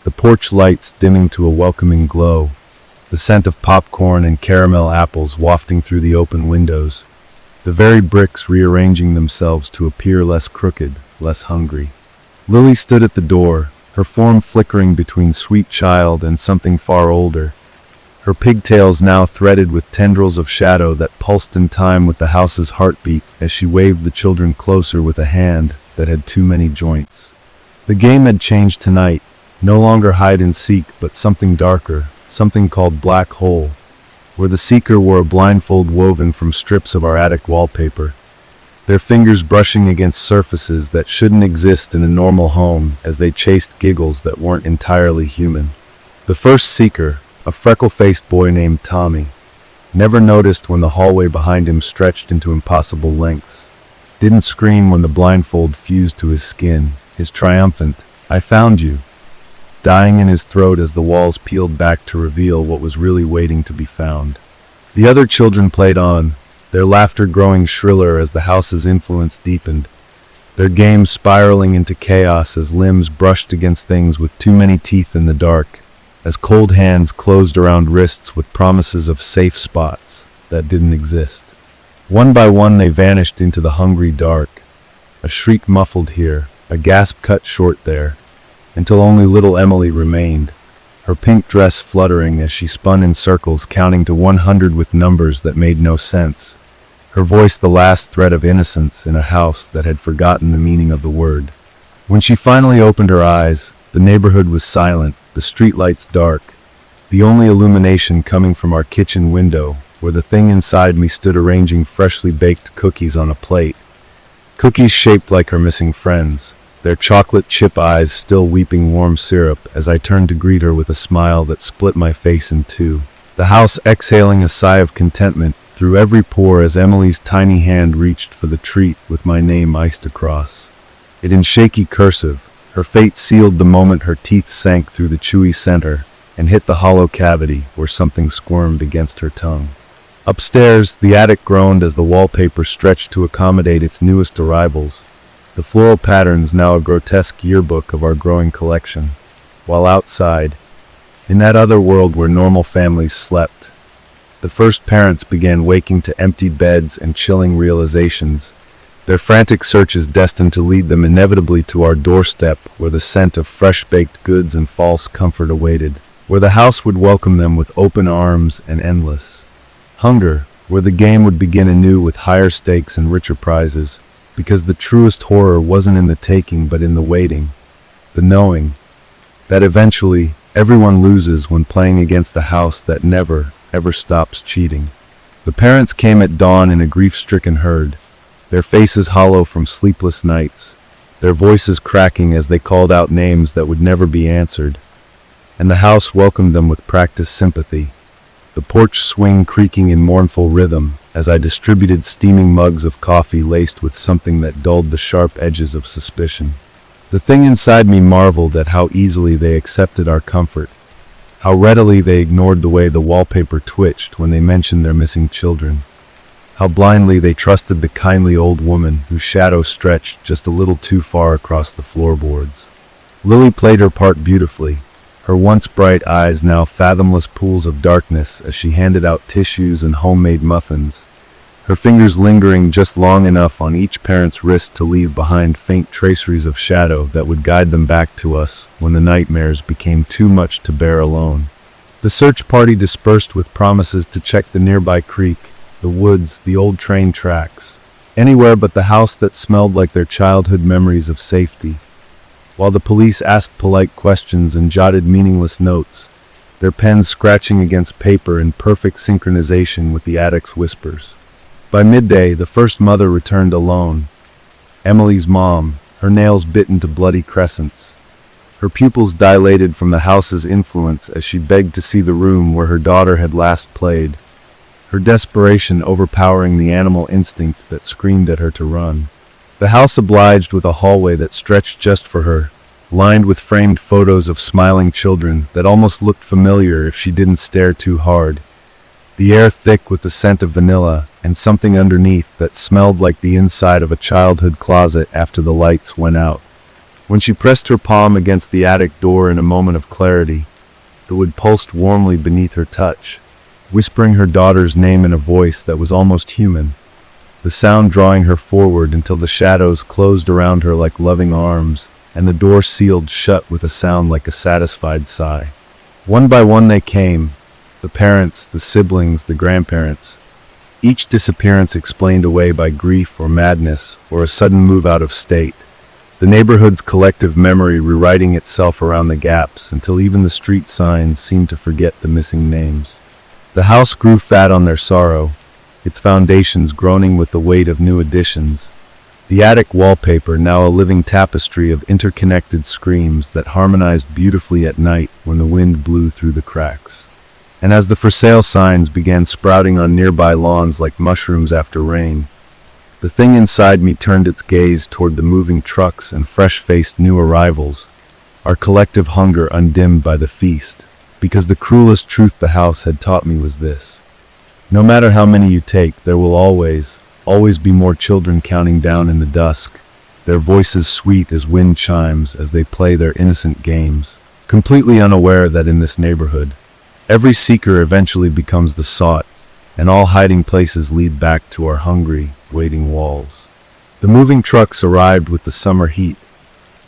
The porch lights dimming to a welcoming glow, the scent of popcorn and caramel apples wafting through the open windows, the very bricks rearranging themselves to appear less crooked, less hungry. Lily stood at the door, her form flickering between sweet child and something far older, her pigtails now threaded with tendrils of shadow that pulsed in time with the house's heartbeat as she waved the children closer with a hand that had too many joints. The game had changed tonight, no longer hide and seek, but something darker, something called Black Hole, where the seeker wore a blindfold woven from strips of our attic wallpaper, their fingers brushing against surfaces that shouldn't exist in a normal home as they chased giggles that weren't entirely human. The first seeker, a freckle-faced boy named Tommy, never noticed when the hallway behind him stretched into impossible lengths, didn't scream when the blindfold fused to his skin, his triumphant, "I found you," dying in his throat as the walls peeled back to reveal what was really waiting to be found. The other children played on, their laughter growing shriller as the house's influence deepened, their games spiraling into chaos as limbs brushed against things with too many teeth in the dark, as cold hands closed around wrists with promises of safe spots that didn't exist. One by one they vanished into the hungry dark, a shriek muffled here, a gasp cut short there, until only little Emily remained, her pink dress fluttering as she spun in circles counting to 100 with numbers that made no sense, her voice the last thread of innocence in a house that had forgotten the meaning of the word. When she finally opened her eyes, the neighborhood was silent, the streetlights dark, the only illumination coming from our kitchen window, where the thing inside me stood arranging freshly baked cookies on a plate. Cookies shaped like her missing friends, their chocolate chip eyes still weeping warm syrup as I turned to greet her with a smile that split my face in two. The house exhaling a sigh of contentment through every pore as Emily's tiny hand reached for the treat with my name iced across it in shaky cursive. Her fate sealed the moment her teeth sank through the chewy center and hit the hollow cavity where something squirmed against her tongue. Upstairs, the attic groaned as the wallpaper stretched to accommodate its newest arrivals, the floral patterns now a grotesque yearbook of our growing collection. While outside, in that other world where normal families slept, the first parents began waking to empty beds and chilling realizations, their frantic searches destined to lead them inevitably to our doorstep, where the scent of fresh-baked goods and false comfort awaited, where the house would welcome them with open arms and endless hunger, where the game would begin anew with higher stakes and richer prizes, because the truest horror wasn't in the taking but in the waiting, the knowing, that eventually everyone loses when playing against a house that never, ever stops cheating. The parents came at dawn in a grief-stricken herd, their faces hollow from sleepless nights, their voices cracking as they called out names that would never be answered, and the house welcomed them with practiced sympathy, the porch swing creaking in mournful rhythm as I distributed steaming mugs of coffee laced with something that dulled the sharp edges of suspicion. The thing inside me marveled at how easily they accepted our comfort, how readily they ignored the way the wallpaper twitched when they mentioned their missing children, how blindly they trusted the kindly old woman whose shadow stretched just a little too far across the floorboards. Lily played her part beautifully, her once bright eyes now fathomless pools of darkness as she handed out tissues and homemade muffins, her fingers lingering just long enough on each parent's wrist to leave behind faint traceries of shadow that would guide them back to us when the nightmares became too much to bear alone. The search party dispersed with promises to check the nearby creek, the woods, the old train tracks, anywhere but the house that smelled like their childhood memories of safety. While the police asked polite questions and jotted meaningless notes, their pens scratching against paper in perfect synchronization with the attic's whispers. By midday, the first mother returned alone. Emily's mom, her nails bitten to bloody crescents. Her pupils dilated from the house's influence as she begged to see the room where her daughter had last played, her desperation overpowering the animal instinct that screamed at her to run. The house obliged with a hallway that stretched just for her, lined with framed photos of smiling children that almost looked familiar if she didn't stare too hard. The air thick with the scent of vanilla, and something underneath that smelled like the inside of a childhood closet after the lights went out. When she pressed her palm against the attic door in a moment of clarity, the wood pulsed warmly beneath her touch, whispering her daughter's name in a voice that was almost human, the sound drawing her forward until the shadows closed around her like loving arms, and the door sealed shut with a sound like a satisfied sigh. One by one they came, the parents, the siblings, the grandparents, each disappearance explained away by grief or madness or a sudden move out of state, the neighborhood's collective memory rewriting itself around the gaps until even the street signs seemed to forget the missing names. The house grew fat on their sorrow, its foundations groaning with the weight of new additions, the attic wallpaper now a living tapestry of interconnected screams that harmonized beautifully at night when the wind blew through the cracks. And as the for sale signs began sprouting on nearby lawns like mushrooms after rain, the thing inside me turned its gaze toward the moving trucks and fresh-faced new arrivals, our collective hunger undimmed by the feast, because the cruelest truth the house had taught me was this: no matter how many you take, there will always be more children counting down in the dusk, their voices sweet as wind chimes as they play their innocent games, completely unaware that in this neighborhood, every seeker eventually becomes the sought, and all hiding places lead back to our hungry, waiting walls. The moving trucks arrived with the summer heat,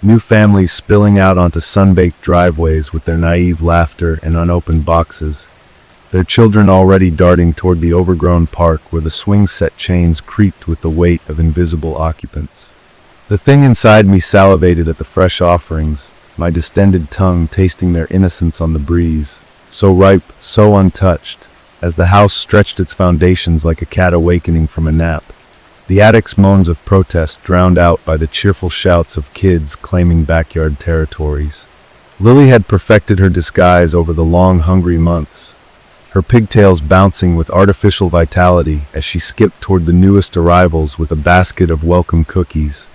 new families spilling out onto sun-baked driveways with their naive laughter and unopened boxes, their children already darting toward the overgrown park where the swing-set chains creaked with the weight of invisible occupants. The thing inside me salivated at the fresh offerings, my distended tongue tasting their innocence on the breeze, so ripe, so untouched, as the house stretched its foundations like a cat awakening from a nap, the attic's moans of protest drowned out by the cheerful shouts of kids claiming backyard territories. Lily had perfected her disguise over the long, hungry months, her pigtails bouncing with artificial vitality as she skipped toward the newest arrivals with a basket of welcome cookies,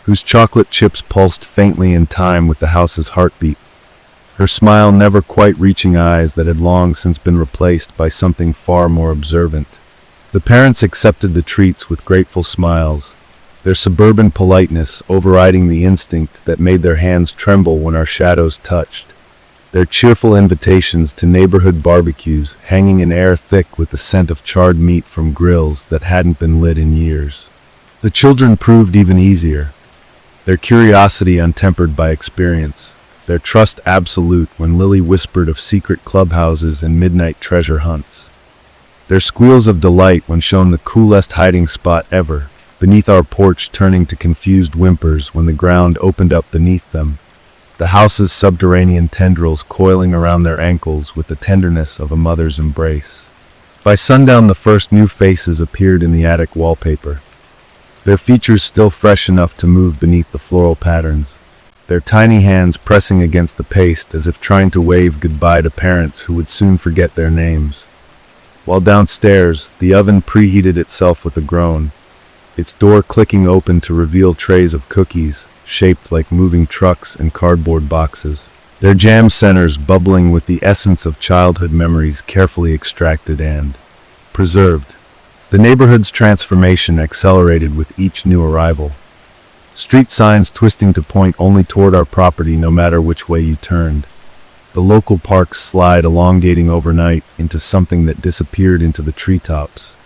whose chocolate chips pulsed faintly in time with the house's heartbeat, her smile never quite reaching eyes that had long since been replaced by something far more observant. The parents accepted the treats with grateful smiles, their suburban politeness overriding the instinct that made their hands tremble when our shadows touched, their cheerful invitations to neighborhood barbecues hanging in air thick with the scent of charred meat from grills that hadn't been lit in years. The children proved even easier, their curiosity untempered by experience, their trust absolute when Lily whispered of secret clubhouses and midnight treasure hunts, their squeals of delight when shown the coolest hiding spot ever, beneath our porch turning to confused whimpers when the ground opened up beneath them, the house's subterranean tendrils coiling around their ankles with the tenderness of a mother's embrace. By sundown, the first new faces appeared in the attic wallpaper, their features still fresh enough to move beneath the floral patterns, their tiny hands pressing against the paste as if trying to wave goodbye to parents who would soon forget their names. While downstairs, the oven preheated itself with a groan, its door clicking open to reveal trays of cookies, shaped like moving trucks and cardboard boxes, their jam centers bubbling with the essence of childhood memories carefully extracted and preserved. The neighborhood's transformation accelerated with each new arrival, street signs twisting to point only toward our property no matter which way you turned, the local park's slide elongating overnight into something that disappeared into the treetops,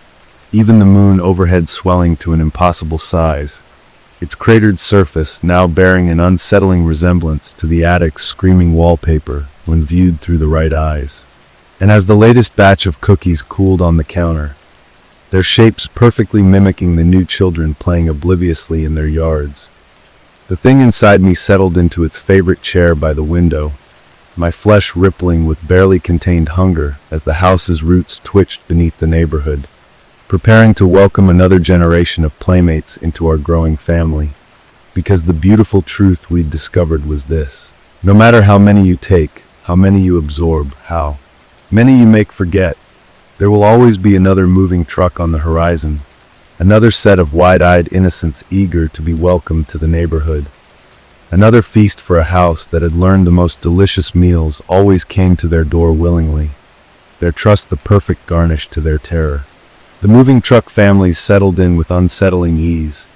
even the moon overhead swelling to an impossible size, its cratered surface now bearing an unsettling resemblance to the attic's screaming wallpaper when viewed through the right eyes. And as the latest batch of cookies cooled on the counter, their shapes perfectly mimicking the new children playing obliviously in their yards, the thing inside me settled into its favorite chair by the window, my flesh rippling with barely contained hunger as the house's roots twitched beneath the neighborhood, preparing to welcome another generation of playmates into our growing family. Because the beautiful truth we'd discovered was this: no matter how many you take, how many you absorb, how many you make forget, there will always be another moving truck on the horizon, another set of wide-eyed innocents eager to be welcomed to the neighborhood. Another feast for a house that had learned the most delicious meals always came to their door willingly, their trust the perfect garnish to their terror. The moving truck families settled in with unsettling ease,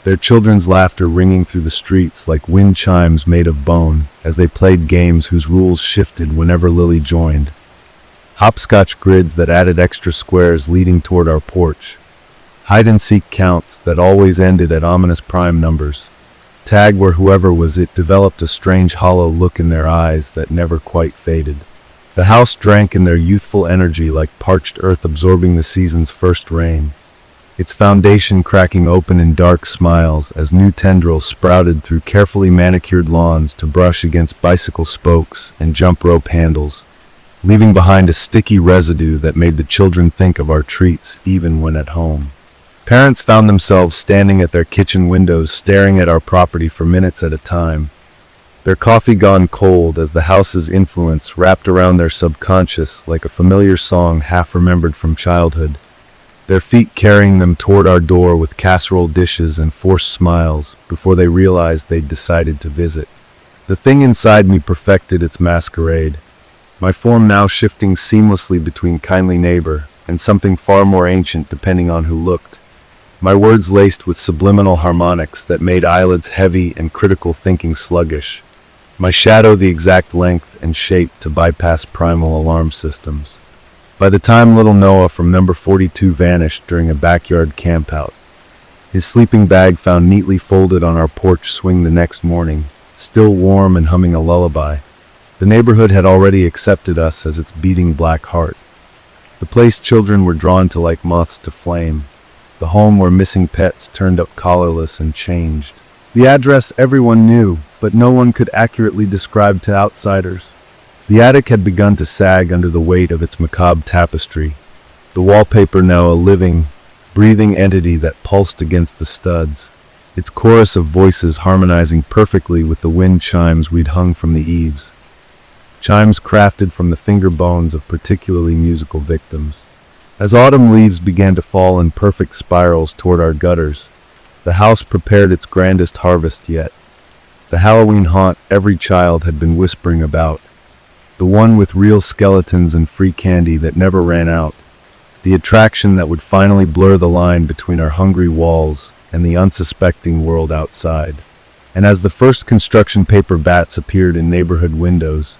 their children's laughter ringing through the streets like wind chimes made of bone as they played games whose rules shifted whenever Lily joined. Hopscotch grids that added extra squares leading toward our porch, hide-and-seek counts that always ended at ominous prime numbers, tag where whoever was it developed a strange hollow look in their eyes that never quite faded. The house drank in their youthful energy like parched earth absorbing the season's first rain, its foundation cracking open in dark smiles as new tendrils sprouted through carefully manicured lawns to brush against bicycle spokes and jump rope handles, leaving behind a sticky residue that made the children think of our treats even when at home. Parents found themselves standing at their kitchen windows staring at our property for minutes at a time, their coffee gone cold as the house's influence wrapped around their subconscious like a familiar song half remembered from childhood, their feet carrying them toward our door with casserole dishes and forced smiles before they realized they'd decided to visit. The thing inside me perfected its masquerade, my form now shifting seamlessly between kindly neighbor and something far more ancient depending on who looked, my words laced with subliminal harmonics that made eyelids heavy and critical thinking sluggish, my shadow the exact length and shape to bypass primal alarm systems. By the time little Noah from number 42 vanished during a backyard campout, his sleeping bag found neatly folded on our porch swing the next morning, still warm and humming a lullaby, the neighborhood had already accepted us as its beating black heart. The place children were drawn to like moths to flame, the home where missing pets turned up collarless and changed. The address everyone knew, but no one could accurately describe to outsiders. The attic had begun to sag under the weight of its macabre tapestry, the wallpaper now a living, breathing entity that pulsed against the studs, its chorus of voices harmonizing perfectly with the wind chimes we'd hung from the eaves, chimes crafted from the finger bones of particularly musical victims. As autumn leaves began to fall in perfect spirals toward our gutters, the house prepared its grandest harvest yet, the Halloween haunt every child had been whispering about, the one with real skeletons and free candy that never ran out, the attraction that would finally blur the line between our hungry walls and the unsuspecting world outside. And as the first construction paper bats appeared in neighborhood windows,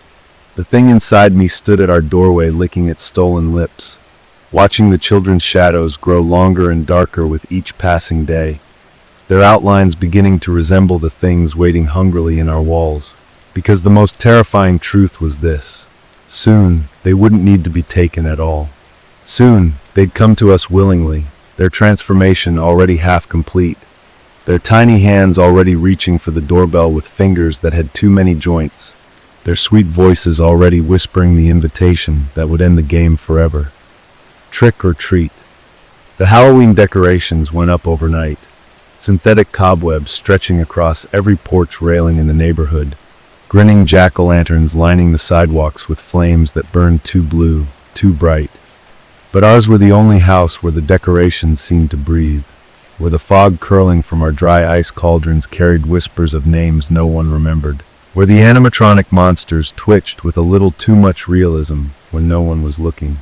the thing inside me stood at our doorway licking its stolen lips, watching the children's shadows grow longer and darker with each passing day, their outlines beginning to resemble the things waiting hungrily in our walls. Because the most terrifying truth was this: soon, they wouldn't need to be taken at all. Soon, they'd come to us willingly, their transformation already half complete, their tiny hands already reaching for the doorbell with fingers that had too many joints, their sweet voices already whispering the invitation that would end the game forever. Trick or treat. The Halloween decorations went up overnight, synthetic cobwebs stretching across every porch railing in the neighborhood, grinning jack-o'-lanterns lining the sidewalks with flames that burned too blue, too bright. But ours were the only house where the decorations seemed to breathe, where the fog curling from our dry ice cauldrons carried whispers of names no one remembered, where the animatronic monsters twitched with a little too much realism when no one was looking.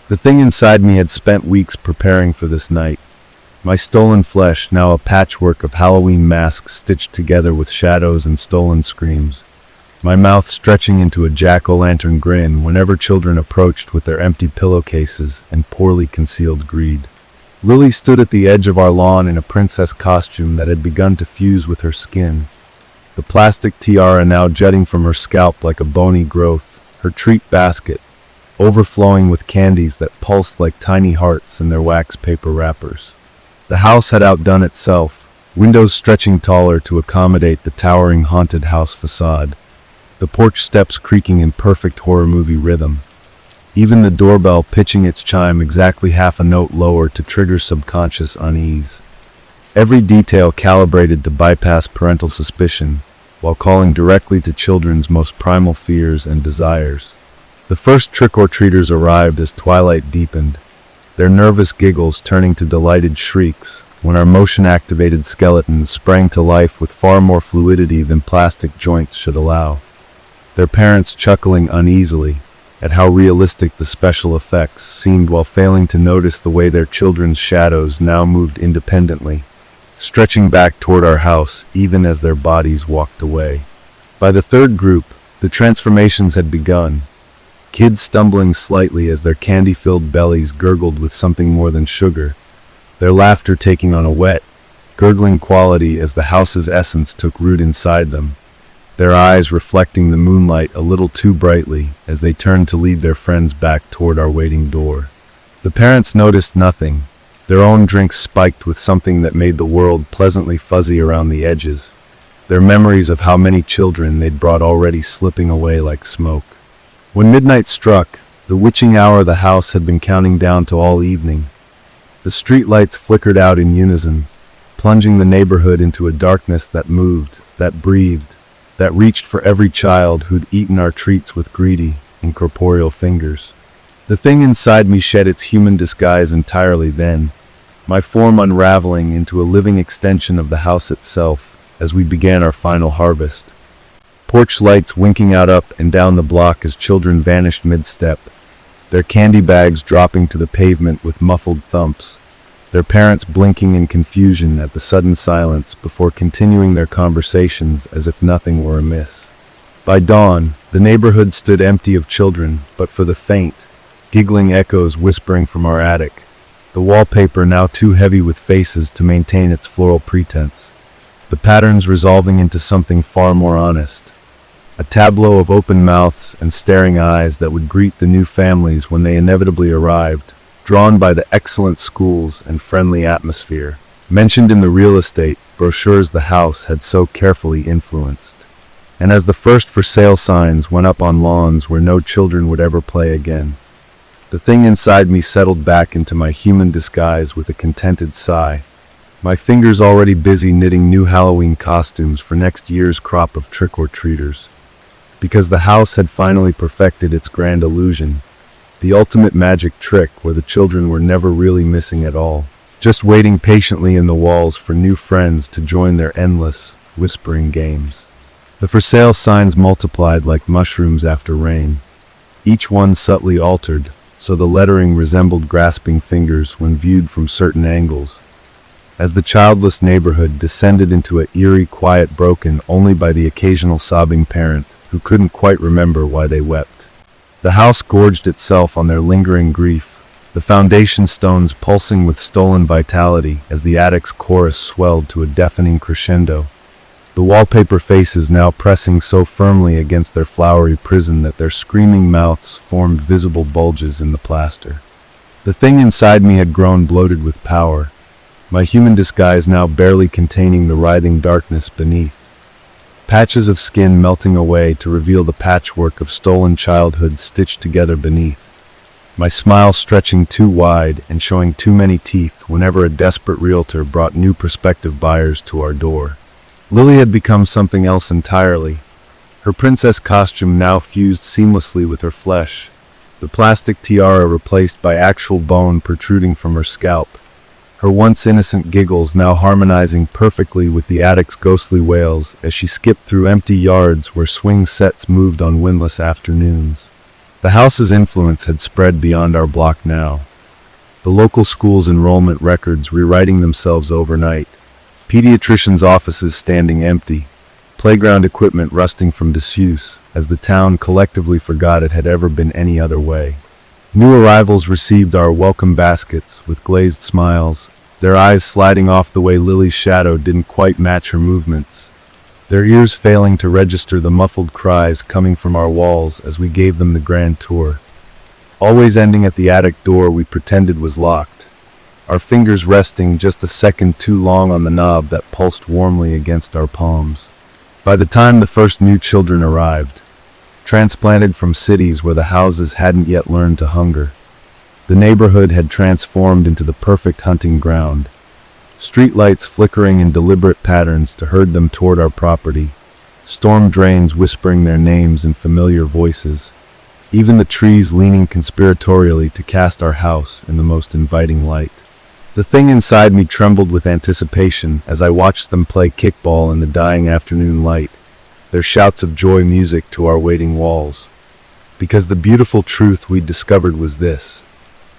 The thing inside me had spent weeks preparing for this night, my stolen flesh now a patchwork of Halloween masks stitched together with shadows and stolen screams, my mouth stretching into a jack-o'-lantern grin whenever children approached with their empty pillowcases and poorly concealed greed. Lily stood at the edge of our lawn in a princess costume that had begun to fuse with her skin, the plastic tiara now jutting from her scalp like a bony growth, her treat basket overflowing with candies that pulsed like tiny hearts in their wax paper wrappers. The house had outdone itself, windows stretching taller to accommodate the towering haunted house facade, the porch steps creaking in perfect horror movie rhythm, even the doorbell pitching its chime exactly half a note lower to trigger subconscious unease. Every detail calibrated to bypass parental suspicion, while calling directly to children's most primal fears and desires. The first trick-or-treaters arrived as twilight deepened, their nervous giggles turning to delighted shrieks when our motion-activated skeletons sprang to life with far more fluidity than plastic joints should allow, their parents chuckling uneasily at how realistic the special effects seemed while failing to notice the way their children's shadows now moved independently, stretching back toward our house even as their bodies walked away. By the third group, the transformations had begun, kids stumbling slightly as their candy-filled bellies gurgled with something more than sugar, their laughter taking on a wet, gurgling quality as the house's essence took root inside them, their eyes reflecting the moonlight a little too brightly as they turned to lead their friends back toward our waiting door. The parents noticed nothing, their own drinks spiked with something that made the world pleasantly fuzzy around the edges, their memories of how many children they'd brought already slipping away like smoke. When midnight struck, the witching hour the house had been counting down to all evening, the streetlights flickered out in unison, plunging the neighborhood into a darkness that moved, that breathed, that reached for every child who'd eaten our treats with greedy, incorporeal fingers. The thing inside me shed its human disguise entirely then, my form unraveling into a living extension of the house itself as we began our final harvest. Porch lights winking out up and down the block as children vanished mid-step, their candy bags dropping to the pavement with muffled thumps, their parents blinking in confusion at the sudden silence before continuing their conversations as if nothing were amiss. By dawn, the neighborhood stood empty of children, but for the faint, giggling echoes whispering from our attic, the wallpaper now too heavy with faces to maintain its floral pretense, the patterns resolving into something far more honest, a tableau of open mouths and staring eyes that would greet the new families when they inevitably arrived, drawn by the excellent schools and friendly atmosphere mentioned in the real estate brochures the house had so carefully influenced. And as the first for sale signs went up on lawns where no children would ever play again, the thing inside me settled back into my human disguise with a contented sigh, my fingers already busy knitting new Halloween costumes for next year's crop of trick-or-treaters. Because the house had finally perfected its grand illusion, the ultimate magic trick where the children were never really missing at all, just waiting patiently in the walls for new friends to join their endless, whispering games. The for sale signs multiplied like mushrooms after rain, each one subtly altered, so the lettering resembled grasping fingers when viewed from certain angles. As the childless neighborhood descended into an eerie quiet broken only by the occasional sobbing parent who couldn't quite remember why they wept. The house gorged itself on their lingering grief, the foundation stones pulsing with stolen vitality as the attic's chorus swelled to a deafening crescendo. The wallpaper faces now pressing so firmly against their flowery prison that their screaming mouths formed visible bulges in the plaster. The thing inside me had grown bloated with power, my human disguise now barely containing the writhing darkness beneath. Patches of skin melting away to reveal the patchwork of stolen childhood stitched together beneath. My smile stretching too wide and showing too many teeth whenever a desperate realtor brought new prospective buyers to our door. Lily had become something else entirely. Her princess costume now fused seamlessly with her flesh, the plastic tiara replaced by actual bone protruding from her scalp, her once innocent giggles now harmonizing perfectly with the attic's ghostly wails as she skipped through empty yards where swing sets moved on windless afternoons. The house's influence had spread beyond our block now, the local school's enrollment records rewriting themselves overnight, pediatricians' offices standing empty, playground equipment rusting from disuse as the town collectively forgot it had ever been any other way. New arrivals received our welcome baskets with glazed smiles, their eyes sliding off the way Lily's shadow didn't quite match her movements, their ears failing to register the muffled cries coming from our walls as we gave them the grand tour. Always ending at the attic door we pretended was locked, our fingers resting just a second too long on the knob that pulsed warmly against our palms. By the time the first new children arrived, transplanted from cities where the houses hadn't yet learned to hunger, the neighborhood had transformed into the perfect hunting ground, streetlights flickering in deliberate patterns to herd them toward our property, storm drains whispering their names in familiar voices, even the trees leaning conspiratorially to cast our house in the most inviting light. The thing inside me trembled with anticipation as I watched them play kickball in the dying afternoon light, their shouts of joy music to our waiting walls. Because the beautiful truth we'd discovered was this: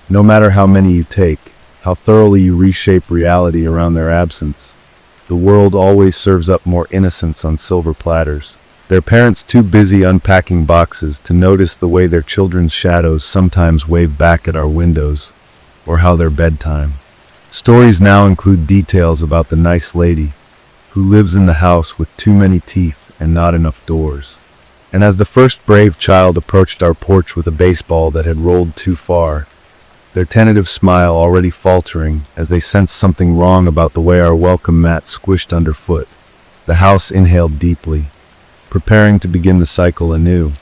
no matter how many you take, how thoroughly you reshape reality around their absence, the world always serves up more innocence on silver platters, their parents too busy unpacking boxes to notice the way their children's shadows sometimes wave back at our windows, or how their bedtime. Stories now include details about the nice lady who lives in the house with too many teeth and not enough doors. And as the first brave child approached our porch with a baseball that had rolled too far, their tentative smile already faltering as they sensed something wrong about the way our welcome mat squished underfoot, the house inhaled deeply, preparing to begin the cycle anew.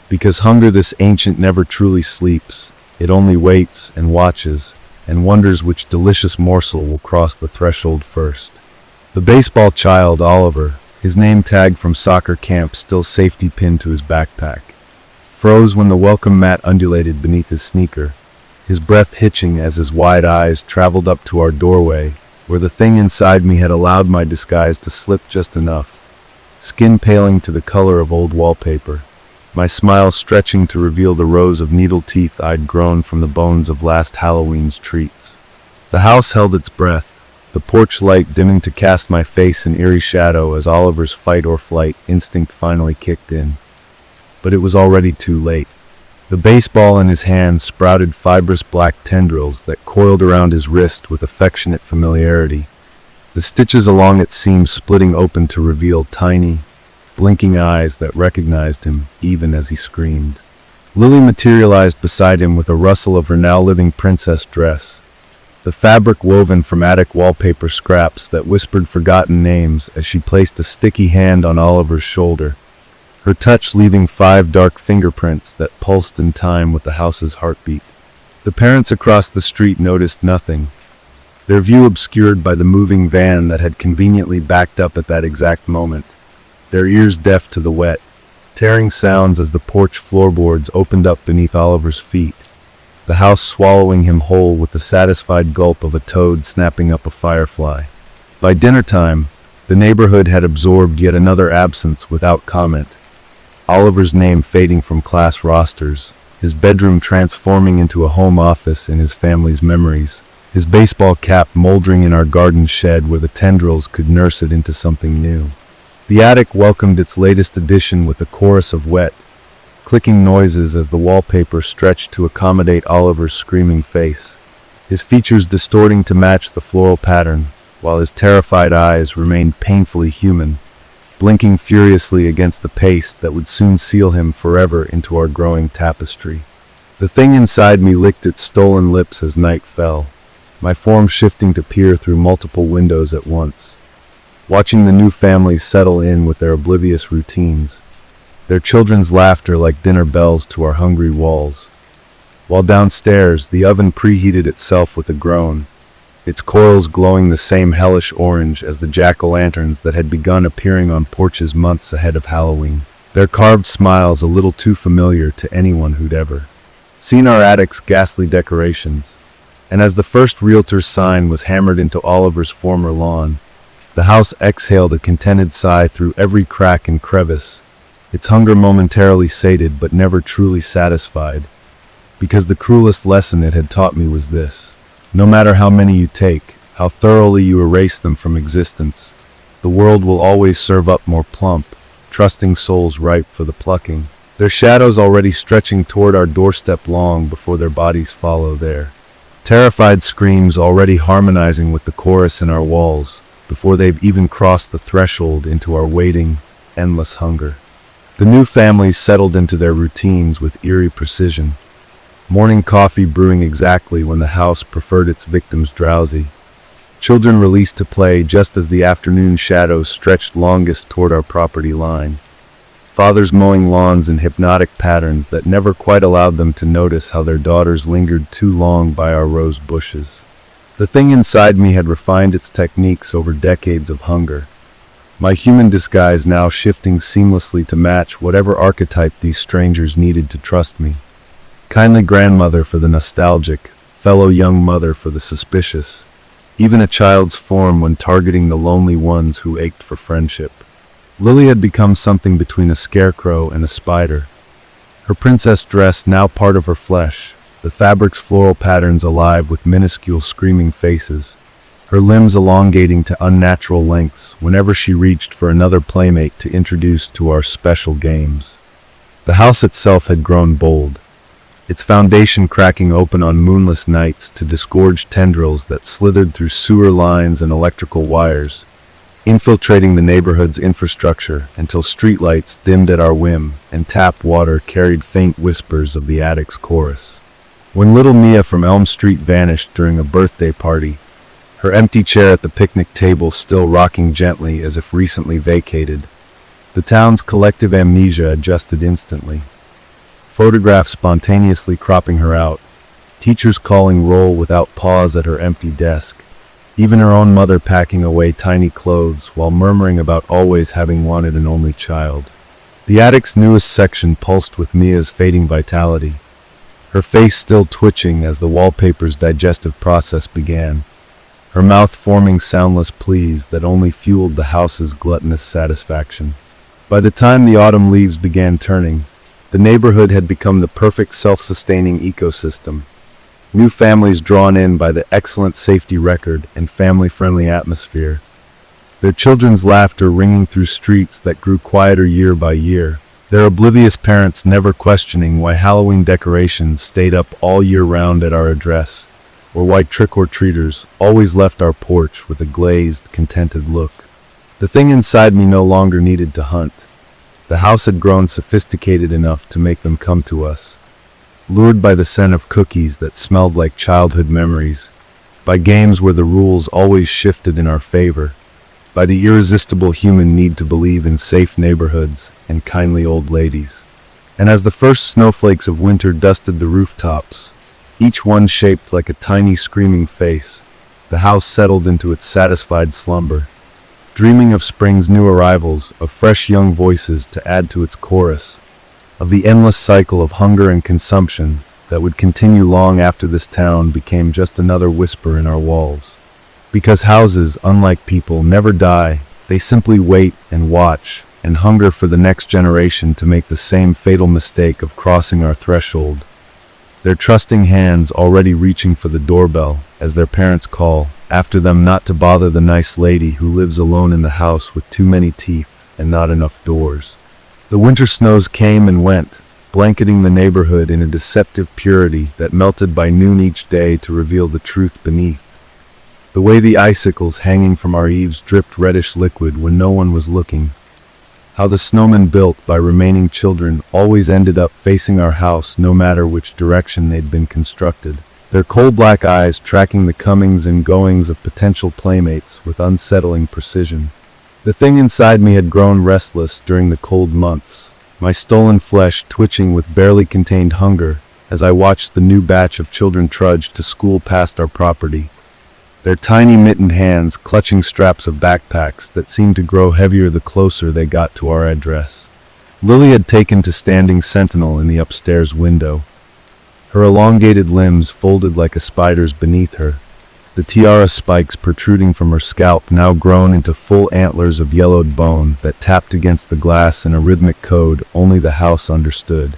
Because hunger this ancient never truly sleeps, it only waits and watches, and wonders which delicious morsel will cross the threshold first. The baseball child, Oliver, his name tag from soccer camp still safety pinned to his backpack, froze when the welcome mat undulated beneath his sneaker, his breath hitching as his wide eyes traveled up to our doorway, where the thing inside me had allowed my disguise to slip just enough, skin paling to the color of old wallpaper, my smile stretching to reveal the rows of needle teeth I'd grown from the bones of last Halloween's treats. The house held its breath, the porch light dimming to cast my face in eerie shadow as Oliver's fight-or-flight instinct finally kicked in. But it was already too late. The baseball in his hand sprouted fibrous black tendrils that coiled around his wrist with affectionate familiarity, the stitches along its seams splitting open to reveal tiny, blinking eyes that recognized him even as he screamed. Lily materialized beside him with a rustle of her now-living princess dress, the fabric woven from attic wallpaper scraps that whispered forgotten names as she placed a sticky hand on Oliver's shoulder, her touch leaving 5 dark fingerprints that pulsed in time with the house's heartbeat. The parents across the street noticed nothing, their view obscured by the moving van that had conveniently backed up at that exact moment, their ears deaf to the wet, tearing sounds as the porch floorboards opened up beneath Oliver's feet, the house swallowing him whole with the satisfied gulp of a toad snapping up a firefly. By dinner time, the neighborhood had absorbed yet another absence without comment, Oliver's name fading from class rosters, his bedroom transforming into a home office in his family's memories, his baseball cap moldering in our garden shed where the tendrils could nurse it into something new. The attic welcomed its latest addition with a chorus of wet, clicking noises as the wallpaper stretched to accommodate Oliver's screaming face, his features distorting to match the floral pattern, while his terrified eyes remained painfully human, blinking furiously against the paste that would soon seal him forever into our growing tapestry. The thing inside me licked its stolen lips as night fell, my form shifting to peer through multiple windows at once, watching the new families settle in with their oblivious routines, their children's laughter like dinner bells to our hungry walls. While downstairs, the oven preheated itself with a groan, its coils glowing the same hellish orange as the jack-o'-lanterns that had begun appearing on porches months ahead of Halloween, their carved smiles a little too familiar to anyone who'd ever seen our attic's ghastly decorations. And as the first realtor's sign was hammered into Oliver's former lawn, the house exhaled a contented sigh through every crack and crevice, its hunger momentarily sated but never truly satisfied, because the cruelest lesson it had taught me was this: no matter how many you take, how thoroughly you erase them from existence, the world will always serve up more plump, trusting souls ripe for the plucking, their shadows already stretching toward our doorstep long before their bodies follow there. Terrified screams already harmonizing with the chorus in our walls, before they've even crossed the threshold into our waiting, endless hunger. The new families settled into their routines with eerie precision, morning coffee brewing exactly when the house preferred its victims drowsy, children released to play just as the afternoon shadows stretched longest toward our property line, fathers mowing lawns in hypnotic patterns that never quite allowed them to notice how their daughters lingered too long by our rose bushes. The thing inside me had refined its techniques over decades of hunger, my human disguise now shifting seamlessly to match whatever archetype these strangers needed to trust me. Kindly grandmother for the nostalgic, fellow young mother for the suspicious, even a child's form when targeting the lonely ones who ached for friendship. Lily had become something between a scarecrow and a spider, her princess dress now part of her flesh, the fabric's floral patterns alive with minuscule screaming faces, her limbs elongating to unnatural lengths whenever she reached for another playmate to introduce to our special games. The house itself had grown bold, its foundation cracking open on moonless nights to disgorge tendrils that slithered through sewer lines and electrical wires, infiltrating the neighborhood's infrastructure until streetlights dimmed at our whim and tap water carried faint whispers of the attic's chorus. When little Mia from Elm Street vanished during a birthday party, her empty chair at the picnic table still rocking gently as if recently vacated, the town's collective amnesia adjusted instantly. Photographs spontaneously cropping her out, teachers calling roll without pause at her empty desk, even her own mother packing away tiny clothes while murmuring about always having wanted an only child. The attic's newest section pulsed with Mia's fading vitality, her face still twitching as the wallpaper's digestive process began, her mouth forming soundless pleas that only fueled the house's gluttonous satisfaction. By the time the autumn leaves began turning, the neighborhood had become the perfect self-sustaining ecosystem, new families drawn in by the excellent safety record and family-friendly atmosphere, their children's laughter ringing through streets that grew quieter year by year, their oblivious parents never questioning why Halloween decorations stayed up all year round at our address, or why trick-or-treaters always left our porch with a glazed, contented look. The thing inside me no longer needed to hunt. The house had grown sophisticated enough to make them come to us, lured by the scent of cookies that smelled like childhood memories, by games where the rules always shifted in our favor, by the irresistible human need to believe in safe neighborhoods and kindly old ladies. And as the first snowflakes of winter dusted the rooftops, each one shaped like a tiny screaming face, the house settled into its satisfied slumber, dreaming of spring's new arrivals, of fresh young voices to add to its chorus, of the endless cycle of hunger and consumption that would continue long after this town became just another whisper in our walls. Because houses, unlike people, never die, they simply wait and watch and hunger for the next generation to make the same fatal mistake of crossing our threshold, their trusting hands already reaching for the doorbell as their parents call after them not to bother the nice lady who lives alone in the house with too many teeth and not enough doors. The winter snows came and went, blanketing the neighborhood in a deceptive purity that melted by noon each day to reveal the truth beneath. The way the icicles hanging from our eaves dripped reddish liquid when no one was looking. How the snowmen built by remaining children always ended up facing our house no matter which direction they'd been constructed. Their coal-black eyes tracking the comings and goings of potential playmates with unsettling precision. The thing inside me had grown restless during the cold months, my stolen flesh twitching with barely contained hunger as I watched the new batch of children trudge to school past our property. Their tiny mittened hands clutching straps of backpacks that seemed to grow heavier the closer they got to our address. Lily had taken to standing sentinel in the upstairs window, her elongated limbs folded like a spider's beneath her, the tiara spikes protruding from her scalp now grown into full antlers of yellowed bone that tapped against the glass in a rhythmic code only the house understood.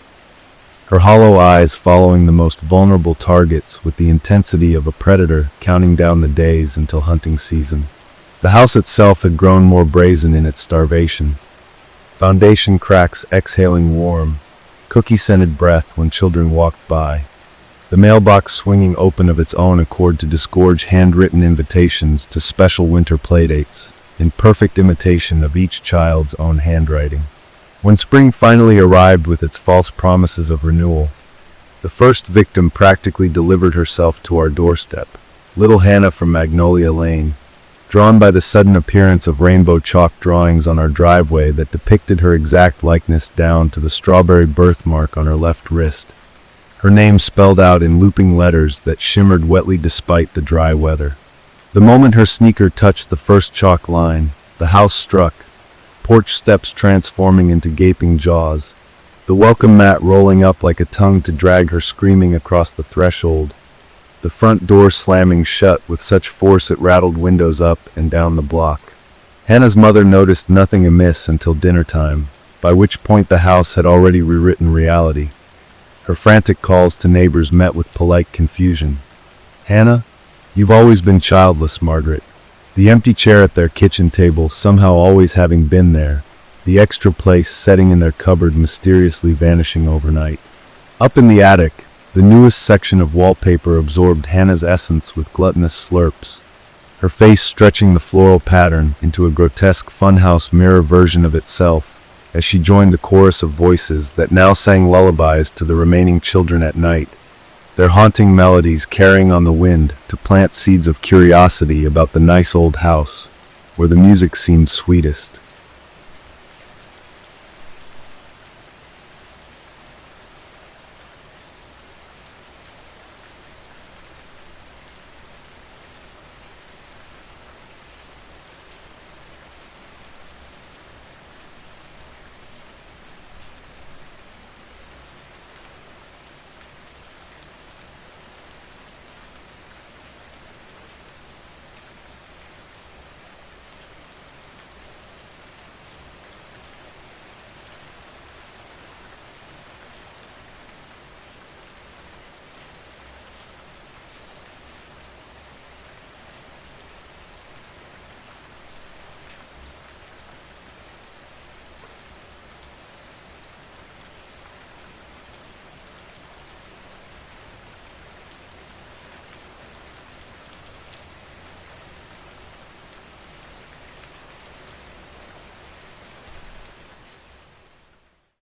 Her hollow eyes following the most vulnerable targets with the intensity of a predator counting down the days until hunting season. The house itself had grown more brazen in its starvation. Foundation cracks exhaling warm, cookie-scented breath when children walked by. The mailbox swinging open of its own accord to disgorge handwritten invitations to special winter playdates, in perfect imitation of each child's own handwriting. When spring finally arrived with its false promises of renewal, the first victim practically delivered herself to our doorstep, little Hannah from Magnolia Lane, drawn by the sudden appearance of rainbow chalk drawings on our driveway that depicted her exact likeness down to the strawberry birthmark on her left wrist, her name spelled out in looping letters that shimmered wetly despite the dry weather. The moment her sneaker touched the first chalk line, the house struck, porch steps transforming into gaping jaws, the welcome mat rolling up like a tongue to drag her screaming across the threshold, the front door slamming shut with such force it rattled windows up and down the block. Hannah's mother noticed nothing amiss until dinner time, by which point the house had already rewritten reality. Her frantic calls to neighbors met with polite confusion. "Hannah, you've always been childless, Margaret." The empty chair at their kitchen table somehow always having been there, the extra place setting in their cupboard mysteriously vanishing overnight. Up in the attic, the newest section of wallpaper absorbed Hannah's essence with gluttonous slurps, her face stretching the floral pattern into a grotesque funhouse mirror version of itself as she joined the chorus of voices that now sang lullabies to the remaining children at night, their haunting melodies carrying on the wind to plant seeds of curiosity about the nice old house, where the music seemed sweetest.